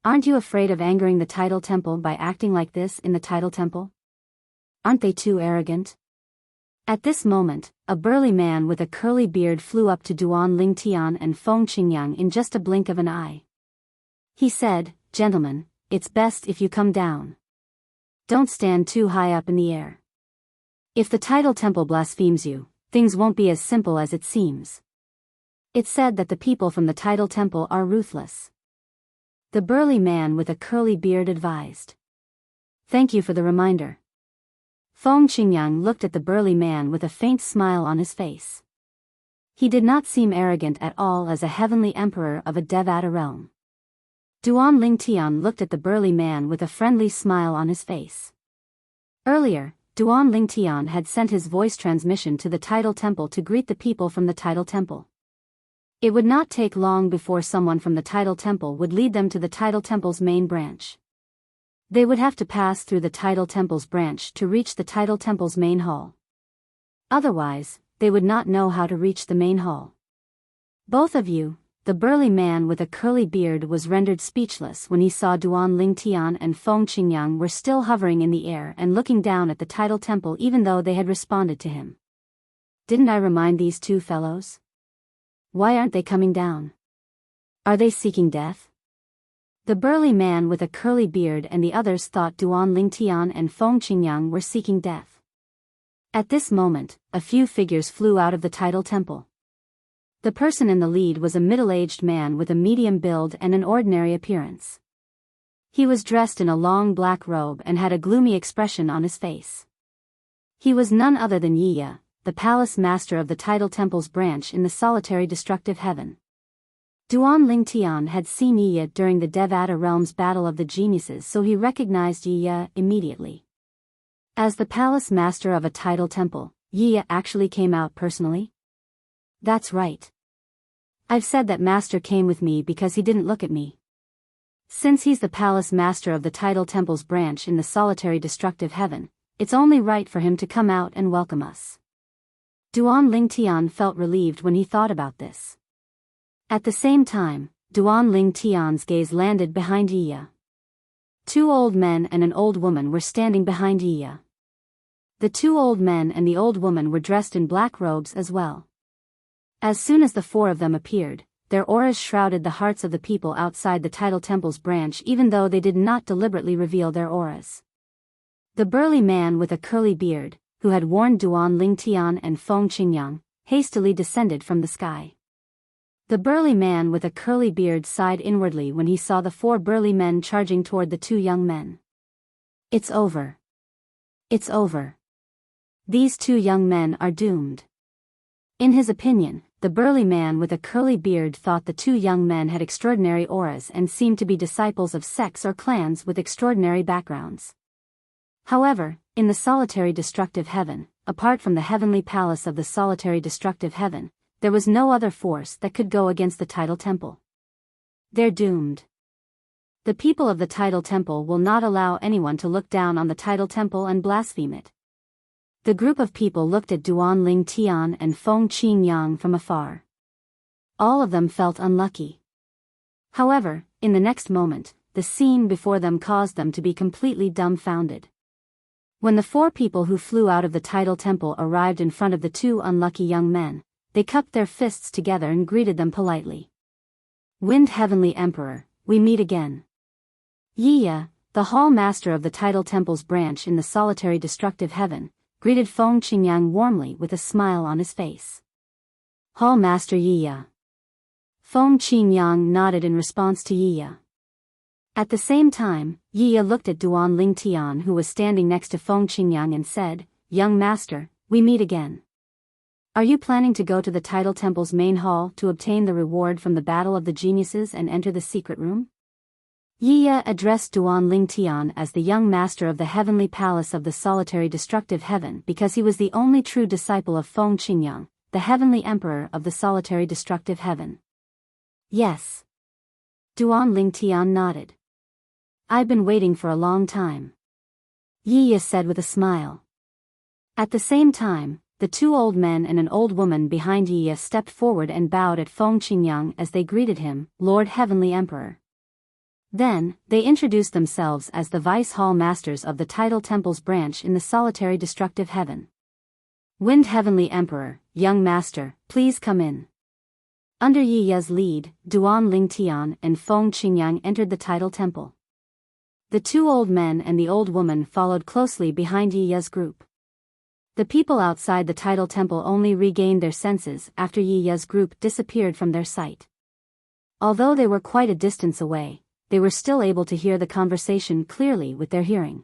S1: Aren't you afraid of angering the tidal temple by acting like this in the tidal temple? Aren't they too arrogant? At this moment, a burly man with a curly beard flew up to Duan Lingtian and Feng Qingyang in just a blink of an eye. He said, "Gentlemen, it's best if you come down. Don't stand too high up in the air. If the tidal temple blasphemes you, things won't be as simple as it seems. It's said that the people from the tidal temple are ruthless." The burly man with a curly beard advised. "Thank you for the reminder." Feng Qingyang looked at the burly man with a faint smile on his face. He did not seem arrogant at all as a heavenly emperor of a Devata realm. Duan Lingtian looked at the burly man with a friendly smile on his face. Earlier, Duan Lingtian had sent his voice transmission to the tidal temple to greet the people from the tidal temple. It would not take long before someone from the tidal temple would lead them to the tidal temple's main branch. They would have to pass through the tidal temple's branch to reach the tidal temple's main hall. Otherwise, they would not know how to reach the main hall. Both of you, the burly man with a curly beard was rendered speechless when he saw Duan Lingtian and Feng Qingyang were still hovering in the air and looking down at the tidal temple even though they had responded to him. Didn't I remind these two fellows? Why aren't they coming down? Are they seeking death? The burly man with a curly beard and the others thought Duan Lingtian and Feng Qingyang were seeking death. At this moment, a few figures flew out of the tidal temple. The person in the lead was a middle-aged man with a medium build and an ordinary appearance. He was dressed in a long black robe and had a gloomy expression on his face. He was none other than Yiya, the palace master of the tidal temple's branch in the solitary destructive heaven. Duan Lingtian had seen Yiya during the Devata realm's battle of the geniuses, so he recognized Yiya immediately. As the palace master of a tidal temple, Yiya actually came out personally? That's right. I've said that master came with me because he didn't look at me. Since he's the palace master of the tidal temple's branch in the solitary destructive heaven, it's only right for him to come out and welcome us. Duan Lingtian felt relieved when he thought about this. At the same time, Duan Lingtian's gaze landed behind Yiya. Two old men and an old woman were standing behind Yiya. The two old men and the old woman were dressed in black robes as well. As soon as the four of them appeared, their auras shrouded the hearts of the people outside the tidal temple's branch even though they did not deliberately reveal their auras. The burly man with a curly beard, who had warned Duan Lingtian and Feng Qingyang, hastily descended from the sky. The burly man with a curly beard sighed inwardly when he saw the four burly men charging toward the two young men. It's over. It's over. These two young men are doomed. In his opinion, the burly man with a curly beard thought the two young men had extraordinary auras and seemed to be disciples of sects or clans with extraordinary backgrounds. However, in the solitary destructive heaven, apart from the heavenly palace of the solitary destructive heaven, there was no other force that could go against the tidal temple. They're doomed. The people of the tidal temple will not allow anyone to look down on the tidal temple and blaspheme it. The group of people looked at Duan Lingtian and Feng Qingyang from afar. All of them felt unlucky. However, in the next moment, the scene before them caused them to be completely dumbfounded. When the four people who flew out of the tidal temple arrived in front of the two unlucky young men, they cupped their fists together and greeted them politely. "Wind Heavenly Emperor, we meet again." Yiya, the hall master of the tidal temple's branch in the solitary destructive heaven, greeted Feng Qingyang warmly with a smile on his face. "Hall Master Yiya." Feng Qingyang nodded in response to Yiya. At the same time, Yiya looked at Duan Lingtian who was standing next to Feng Qingyang and said, "Young master, we meet again. Are you planning to go to the tidal temple's main hall to obtain the reward from the battle of the geniuses and enter the secret room?" Yiya addressed Duan Lingtian as the young master of the heavenly palace of the solitary destructive heaven because he was the only true disciple of Feng Qingyang, the heavenly emperor of the solitary destructive heaven. "Yes." Duan Lingtian nodded. "I've been waiting for a long time," Yiya said with a smile. At the same time, the two old men and an old woman behind Yi stepped forward and bowed at Feng Qingyang as they greeted him, Lord Heavenly Emperor. Then, they introduced themselves as the Vice Hall Masters of the Tidal Temple's branch in the solitary destructive heaven. Wind Heavenly Emperor, Young Master, please come in. Under Yi's lead, Duan Lingtian and Feng Qingyang entered the Tidal Temple. The two old men and the old woman followed closely behind Yi's group. The people outside the Tidal Temple only regained their senses after Yi's group disappeared from their sight. Although they were quite a distance away, they were still able to hear the conversation clearly with their hearing.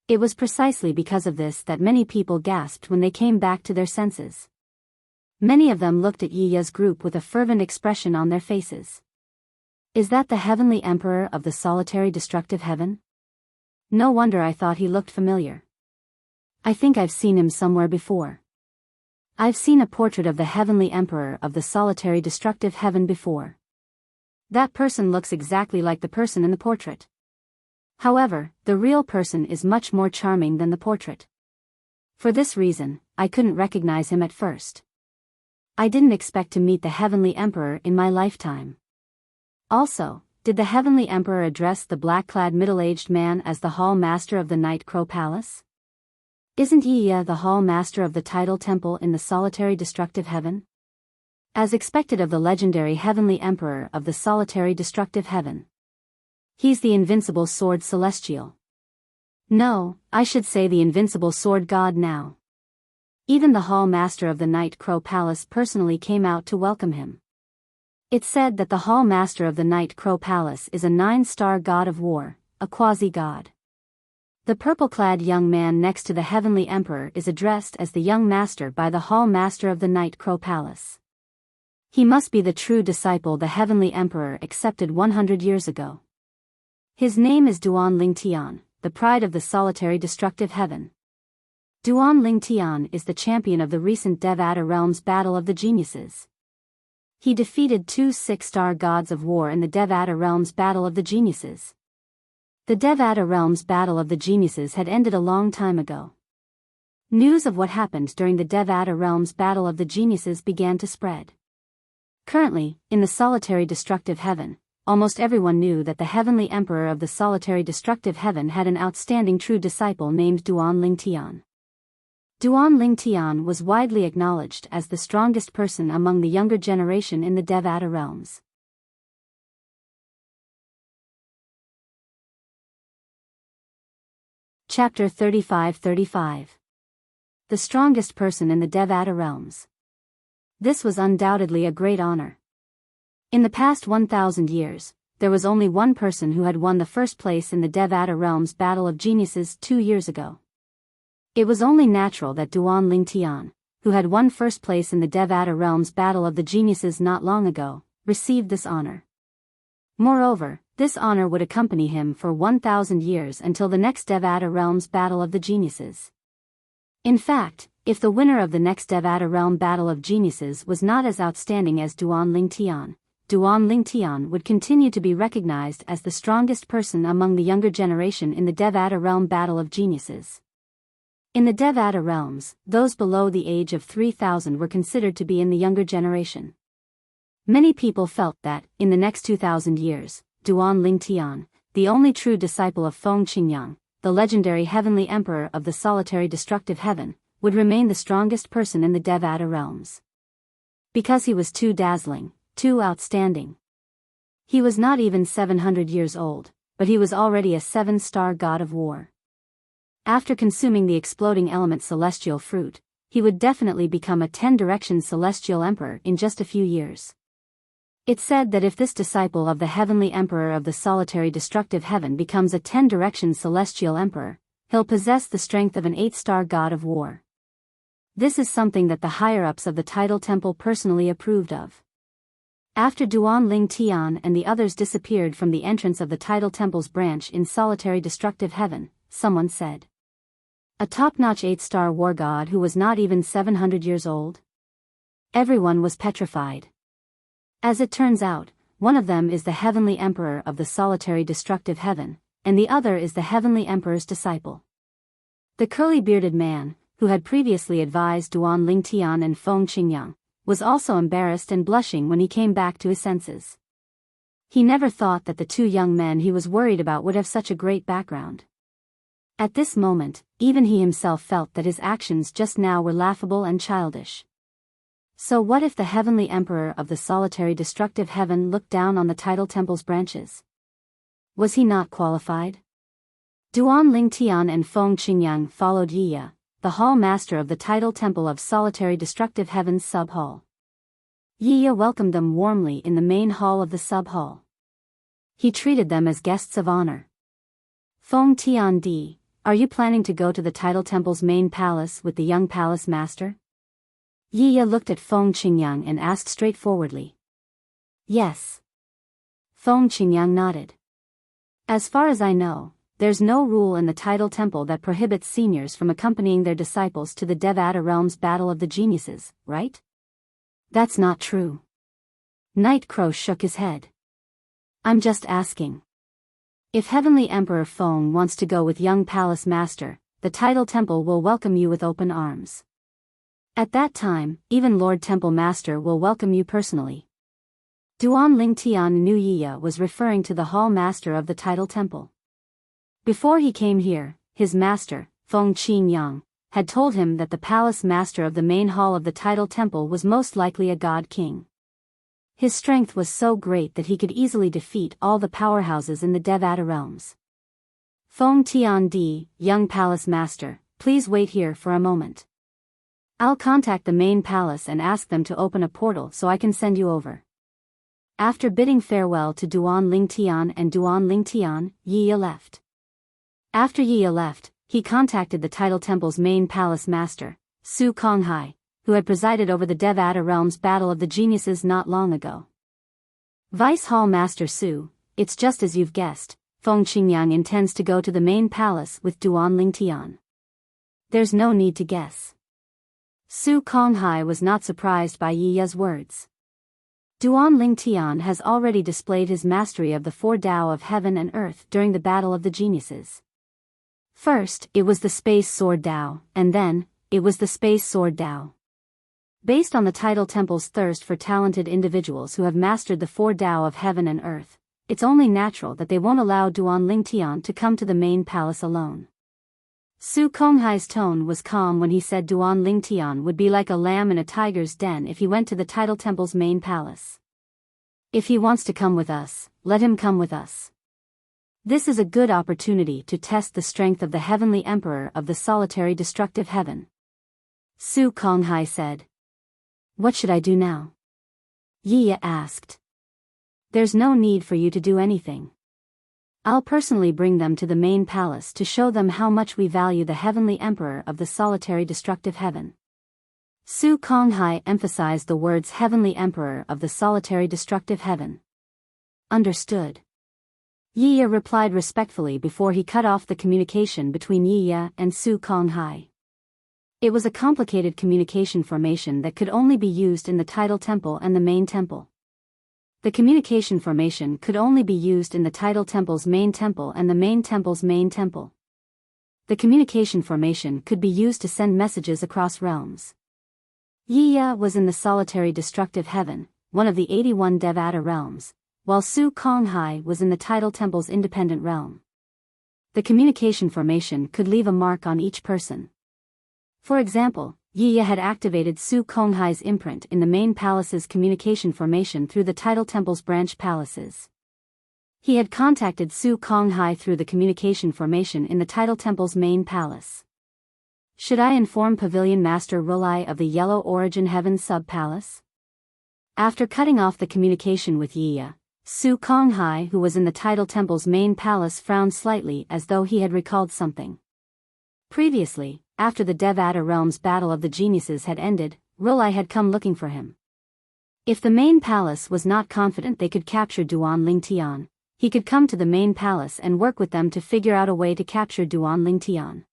S1: It was precisely because of this that many people gasped when they came back to their senses. Many of them looked at Yi's group with a fervent expression on their faces. Is that the Heavenly Emperor of the solitary destructive heaven? No wonder I thought he looked familiar. I think I've seen him somewhere before. I've seen a portrait of the Heavenly Emperor of the solitary destructive heaven before. That person looks exactly like the person in the portrait. However, the real person is much more charming than the portrait. For this reason, I couldn't recognize him at first. I didn't expect to meet the Heavenly Emperor in my lifetime. Also, did the Heavenly Emperor address the black-clad middle-aged man as the Hall Master of the Night Crow Palace? Isn't Yi the Hall Master of the Tidal Temple in the solitary destructive heaven? As expected of the legendary Heavenly Emperor of the solitary destructive heaven. He's the invincible sword celestial. No, I should say the invincible sword god now. Even the Hall Master of the Night Crow Palace personally came out to welcome him. It's said that the Hall Master of the Night Crow Palace is a 9-star god of war, a quasi-god. The purple-clad young man next to the Heavenly Emperor is addressed as the Young Master by the Hall Master of the Night Crow Palace. He must be the true disciple the Heavenly Emperor accepted 100 years ago. His name is Duan Lingtian, the pride of the solitary destructive heaven. Duan Lingtian is the champion of the recent Devata Realms Battle of the Geniuses. He defeated 2 6-star gods of war in the Devata Realms Battle of the Geniuses. The Devata Realms Battle of the Geniuses had ended a long time ago. News of what happened during the Devata Realms Battle of the Geniuses began to spread. Currently, in the solitary destructive heaven, almost everyone knew that the Heavenly Emperor of the solitary destructive heaven had an outstanding true disciple named Duan Lingtian. Duan Lingtian was widely acknowledged as the strongest person among the younger generation in the Devata realms. Chapter 35-35. The strongest person in the Devata realms. This was undoubtedly a great honor. In the past 1,000 years, there was only one person who had won the first place in the Devata Realms Battle of Geniuses 2 years ago. It was only natural that Duan Lingtian, who had won first place in the Devata Realms Battle of the Geniuses not long ago, received this honor. Moreover, this honor would accompany him for 1,000 years until the next Devata Realms Battle of the Geniuses. In fact, if the winner of the next Devata Realm Battle of Geniuses was not as outstanding as Duan Lingtian, Duan Lingtian would continue to be recognized as the strongest person among the younger generation in the Devata Realm Battle of Geniuses. In the Devata realms, those below the age of 3,000 were considered to be in the younger generation. Many people felt that, in the next 2,000 years, Duan Lingtian, the only true disciple of Feng Qingyang, the legendary Heavenly Emperor of the solitary destructive heaven, would remain the strongest person in the Devata realms. Because he was too dazzling, too outstanding. He was not even 700 years old, but he was already a 7-star god of war. After consuming the exploding element celestial fruit, he would definitely become a 10-direction celestial emperor in just a few years. It's said that if this disciple of the Heavenly Emperor of the solitary destructive heaven becomes a 10-direction celestial emperor, he'll possess the strength of an 8-star god of war. This is something that the higher-ups of the Tidal Temple personally approved of. After Duan Lingtian and the others disappeared from the entrance of the Tidal Temple's branch in solitary destructive heaven, someone said. A top-notch 8-star war god who was not even 700 years old? Everyone was petrified. As it turns out, one of them is the Heavenly Emperor of the solitary destructive heaven, and the other is the Heavenly Emperor's disciple. The curly-bearded man, who had previously advised Duan Lingtian and Feng Qingyang, was also embarrassed and blushing when he came back to his senses. He never thought that the two young men he was worried about would have such a great background. At this moment, even he himself felt that his actions just now were laughable and childish. So what if the heavenly emperor of the solitary destructive heaven looked down on the tidal temple's branches? Was he not qualified? Duan Lingtian and Feng Qingyang followed Yiya, the hall master of the tidal temple of solitary destructive heaven's sub-hall. Yiya welcomed them warmly in the main hall of the sub-hall. He treated them as guests of honor. Feng Tiandi, are you planning to go to the tidal temple's main palace with the young palace master? Yiya looked at Feng Qingyang and asked straightforwardly. Yes. Feng Qingyang nodded. As far as I know, there's no rule in the tidal temple that prohibits seniors from accompanying their disciples to the Devata realm's battle of the geniuses, right? That's not true. Night Crow shook his head. I'm just asking. If Heavenly Emperor Feng wants to go with young palace master, the tidal temple will welcome you with open arms. At that time, even Lord Temple Master will welcome you personally. Duan Lingtian knew Yiya was referring to the hall master of the tidal temple. Before he came here, his master, Feng Qingyang, had told him that the palace master of the main hall of the tidal temple was most likely a god king. His strength was so great that he could easily defeat all the powerhouses in the Devata realms. Feng Tiandi, young palace master, please wait here for a moment. I'll contact the main palace and ask them to open a portal so I can send you over. After bidding farewell to Duan Lingtian and Duan Lingtian, Yiya left. After Yiya left, he contacted the tidal temple's main palace master, Su Konghai, who had presided over the Devata realm's battle of the geniuses not long ago. Vice Hall Master Su, it's just as you've guessed, Feng Qingyang intends to go to the main palace with Duan Lingtian. There's no need to guess. Su Konghai was not surprised by Yiya's words. Duan Lingtian has already displayed his mastery of the four Tao of heaven and earth during the battle of the geniuses. First, it was the space sword Tao, and then, it was the space sword Tao. Based on the tidal temple's thirst for talented individuals who have mastered the four Tao of heaven and earth, it's only natural that they won't allow Duan Lingtian to come to the main palace alone. Su Konghai's tone was calm when he said Duan Lingtian would be like a lamb in a tiger's den if he went to the tidal temple's main palace. If he wants to come with us, let him come with us. This is a good opportunity to test the strength of the heavenly emperor of the solitary destructive heaven. Su Konghai said. What should I do now? Yiya asked. There's no need for you to do anything. I'll personally bring them to the main palace to show them how much we value the heavenly emperor of the solitary destructive heaven. Su Konghai emphasized the words heavenly emperor of the solitary destructive heaven. Understood. Yiya replied respectfully before he cut off the communication between Yiya and Su Konghai. It was a complicated communication formation that could only be used in the tidal temple and the main temple. The communication formation could only be used in the tidal temple's main temple and the main temple's main temple. The communication formation could be used to send messages across realms. Yiya was in the solitary destructive heaven, one of the 81 Devata realms, while Su Konghai was in the tidal temple's independent realm. The communication formation could leave a mark on each person. For example, Yiya had activated Su Konghai's imprint in the main palace's communication formation through the tidal temple's branch palaces. He had contacted Su Konghai through the communication formation in the tidal temple's main palace. Should I inform Pavilion Master Rulai of the Yellow Origin Heaven sub-palace? After cutting off the communication with Yiya, Su Konghai, who was in the tidal temple's main palace, frowned slightly as though he had recalled something. Previously, after the Devata realm's battle of the geniuses had ended, Rulai had come looking for him. If the main palace was not confident they could capture Duan Lingtian, he could come to the main palace and work with them to figure out a way to capture Duan Lingtian.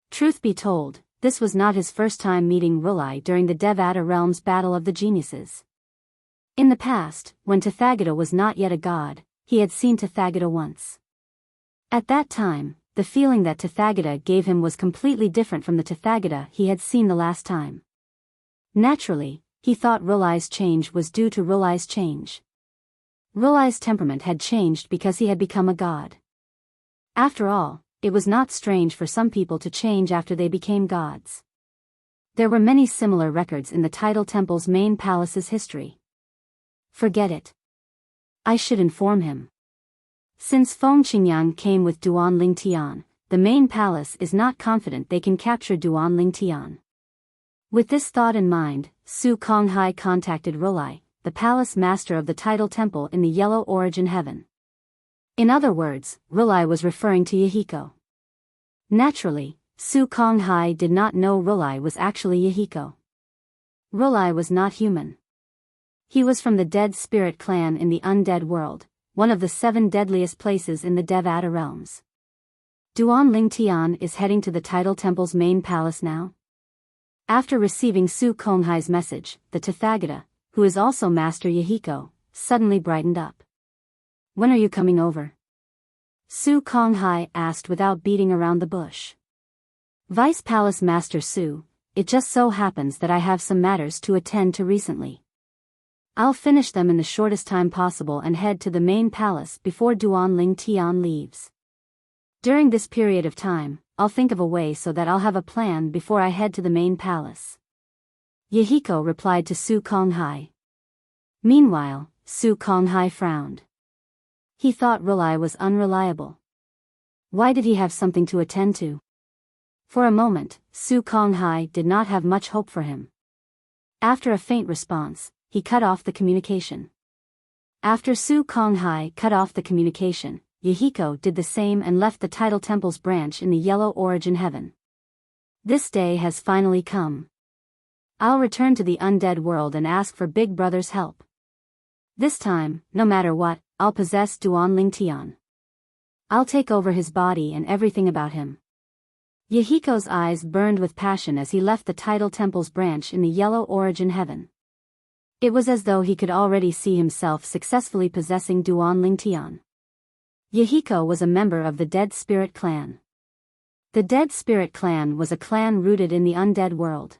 S1: Truth be told, this was not his first time meeting Rulai during the Devata realm's battle of the geniuses. In the past, when Tathagata was not yet a god, he had seen Tathagata once. At that time, the feeling that Tathagata gave him was completely different from the Tathagata he had seen the last time. Naturally, he thought Rulai's change was due to Rulai's change. Rulai's temperament had changed because he had become a god. After all, it was not strange for some people to change after they became gods. There were many similar records in the Tidal Temple's main palace's history. Forget it. I should inform him. Since Feng Qingyang came with Duan Ling Tian, the main palace is not confident they can capture Duan Ling Tian. With this thought in mind, Su Konghai contacted Rulai, the palace master of the Tidal Temple in the Yellow Origin Heaven. In other words, Rulai was referring to Yahiko. Naturally, Su Konghai did not know Rulai was actually Yahiko. Rulai was not human. He was from the Dead Spirit clan in the Undead World, one of the 7 deadliest places in the Devata realms. Duan Ling Tian is heading to the Tidal Temple's main palace now. After receiving Su Konghai's message, the Tathagata, who is also Master Yahiko, suddenly brightened up. When are you coming over? Su Konghai asked without beating around the bush. Vice Palace Master Su, it just so happens that I have some matters to attend to recently. I'll finish them in the shortest time possible and head to the main palace before Duan Ling Tian leaves. During this period of time, I'll think of a way so that I'll have a plan before I head to the main palace. Yahiko replied to Su Konghai. Meanwhile, Su Konghai frowned. He thought Rulai was unreliable. Why did he have something to attend to? For a moment, Su Konghai did not have much hope for him. After a faint response, he cut off the communication. After Su Konghai cut off the communication, Yahiko did the same and left the Tidal Temple's branch in the Yellow Origin Heaven. This day has finally come. I'll return to the undead world and ask for Big Brother's help. This time, no matter what, I'll possess Duan Ling Tian. I'll take over his body and everything about him. Yahiko's eyes burned with passion as he left the Tidal Temple's branch in the Yellow Origin Heaven. It was as though he could already see himself successfully possessing Duan Ling Tian. Yahiko was a member of the Dead Spirit clan. The Dead Spirit clan was a clan rooted in the undead world.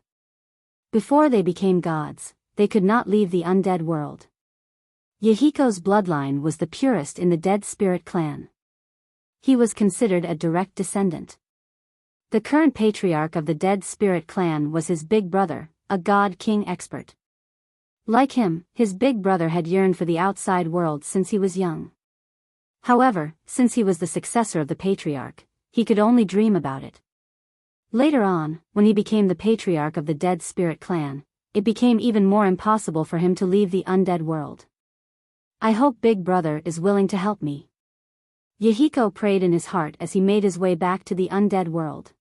S1: Before they became gods, they could not leave the undead world. Yahiko's bloodline was the purest in the Dead Spirit clan. He was considered a direct descendant. The current patriarch of the Dead Spirit clan was his big brother, a god-king expert. Like him, his big brother had yearned for the outside world since he was young. However, since he was the successor of the patriarch, he could only dream about it. Later on, when he became the patriarch of the Dead Spirit clan, it became even more impossible for him to leave the undead world. I hope Big Brother is willing to help me. Yahiko prayed in his heart as he made his way back to the undead world.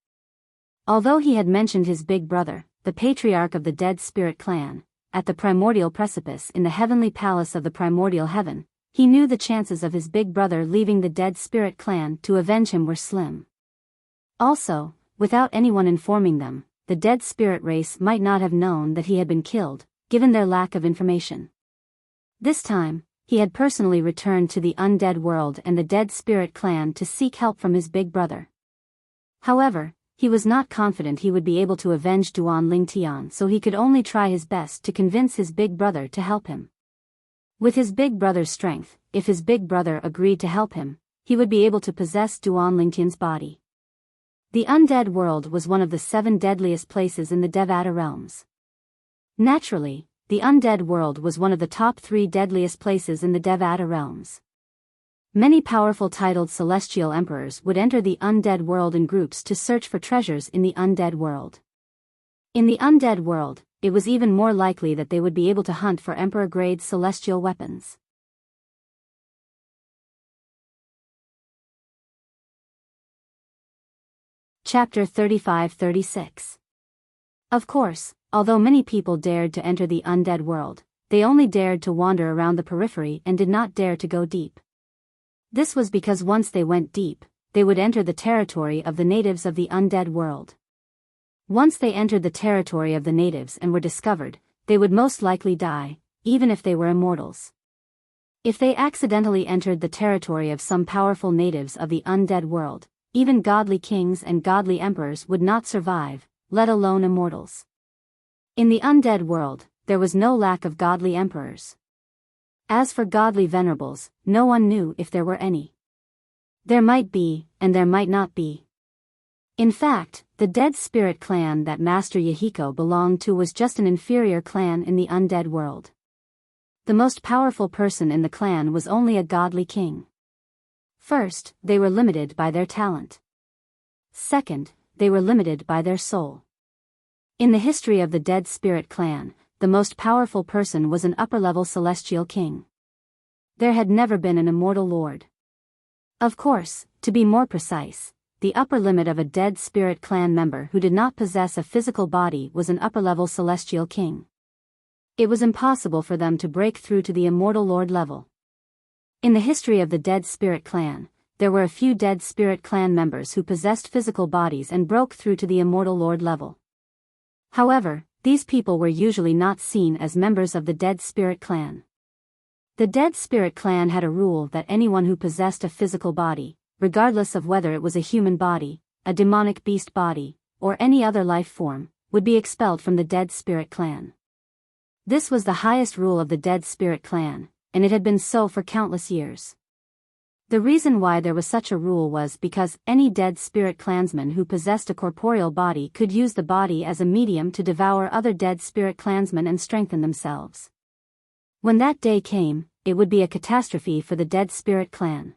S1: Although he had mentioned his big brother, the patriarch of the Dead Spirit clan, at the primordial precipice in the heavenly palace of the primordial heaven, he knew the chances of his big brother leaving the Dead Spirit clan to avenge him were slim. Also, without anyone informing them, the Dead Spirit race might not have known that he had been killed, given their lack of information. This time, he had personally returned to the undead world and the Dead Spirit clan to seek help from his big brother. However, he was not confident he would be able to avenge Duan Ling Tian, so he could only try his best to convince his big brother to help him. With his big brother's strength, if his big brother agreed to help him, he would be able to possess Duan Ling Tian's body. The undead world was one of the 7 deadliest places in the Devata realms. Naturally, the undead world was one of the top 3 deadliest places in the Devata realms. Many powerful titled celestial emperors would enter the undead world in groups to search for treasures in the undead world. In the undead world, it was even more likely that they would be able to hunt for emperor-grade celestial weapons. Chapter 35-36. Of course, although many people dared to enter the undead world, they only dared to wander around the periphery and did not dare to go deep. This was because once they went deep, they would enter the territory of the natives of the undead world. Once they entered the territory of the natives and were discovered, they would most likely die, even if they were immortals. If they accidentally entered the territory of some powerful natives of the undead world, even godly kings and godly emperors would not survive, let alone immortals. In the undead world, there was no lack of godly emperors. As for godly venerables, no one knew if there were any. There might be, and there might not be. In fact, the dead spirit clan that Master Yahiko belonged to was just an inferior clan in the undead world. The most powerful person in the clan was only a godly king. First, they were limited by their talent. Second, they were limited by their soul. In the history of the dead spirit clan, the most powerful person was an upper-level celestial king. There had never been an immortal lord. Of course, to be more precise, the upper limit of a dead spirit clan member who did not possess a physical body was an upper-level celestial king. It was impossible for them to break through to the immortal lord level. In the history of the dead spirit clan, there were a few dead spirit clan members who possessed physical bodies and broke through to the immortal lord level. However, these people were usually not seen as members of the dead spirit clan. The dead spirit clan had a rule that anyone who possessed a physical body, regardless of whether it was a human body, a demonic beast body, or any other life form, would be expelled from the dead spirit clan. This was the highest rule of the dead spirit clan, and it had been so for countless years. The reason why there was such a rule was because any dead spirit clansman who possessed a corporeal body could use the body as a medium to devour other dead spirit clansmen and strengthen themselves. When that day came, it would be a catastrophe for the dead spirit clan.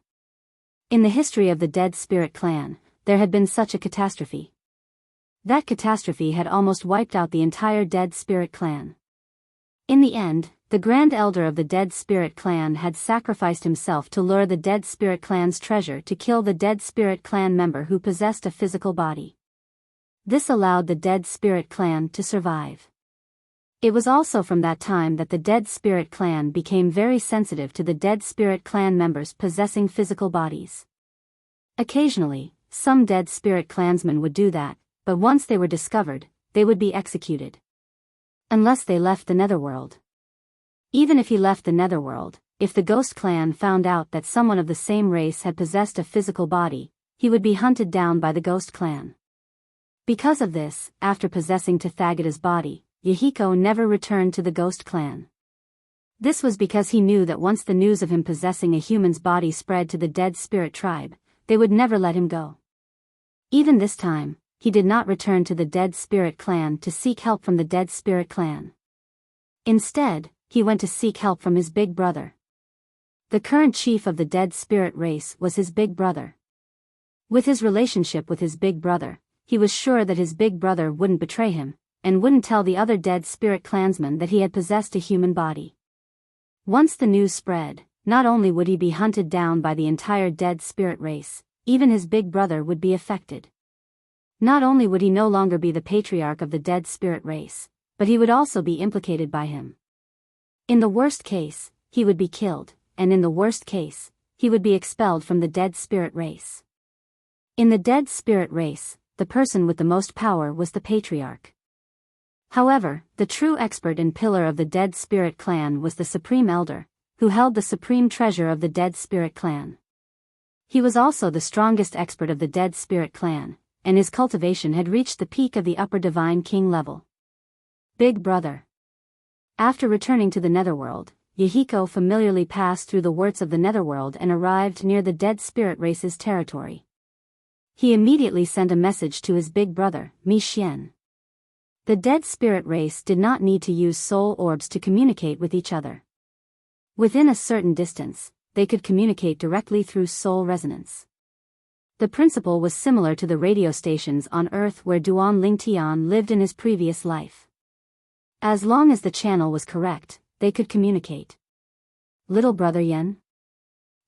S1: In the history of the dead spirit clan, there had been such a catastrophe. That catastrophe had almost wiped out the entire dead spirit clan. In the end, the Grand Elder of the Dead Spirit Clan had sacrificed himself to lure the Dead Spirit Clan's treasure to kill the Dead Spirit Clan member who possessed a physical body. This allowed the Dead Spirit Clan to survive. It was also from that time that the Dead Spirit Clan became very sensitive to the Dead Spirit Clan members possessing physical bodies. Occasionally, some Dead Spirit Clansmen would do that, but once they were discovered, they would be executed. Unless they left the netherworld. Even if he left the netherworld, if the Ghost Clan found out that someone of the same race had possessed a physical body, he would be hunted down by the Ghost Clan. Because of this, after possessing Tathagata's body, Yahiko never returned to the Ghost Clan. This was because he knew that once the news of him possessing a human's body spread to the Dead Spirit tribe, they would never let him go. Even this time, he did not return to the Dead Spirit Clan to seek help from the Dead Spirit Clan. Instead, he went to seek help from his big brother. The current chief of the Dead Spirit race was his big brother. With his relationship with his big brother, he was sure that his big brother wouldn't betray him, and wouldn't tell the other Dead Spirit clansmen that he had possessed a human body. Once the news spread, not only would he be hunted down by the entire Dead Spirit race, even his big brother would be affected. Not only would he no longer be the patriarch of the Dead Spirit race, but he would also be implicated by him. In the worst case, he would be killed, and in the worst case, he would be expelled from the Dead Spirit race. In the Dead Spirit race, the person with the most power was the patriarch. However, the true expert and pillar of the Dead Spirit Clan was the Supreme Elder, who held the supreme treasure of the Dead Spirit Clan. He was also the strongest expert of the Dead Spirit Clan, and his cultivation had reached the peak of the upper Divine King level. Big Brother. After returning to the Netherworld, Yahiko familiarly passed through the worts of the Netherworld and arrived near the Dead Spirit race's territory. He immediately sent a message to his big brother, Mi Xian. The Dead Spirit race did not need to use soul orbs to communicate with each other. Within a certain distance, they could communicate directly through soul resonance. The principle was similar to the radio stations on Earth where Duan Lingtian lived in his previous life. As long as the channel was correct, they could communicate. Little brother Yen?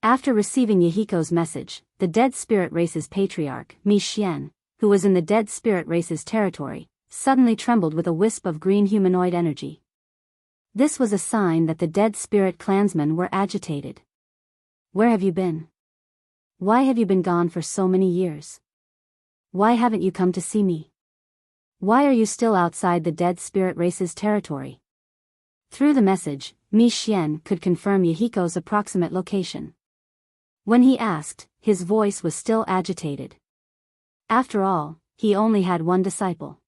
S1: After receiving Yahiko's message, the Dead Spirit race's patriarch, Mi Xian, who was in the Dead Spirit race's territory, suddenly trembled with a wisp of green humanoid energy. This was a sign that the Dead Spirit clansmen were agitated. Where have you been? Why have you been gone for so many years? Why haven't you come to see me? Why are you still outside the Dead Spirit race's territory? Through the message, Mi Xian could confirm Yahiko's approximate location. When he asked, his voice was still agitated. After all, he only had one disciple.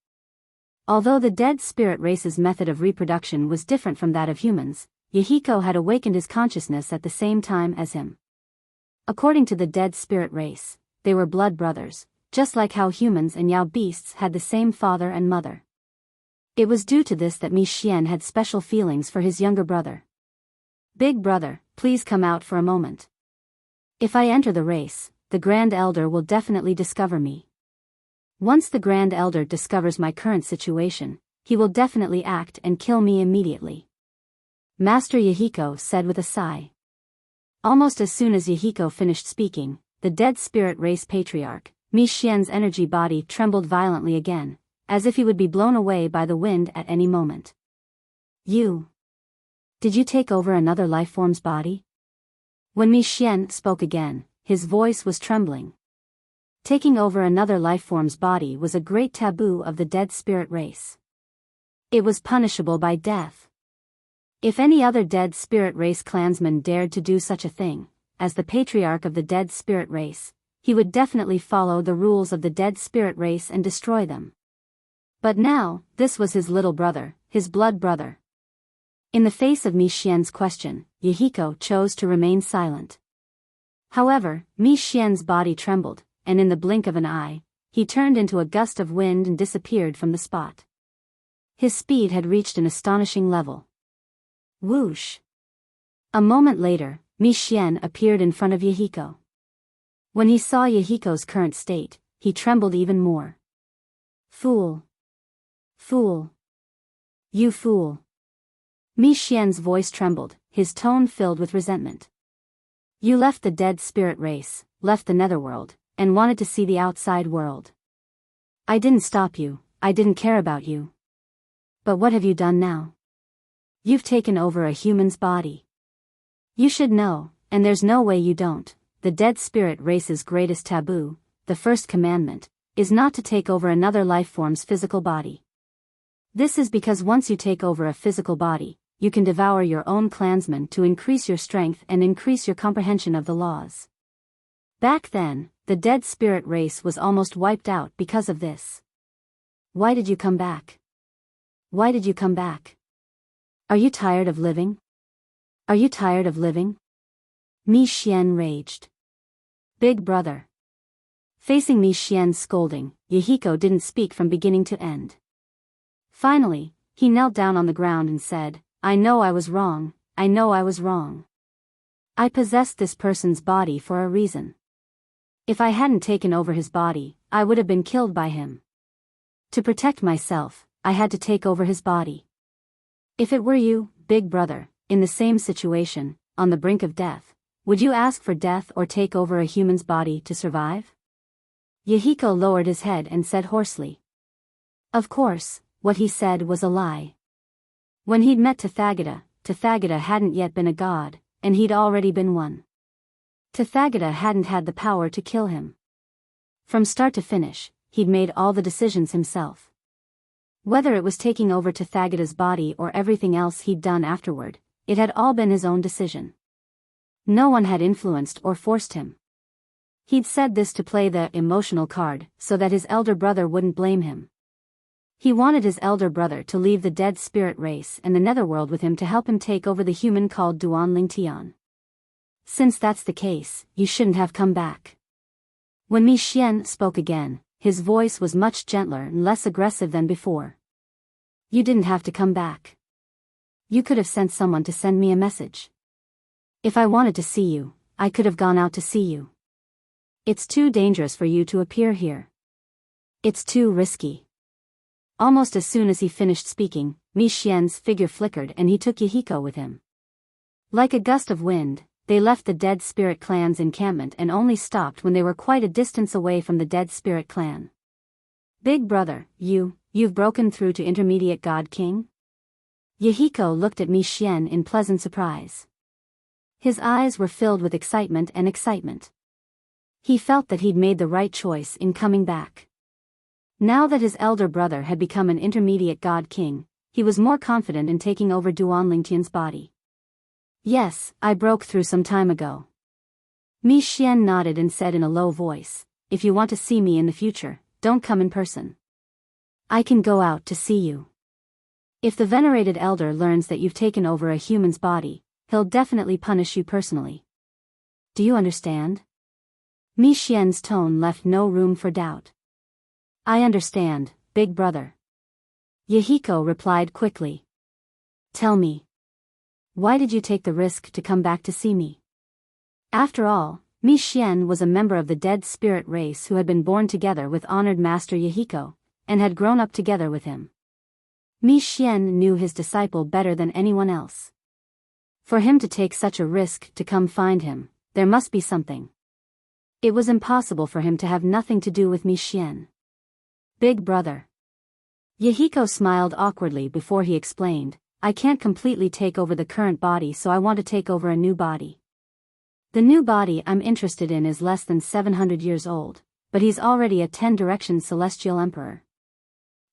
S1: Although the dead spirit race's method of reproduction was different from that of humans, Yahiko had awakened his consciousness at the same time as him. According to the dead spirit race, they were blood brothers, just like how humans and Yao beasts had the same father and mother. It was due to this that Mi Xian had special feelings for his younger brother. Big brother, please come out for a moment. If I enter the race, the Grand Elder will definitely discover me. Once the Grand Elder discovers my current situation, he will definitely act and kill me immediately. Master Yahiko said with a sigh. Almost as soon as Yahiko finished speaking, the dead spirit race patriarch, Mi Xian's energy body trembled violently again, as if he would be blown away by the wind at any moment. Did you take over another lifeform's body? When Mi Xian spoke again, his voice was trembling. Taking over another lifeform's body was a great taboo of the dead spirit race. It was punishable by death. If any other dead spirit race clansman dared to do such a thing, as the patriarch of the dead spirit race, he would definitely follow the rules of the dead spirit race and destroy them. But now, this was his little brother, his blood brother. In the face of Mi Xian's question, Yahiko chose to remain silent. However, Mi Xian's body trembled, and in the blink of an eye, he turned into a gust of wind and disappeared from the spot. His speed had reached an astonishing level. Whoosh! A moment later, Mi Xian appeared in front of Yahiko. When he saw Yahiko's current state, he trembled even more. Fool! Fool! You fool! Mi Xian's voice trembled, his tone filled with resentment. You left the dead spirit race, left the netherworld, and wanted to see the outside world. I didn't stop you, I didn't care about you. But what have you done now? You've taken over a human's body. You should know, and there's no way you don't, the dead spirit race's greatest taboo, the first commandment, is not to take over another lifeform's physical body. This is because once you take over a physical body, you can devour your own clansmen to increase your strength and increase your comprehension of the laws. Back then, the dead spirit race was almost wiped out because of this. Why did you come back? Why did you come back? Are you tired of living? Are you tired of living? Mi Xian raged. Big brother. Facing Mi Xian's scolding, Yahiko didn't speak from beginning to end. Finally, he knelt down on the ground and said, I know I was wrong, I know I was wrong. I possessed this person's body for a reason. If I hadn't taken over his body, I would have been killed by him. To protect myself, I had to take over his body. If it were you, big brother, in the same situation, on the brink of death, would you ask for death or take over a human's body to survive? Yahiko lowered his head and said hoarsely. Of course, what he said was a lie. When he'd met Tathagata, Tathagata hadn't yet been a god, and he'd already been one. Tathagata hadn't had the power to kill him. From start to finish, he'd made all the decisions himself. Whether it was taking over Tathagata's body or everything else he'd done afterward, it had all been his own decision. No one had influenced or forced him. He'd said this to play the emotional card so that his elder brother wouldn't blame him. He wanted his elder brother to leave the dead spirit race and the netherworld with him to help him take over the human called Duanling Tian. Since that's the case, you shouldn't have come back. When Mi Xian spoke again, his voice was much gentler and less aggressive than before. You didn't have to come back. You could have sent someone to send me a message. If I wanted to see you, I could have gone out to see you. It's too dangerous for you to appear here. It's too risky. Almost as soon as he finished speaking, Mi Xian's figure flickered and he took Yahiko with him. Like a gust of wind, they left the Dead Spirit clan's encampment and only stopped when they were quite a distance away from the Dead Spirit clan. Big brother, you've broken through to Intermediate God King? Yahiko looked at Mi Xian in pleasant surprise. His eyes were filled with excitement and excitement. He felt that he'd made the right choice in coming back. Now that his elder brother had become an Intermediate God King, he was more confident in taking over Duanling Tian's body. Yes, I broke through some time ago. Mi Xian nodded and said in a low voice, if you want to see me in the future, don't come in person. I can go out to see you. If the venerated elder learns that you've taken over a human's body, he'll definitely punish you personally. Do you understand? Mi Xian's tone left no room for doubt. I understand, big brother. Yahiko replied quickly. Tell me. Why did you take the risk to come back to see me? After all, Mi Xian was a member of the dead spirit race who had been born together with honored master Yahiko, and had grown up together with him. Mi Xian knew his disciple better than anyone else. For him to take such a risk to come find him, there must be something. It was impossible for him to have nothing to do with Mi Xian. Big brother. Yahiko smiled awkwardly before he explained, I can't completely take over the current body, so I want to take over a new body. The new body I'm interested in is less than 700 years old, but he's already a 10-direction celestial emperor.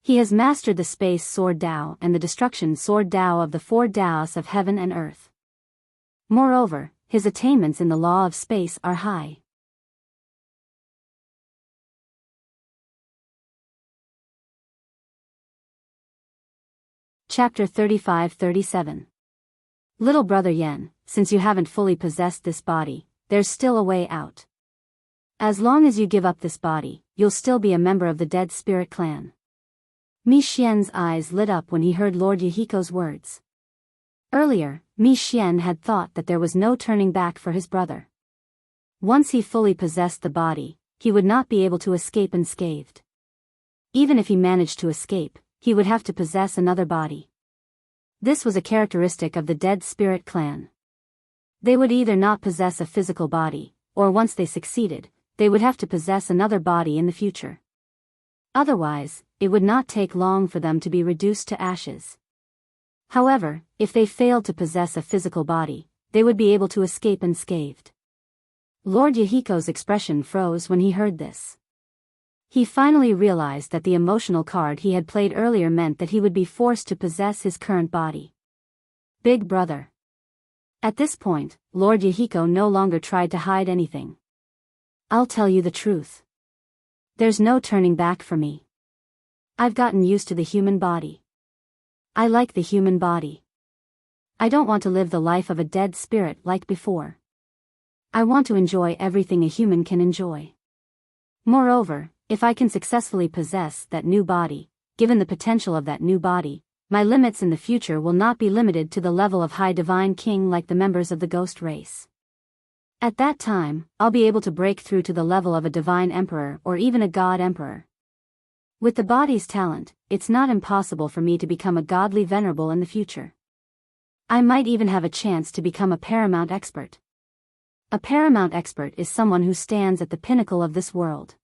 S1: He has mastered the space sword Dao and the destruction sword Dao of the 4 Daos of heaven and earth. Moreover, his attainments in the law of space are high. Chapter 35-37. Little brother Yen, since you haven't fully possessed this body, there's still a way out. As long as you give up this body, you'll still be a member of the dead spirit clan. Mi Xian's eyes lit up when he heard Lord Yahiko's words. Earlier, Mi Xian had thought that there was no turning back for his brother. Once he fully possessed the body, he would not be able to escape unscathed. Even if he managed to escape, he would have to possess another body. This was a characteristic of the dead spirit clan. They would either not possess a physical body, or once they succeeded, they would have to possess another body in the future. Otherwise, it would not take long for them to be reduced to ashes. However, if they failed to possess a physical body, they would be able to escape unscathed. Lord Yahiko's expression froze when he heard this. He finally realized that the emotional card he had played earlier meant that he would be forced to possess his current body. Big brother. At this point, Lord Yahiko no longer tried to hide anything. I'll tell you the truth. There's no turning back for me. I've gotten used to the human body. I like the human body. I don't want to live the life of a dead spirit like before. I want to enjoy everything a human can enjoy. Moreover, if I can successfully possess that new body, given the potential of that new body, my limits in the future will not be limited to the level of high divine king like the members of the ghost race. At that time, I'll be able to break through to the level of a divine emperor or even a god emperor. With the body's talent, it's not impossible for me to become a godly venerable in the future. I might even have a chance to become a paramount expert. A paramount expert is someone who stands at the pinnacle of this world.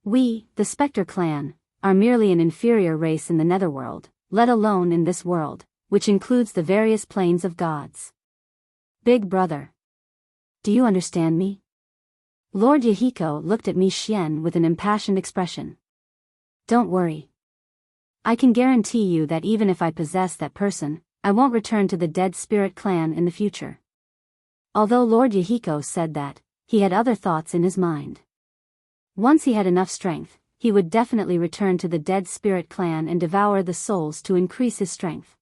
S1: We, the Spectre clan, are merely an inferior race in the netherworld, let alone in this world, which includes the various planes of gods. Big brother. Do you understand me? Lord Yahiko looked at Mi Xian with an impassioned expression. Don't worry. I can guarantee you that even if I possess that person, I won't return to the dead spirit clan in the future. Although Lord Yahiko said that, he had other thoughts in his mind. Once he had enough strength, he would definitely return to the dead spirit clan and devour the souls to increase his strength.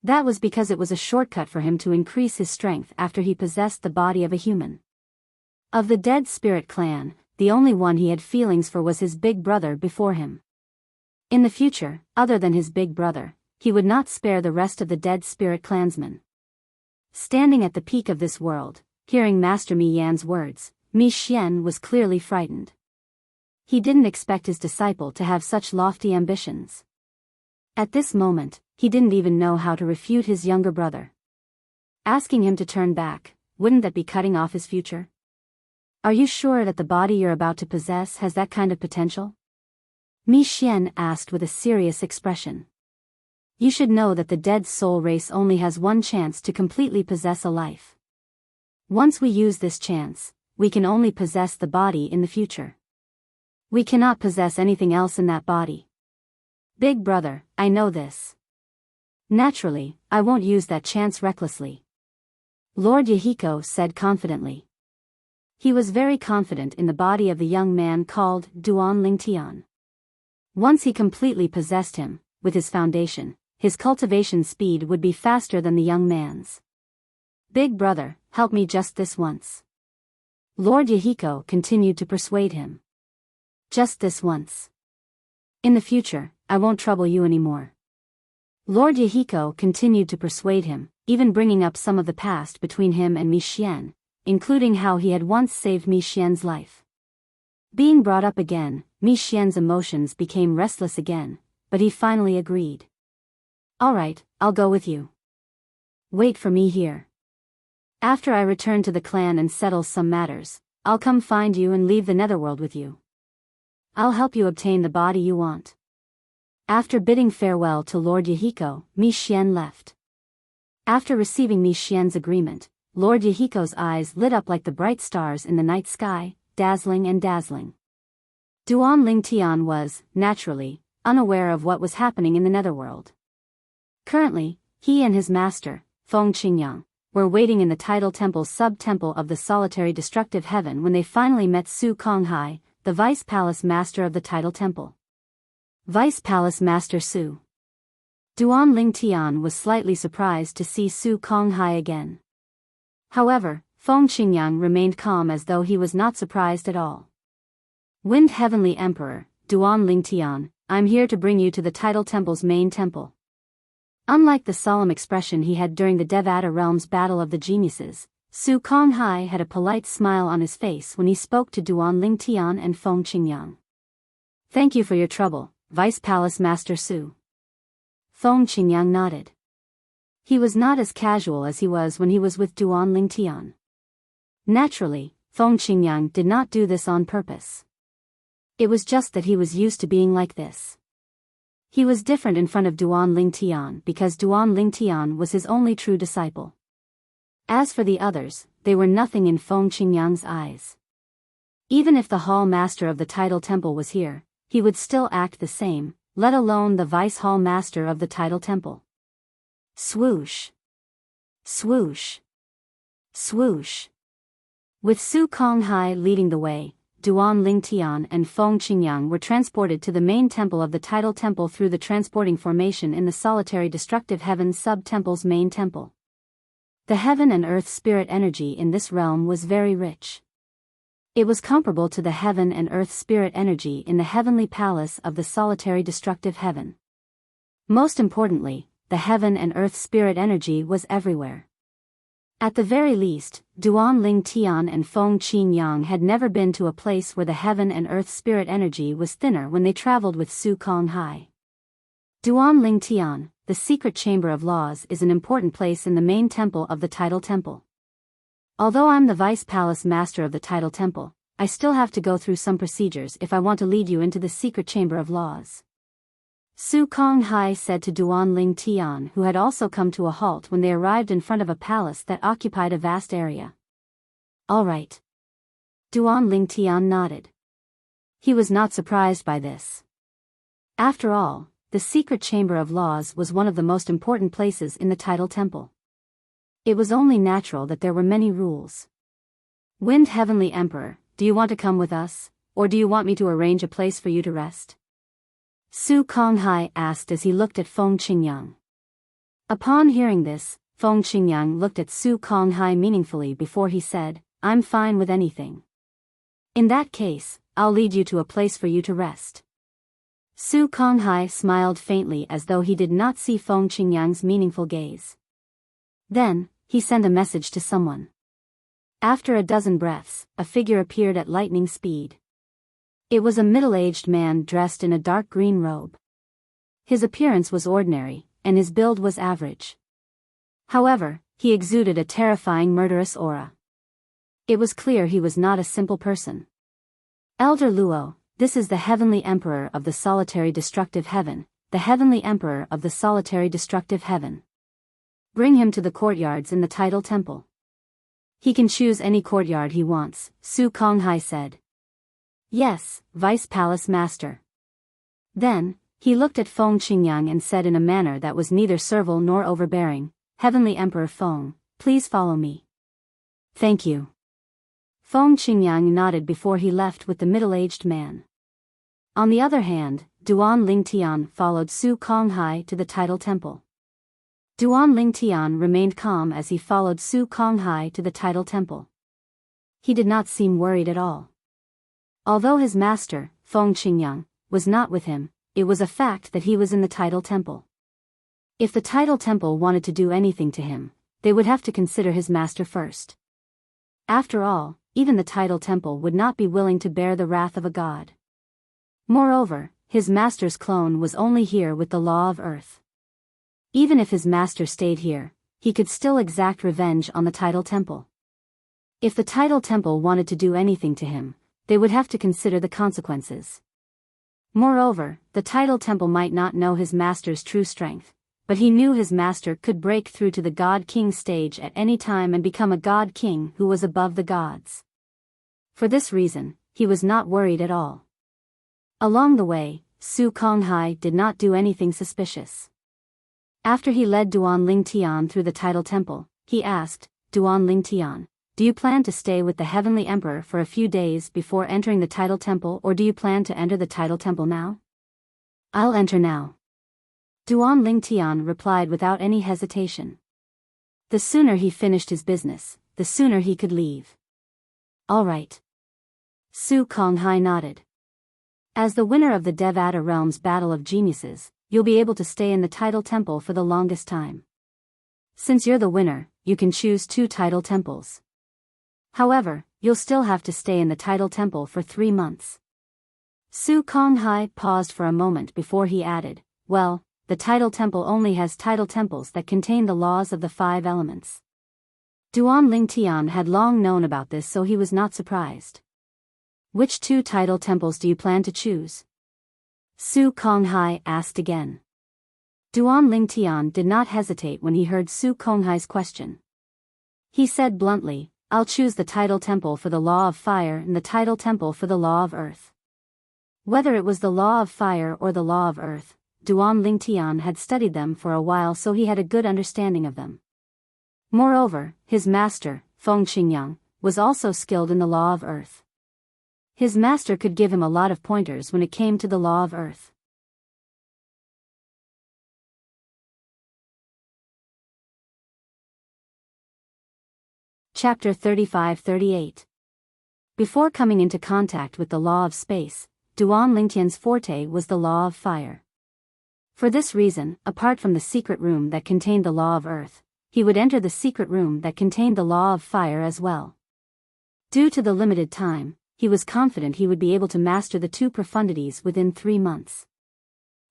S1: That was because it was a shortcut for him to increase his strength after he possessed the body of a human. Of the dead spirit clan, the only one he had feelings for was his big brother before him. In the future, other than his big brother, he would not spare the rest of the dead spirit clansmen. Standing at the peak of this world, hearing Master Mi Yan's words, Mi Xian was clearly frightened. He didn't expect his disciple to have such lofty ambitions. At this moment, he didn't even know how to refute his younger brother. Asking him to turn back, wouldn't that be cutting off his future? Are you sure that the body you're about to possess has that kind of potential? Mi Xian asked with a serious expression. You should know that the dead soul race only has one chance to completely possess a life. Once we use this chance, we can only possess the body in the future. We cannot possess anything else in that body. Big brother, I know this. Naturally, I won't use that chance recklessly. Lord Yahiko said confidently. He was very confident in the body of the young man called Duan Lingtian. Once he completely possessed him, with his foundation, his cultivation speed would be faster than the young man's. Big brother, help me just this once. Lord Yahiko continued to persuade him. Just this once. In the future, I won't trouble you anymore. Lord Yahiko continued to persuade him, even bringing up some of the past between him and Mi Xian, including how he had once saved Mi Xian's life. Being brought up again, Mi Xian's emotions became restless again, but he finally agreed. Alright, I'll go with you. Wait for me here. After I return to the clan and settle some matters, I'll come find you and leave the netherworld with you. I'll help you obtain the body you want. After bidding farewell to Lord Yahiko, Mi Xian left. After receiving Mi Xian's agreement, Lord Yahiko's eyes lit up like the bright stars in the night sky, dazzling and dazzling. Duan Lingtian was, naturally, unaware of what was happening in the netherworld. Currently, he and his master, Feng Qingyang, were waiting in the tidal temple's sub-temple of the solitary destructive heaven when they finally met Su Konghai, the Vice Palace Master of the tidal temple. Vice Palace Master Su. Duan Lingtian was slightly surprised to see Su Konghai again. However, Feng Qingyang remained calm as though he was not surprised at all. Wind Heavenly Emperor, Duan Lingtian, I'm here to bring you to the tidal temple's main temple. Unlike the solemn expression he had during the Devata Realm's Battle of the Geniuses, Su Konghai had a polite smile on his face when he spoke to Duan Lingtian and Feng Qingyang. Thank you for your trouble, Vice Palace Master Su. Feng Qingyang nodded. He was not as casual as he was when he was with Duan Lingtian. Naturally, Feng Qingyang did not do this on purpose. It was just that he was used to being like this. He was different in front of Duan Lingtian because Duan Lingtian was his only true disciple. As for the others, they were nothing in Feng Qingyang's eyes. Even if the Hall Master of the Tidal Temple was here, he would still act the same, let alone the Vice Hall Master of the Tidal Temple. Swoosh. Swoosh. Swoosh. With Su Konghai leading the way, Duan Lingtian and Feng Qingyang were transported to the main temple of the tidal temple through the transporting formation in the solitary destructive heaven sub-temple's main temple. The heaven and earth spirit energy in this realm was very rich. It was comparable to the heaven and earth spirit energy in the heavenly palace of the solitary destructive heaven. Most importantly, the heaven and earth spirit energy was everywhere. At the very least, Duan Lingtian and Feng Qingyang had never been to a place where the heaven and earth spirit energy was thinner when they traveled with Su Konghai. Duan Lingtian, the secret chamber of laws, is an important place in the main temple of the tidal temple. Although I'm the Vice Palace Master of the tidal temple, I still have to go through some procedures if I want to lead you into the secret chamber of laws. Su Konghai said to Duan Lingtian, who had also come to a halt when they arrived in front of a palace that occupied a vast area. All right. Duan Lingtian nodded. He was not surprised by this. After all, the secret chamber of laws was one of the most important places in the tidal temple. It was only natural that there were many rules. Wind Heavenly Emperor, do you want to come with us, or do you want me to arrange a place for you to rest? Su Konghai asked as he looked at Feng Qingyang. Upon hearing this, Feng Qingyang looked at Su Konghai meaningfully before he said, I'm fine with anything. In that case, I'll lead you to a place for you to rest. Su Konghai smiled faintly as though he did not see Feng Qingyang's meaningful gaze. Then, he sent a message to someone. After a dozen breaths, a figure appeared at lightning speed. It was a middle-aged man dressed in a dark green robe. His appearance was ordinary, and his build was average. However, he exuded a terrifying murderous aura. It was clear he was not a simple person. Elder Luo, this is the Heavenly Emperor of the Solitary Destructive Heaven, the Heavenly Emperor of the Solitary Destructive Heaven. Bring him to the courtyards in the tidal temple. He can choose any courtyard he wants, Su Konghai said. Yes, Vice Palace Master. Then, he looked at Feng Qingyang and said in a manner that was neither servile nor overbearing, Heavenly Emperor Feng, please follow me. Thank you. Feng Qingyang nodded before he left with the middle-aged man. On the other hand, Duan Lingtian followed Su Konghai to the title temple. Duan Lingtian remained calm as he followed Su Konghai to the title temple. He did not seem worried at all. Although his master, Feng Qingyang, was not with him, it was a fact that he was in the title temple. If the title temple wanted to do anything to him, they would have to consider his master first. After all, even the title temple would not be willing to bear the wrath of a god. Moreover, his master's clone was only here with the law of earth. Even if his master stayed here, he could still exact revenge on the title temple. If the title temple wanted to do anything to him, they would have to consider the consequences. Moreover, the title temple might not know his master's true strength, but he knew his master could break through to the God King stage at any time and become a God King who was above the gods. For this reason, he was not worried at all. Along the way, Su Konghai did not do anything suspicious. After he led Duan Lingtian through the title temple, he asked, Duan Lingtian, do you plan to stay with the Heavenly Emperor for a few days before entering the title temple, or do you plan to enter the title temple now? I'll enter now. Duan Lingtian replied without any hesitation. The sooner he finished his business, the sooner he could leave. All right. Su Konghai nodded. As the winner of the Devata Realm's Battle of Geniuses, you'll be able to stay in the title temple for the longest time. Since you're the winner, you can choose 2 title temples. However, you'll still have to stay in the title temple for 3 months. Su Konghai paused for a moment before he added, well, the title temple only has title temples that contain the laws of the 5 elements. Duan Lingtian had long known about this, so he was not surprised. Which 2 title temples do you plan to choose? Su Konghai asked again. Duan Lingtian did not hesitate when he heard Su Konghai's question. He said bluntly, I'll choose the title temple for the law of fire and the title temple for the law of earth. Whether it was the law of fire or the law of earth, Duan Lingtian had studied them for a while, so he had a good understanding of them. Moreover, his master, Feng Qingyang, was also skilled in the law of earth. His master could give him a lot of pointers when it came to the law of earth. Chapter 35-38. Before coming into contact with the law of space, Duan Lingtian's forte was the law of fire. For this reason, apart from the secret room that contained the law of earth, he would enter the secret room that contained the law of fire as well. Due to the limited time, he was confident he would be able to master the 2 profundities within 3 months.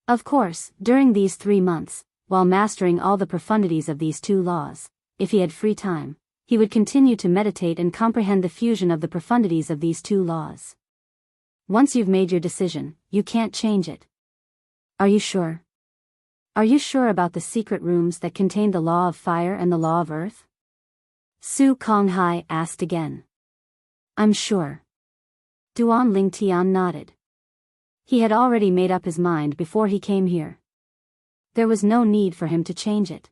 S1: Of course, during these 3 months, while mastering all the profundities of these 2 laws, if he had free time, he would continue to meditate and comprehend the fusion of the profundities of these 2 laws. Once you've made your decision, you can't change it. Are you sure? Are you sure about the secret rooms that contain the law of fire and the law of earth? Su Konghai asked again. I'm sure. Duan Lingtian nodded. He had already made up his mind before he came here. There was no need for him to change it.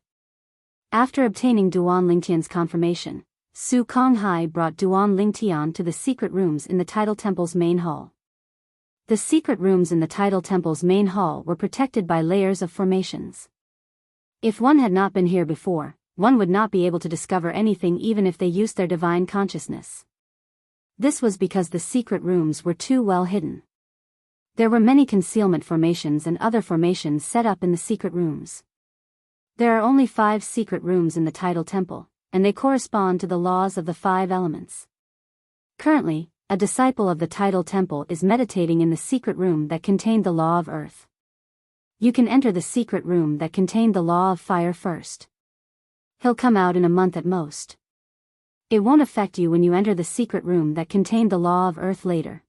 S1: After obtaining Duan Lingtian's confirmation, Su Konghai brought Duan Lingtian to the secret rooms in the title temple's main hall. The secret rooms in the title temple's main hall were protected by layers of formations. If one had not been here before, one would not be able to discover anything even if they used their divine consciousness. This was because the secret rooms were too well hidden. There were many concealment formations and other formations set up in the secret rooms. There are only 5 secret rooms in the title temple, and they correspond to the laws of the 5 elements. Currently, a disciple of the title temple is meditating in the secret room that contained the law of earth. You can enter the secret room that contained the law of fire first. He'll come out in a month at most. It won't affect you when you enter the secret room that contained the law of earth later.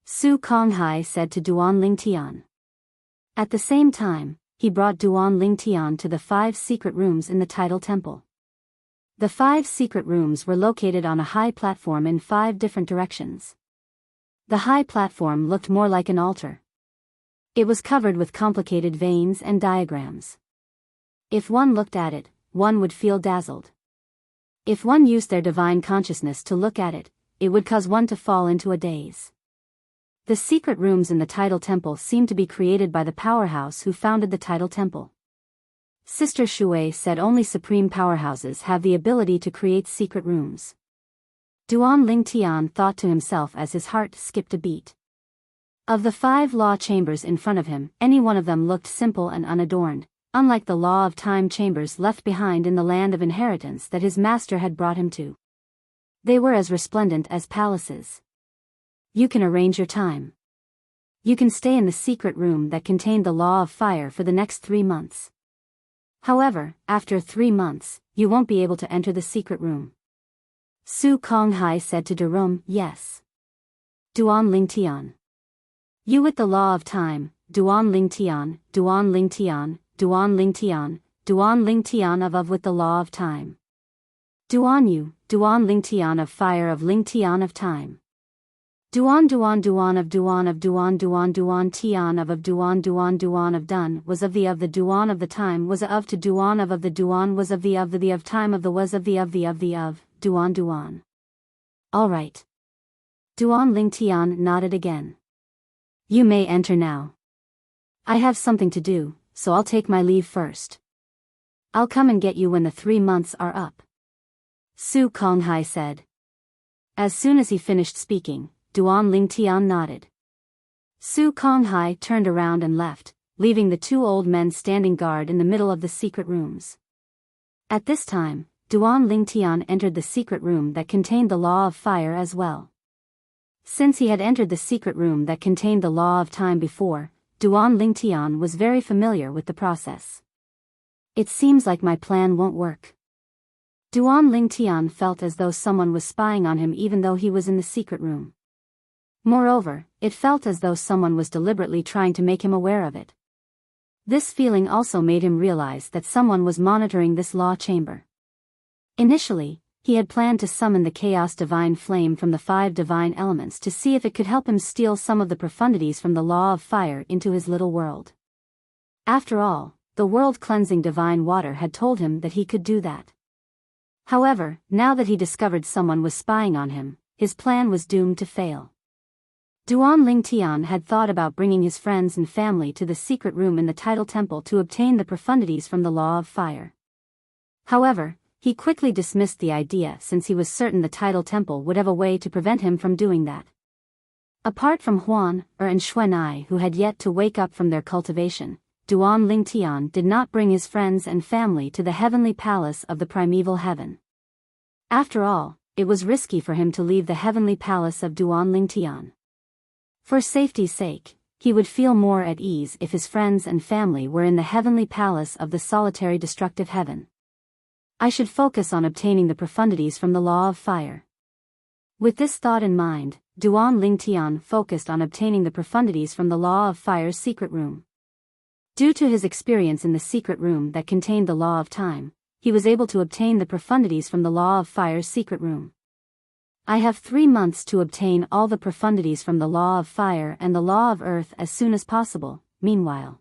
S1: Su Konghai said to Duan Lingtian. At the same time, he brought Duan Lingtian to the 5 secret rooms in the title temple. The 5 secret rooms were located on a high platform in 5 different directions. The high platform looked more like an altar. It was covered with complicated veins and diagrams. If one looked at it, one would feel dazzled. If one used their divine consciousness to look at it, it would cause one to fall into a daze. The secret rooms in the Tidal Temple seemed to be created by the powerhouse who founded the Tidal Temple. Sister Shui said only supreme powerhouses have the ability to create secret rooms. Duan Lingtian thought to himself as his heart skipped a beat. Of the 5 law chambers in front of him, any one of them looked simple and unadorned, unlike the law of time chambers left behind in the land of inheritance that his master had brought him to. They were as resplendent as palaces. You can arrange your time. You can stay in the secret room that contained the law of fire for the next 3 months. However, after 3 months, you won't be able to enter the secret room. Su Konghai said to Durum, yes. Duan Lingtian. You with the law of time, Duan Lingtian, Duan Lingtian, Duan Lingtian, Duan Lingtian of with the law of time. Duan Yu, Duan Lingtian of fire of Lingtian of time. Duan Duan Duan of Duan of Duan Duan Duan Tian of Duan Duan Duan of Dun was of the Duan of the time was of to Duan of the Duan was of the of time of the was of the of Duan Duan. All right. Duan Lingtian nodded again. You may enter now. I have something to do, so I'll take my leave first. I'll come and get you when the 3 months are up. Su Konghai said. As soon as he finished speaking, Duan Lingtian nodded. Su Konghai turned around and left, leaving the 2 old men standing guard in the middle of the secret rooms. At this time, Duan Lingtian entered the secret room that contained the law of fire as well. Since he had entered the secret room that contained the law of time before, Duan Lingtian was very familiar with the process. It seems like my plan won't work. Duan Lingtian felt as though someone was spying on him even though he was in the secret room. Moreover, it felt as though someone was deliberately trying to make him aware of it. This feeling also made him realize that someone was monitoring this law chamber. Initially, he had planned to summon the Chaos Divine Flame from the 5 divine elements to see if it could help him steal some of the profundities from the law of fire into his little world. After all, the world-cleansing divine water had told him that he could do that. However, now that he discovered someone was spying on him, his plan was doomed to fail. Duan Lingtian had thought about bringing his friends and family to the secret room in the Tidal Temple to obtain the profundities from the law of fire. However, he quickly dismissed the idea since he was certain the Tidal Temple would have a way to prevent him from doing that. Apart from Huan, and Xuanai who had yet to wake up from their cultivation, Duan Lingtian did not bring his friends and family to the heavenly palace of the primeval heaven. After all, it was risky for him to leave the heavenly palace of Duan Lingtian. For safety's sake, he would feel more at ease if his friends and family were in the heavenly palace of the solitary destructive heaven. I should focus on obtaining the profundities from the law of fire. With this thought in mind, Duan Lingtian focused on obtaining the profundities from the law of fire's secret room. Due to his experience in the secret room that contained the law of time, he was able to obtain the profundities from the law of fire's secret room. I have 3 months to obtain all the profundities from the law of fire and the law of earth as soon as possible. Meanwhile,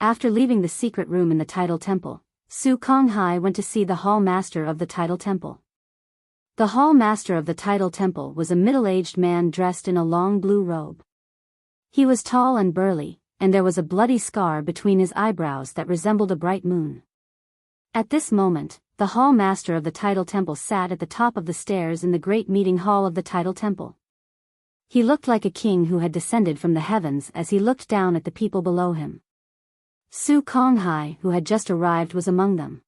S1: after leaving the secret room in the Tidal Temple, Su Konghai went to see the Hall Master of the Tidal Temple. The Hall Master of the Tidal Temple was a middle-aged man dressed in a long blue robe. He was tall and burly, and there was a bloody scar between his eyebrows that resembled a bright moon. At this moment, the Hall Master of the Tidal Temple sat at the top of the stairs in the great meeting hall of the Tidal Temple. He looked like a king who had descended from the heavens as he looked down at the people below him. Su Konghai, who had just arrived, was among them.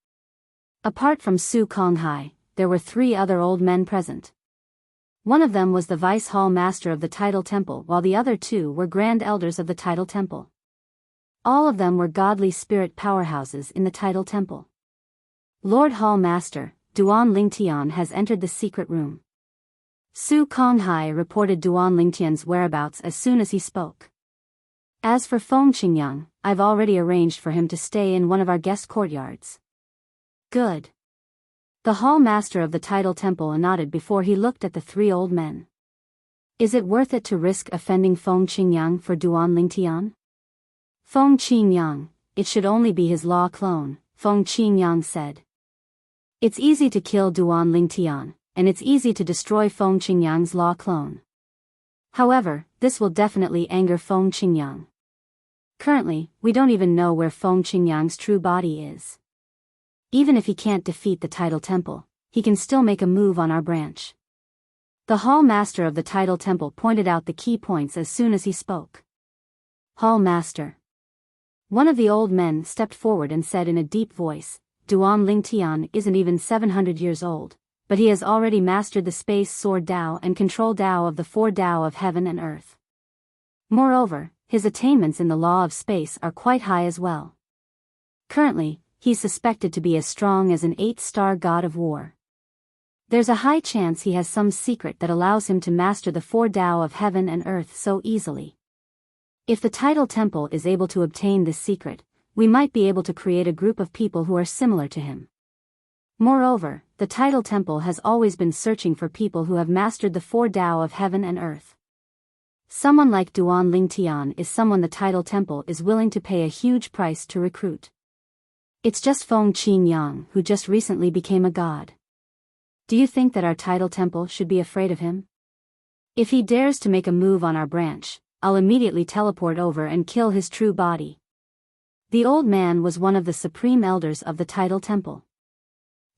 S1: Apart from Su Konghai, there were 3 other old men present. One of them was the Vice Hall Master of the Tidal Temple, while the other 2 were Grand Elders of the Tidal Temple. All of them were godly spirit powerhouses in the Tidal Temple. Lord Hall Master, Duan Lingtian has entered the secret room. Su Konghai reported Duan Lingtian's whereabouts as soon as he spoke. As for Feng Qingyang, I've already arranged for him to stay in one of our guest courtyards. Good. The Hall Master of the Tidal Temple nodded before he looked at the 3 old men. Is it worth it to risk offending Feng Qingyang for Duan Lingtian? Feng Qingyang, it should only be his law clone, Feng Qingyang said. It's easy to kill Duan Lingtian, and it's easy to destroy Feng Qingyang's law clone. However, this will definitely anger Feng Qingyang. Currently, we don't even know where Feng Qingyang's true body is. Even if he can't defeat the Tidal Temple, he can still make a move on our branch. The Hall Master of the Tidal Temple pointed out the key points as soon as he spoke. Hall Master. One of the old men stepped forward and said in a deep voice, Duan Lingtian isn't even 700 years old, but he has already mastered the space sword Dao and control Dao of the four Dao of heaven and earth. Moreover, his attainments in the law of space are quite high as well. Currently, he's suspected to be as strong as an 8-star god of war. There's a high chance he has some secret that allows him to master the four Dao of heaven and earth so easily. If the Tidal Temple is able to obtain this secret, we might be able to create a group of people who are similar to him. Moreover, the Tidal Temple has always been searching for people who have mastered the four Dao of heaven and earth. Someone like Duan Lingtian is someone the Tidal Temple is willing to pay a huge price to recruit. It's just Feng Qingyang who just recently became a god. Do you think that our Tidal Temple should be afraid of him? If he dares to make a move on our branch, I'll immediately teleport over and kill his true body. The old man was one of the supreme elders of the Tidal Temple.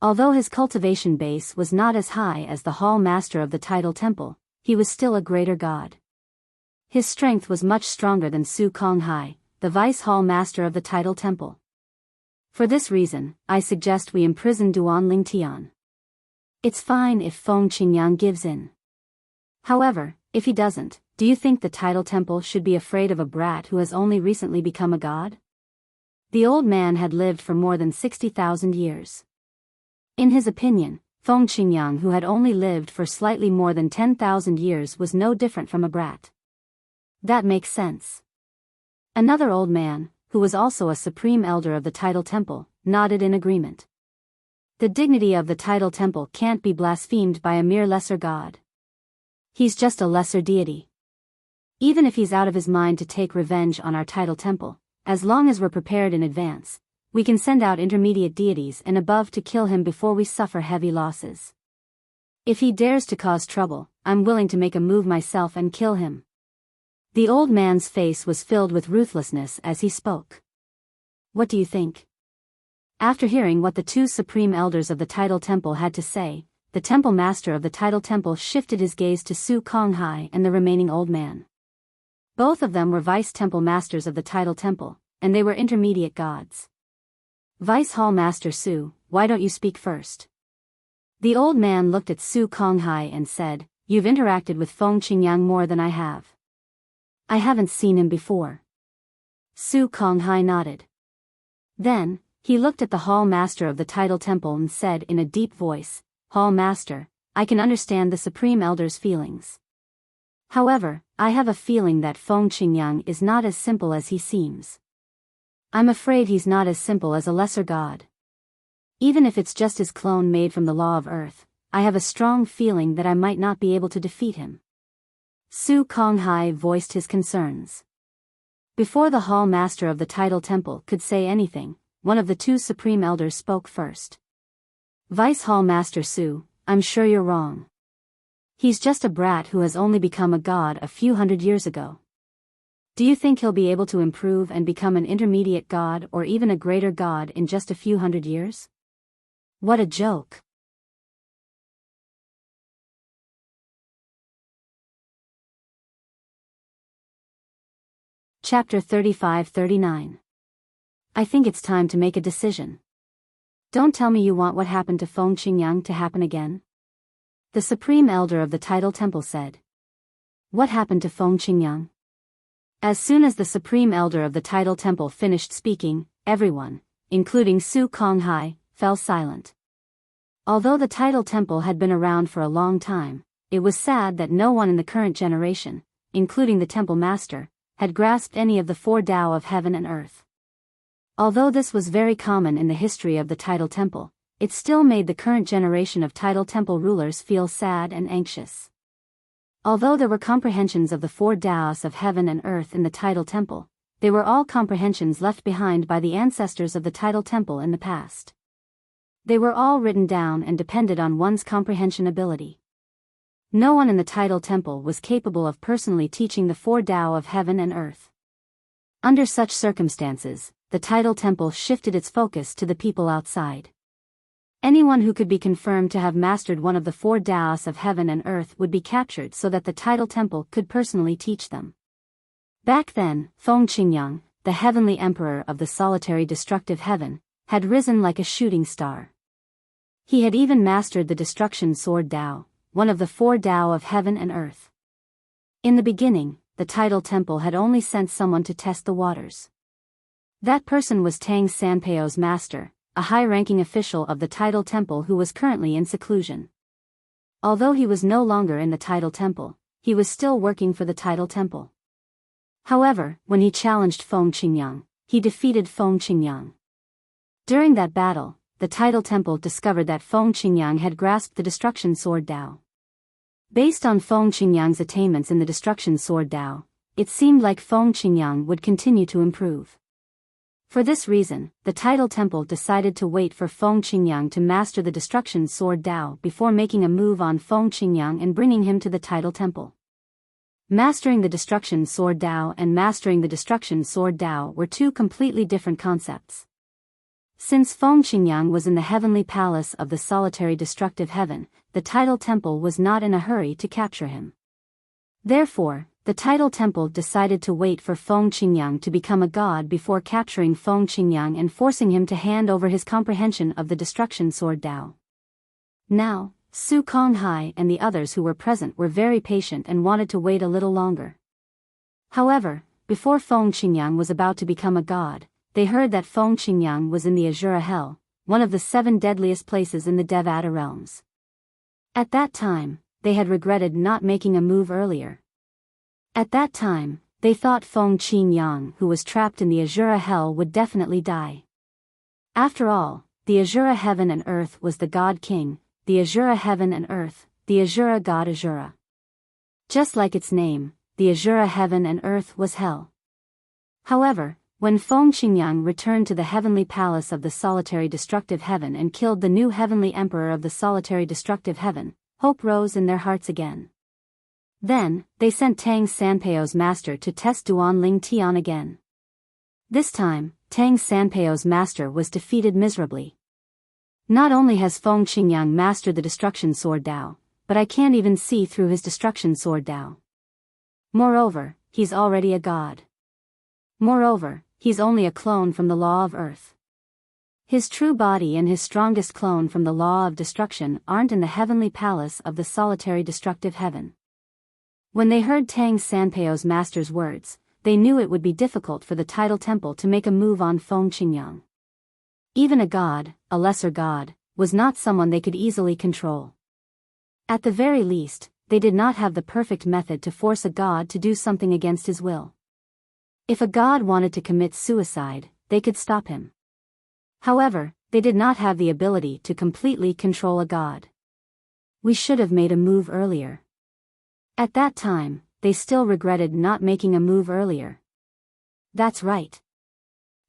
S1: Although his cultivation base was not as high as the Hall Master of the Tidal Temple, he was still a greater god. His strength was much stronger than Su Konghai, the Vice Hall Master of the Tidal Temple. For this reason, I suggest we imprison Duan Lingtian. It's fine if Feng Qingyang gives in. However, if he doesn't, do you think the Tidal Temple should be afraid of a brat who has only recently become a god? The old man had lived for more than 60,000 years. In his opinion, Feng Qingyang, who had only lived for slightly more than 10,000 years, was no different from a brat. That makes sense. Another old man, who was also a supreme elder of the Tidal Temple, nodded in agreement. The dignity of the Tidal Temple can't be blasphemed by a mere lesser god. He's just a lesser deity. Even if he's out of his mind to take revenge on our Tidal Temple, as long as we're prepared in advance, we can send out intermediate deities and above to kill him before we suffer heavy losses. If he dares to cause trouble, I'm willing to make a move myself and kill him. The old man's face was filled with ruthlessness as he spoke. What do you think? After hearing what the two supreme elders of the Tidal Temple had to say, the Temple Master of the Tidal Temple shifted his gaze to Su Konghai and the remaining old man. Both of them were Vice Temple Masters of the Tidal Temple, and they were intermediate gods. Vice Hall Master Su, why don't you speak first? The old man looked at Su Konghai and said, You've interacted with Feng Qingyang more than I have. I haven't seen him before. Su Konghai nodded. Then, he looked at the Hall Master of the Tidal Temple and said in a deep voice, Hall Master, I can understand the Supreme Elder's feelings. However, I have a feeling that Feng Qingyang is not as simple as he seems. I'm afraid he's not as simple as a lesser god. Even if it's just his clone made from the law of earth, I have a strong feeling that I might not be able to defeat him. Su Konghai voiced his concerns. Before the Hall Master of the Tidal Temple could say anything, one of the two Supreme Elders spoke first. Vice Hall Master Su, I'm sure you're wrong. He's just a brat who has only become a god a few hundred years ago. Do you think he'll be able to improve and become an intermediate god or even a greater god in just a few hundred years? What a joke. Chapter 35-39. I think it's time to make a decision. Don't tell me you want what happened to Feng Qingyang to happen again. The Supreme Elder of the Tidal Temple said. What happened to Feng Qingyang? As soon as the Supreme Elder of the Tidal Temple finished speaking, everyone, including Su Konghai, fell silent. Although the Tidal Temple had been around for a long time, it was sad that no one in the current generation, including the Temple Master, had grasped any of the four Tao of heaven and earth. Although this was very common in the history of the Tidal Temple, it still made the current generation of Tidal Temple rulers feel sad and anxious. Although there were comprehensions of the four Taos of heaven and earth in the Tidal Temple, they were all comprehensions left behind by the ancestors of the Tidal Temple in the past. They were all written down and depended on one's comprehension ability. No one in the tidal temple was capable of personally teaching the four Tao of heaven and earth. Under such circumstances, the tidal temple shifted its focus to the people outside. Anyone who could be confirmed to have mastered one of the four Taos of heaven and earth would be captured so that the tidal temple could personally teach them. Back then, Feng Qingyang, the heavenly emperor of the solitary destructive heaven, had risen like a shooting star. He had even mastered the destruction sword Tao, one of the four Tao of heaven and earth. In the beginning, the tidal temple had only sent someone to test the waters. That person was Tang Sanpao's master, a high-ranking official of the tidal temple who was currently in seclusion. Although he was no longer in the tidal temple, he was still working for the tidal temple. However, when he challenged Feng Qingyang, he defeated Feng Qingyang. During that battle, the tidal temple discovered that Feng Qingyang had grasped the destruction sword Tao. Based on Feng Qingyang's attainments in the destruction sword Tao, it seemed like Feng Qingyang would continue to improve. For this reason, the tidal temple decided to wait for Feng Qingyang to master the destruction sword Tao before making a move on Feng Qingyang and bringing him to the tidal temple. Mastering the destruction sword Tao and mastering the destruction sword Tao were two completely different concepts. Since Feng Qingyang was in the heavenly palace of the solitary destructive heaven, the tidal temple was not in a hurry to capture him. Therefore, the tidal temple decided to wait for Feng Qingyang to become a god before capturing Feng Qingyang and forcing him to hand over his comprehension of the destruction sword Tao. Now, Su Konghai and the others who were present were very patient and wanted to wait a little longer. However, before Feng Qingyang was about to become a god, they heard that Feng Qingyang was in the Azura Hell, one of the 7 deadliest places in the Devata realms. At that time, they had regretted not making a move earlier. At that time, they thought Feng Qingyang, who was trapped in the Azura Hell, would definitely die. After all, the Azura Heaven and Earth was the God King, the Azura Heaven and Earth, the Azura God Azura. Just like its name, the Azura Heaven and Earth was Hell. However, when Feng Qingyang returned to the heavenly palace of the solitary destructive heaven and killed the new heavenly emperor of the solitary destructive heaven, hope rose in their hearts again. Then, they sent Tang Sanpao's master to test Duan Ling Tian again. This time, Tang Sanpao's master was defeated miserably. Not only has Feng Qingyang mastered the destruction sword Tao, but I can't even see through his destruction sword Tao. Moreover, he's already a god. Moreover, he's only a clone from the law of earth. His true body and his strongest clone from the law of destruction aren't in the heavenly palace of the solitary destructive heaven. When they heard Tang Sanpao's master's words, they knew it would be difficult for the tidal temple to make a move on Feng Qingyang. Even a god, a lesser god, was not someone they could easily control. At the very least, they did not have the perfect method to force a god to do something against his will. If a god wanted to commit suicide, they could stop him. However, they did not have the ability to completely control a god. We should have made a move earlier. At that time, they still regretted not making a move earlier. That's right.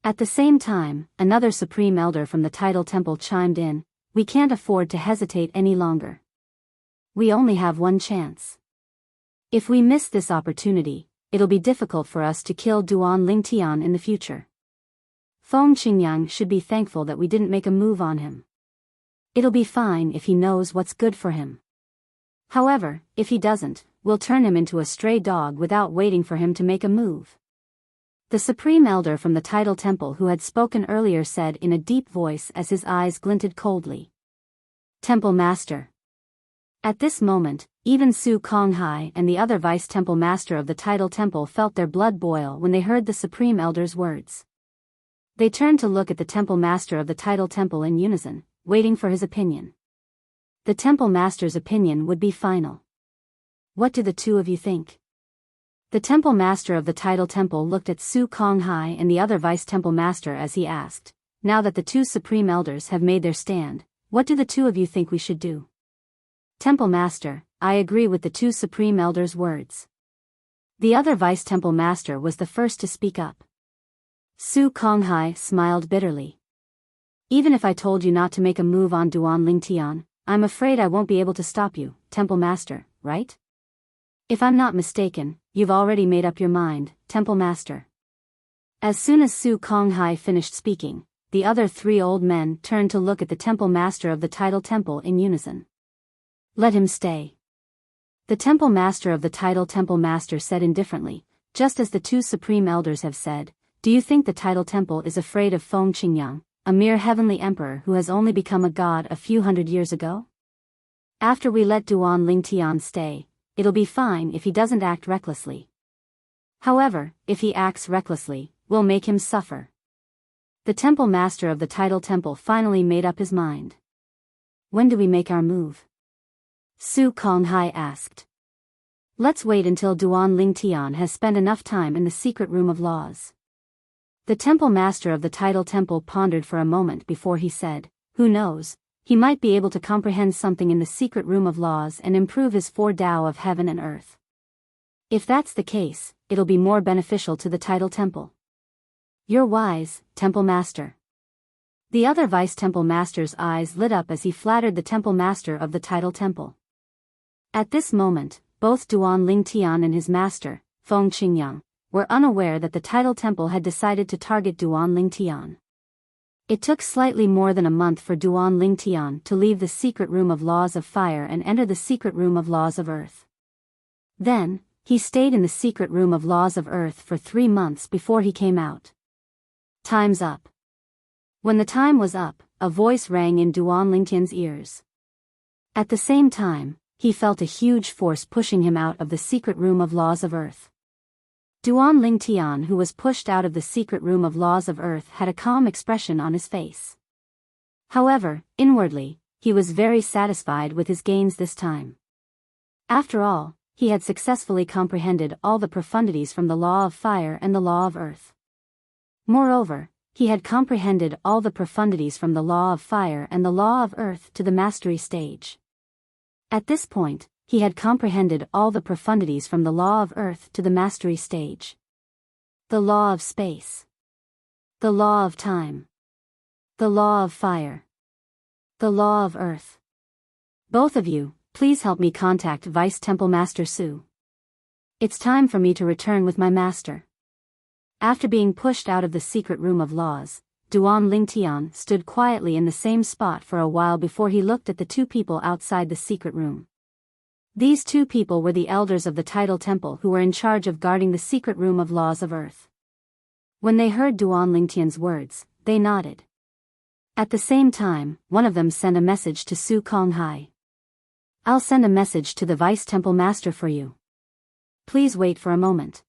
S1: At the same time, another supreme elder from the tidal temple chimed in, we can't afford to hesitate any longer. We only have one chance. If we miss this opportunity, it'll be difficult for us to kill Duan Ling Tian in the future. Feng Qingyang should be thankful that we didn't make a move on him. It'll be fine if he knows what's good for him. However, if he doesn't, we'll turn him into a stray dog without waiting for him to make a move. The supreme elder from the tidal temple who had spoken earlier said in a deep voice as his eyes glinted coldly. Temple Master. At this moment, even Su Konghai and the other vice-temple master of the tidal temple felt their blood boil when they heard the supreme elder's words. They turned to look at the temple master of the tidal temple in unison, waiting for his opinion. The temple master's opinion would be final. What do the two of you think? The temple master of the tidal temple looked at Su Konghai and the other vice-temple master as he asked, now that the two supreme elders have made their stand, what do the two of you think we should do? Temple master, I agree with the two supreme elders' words. The other vice-temple master was the first to speak up. Su Konghai smiled bitterly. Even if I told you not to make a move on Duan Lingtian, I'm afraid I won't be able to stop you, Temple Master, right? If I'm not mistaken, you've already made up your mind, Temple Master. As soon as Su Konghai finished speaking, the other three old men turned to look at the Temple Master of the Tidal Temple in unison. Let him stay. The Temple Master of the Tidal Temple Master said indifferently, just as the two Supreme Elders have said, do you think the Tidal Temple is afraid of Feng Qingyang, a mere heavenly emperor who has only become a god a few hundred years ago? After we let Duan Lingtian stay, it'll be fine if he doesn't act recklessly. However, if he acts recklessly, we'll make him suffer. The Temple Master of the Tidal Temple finally made up his mind. When do we make our move? Su Konghai asked. Let's wait until Duan Lingtian has spent enough time in the secret room of laws. The Temple Master of the Tidal Temple pondered for a moment before he said, who knows, he might be able to comprehend something in the secret room of laws and improve his four Tao of heaven and earth. If that's the case, it'll be more beneficial to the Tidal Temple. You're wise, Temple Master. The other Vice Temple Master's eyes lit up as he flattered the Temple Master of the Tidal Temple. At this moment, both Duan Lingtian and his master, Feng Qingyang, were unaware that the Tidal Temple had decided to target Duan Lingtian. It took slightly more than a month for Duan Lingtian to leave the secret room of laws of fire and enter the secret room of laws of earth. Then, he stayed in the secret room of laws of earth for 3 months before he came out. Time's up. When the time was up, a voice rang in Duan Lingtian's ears. At the same time, he felt a huge force pushing him out of the secret room of laws of earth. Duan Lingtian, who was pushed out of the secret room of laws of earth, had a calm expression on his face. However, inwardly, he was very satisfied with his gains this time. After all, he had successfully comprehended all the profundities from the law of fire and the law of earth. Moreover, he had comprehended all the profundities from the law of fire and the law of earth to the mastery stage. At this point, he had comprehended all the profundities from the law of earth to the mastery stage. The law of space. The law of time. The law of fire. The law of earth. Both of you, please help me contact Vice Temple Master Su. It's time for me to return with my master. After being pushed out of the secret room of laws, Duan Lingtian stood quietly in the same spot for a while before he looked at the two people outside the secret room. These two people were the elders of the Tidal Temple who were in charge of guarding the secret room of laws of earth. When they heard Duan Lingtian's words, they nodded. At the same time, one of them sent a message to Su Konghai. I'll send a message to the Vice Temple Master for you. Please wait for a moment.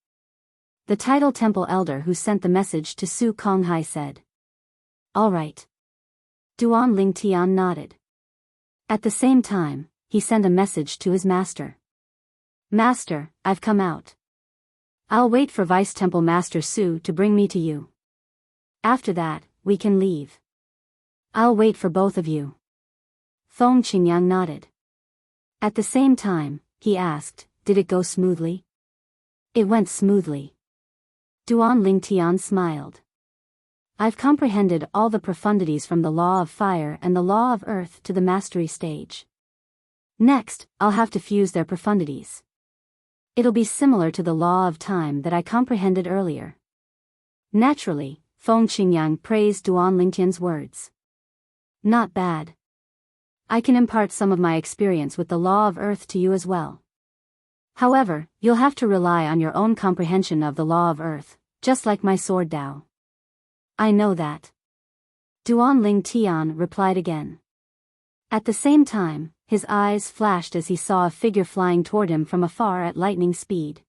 S1: The Tidal Temple Elder who sent the message to Su Konghai said. All right. Duan Lingtian nodded. At the same time, he sent a message to his master. Master, I've come out. I'll wait for Vice Temple Master Su to bring me to you. After that, we can leave. I'll wait for both of you. Feng Qingyang nodded. At the same time, he asked, did it go smoothly? It went smoothly. Duan Lingtian smiled. I've comprehended all the profundities from the law of fire and the law of earth to the mastery stage. Next, I'll have to fuse their profundities. It'll be similar to the law of time that I comprehended earlier. Naturally, Feng Qingyang praised Duan Lingtian's words. Not bad. I can impart some of my experience with the law of earth to you as well. However, you'll have to rely on your own comprehension of the law of earth, just like my sword Tao. I know that. Duan Lingtian replied again. At the same time, his eyes flashed as he saw a figure flying toward him from afar at lightning speed.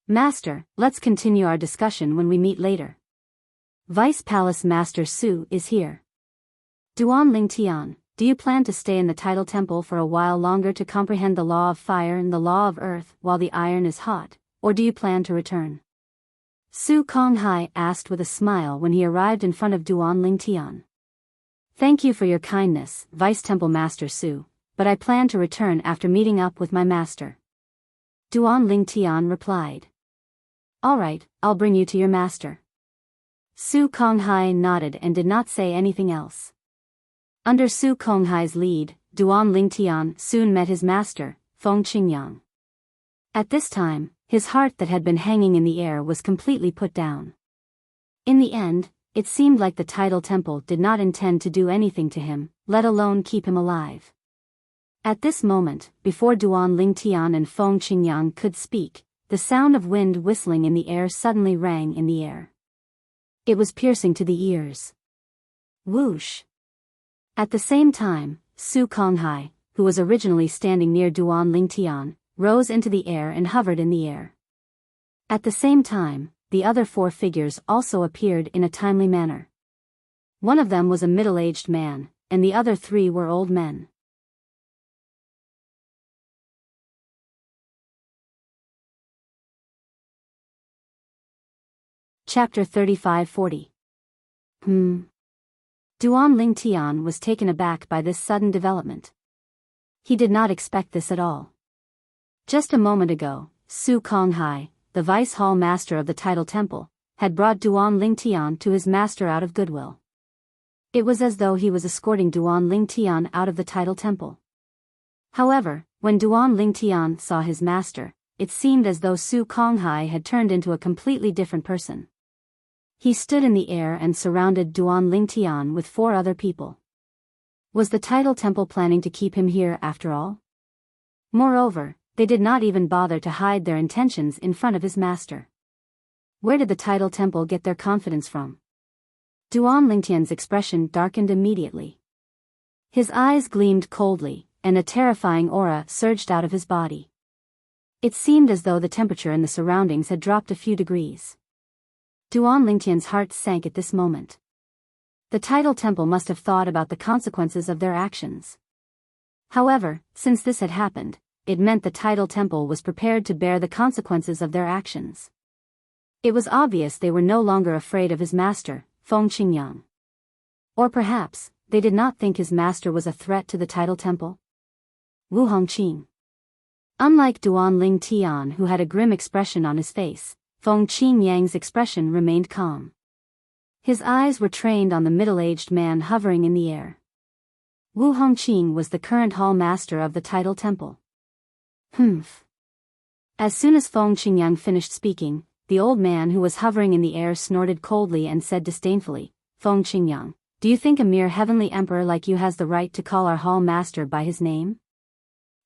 S1: Master, let's continue our discussion when we meet later. Vice Palace Master Su is here. Duan Lingtian, do you plan to stay in the Tidal Temple for a while longer to comprehend the law of fire and the law of earth while the iron is hot, or do you plan to return? Su Konghai asked with a smile when he arrived in front of Duan Lingtian. Thank you for your kindness, Vice Temple Master Su, but I plan to return after meeting up with my master. Duan Lingtian replied. All right, I'll bring you to your master. Su Konghai nodded and did not say anything else. Under Su Konghai's lead, Duan Lingtian soon met his master, Feng Qingyang. At this time, his heart that had been hanging in the air was completely put down. In the end, it seemed like the tidal temple did not intend to do anything to him, let alone keep him alive. At this moment, before Duan Lingtian and Feng Qingyang could speak, the sound of wind whistling in the air suddenly rang in the air. It was piercing to the ears. Whoosh! At the same time, Su Konghai, who was originally standing near Duan Lingtian, rose into the air and hovered in the air. At the same time, the other 4 figures also appeared in a timely manner. One of them was a middle-aged man, and the other 3 were old men. Chapter 35-40. Duan Lingtian was taken aback by this sudden development. He did not expect this at all. Just a moment ago, Su Konghai, the vice hall master of the tidal temple, had brought Duan Lingtian to his master out of goodwill. It was as though he was escorting Duan Lingtian out of the tidal temple. However, when Duan Lingtian saw his master, it seemed as though Su Konghai had turned into a completely different person. He stood in the air and surrounded Duan Lingtian with 4 other people. Was the tidal temple planning to keep him here after all? Moreover, they did not even bother to hide their intentions in front of his master. Where did the tidal temple get their confidence from? Duan Lingtian's expression darkened immediately. His eyes gleamed coldly, and a terrifying aura surged out of his body. It seemed as though the temperature in the surroundings had dropped a few degrees. Duan Lingtian's heart sank at this moment. The tidal temple must have thought about the consequences of their actions. However, since this had happened, it meant the tidal temple was prepared to bear the consequences of their actions. It was obvious they were no longer afraid of his master, Feng Qingyang. Or perhaps, they did not think his master was a threat to the tidal temple? Wu Hongqing. Unlike Duan Lingtian, who had a grim expression on his face, Feng Qingyang's expression remained calm. His eyes were trained on the middle-aged man hovering in the air. Wu Hongqing was the current hall master of the tidal temple. Humph. As soon as Feng Qingyang finished speaking, the old man who was hovering in the air snorted coldly and said disdainfully, Feng Qingyang, do you think a mere heavenly emperor like you has the right to call our hall master by his name?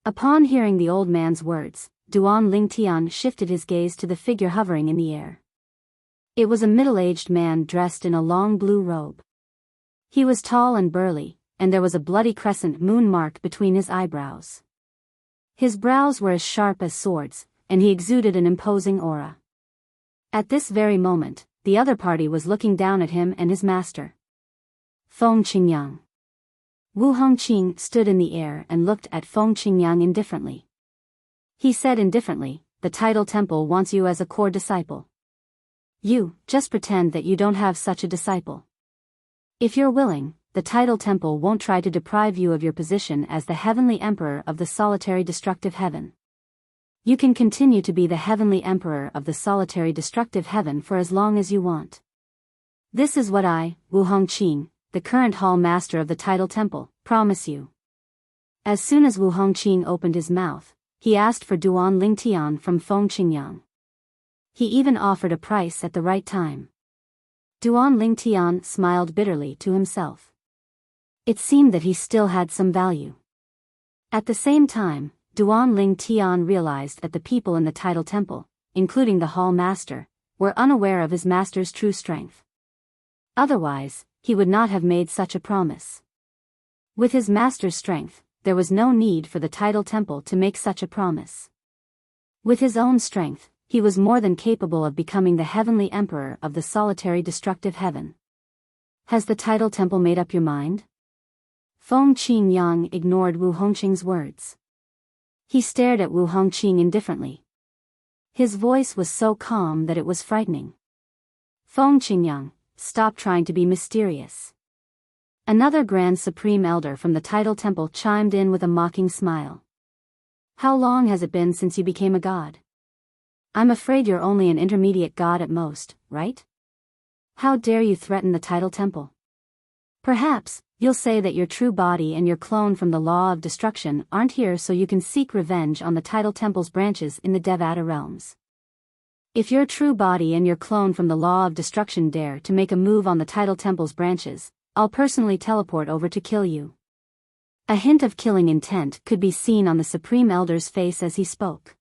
S1: Upon hearing the old man's words, Duan Lingtian shifted his gaze to the figure hovering in the air. It was a middle-aged man dressed in a long blue robe. He was tall and burly, and there was a bloody crescent moon mark between his eyebrows. His brows were as sharp as swords, and he exuded an imposing aura. At this very moment, the other party was looking down at him and his master. Feng Qingyang. Wu Hongqing stood in the air and looked at Feng Qingyang indifferently. He said indifferently, the tidal temple wants you as a core disciple. You, just pretend that you don't have such a disciple. If you're willing, the tidal temple won't try to deprive you of your position as the heavenly emperor of the solitary destructive heaven. You can continue to be the heavenly emperor of the solitary destructive heaven for as long as you want. This is what I, Wu Hongqing, the current hall master of the tidal temple, promise you. As soon as Wu Hongqing opened his mouth, he asked for Duan Lingtian from Feng Qingyang. He even offered a price at the right time. Duan Lingtian smiled bitterly to himself. It seemed that he still had some value. At the same time, Duan Lingtian realized that the people in the tidal temple, including the hall master, were unaware of his master's true strength. Otherwise, he would not have made such a promise. With his master's strength, there was no need for the tidal temple to make such a promise. With his own strength, he was more than capable of becoming the heavenly emperor of the solitary destructive heaven. Has the tidal temple made up your mind? Feng Qingyang ignored Wu Hongqing's words. He stared at Wu Hongqing indifferently. His voice was so calm that it was frightening. Feng Qingyang, stop trying to be mysterious. Another Grand Supreme Elder from the tidal temple chimed in with a mocking smile. How long has it been since you became a god? I'm afraid you're only an intermediate god at most, right? How dare you threaten the title temple? Perhaps, you'll say that your true body and your clone from the law of destruction aren't here so you can seek revenge on the title temple's branches in the Devata realms. If your true body and your clone from the law of destruction dare to make a move on the title temple's branches, I'll personally teleport over to kill you. A hint of killing intent could be seen on the Supreme Elder's face as he spoke.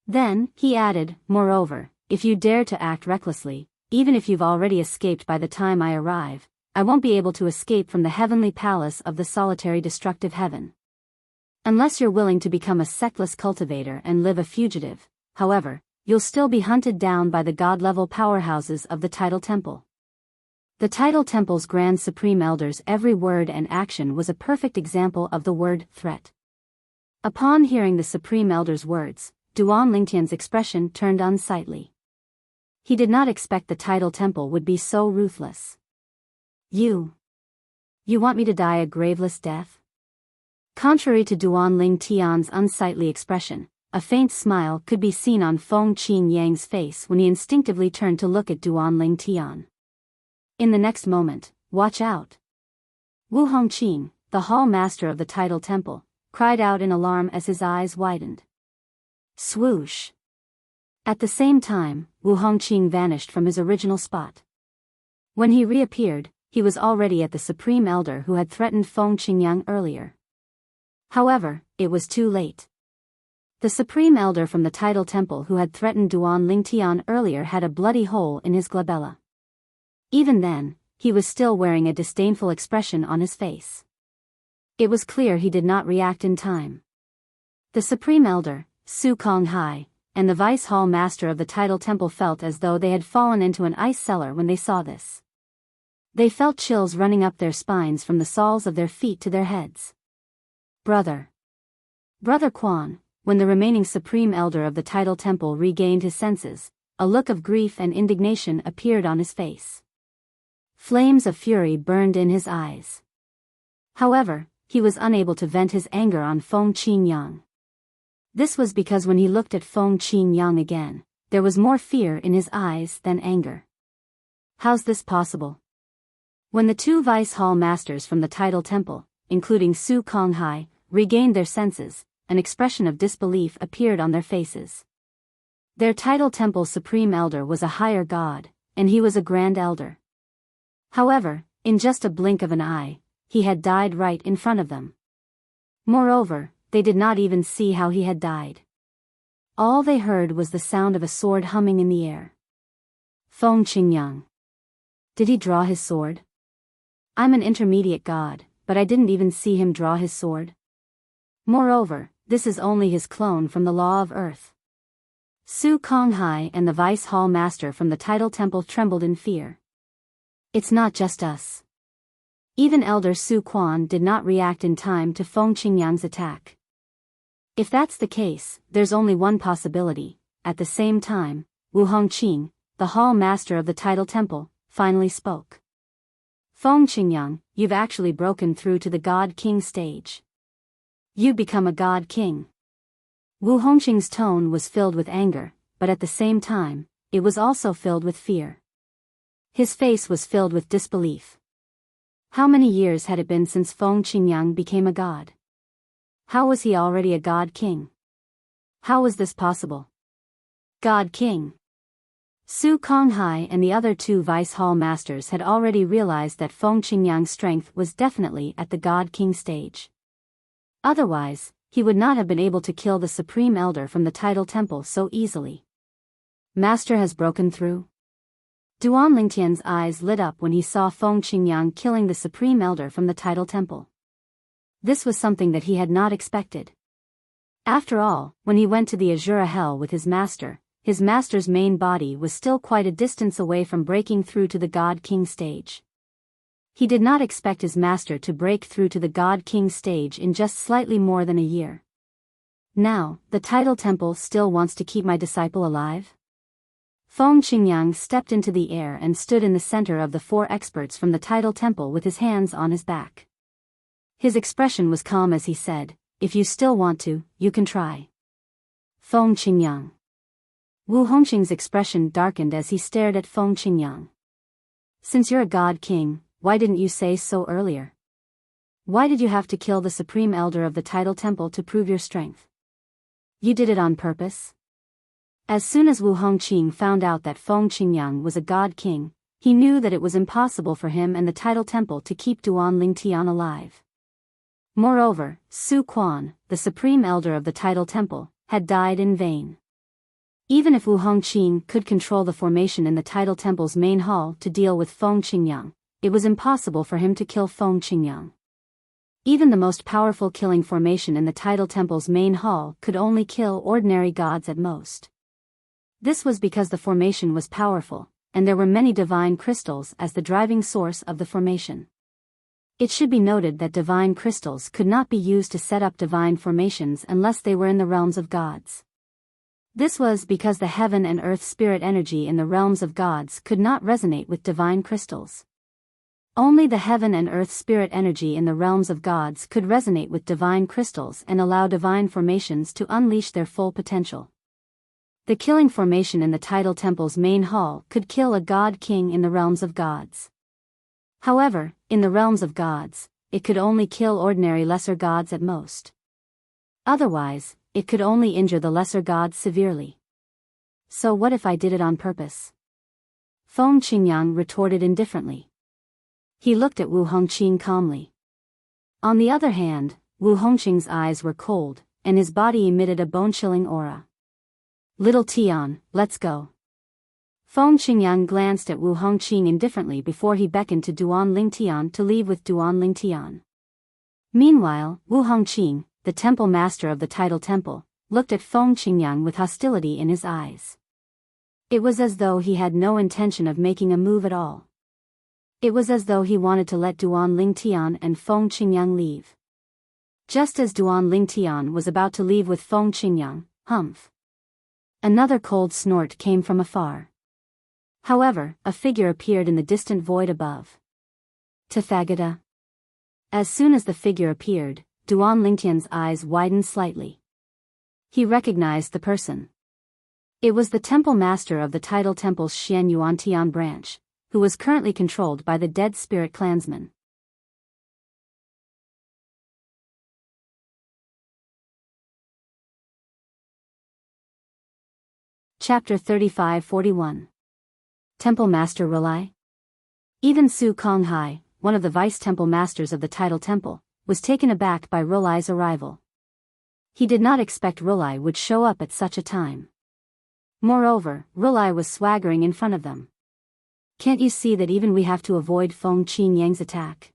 S1: Then, he added, moreover, if you dare to act recklessly, even if you've already escaped by the time I arrive, I won't be able to escape from the heavenly palace of the solitary destructive heaven. Unless you're willing to become a sectless cultivator and live a fugitive, however, you'll still be hunted down by the god-level powerhouses of the title temple. The title temple's Grand Supreme Elder's every word and action was a perfect example of the word threat. Upon hearing the Supreme Elder's words, Duan Lingtian's expression turned unsightly. He did not expect the title temple would be so ruthless. You want me to die a graveless death? Contrary to Duan Lingtian's unsightly expression, a faint smile could be seen on Feng Qin Yang's face when he instinctively turned to look at Duan Lingtian. In the next moment, watch out! Wu Hongqin, the hall master of the title temple, cried out in alarm as his eyes widened. Swoosh! At the same time, Wu Hongqin vanished from his original spot. When he reappeared, he was already at the Supreme Elder who had threatened Feng Qingyang earlier. However, it was too late. The Supreme Elder from the title temple who had threatened Duan Lingtian earlier had a bloody hole in his glabella. Even then, he was still wearing a disdainful expression on his face. It was clear he did not react in time. The Supreme Elder, Su Konghai, and the Vice Hall Master of the title temple felt as though they had fallen into an ice cellar when they saw this. They felt chills running up their spines from the soles of their feet to their heads. Brother Quan, when the remaining Supreme Elder of the title temple regained his senses, a look of grief and indignation appeared on his face. Flames of fury burned in his eyes. However, he was unable to vent his anger on Feng Qingyang. This was because when he looked at Feng Qingyang again, there was more fear in his eyes than anger. How's this possible? When the two Vice Hall Masters from the title temple, including Su Konghai, regained their senses, an expression of disbelief appeared on their faces. Their title temple Supreme Elder was a higher god, and he was a Grand Elder. However, in just a blink of an eye, he had died right in front of them. Moreover, they did not even see how he had died. All they heard was the sound of a sword humming in the air. Feng Qingyang. Did he draw his sword? I'm an intermediate god, but I didn't even see him draw his sword. Moreover, this is only his clone from the law of earth. Su Konghai and the Vice Hall Master from the title temple trembled in fear. It's not just us. Even Elder Su Quan did not react in time to Feng Qingyang's attack. If that's the case, there's only one possibility. At the same time, Wu Hongqin, the Hall Master of the title temple, finally spoke. Feng Qingyang, you've actually broken through to the God King stage. You become a God King. Wu Hongqin's tone was filled with anger, but at the same time, it was also filled with fear. His face was filled with disbelief. How many years had it been since Feng Qingyang became a god? How was he already a God King? How was this possible? God King. Su Konghai and the other two Vice Hall Masters had already realized that Feng Qingyang's strength was definitely at the God King stage. Otherwise, he would not have been able to kill the Supreme Elder from the title temple so easily. Master has broken through? Duan Lingtian's eyes lit up when he saw Feng Qingyang killing the Supreme Elder from the title temple. This was something that he had not expected. After all, when he went to the Azura Hell with his master's main body was still quite a distance away from breaking through to the God King stage. He did not expect his master to break through to the God King stage in just slightly more than a year. Now, the title temple still wants to keep my disciple alive? Feng Qingyang stepped into the air and stood in the center of the four experts from the title temple with his hands on his back. His expression was calm as he said, if you still want to, you can try. Feng Qingyang. Wu Hongqing's expression darkened as he stared at Feng Qingyang. Since you're a god king, why didn't you say so earlier? Why did you have to kill the supreme elder of the tidal temple to prove your strength? You did it on purpose? As soon as Wu Hongqing found out that Feng Qingyang was a god king, he knew that it was impossible for him and the tidal temple to keep Duan Lingtian alive. Moreover, Su Quan, the supreme elder of the tidal temple, had died in vain. Even if Wu Hongqing could control the formation in the tidal temple's main hall to deal with Feng Qingyang, it was impossible for him to kill Feng Qingyang. Even the most powerful killing formation in the tidal temple's main hall could only kill ordinary gods at most. This was because the formation was powerful, and there were many divine crystals as the driving source of the formation. It should be noted that divine crystals could not be used to set up divine formations unless they were in the realms of gods. This was because the heaven and earth spirit energy in the realms of gods could not resonate with divine crystals. Only the heaven and earth spirit energy in the realms of gods could resonate with divine crystals and allow divine formations to unleash their full potential. The killing formation in the tidal temple's main hall could kill a god king in the realms of gods. However, in the realms of gods, it could only kill ordinary lesser gods at most. Otherwise, it could only injure the lesser gods severely. So what if I did it on purpose? Feng Qingyang retorted indifferently. He looked at Wu Hongqing calmly. On the other hand, Wu Hongqing's eyes were cold, and his body emitted a bone-chilling aura. Little Tian, let's go. Feng Qingyang glanced at Wu Hongqing indifferently before he beckoned to Duan Lingtian to leave with Duan Lingtian. Meanwhile, Wu Hongqing, the temple master of the tidal temple, looked at Feng Qingyang with hostility in his eyes. It was as though he had no intention of making a move at all. It was as though he wanted to let Duan Lingtian and Feng Qingyang leave. Just as Duan Lingtian was about to leave with Feng Qingyang, humph. Another cold snort came from afar. However, a figure appeared in the distant void above. Tathagata. As soon as the figure appeared, Duan Lingtian's eyes widened slightly. He recognized the person. It was the temple master of the tidal temple's Xian Yuantian branch, who was currently controlled by the dead spirit clansman. Chapter 35-41. Temple Master Rely? Even Su Konghai, one of the vice-temple masters of the tidal temple, was taken aback by Rolai's arrival. He did not expect Rolai would show up at such a time. Moreover, Rolai was swaggering in front of them. Can't you see that even we have to avoid Feng Qingyang's attack?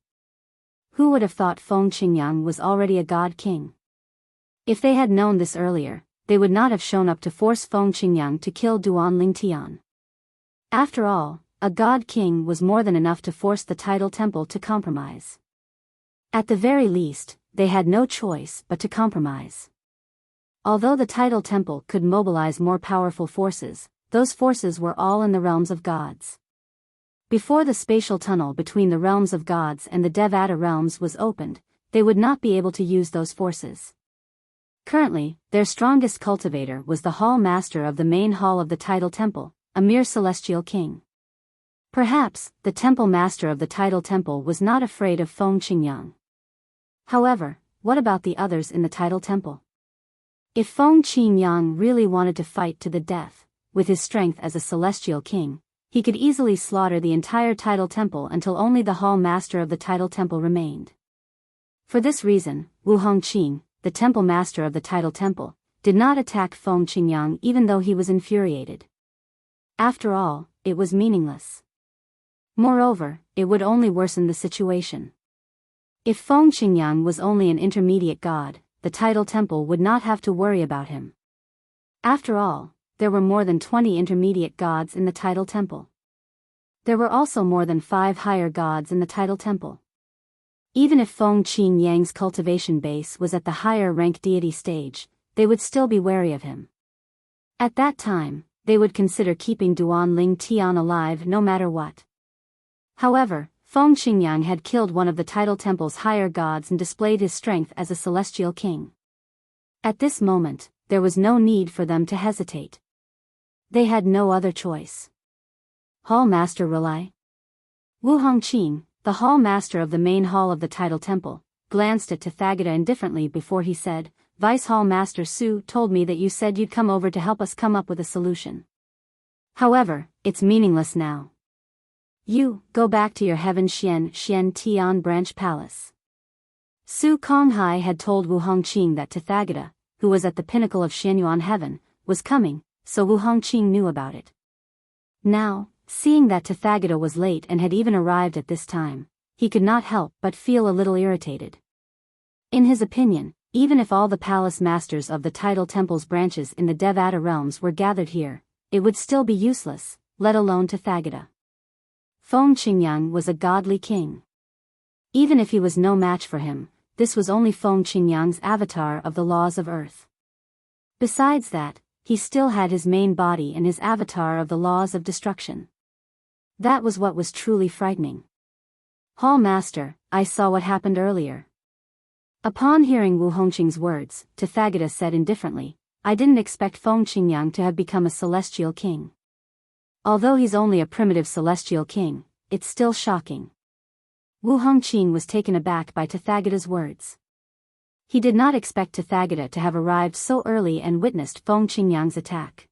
S1: Who would have thought Feng Qingyang was already a god king? If they had known this earlier, they would not have shown up to force Feng Qingyang to kill Duan Lingtian. After all, a god king was more than enough to force the tidal temple to compromise. At the very least, they had no choice but to compromise. Although the tidal temple could mobilize more powerful forces, those forces were all in the realms of gods. Before the spatial tunnel between the realms of gods and the Devata realms was opened, they would not be able to use those forces. Currently, their strongest cultivator was the hall master of the main hall of the tidal temple, a mere celestial king. Perhaps, the temple master of the tidal temple was not afraid of Feng Qingyang. However, what about the others in the tidal temple? If Feng Qingyang really wanted to fight to the death, with his strength as a celestial king, he could easily slaughter the entire tidal temple until only the hall master of the tidal temple remained. For this reason, Wu Hongqing, the temple master of the tidal temple, did not attack Feng Qingyang even though he was infuriated. After all, it was meaningless. Moreover, it would only worsen the situation. If Feng Qingyang was only an intermediate god, the tidal temple would not have to worry about him. After all, there were more than 20 intermediate gods in the tidal temple. There were also more than 5 higher gods in the tidal temple. Even if Feng Qingyang's cultivation base was at the higher rank deity stage, they would still be wary of him. At that time, they would consider keeping Duan Lingtian alive no matter what. However, Feng Qingyang had killed one of the tidal temple's higher gods and displayed his strength as a celestial king. At this moment, there was no need for them to hesitate. They had no other choice. Hall Master Rely? Wu Hongqing, the hall master of the main hall of the Tidal Temple, glanced at Tathagata indifferently before he said, Vice Hall Master Su told me that you said you'd come over to help us come up with a solution. However, it's meaningless now. You, go back to your Heaven Xian Tian Branch Palace. Su Konghai had told Wu Hongqing that Tathagata, who was at the pinnacle of Xianyuan Heaven, was coming, so Wu Hongqing knew about it. Now, seeing that Tathagata was late and had even arrived at this time, he could not help but feel a little irritated. In his opinion, even if all the palace masters of the Tidal Temple's branches in the Devata realms were gathered here, it would still be useless, let alone Tathagata. Feng Qingyang was a godly king. Even if he was no match for him, this was only Feng Qingyang's avatar of the laws of earth. Besides that, he still had his main body and his avatar of the laws of destruction. That was what was truly frightening. Hall Master, I saw what happened earlier. Upon hearing Wu Hongqing's words, Tathagata said indifferently, I didn't expect Feng Qingyang to have become a celestial king. Although he's only a primitive celestial king, it's still shocking. Wu Hongqing was taken aback by Tathagata's words. He did not expect Tathagata to have arrived so early and witnessed Feng Qingyang's attack.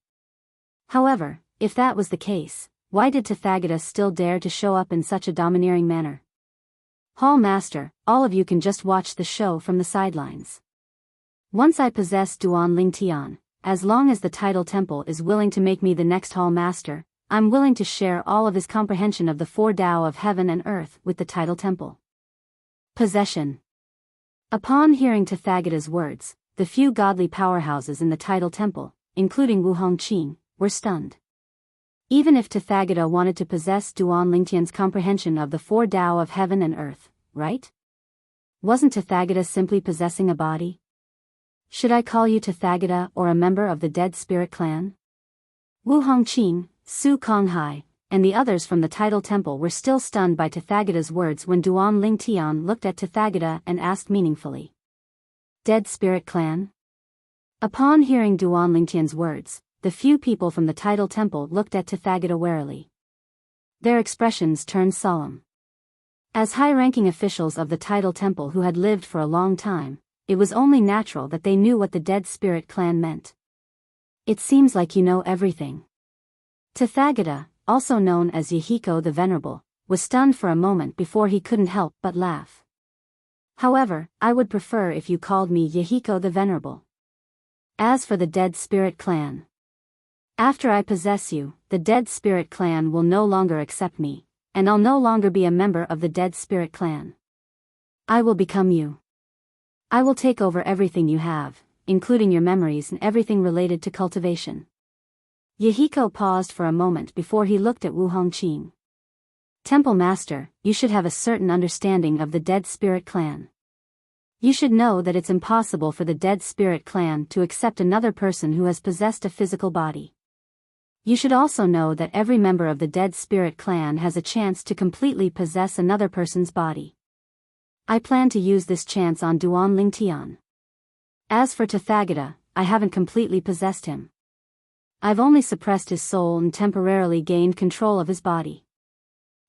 S1: However, if that was the case, why did Tathagata still dare to show up in such a domineering manner? Hall Master, all of you can just watch the show from the sidelines. Once I possess Duan Ling Tian, as long as the Tidal Temple is willing to make me the next Hall Master, I'm willing to share all of his comprehension of the four Tao of heaven and earth with the Tidal Temple. Possession. Upon hearing Tathagata's words, the few godly powerhouses in the Tidal Temple, including Wu Hongqing, were stunned. Even if Tathagata wanted to possess Duan Lingtian's comprehension of the four Tao of heaven and earth, right? Wasn't Tathagata simply possessing a body? Should I call you Tathagata or a member of the Dead Spirit clan? Wu Hongqing, Su Konghai, and the others from the Tidal Temple were still stunned by Tathagata's words when Duan Lingtian looked at Tathagata and asked meaningfully. Dead Spirit clan? Upon hearing Duan Lingtian's words, the few people from the Tidal Temple looked at Tathagata warily. Their expressions turned solemn. As high-ranking officials of the Tidal Temple who had lived for a long time, it was only natural that they knew what the Dead Spirit clan meant. It seems like you know everything. Tathagata, also known as Yahiko the Venerable, was stunned for a moment before he couldn't help but laugh. However, I would prefer if you called me Yahiko the Venerable. As for the Dead Spirit clan, after I possess you, the Dead Spirit clan will no longer accept me, and I'll no longer be a member of the Dead Spirit clan. I will become you. I will take over everything you have, including your memories and everything related to cultivation. Yahiko paused for a moment before he looked at Wu Hongqing. Temple Master, you should have a certain understanding of the Dead Spirit clan. You should know that it's impossible for the Dead Spirit clan to accept another person who has possessed a physical body. You should also know that every member of the Dead Spirit clan has a chance to completely possess another person's body. I plan to use this chance on Duan Lingtian. As for Tathagata, I haven't completely possessed him. I've only suppressed his soul and temporarily gained control of his body.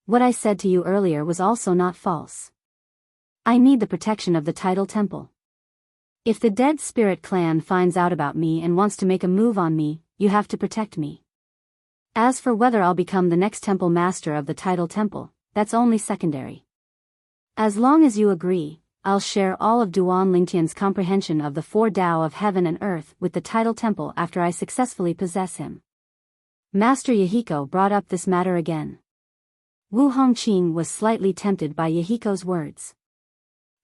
S1: What I said to you earlier was also not false. I need the protection of the Tidal Temple. If the Dead Spirit clan finds out about me and wants to make a move on me, you have to protect me. As for whether I'll become the next temple master of the Tidal Temple, that's only secondary. As long as you agree, I'll share all of Duan Lingtian's comprehension of the four Tao of heaven and earth with the Tidal Temple after I successfully possess him. Master Yahiko brought up this matter again. Wu Hongqing was slightly tempted by Yahiko's words.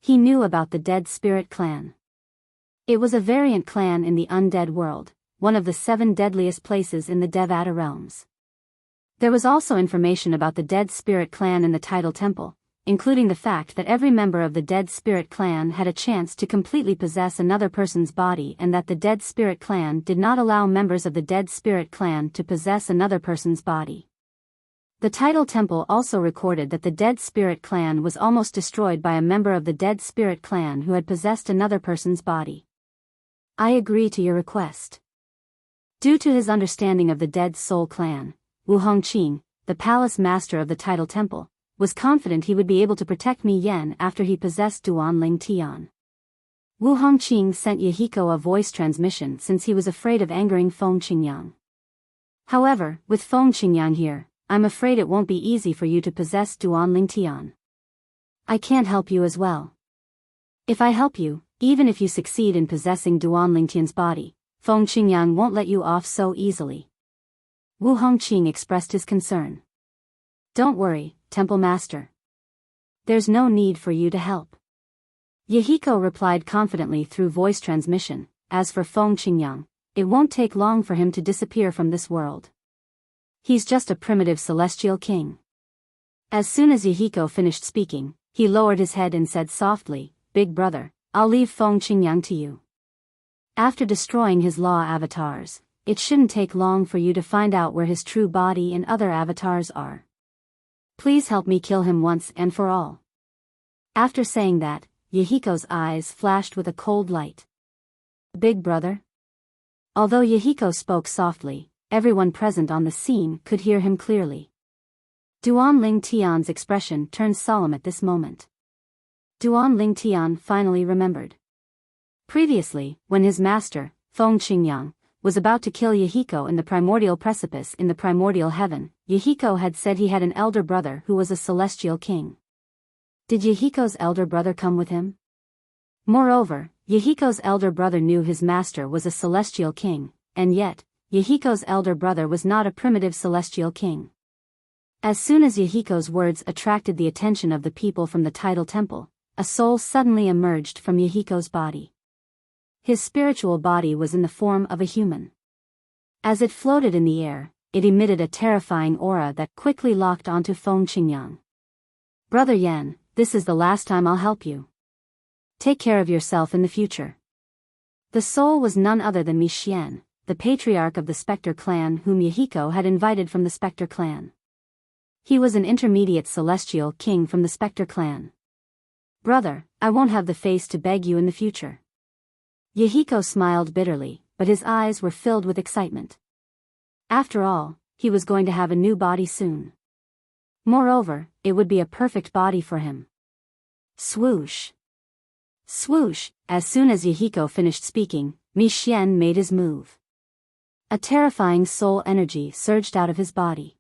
S1: He knew about the Dead Spirit clan. It was a variant clan in the undead world, one of the 7 deadliest places in the Devata realms. There was also information about the Dead Spirit clan in the Tidal Temple, including the fact that every member of the Dead Spirit clan had a chance to completely possess another person's body and that the Dead Spirit clan did not allow members of the Dead Spirit clan to possess another person's body. The Tidal Temple also recorded that the Dead Spirit clan was almost destroyed by a member of the Dead Spirit clan who had possessed another person's body. I agree to your request. Due to his understanding of the Dead Soul clan, Wu Hongqing, the palace master of the Tidal Temple, was confident he would be able to protect Mi Yan after he possessed Duanling Tian. Wu Hongqing sent Yahiko a voice transmission since he was afraid of angering Feng Qingyang. However, with Feng Qingyang here, I'm afraid it won't be easy for you to possess Duanling Tian. I can't help you as well. If I help you, even if you succeed in possessing Duanling Tian's body, Feng Qingyang won't let you off so easily. Wu Hongqing expressed his concern. Don't worry, Temple Master. There's no need for you to help. Yahiko replied confidently through voice transmission. As for Feng Qingyang, it won't take long for him to disappear from this world. He's just a primitive celestial king. As soon as Yahiko finished speaking, he lowered his head and said softly, Big brother, I'll leave Feng Qingyang to you. After destroying his law avatars, it shouldn't take long for you to find out where his true body and other avatars are. Please help me kill him once and for all. After saying that, Yahiko's eyes flashed with a cold light. Big brother? Although Yahiko spoke softly, everyone present on the scene could hear him clearly. Duanling Tian's expression turned solemn at this moment. Duanling Tian finally remembered. Previously, when his master, Feng Qingyang, was about to kill Yahiko in the primordial precipice in the primordial heaven, Yahiko had said he had an elder brother who was a celestial king. Did Yahiko's elder brother come with him? Moreover, Yahiko's elder brother knew his master was a celestial king, and yet, Yahiko's elder brother was not a primitive celestial king. As soon as Yahiko's words attracted the attention of the people from the tidal temple, a soul suddenly emerged from Yahiko's body. His spiritual body was in the form of a human. As it floated in the air, it emitted a terrifying aura that quickly locked onto Feng Qingyang. Brother Yan, this is the last time I'll help you. Take care of yourself in the future. The soul was none other than Mi Xian, the patriarch of the Spectre clan whom Yahiko had invited from the Spectre clan. He was an intermediate celestial king from the Spectre clan. Brother, I won't have the face to beg you in the future. Yahiko smiled bitterly, but his eyes were filled with excitement. After all, he was going to have a new body soon. Moreover, it would be a perfect body for him. Swoosh! Swoosh! As soon as Yahiko finished speaking, Mi Xian made his move. A terrifying soul energy surged out of his body.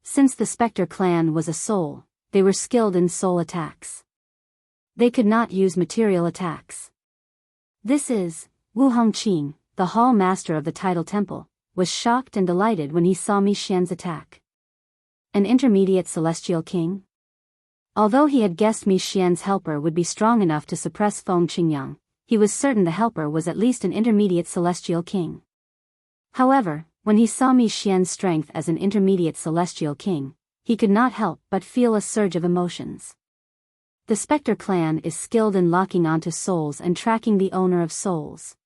S1: Since the Spectre clan was a soul, they were skilled in soul attacks. They could not use material attacks. This is, Wu Hongqing, the hall master of the tidal temple, was shocked and delighted when he saw Mi Xian's attack. An intermediate celestial king? Although he had guessed Mi Xian's helper would be strong enough to suppress Feng Qingyang, he was certain the helper was at least an intermediate celestial king. However, when he saw Mi Xian's strength as an intermediate celestial king, he could not help but feel a surge of emotions. The Spectre clan is skilled in locking onto souls and tracking the owner of souls.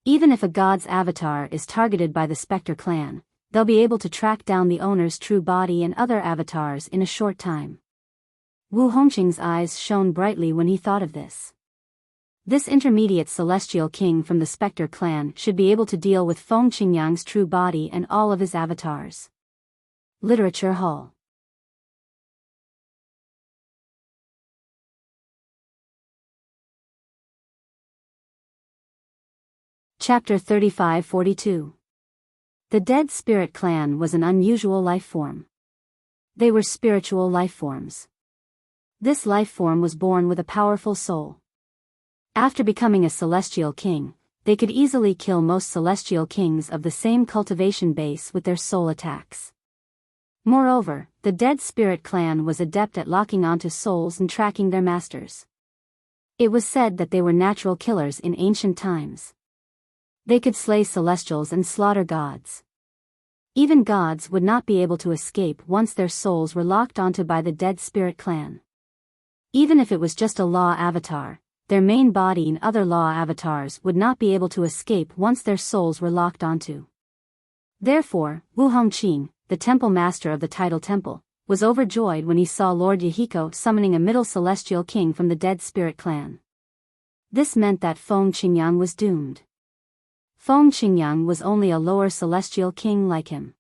S1: Even if a god's avatar is targeted by the Spectre clan, they'll be able to track down the owner's true body and other avatars in a short time. Wu Hongqing's eyes shone brightly when he thought of this. This intermediate celestial king from the Spectre clan should be able to deal with Feng Qingyang's true body and all of his avatars. Literature Hall. Chapter 35-42. The Dead Spirit Clan was an unusual life form. They were spiritual life forms. This life form was born with a powerful soul. After becoming a celestial king, they could easily kill most celestial kings of the same cultivation base with their soul attacks. Moreover, the Dead Spirit Clan was adept at locking onto souls and tracking their masters. It was said that they were natural killers in ancient times. They could slay celestials and slaughter gods. Even gods would not be able to escape once their souls were locked onto by the Dead Spirit Clan. Even if it was just a law avatar, their main body and other law avatars would not be able to escape once their souls were locked onto. Therefore, Wu Hongqing, the temple master of the tidal temple, was overjoyed when he saw Lord Yahiko summoning a middle celestial king from the Dead Spirit Clan. This meant that Feng Qingyang was doomed. Feng Qingyang was only a lower celestial king like him.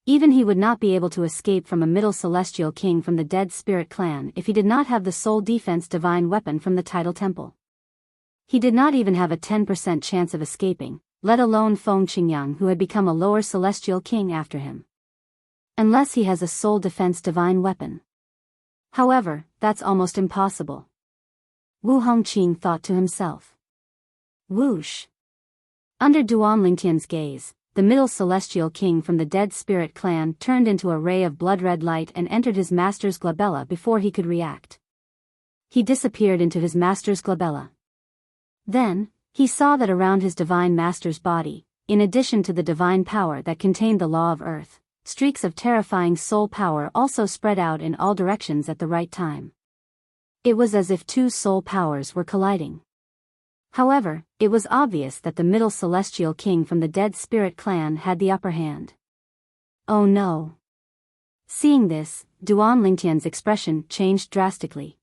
S1: Even he would not be able to escape from a middle celestial king from the dead spirit clan if he did not have the soul defense divine weapon from the tidal temple. He did not even have a 10% chance of escaping, let alone Feng Qingyang, who had become a lower celestial king after him. Unless he has a soul defense divine weapon. However, that's almost impossible. Wu Hongqing thought to himself. Whoosh! Under Duan Lingtian's gaze, the middle celestial king from the dead spirit clan turned into a ray of blood-red light and entered his master's glabella before he could react. He disappeared into his master's glabella. Then, he saw that around his divine master's body, in addition to the divine power that contained the law of earth, streaks of terrifying soul power also spread out in all directions at the right time. It was as if two soul powers were colliding. However, it was obvious that the middle celestial king from the dead spirit clan had the upper hand. Oh no! Seeing this, Duan Lingtian's expression changed drastically.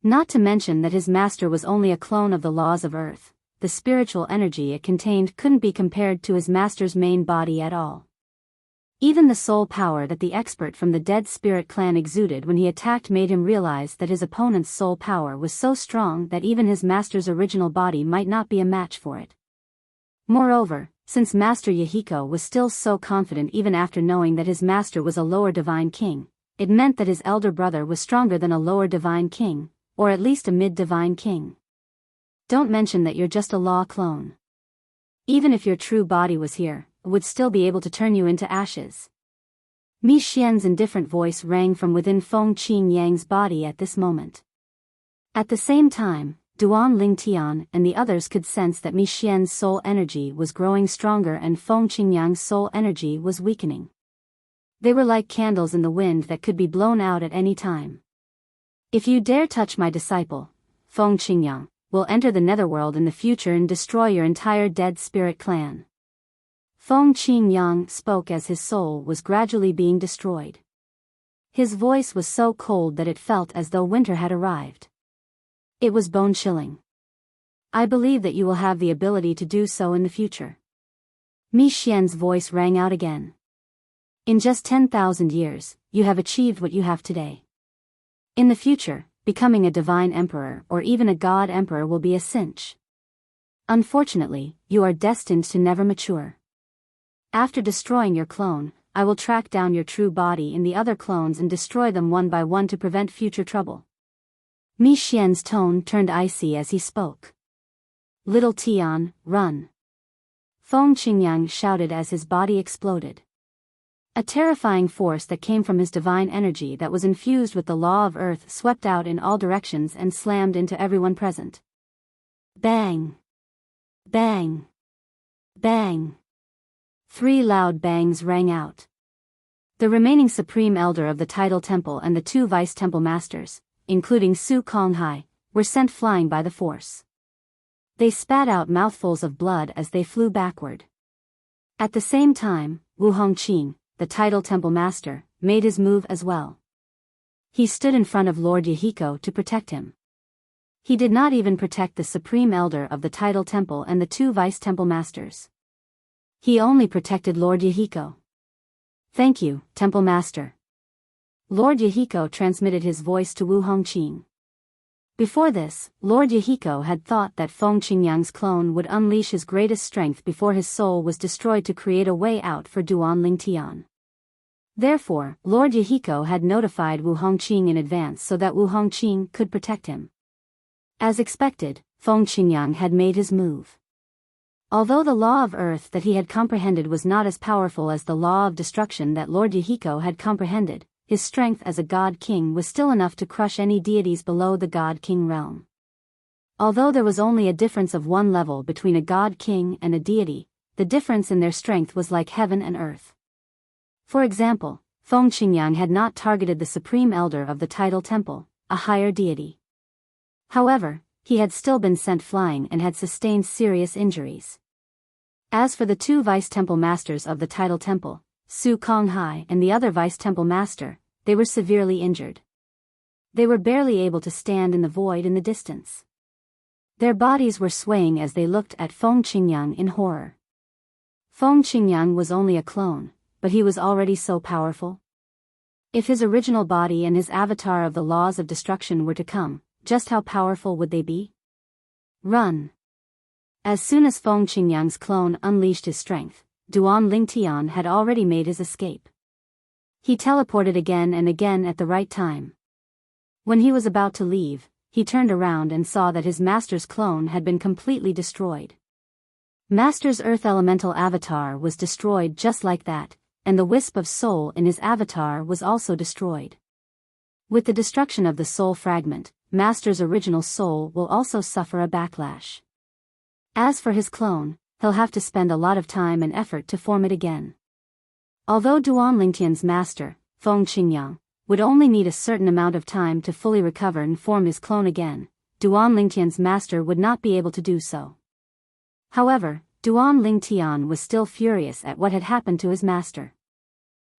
S1: Not to mention that his master was only a clone of the laws of earth, the spiritual energy it contained couldn't be compared to his master's main body at all. Even the soul power that the expert from the dead spirit clan exuded when he attacked made him realize that his opponent's soul power was so strong that even his master's original body might not be a match for it. Moreover, since Master Yahiko was still so confident even after knowing that his master was a lower divine king, it meant that his elder brother was stronger than a lower divine king, or at least a mid-divine king. Don't mention that you're just a law clone. Even if your true body was here, would still be able to turn you into ashes. Mi Xian's indifferent voice rang from within Feng Qingyang's body at this moment. At the same time, Duan Lingtian and the others could sense that Mi Xian's soul energy was growing stronger and Feng Qingyang's soul energy was weakening. They were like candles in the wind that could be blown out at any time. If you dare touch my disciple, Feng Qingyang, will enter the netherworld in the future and destroy your entire dead spirit clan. Feng Qingyang spoke as his soul was gradually being destroyed. His voice was so cold that it felt as though winter had arrived. It was bone-chilling. I believe that you will have the ability to do so in the future. Mi Xian's voice rang out again. In just 10,000 years, you have achieved what you have today. In the future, becoming a divine emperor or even a god emperor will be a cinch. Unfortunately, you are destined to never mature. After destroying your clone, I will track down your true body in the other clones and destroy them one by one to prevent future trouble. Mi Xian's tone turned icy as he spoke. Little Tian, run! Feng Qingyang shouted as his body exploded. A terrifying force that came from his divine energy that was infused with the law of earth swept out in all directions and slammed into everyone present. Bang! Bang! Bang! 3 loud bangs rang out. The remaining Supreme Elder of the Tidal Temple and the 2 Vice Temple Masters, including Su Konghai, were sent flying by the force. They spat out mouthfuls of blood as they flew backward. At the same time, Wu Hongqing, the Tidal Temple Master, made his move as well. He stood in front of Lord Yahiko to protect him. He did not even protect the Supreme Elder of the Tidal Temple and the 2 Vice Temple Masters. He only protected Lord Yahiko. Thank you, Temple Master. Lord Yahiko transmitted his voice to Wu Hongqing. Before this, Lord Yahiko had thought that Feng Qingyang's clone would unleash his greatest strength before his soul was destroyed to create a way out for Duan Lingtian. Therefore, Lord Yahiko had notified Wu Hongqing in advance so that Wu Hongqing could protect him. As expected, Feng Qingyang had made his move. Although the law of earth that he had comprehended was not as powerful as the law of destruction that Lord Yahiko had comprehended, his strength as a god king was still enough to crush any deities below the god king realm. Although there was only a difference of 1 level between a god king and a deity, the difference in their strength was like heaven and earth. For example, Feng Qingyang had not targeted the Supreme Elder of the Tidal Temple, a higher deity. However, he had still been sent flying and had sustained serious injuries. As for the 2 Vice Temple Masters of the Tidal Temple, Su Konghai and the other Vice Temple Master, they were severely injured. They were barely able to stand in the void in the distance. Their bodies were swaying as they looked at Feng Qingyang in horror. Feng Qingyang was only a clone, but he was already so powerful. If his original body and his avatar of the laws of destruction were to come, just how powerful would they be? Run! As soon as Feng Qingyang's clone unleashed his strength, Duan Lingtian had already made his escape. He teleported again and again at the right time. When he was about to leave, he turned around and saw that his master's clone had been completely destroyed. Master's Earth Elemental avatar was destroyed just like that, and the wisp of soul in his avatar was also destroyed. With the destruction of the soul fragment, Master's original soul will also suffer a backlash. As for his clone, he'll have to spend a lot of time and effort to form it again. Although Duan Lingtian's master, Feng Qingyang, would only need a certain amount of time to fully recover and form his clone again, Duan Lingtian's master would not be able to do so. However, Duan Lingtian was still furious at what had happened to his master.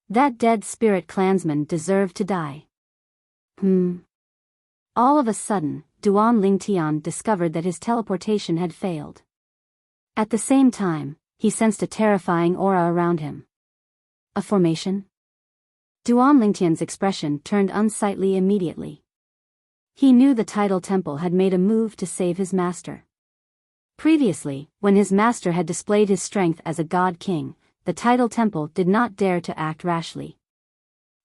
S1: That dead spirit clansman deserved to die. All of a sudden, Duan Lingtian discovered that his teleportation had failed. At the same time, he sensed a terrifying aura around him. A formation? Duan Lingtian's expression turned unsightly immediately. He knew the tidal temple had made a move to save his master. Previously, when his master had displayed his strength as a god king, the tidal temple did not dare to act rashly.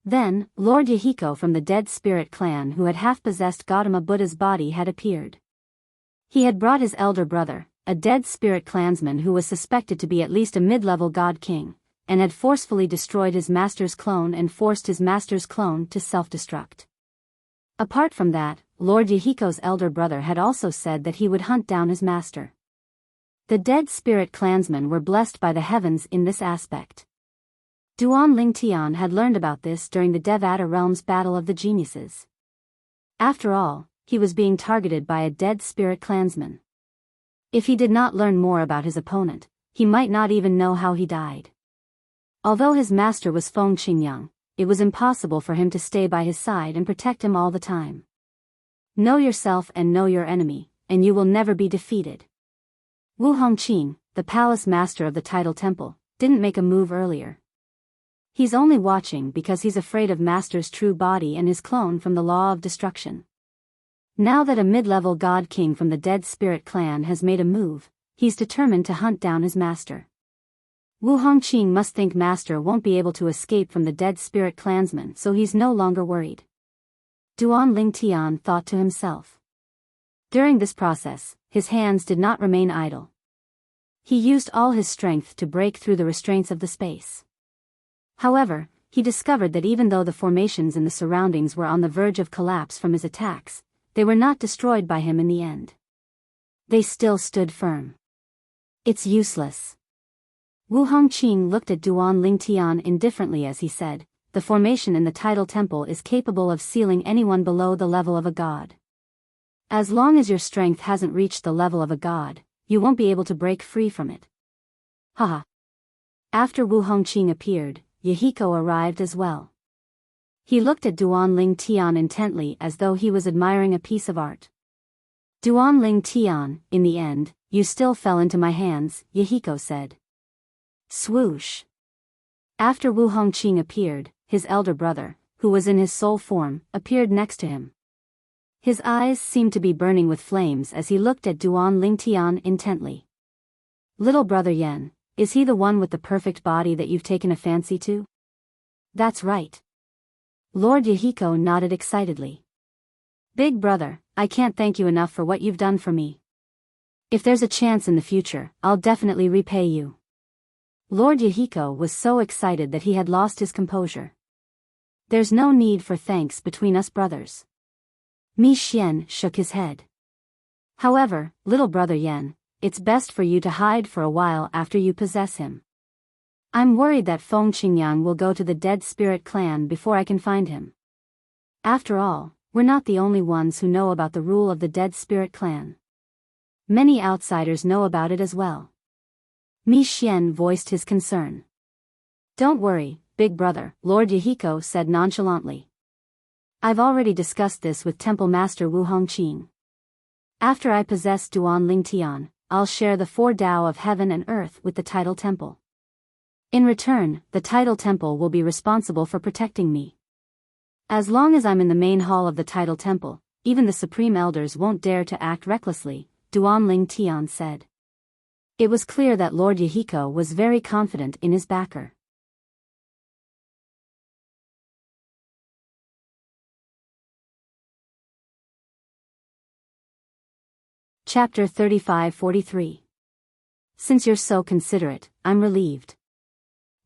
S1: Then, Lord Yahiko from the dead spirit clan who had half-possessed Gautama Buddha's body had appeared. He had brought his elder brother, a dead spirit clansman who was suspected to be at least a mid-level god king, and had forcefully destroyed his master's clone and forced his master's clone to self-destruct. Apart from that, Lord Yahiko's elder brother had also said that he would hunt down his master. The dead spirit clansmen were blessed by the heavens in this aspect. Duan Lingtian had learned about this during the Devata Realm's Battle of the Geniuses. After all, he was being targeted by a dead spirit clansman. If he did not learn more about his opponent, he might not even know how he died. Although his master was Feng Qingyang, it was impossible for him to stay by his side and protect him all the time. Know yourself and know your enemy, and you will never be defeated. Wu Hongqing, the palace master of the tidal temple, didn't make a move earlier. He's only watching because he's afraid of Master's true body and his clone from the law of destruction. Now that a mid-level god king from the dead spirit clan has made a move, he's determined to hunt down his master. Wu Hongqing must think Master won't be able to escape from the dead spirit clansman, so he's no longer worried. Duan Lingtian thought to himself. During this process, his hands did not remain idle. He used all his strength to break through the restraints of the space. However, he discovered that even though the formations in the surroundings were on the verge of collapse from his attacks, they were not destroyed by him in the end. They still stood firm. It's useless. Wu Hongqing looked at Duan Lingtian indifferently as he said, the formation in the tidal temple is capable of sealing anyone below the level of a god. As long as your strength hasn't reached the level of a god, you won't be able to break free from it. Haha. After Wu Hongqing appeared, Yahiko arrived as well. He looked at Duan Lingtian intently as though he was admiring a piece of art. Duan Lingtian, in the end, you still fell into my hands, Yahiko said. Swoosh. After Wu Hongqing appeared, his elder brother, who was in his soul form, appeared next to him. His eyes seemed to be burning with flames as he looked at Duan Lingtian intently. Little brother Yen, is he the one with the perfect body that you've taken a fancy to? That's right. Lord Yahiko nodded excitedly. Big brother, I can't thank you enough for what you've done for me. If there's a chance in the future, I'll definitely repay you. Lord Yahiko was so excited that he had lost his composure. There's no need for thanks between us brothers. Mi Xian shook his head. However, little brother Yen, it's best for you to hide for a while after you possess him. I'm worried that Feng Qingyang will go to the dead spirit clan before I can find him. After all, we're not the only ones who know about the rule of the dead spirit clan. Many outsiders know about it as well. Mi Xian voiced his concern. Don't worry, big brother, Lord Yahiko said nonchalantly. I've already discussed this with Temple Master Wu Hongqing. After I possess Duan Lingtian, I'll share the 4 Tao of heaven and earth with the tidal temple. In return, the Tidal Temple will be responsible for protecting me. As long as I'm in the main hall of the Tidal Temple, even the Supreme Elders won't dare to act recklessly, Duan Tian said. It was clear that Lord Yahiko was very confident in his backer. Chapter 35-43. Since you're so considerate, I'm relieved.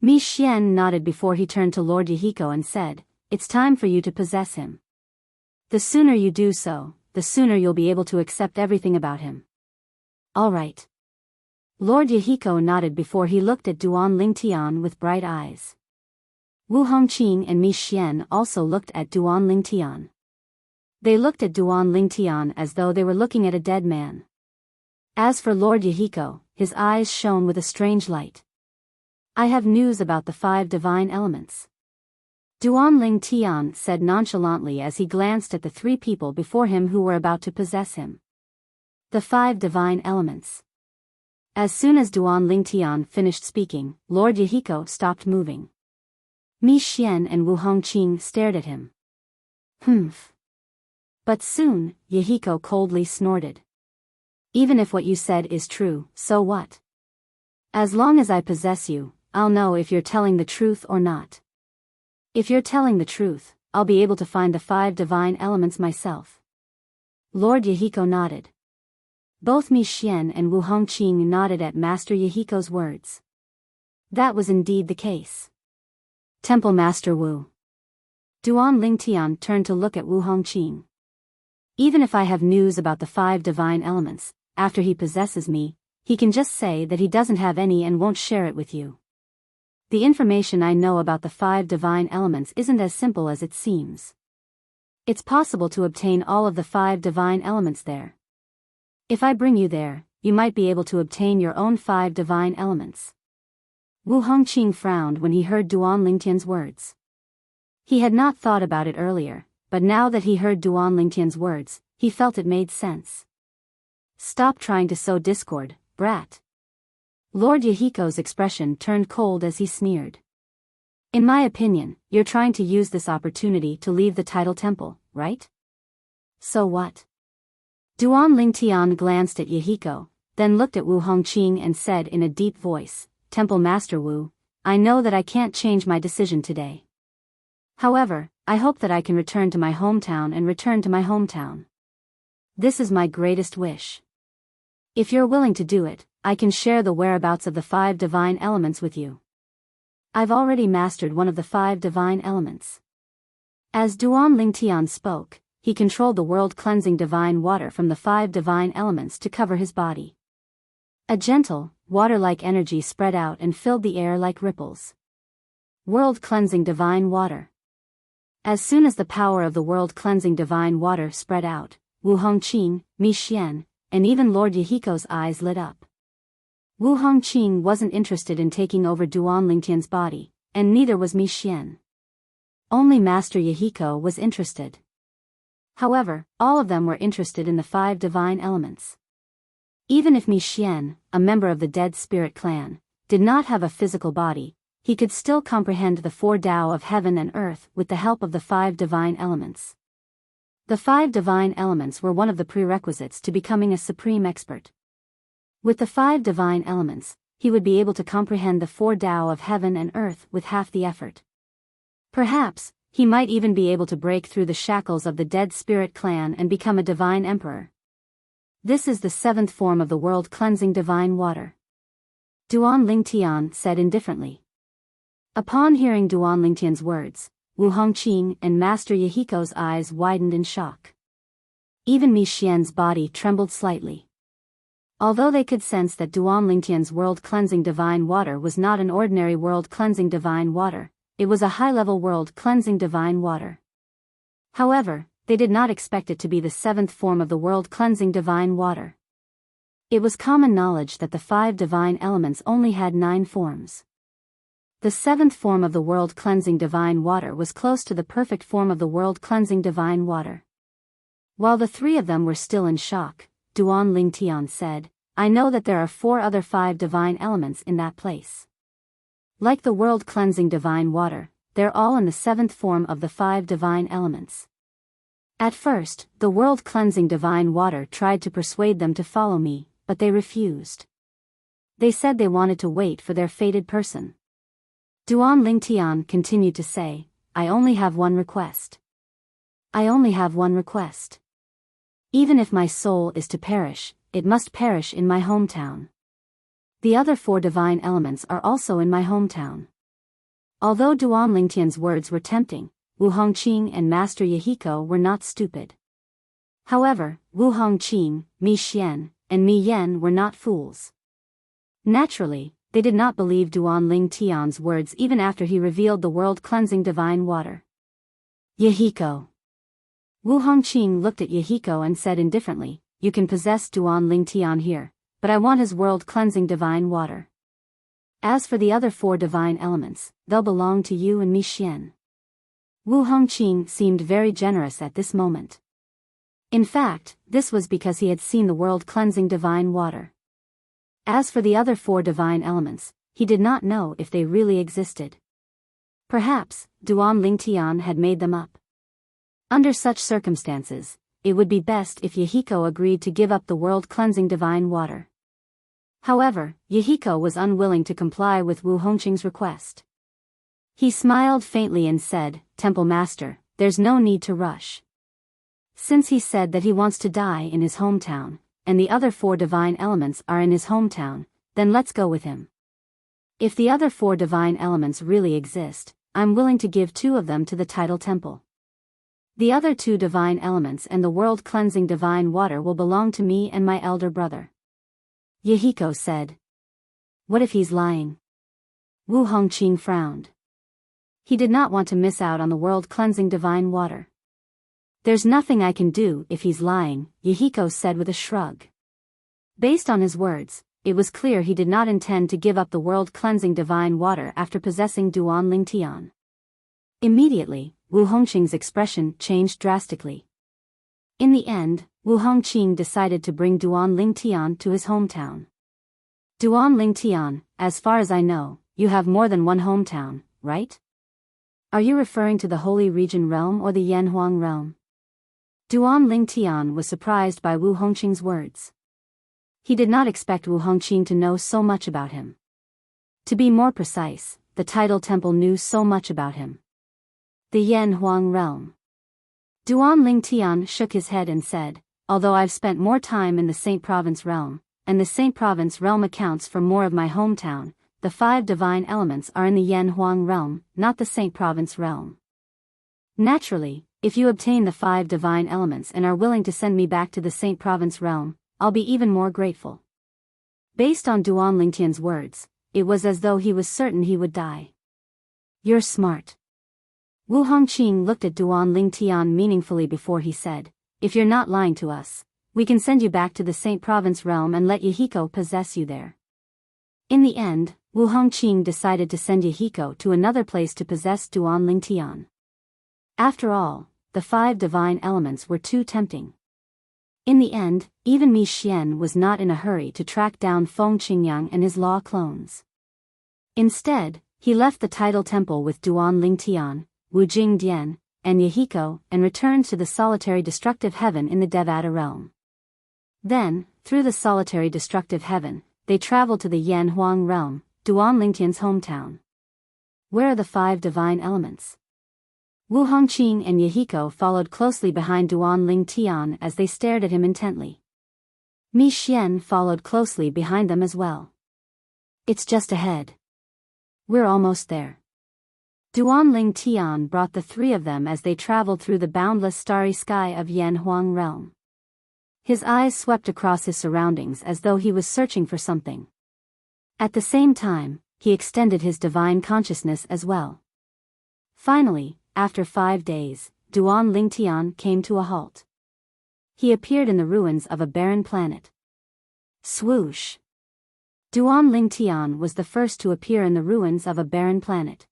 S1: Mi Xian nodded before he turned to Lord Yahiko and said, "It's time for you to possess him. The sooner you do so, the sooner you'll be able to accept everything about him." "All right." Lord Yahiko nodded before he looked at Duan Lingtian with bright eyes. Wu Hongqing and Mi Xian also looked at Duan Lingtian. They looked at Duan Lingtian as though they were looking at a dead man. As for Lord Yahiko, his eyes shone with a strange light. "I have news about the 5 divine elements," Duan Lingtian said nonchalantly as he glanced at the 3 people before him who were about to possess him. The 5 divine elements. As soon as Duan Lingtian finished speaking, Lord Yahiko stopped moving. Mi Xian and Wu Hongqing stared at him. "Humph." But soon, Yahiko coldly snorted. "Even if what you said is true, so what? As long as I possess you, I'll know if you're telling the truth or not. If you're telling the truth, I'll be able to find the 5 divine elements myself." Lord Yahiko nodded. Both Mi Xian and Wu Hongqing nodded at Master Yahiko's words. That was indeed the case. "Temple Master Wu." Duan Lingtian turned to look at Wu Hongqing. "Even if I have news about the 5 divine elements, after he possesses me, he can just say that he doesn't have any and won't share it with you. The information I know about the 5 divine elements isn't as simple as it seems. It's possible to obtain all of the 5 divine elements there. If I bring you there, you might be able to obtain your own 5 divine elements." Wu Hongqing frowned when he heard Duan Lingtian's words. He had not thought about it earlier, but now that he heard Duan Lingtian's words, he felt it made sense. "Stop trying to sow discord, brat." Lord Yahiko's expression turned cold as he sneered. "In my opinion, you're trying to use this opportunity to leave the Tidal Temple, right? So what?" Duan Lingtian glanced at Yahiko, then looked at Wu Hongqing and said in a deep voice, "Temple Master Wu, I know that I can't change my decision today. However, I hope that I can return to my hometown and return to my hometown. This is my greatest wish. If you're willing to do it, I can share the whereabouts of the 5 divine elements with you. I've already mastered one of the 5 divine elements." As Duan Lingtian spoke, he controlled the world-cleansing divine water from the 5 divine elements to cover his body. A gentle, water-like energy spread out and filled the air like ripples. World-cleansing divine water. As soon as the power of the world-cleansing divine water spread out, Wu Hongqing, Mi Xian, and even Lord Yahiko's eyes lit up. Wu Hongqing wasn't interested in taking over Duan Lingtian's body, and neither was Mi Xian. Only Master Yahiko was interested. However, all of them were interested in the 5 divine elements. Even if Mi Xian, a member of the Dead Spirit clan, did not have a physical body, he could still comprehend the 4 Tao of heaven and earth with the help of the 5 divine elements. The 5 divine elements were one of the prerequisites to becoming a supreme expert. With the 5 divine elements, he would be able to comprehend the 4 Tao of heaven and earth with half the effort. Perhaps, he might even be able to break through the shackles of the Dead Spirit clan and become a divine emperor. This is the 7th form of the world-cleansing divine water. Duan Lingtian said indifferently. Upon hearing Duan Lingtian's words, Wu Hongqing and Master Yahiko's eyes widened in shock. Even Mi Xian's body trembled slightly. Although they could sense that Duan Lingtian's world-cleansing divine water was not an ordinary world-cleansing divine water, it was a high-level world-cleansing divine water. However, they did not expect it to be the 7th form of the world-cleansing divine water. It was common knowledge that the 5 divine elements only had 9 forms. The 7th form of the world-cleansing divine water was close to the perfect form of the world-cleansing divine water. While the 3 of them were still in shock, Duan Lingtian said, "I know that there are 4 other 5 divine elements in that place. Like the world-cleansing divine water, they're all in the seventh form of the 5 divine elements. At first, the world-cleansing divine water tried to persuade them to follow me, but they refused. They said they wanted to wait for their fated person. Duan Lingtian continued to say, I only have one request. I only have one request. Even if my soul is to perish, it must perish in my hometown. The other 4 divine elements are also in my hometown. Although Duan Lingtian's words were tempting, Wu Hongqing and Master Yahiko were not stupid. However, Wu Hongqing, Mi Xian, and Mi Yan were not fools. Naturally, they did not believe Duan Lingtian's words even after he revealed the world-cleansing divine water. Yahiko. Wu Hongqing looked at Yahiko and said indifferently, you can possess Duan Lingtian here, but I want his world-cleansing divine water. As for the other 4 divine elements, they'll belong to you and Mi Xian. Wu Hongqing seemed very generous at this moment. In fact, this was because he had seen the world-cleansing divine water. As for the other 4 divine elements, he did not know if they really existed. Perhaps, Duan Lingtian had made them up. Under such circumstances, it would be best if Yahiko agreed to give up the world-cleansing divine water. However, Yahiko was unwilling to comply with Wu Hongqing's request. He smiled faintly and said, Temple Master, there's no need to rush. Since he said that he wants to die in his hometown, and the other 4 divine elements are in his hometown, then let's go with him. If the other 4 divine elements really exist, I'm willing to give 2 of them to the tidal temple. The other 2 divine elements and the world-cleansing divine water will belong to me and my elder brother. Yahiko said. What if he's lying? Wu Hongqing frowned. He did not want to miss out on the world-cleansing divine water. There's nothing I can do if he's lying, Yahiko said with a shrug. Based on his words, it was clear he did not intend to give up the world-cleansing divine water after possessing Duan Lingtian. Immediately, Wu Hongqing's expression changed drastically. In the end, Wu Hongqing decided to bring Duan Lingtian to his hometown. Duan Lingtian, as far as I know, you have more than one hometown, right? Are you referring to the Holy Region realm or the Yanhuang realm? Duan Lingtian was surprised by Wu Hongqing's words. He did not expect Wu Hongqing to know so much about him. To be more precise, the tidal temple knew so much about him. The Yanhuang realm. Duan Lingtian shook his head and said, although I've spent more time in the Saint Province realm, and the Saint Province realm accounts for more of my hometown, the 5 divine elements are in the Yanhuang realm, not the Saint Province realm. Naturally, if you obtain the 5 divine elements and are willing to send me back to the Saint Province realm, I'll be even more grateful. Based on Duan Lingtian's words, it was as though he was certain he would die. You're smart. Wu Hongqing looked at Duan Lingtian meaningfully before he said, if you're not lying to us, we can send you back to the Saint Province realm and let Yahiko possess you there. In the end, Wu Hongqing decided to send Yahiko to another place to possess Duan Lingtian. After all, the 5 divine elements were too tempting. In the end, even Mi Xian was not in a hurry to track down Feng Qingyang and his law clones. Instead, he left the tidal temple with Duan Lingtian, Wu Jingdian, and Yahiko and returned to the solitary destructive heaven in the Devata realm. Then, through the solitary destructive heaven, they traveled to the Yanhuang realm, Duan Lingtian's hometown. Where are the 5 divine elements? Wu Hongqing and Yahiko followed closely behind Duan Lingtian as they stared at him intently. Mi Xian followed closely behind them as well. It's just ahead. We're almost there. Duan Lingtian brought the 3 of them as they traveled through the boundless starry sky of Yanhuang realm. His eyes swept across his surroundings as though he was searching for something. At the same time, he extended his divine consciousness as well. Finally, after 5 days, Duan Lingtian came to a halt. He appeared in the ruins of a barren planet. Swoosh! Duan Lingtian was the first to appear in the ruins of a barren planet.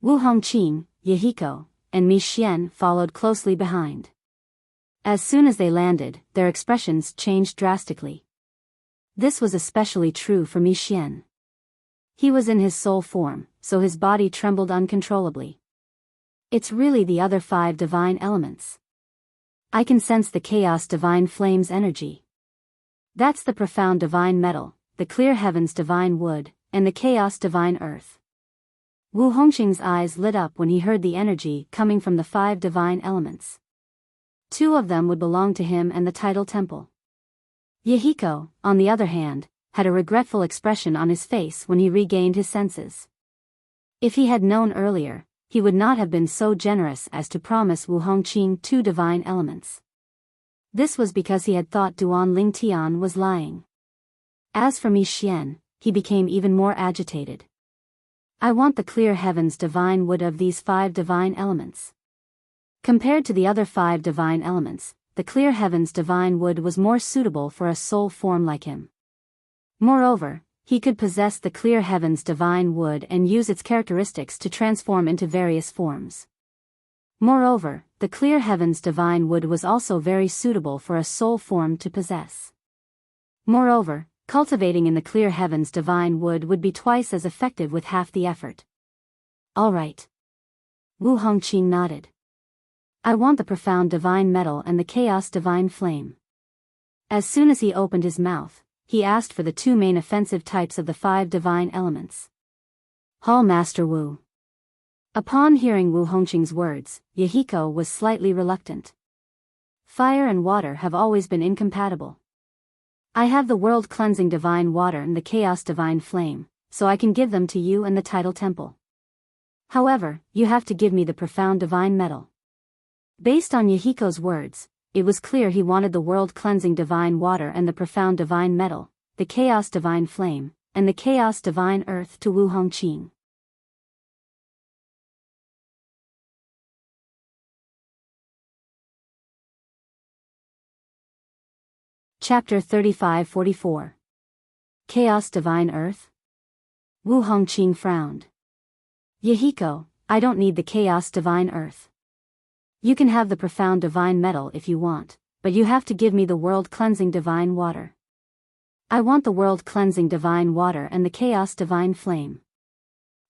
S1: Wu Hongqing, Yahiko, and Mi Xian followed closely behind. As soon as they landed, their expressions changed drastically. This was especially true for Mi Xian. He was in his soul form, so his body trembled uncontrollably. It's really the other 5 divine elements. I can sense the chaos divine flame's energy. That's the profound divine metal, the clear heavens divine wood, and the chaos divine earth. Wu Hongqing's eyes lit up when he heard the energy coming from the 5 divine elements. 2 of them would belong to him and the tidal temple. Yahiko, on the other hand, had a regretful expression on his face when he regained his senses. If he had known earlier, he would not have been so generous as to promise Wu Hongqing 2 divine elements. This was because he had thought Duan Ling Tian was lying. As for Mi Xian, he became even more agitated. I want the clear heavens divine wood of these 5 divine elements. Compared to the other 5 divine elements, the clear heavens divine wood was more suitable for a soul form like him. Moreover, he could possess the clear heavens divine wood and use its characteristics to transform into various forms. Moreover, the clear heavens divine wood was also very suitable for a soul form to possess. Moreover, cultivating in the clear heavens divine wood would be twice as effective with half the effort. All right. Wu Hongqing nodded. I want the profound divine metal and the chaos divine flame. As soon as he opened his mouth, he asked for the 2 main offensive types of the 5 divine elements. Hall Master Wu. Upon hearing Wu Hongqing's words, Yahiko was slightly reluctant. Fire and water have always been incompatible. I have the world-cleansing divine water and the chaos divine flame, so I can give them to you and the tidal temple. However, you have to give me the profound divine metal. Based on Yahiko's words, it was clear he wanted the world-cleansing divine water and the profound divine metal, the chaos divine flame, and the chaos divine earth to Wu Hongqing. Chapter 35-44. Chaos Divine Earth? Wu Hongqing frowned. Yahiko, I don't need the chaos divine earth. You can have the profound divine metal if you want, but you have to give me the world-cleansing divine water. I want the world-cleansing divine water and the chaos divine flame.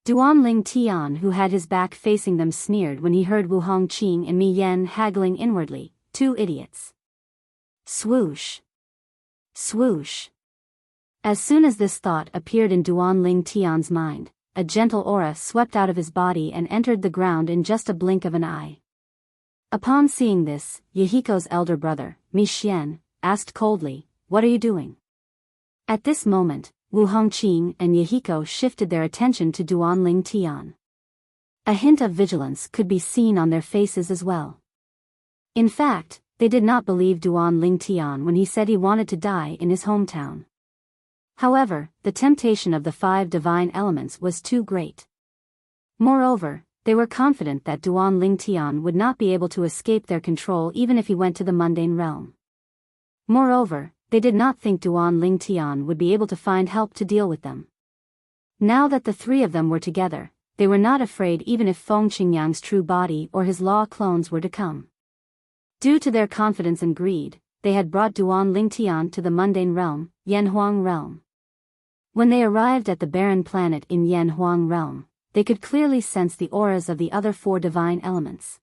S1: Duan Ling Tian, who had his back facing them, sneered when he heard Wu Hongqing and Mi Yen haggling inwardly, 2 idiots. Swoosh. Swoosh. As soon as this thought appeared in Duan Ling Tian's mind, a gentle aura swept out of his body and entered the ground in just a blink of an eye. Upon seeing this, Yahiko's elder brother, Mi Xian, asked coldly, "What are you doing?" At this moment, Wu Hongqing and Yahiko shifted their attention to Duan Ling Tian. A hint of vigilance could be seen on their faces as well. In fact, they did not believe Duan Ling Tian when he said he wanted to die in his hometown. However, the temptation of the 5 divine elements was too great. Moreover, they were confident that Duan Ling Tian would not be able to escape their control even if he went to the mundane realm. Moreover, they did not think Duan Ling Tian would be able to find help to deal with them. Now that the 3 of them were together, they were not afraid even if Feng Qingyang's true body or his law clones were to come. Due to their confidence and greed, they had brought Duan Ling Tian to the mundane realm, Yanhuang realm. When they arrived at the barren planet in Yanhuang realm, they could clearly sense the auras of the other 4 divine elements.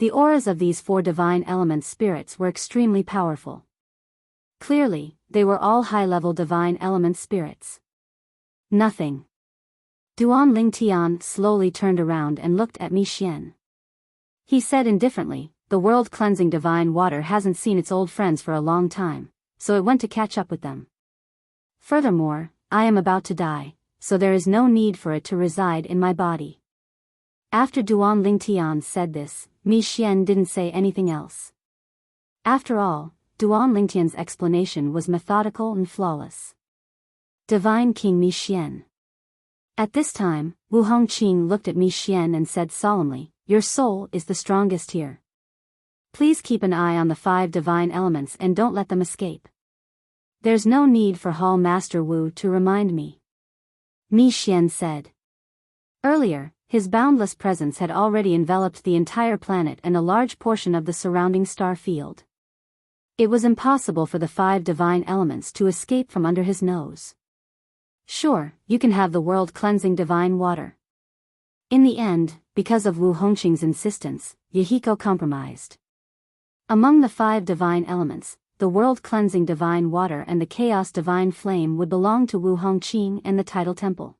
S1: The auras of these 4 divine element spirits were extremely powerful. Clearly, they were all high-level divine element spirits. Nothing. Duan Ling Tian slowly turned around and looked at Mi Xian. He said indifferently, "The world-cleansing divine water hasn't seen its old friends for a long time, so it went to catch up with them. Furthermore, I am about to die, so there is no need for it to reside in my body." After Duan Ling Tian said this, Mi Xian didn't say anything else. After all, Duan Ling Tian's explanation was methodical and flawless. Divine King Mi Xian. At this time, Wu Hongqing looked at Mi Xian and said solemnly, "Your soul is the strongest here. Please keep an eye on the 5 divine elements and don't let them escape. There's no need for Hall Master Wu to remind me." Mi Xian said. Earlier, his boundless presence had already enveloped the entire planet and a large portion of the surrounding star field. It was impossible for the 5 divine elements to escape from under his nose. Sure, you can have the world-cleansing divine water. In the end, because of Wu Hongqing's insistence, Yahiko compromised. Among the 5 divine elements, the world-cleansing divine water and the chaos divine flame would belong to Wu Hongqing and the tidal temple.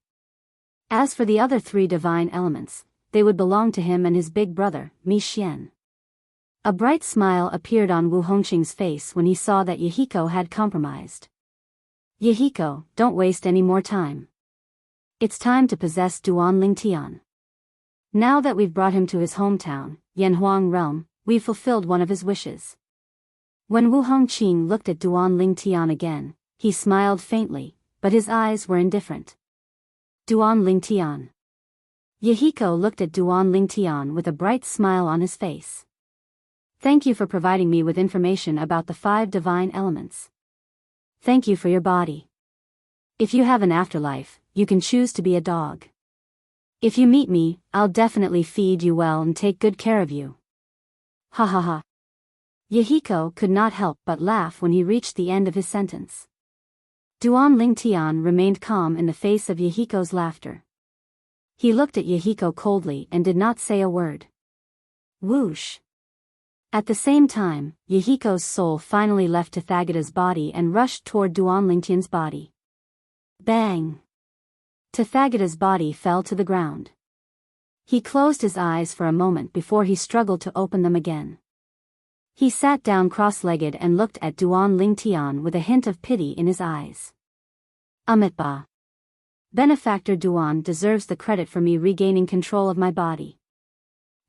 S1: As for the other 3 divine elements, they would belong to him and his big brother, Mi Xian. A bright smile appeared on Wu Hongqing's face when he saw that Yahiko had compromised. Yahiko, don't waste any more time. It's time to possess Duanling Tian. Now that we've brought him to his hometown, Yanhuang realm, we've fulfilled one of his wishes. When Wu Hongqing looked at Duanling Tian again, he smiled faintly, but his eyes were indifferent. Duanling Tian. Yahiko looked at Duanling Tian with a bright smile on his face. Thank you for providing me with information about the 5 divine elements. Thank you for your body. If you have an afterlife, you can choose to be a dog. If you meet me, I'll definitely feed you well and take good care of you. Ha ha ha. Yahiko could not help but laugh when he reached the end of his sentence. Duanling Tian remained calm in the face of Yahiko's laughter. He looked at Yahiko coldly and did not say a word. Whoosh. At the same time, Yahiko's soul finally left Tathagata's body and rushed toward Duanling Tian's body. Bang! Tathagata's body fell to the ground. He closed his eyes for a moment before he struggled to open them again. He sat down cross-legged and looked at Duanling Tian with a hint of pity in his eyes. Amitba. Benefactor Duan deserves the credit for me regaining control of my body.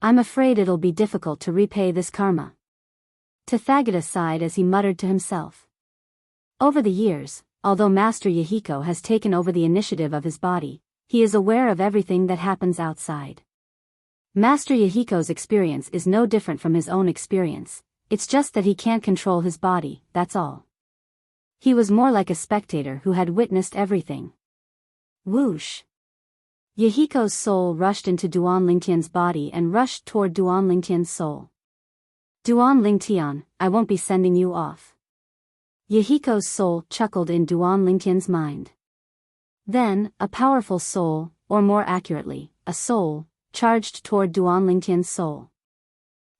S1: I'm afraid it'll be difficult to repay this karma. Tathagata sighed as he muttered to himself. Over the years, although Master Yahiko has taken over the initiative of his body, he is aware of everything that happens outside. Master Yahiko's experience is no different from his own experience, it's just that he can't control his body, that's all. He was more like a spectator who had witnessed everything. Whoosh! Yahiko's soul rushed into Duanling Tian's body and rushed toward Duanling Tian's soul. Duanling Tian, I won't be sending you off. Yahiko's soul chuckled in Duanling Tian's mind. Then, a powerful soul, or more accurately, a soul, charged toward Duanling Tian's soul.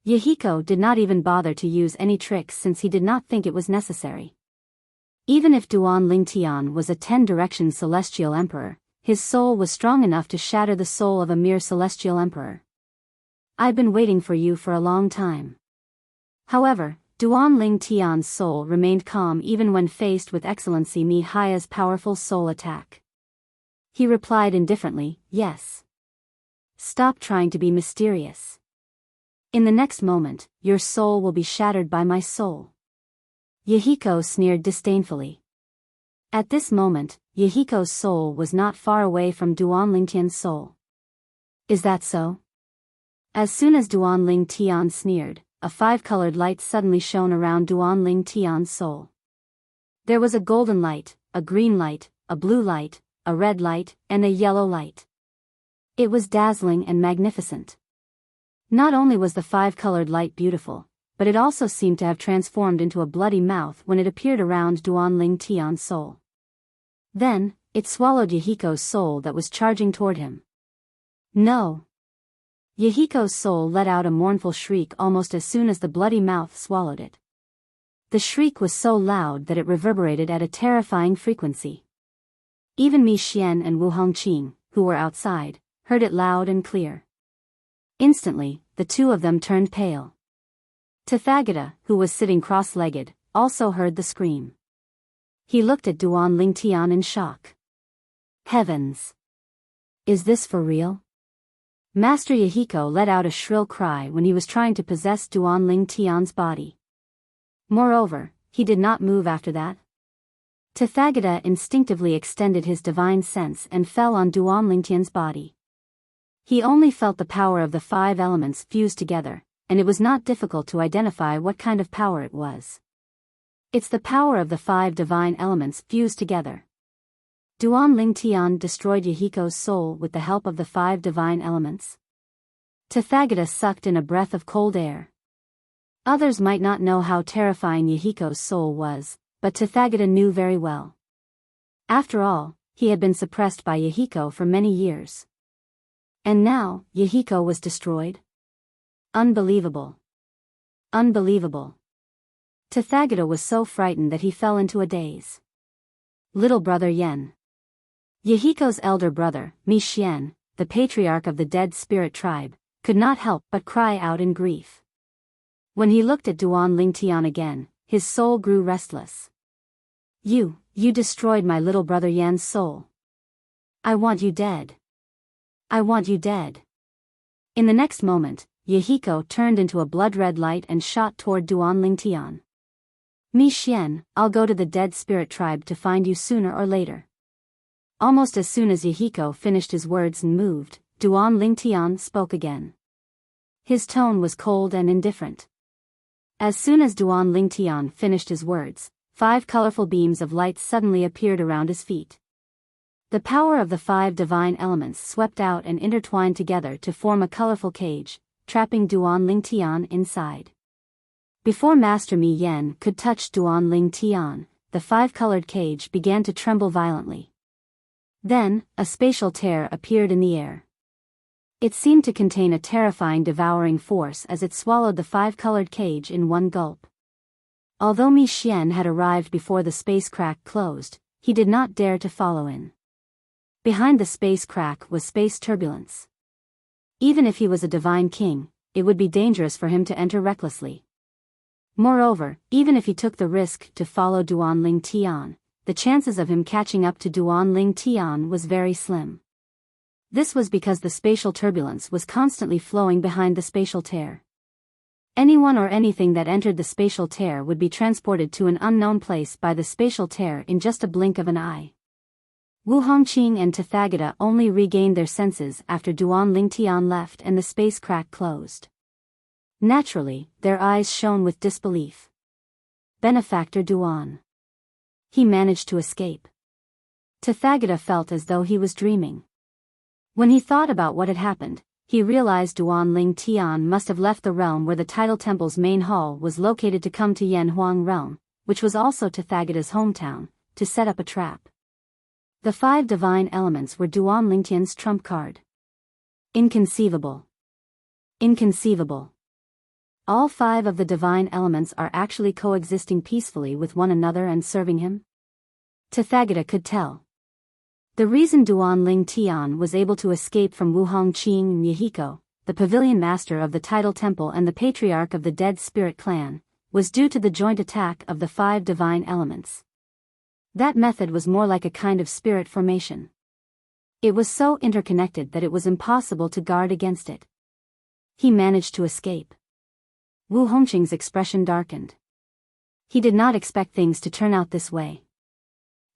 S1: Yahiko did not even bother to use any tricks since he did not think it was necessary. Even if Duanling Tian was a 10-direction celestial emperor, his soul was strong enough to shatter the soul of a mere celestial emperor. I've been waiting for you for a long time. However, Duanling Tian's soul remained calm even when faced with Excellency Mi Hai's powerful soul attack. He replied indifferently, yes. Stop trying to be mysterious. In the next moment, your soul will be shattered by my soul. Yahiko sneered disdainfully. At this moment, Yahiko's soul was not far away from Duanling Tian's soul. Is that so? As soon as Duanling Tian sneered, a 5-colored light suddenly shone around Duanling Tian's soul. There was a golden light, a green light, a blue light, a red light, and a yellow light. It was dazzling and magnificent. Not only was the 5-colored light beautiful, but it also seemed to have transformed into a bloody mouth when it appeared around Duanling Tian's soul. Then, it swallowed Yahiko's soul that was charging toward him. No! Yahiko's soul let out a mournful shriek almost as soon as the bloody mouth swallowed it. The shriek was so loud that it reverberated at a terrifying frequency. Even Mi Xian and Wu Hongqing, who were outside, heard it loud and clear. Instantly, the two of them turned pale. Tathagata, who was sitting cross-legged, also heard the scream. He looked at Duanling Tian in shock. Heavens! Is this for real? Master Yahiko let out a shrill cry when he was trying to possess Duanling Tian's body. Moreover, he did not move after that. Tathagata instinctively extended his divine sense and fell on Duanling Tian's body. He only felt the power of the 5 elements fused together, and it was not difficult to identify what kind of power it was. It's the power of the 5 divine elements fused together. Duanling Tian destroyed Yahiko's soul with the help of the 5 divine elements. Tathagata sucked in a breath of cold air. Others might not know how terrifying Yahiko's soul was, but Tathagata knew very well. After all, he had been suppressed by Yahiko for many years. And now, Yahiko was destroyed? Unbelievable. Unbelievable. Tathagata was so frightened that he fell into a daze. Little brother Yen. Yahiko's elder brother, Mishien, the patriarch of the dead spirit tribe, could not help but cry out in grief. When he looked at Duan Lingtian again, his soul grew restless. You destroyed my little brother Yan's soul. I want you dead. I want you dead. In the next moment, Yahiko turned into a blood-red light and shot toward Duan Lingtian. Mi Xian, I'll go to the dead spirit tribe to find you sooner or later. Almost as soon as Yahiko finished his words and moved, Duan Lingtian spoke again. His tone was cold and indifferent. As soon as Duan Lingtian finished his words, 5 colorful beams of light suddenly appeared around his feet. The power of the 5 divine elements swept out and intertwined together to form a colorful cage, trapping Duan Lingtian inside. Before Master Mi Yen could touch Duan Lingtian, the 5-colored cage began to tremble violently. Then, a spatial tear appeared in the air. It seemed to contain a terrifying devouring force as it swallowed the 5-colored cage in one gulp. Although Mi Xian had arrived before the space crack closed, he did not dare to follow in. Behind the space crack was space turbulence. Even if he was a divine king, it would be dangerous for him to enter recklessly. Moreover, even if he took the risk to follow Duan Lingtian, the chances of him catching up to Duan Lingtian was very slim. This was because the spatial turbulence was constantly flowing behind the spatial tear. Anyone or anything that entered the spatial tear would be transported to an unknown place by the spatial tear in just a blink of an eye. Wu Hongqing and Tathagata only regained their senses after Duan Lingtian left and the space crack closed. Naturally, their eyes shone with disbelief. Benefactor Duan. He managed to escape. Tathagata felt as though he was dreaming. When he thought about what had happened, he realized Duan Lingtian must have left the realm where the Tidal Temple's main hall was located to come to Yanhuang realm, which was also Tathagata's hometown, to set up a trap. The 5 divine elements were Duan Lingtian's trump card. Inconceivable. Inconceivable. All 5 of the divine elements are actually coexisting peacefully with one another and serving him? Tathagata could tell. The reason Duan Lingtian was able to escape from Wu Hongqing and Yahiko, the pavilion master of the Tidal Temple and the patriarch of the Dead Spirit clan, was due to the joint attack of the 5 divine elements. That method was more like a kind of spirit formation. It was so interconnected that it was impossible to guard against it. He managed to escape. Wu Hongqing's expression darkened. He did not expect things to turn out this way.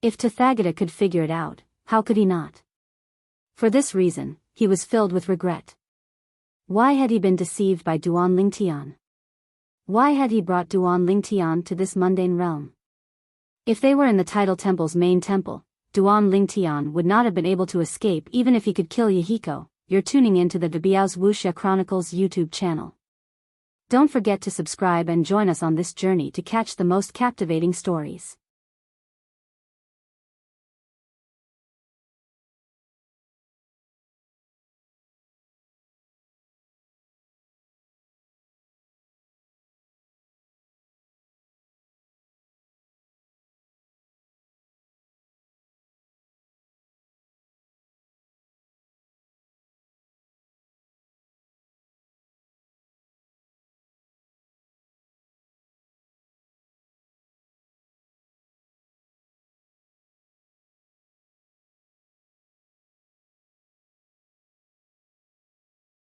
S1: If Tathagata could figure it out, how could he not? For this reason, he was filled with regret. Why had he been deceived by Duan Lingtian? Why had he brought Duan Lingtian to this mundane realm? If they were in the Tidal Temple's main temple, Duan Lingtian would not have been able to escape even if he could kill Yahiko. You're tuning in to the Biyao's Wuxia Chronicles YouTube channel. Don't forget to subscribe and join us on this journey to catch the most captivating stories.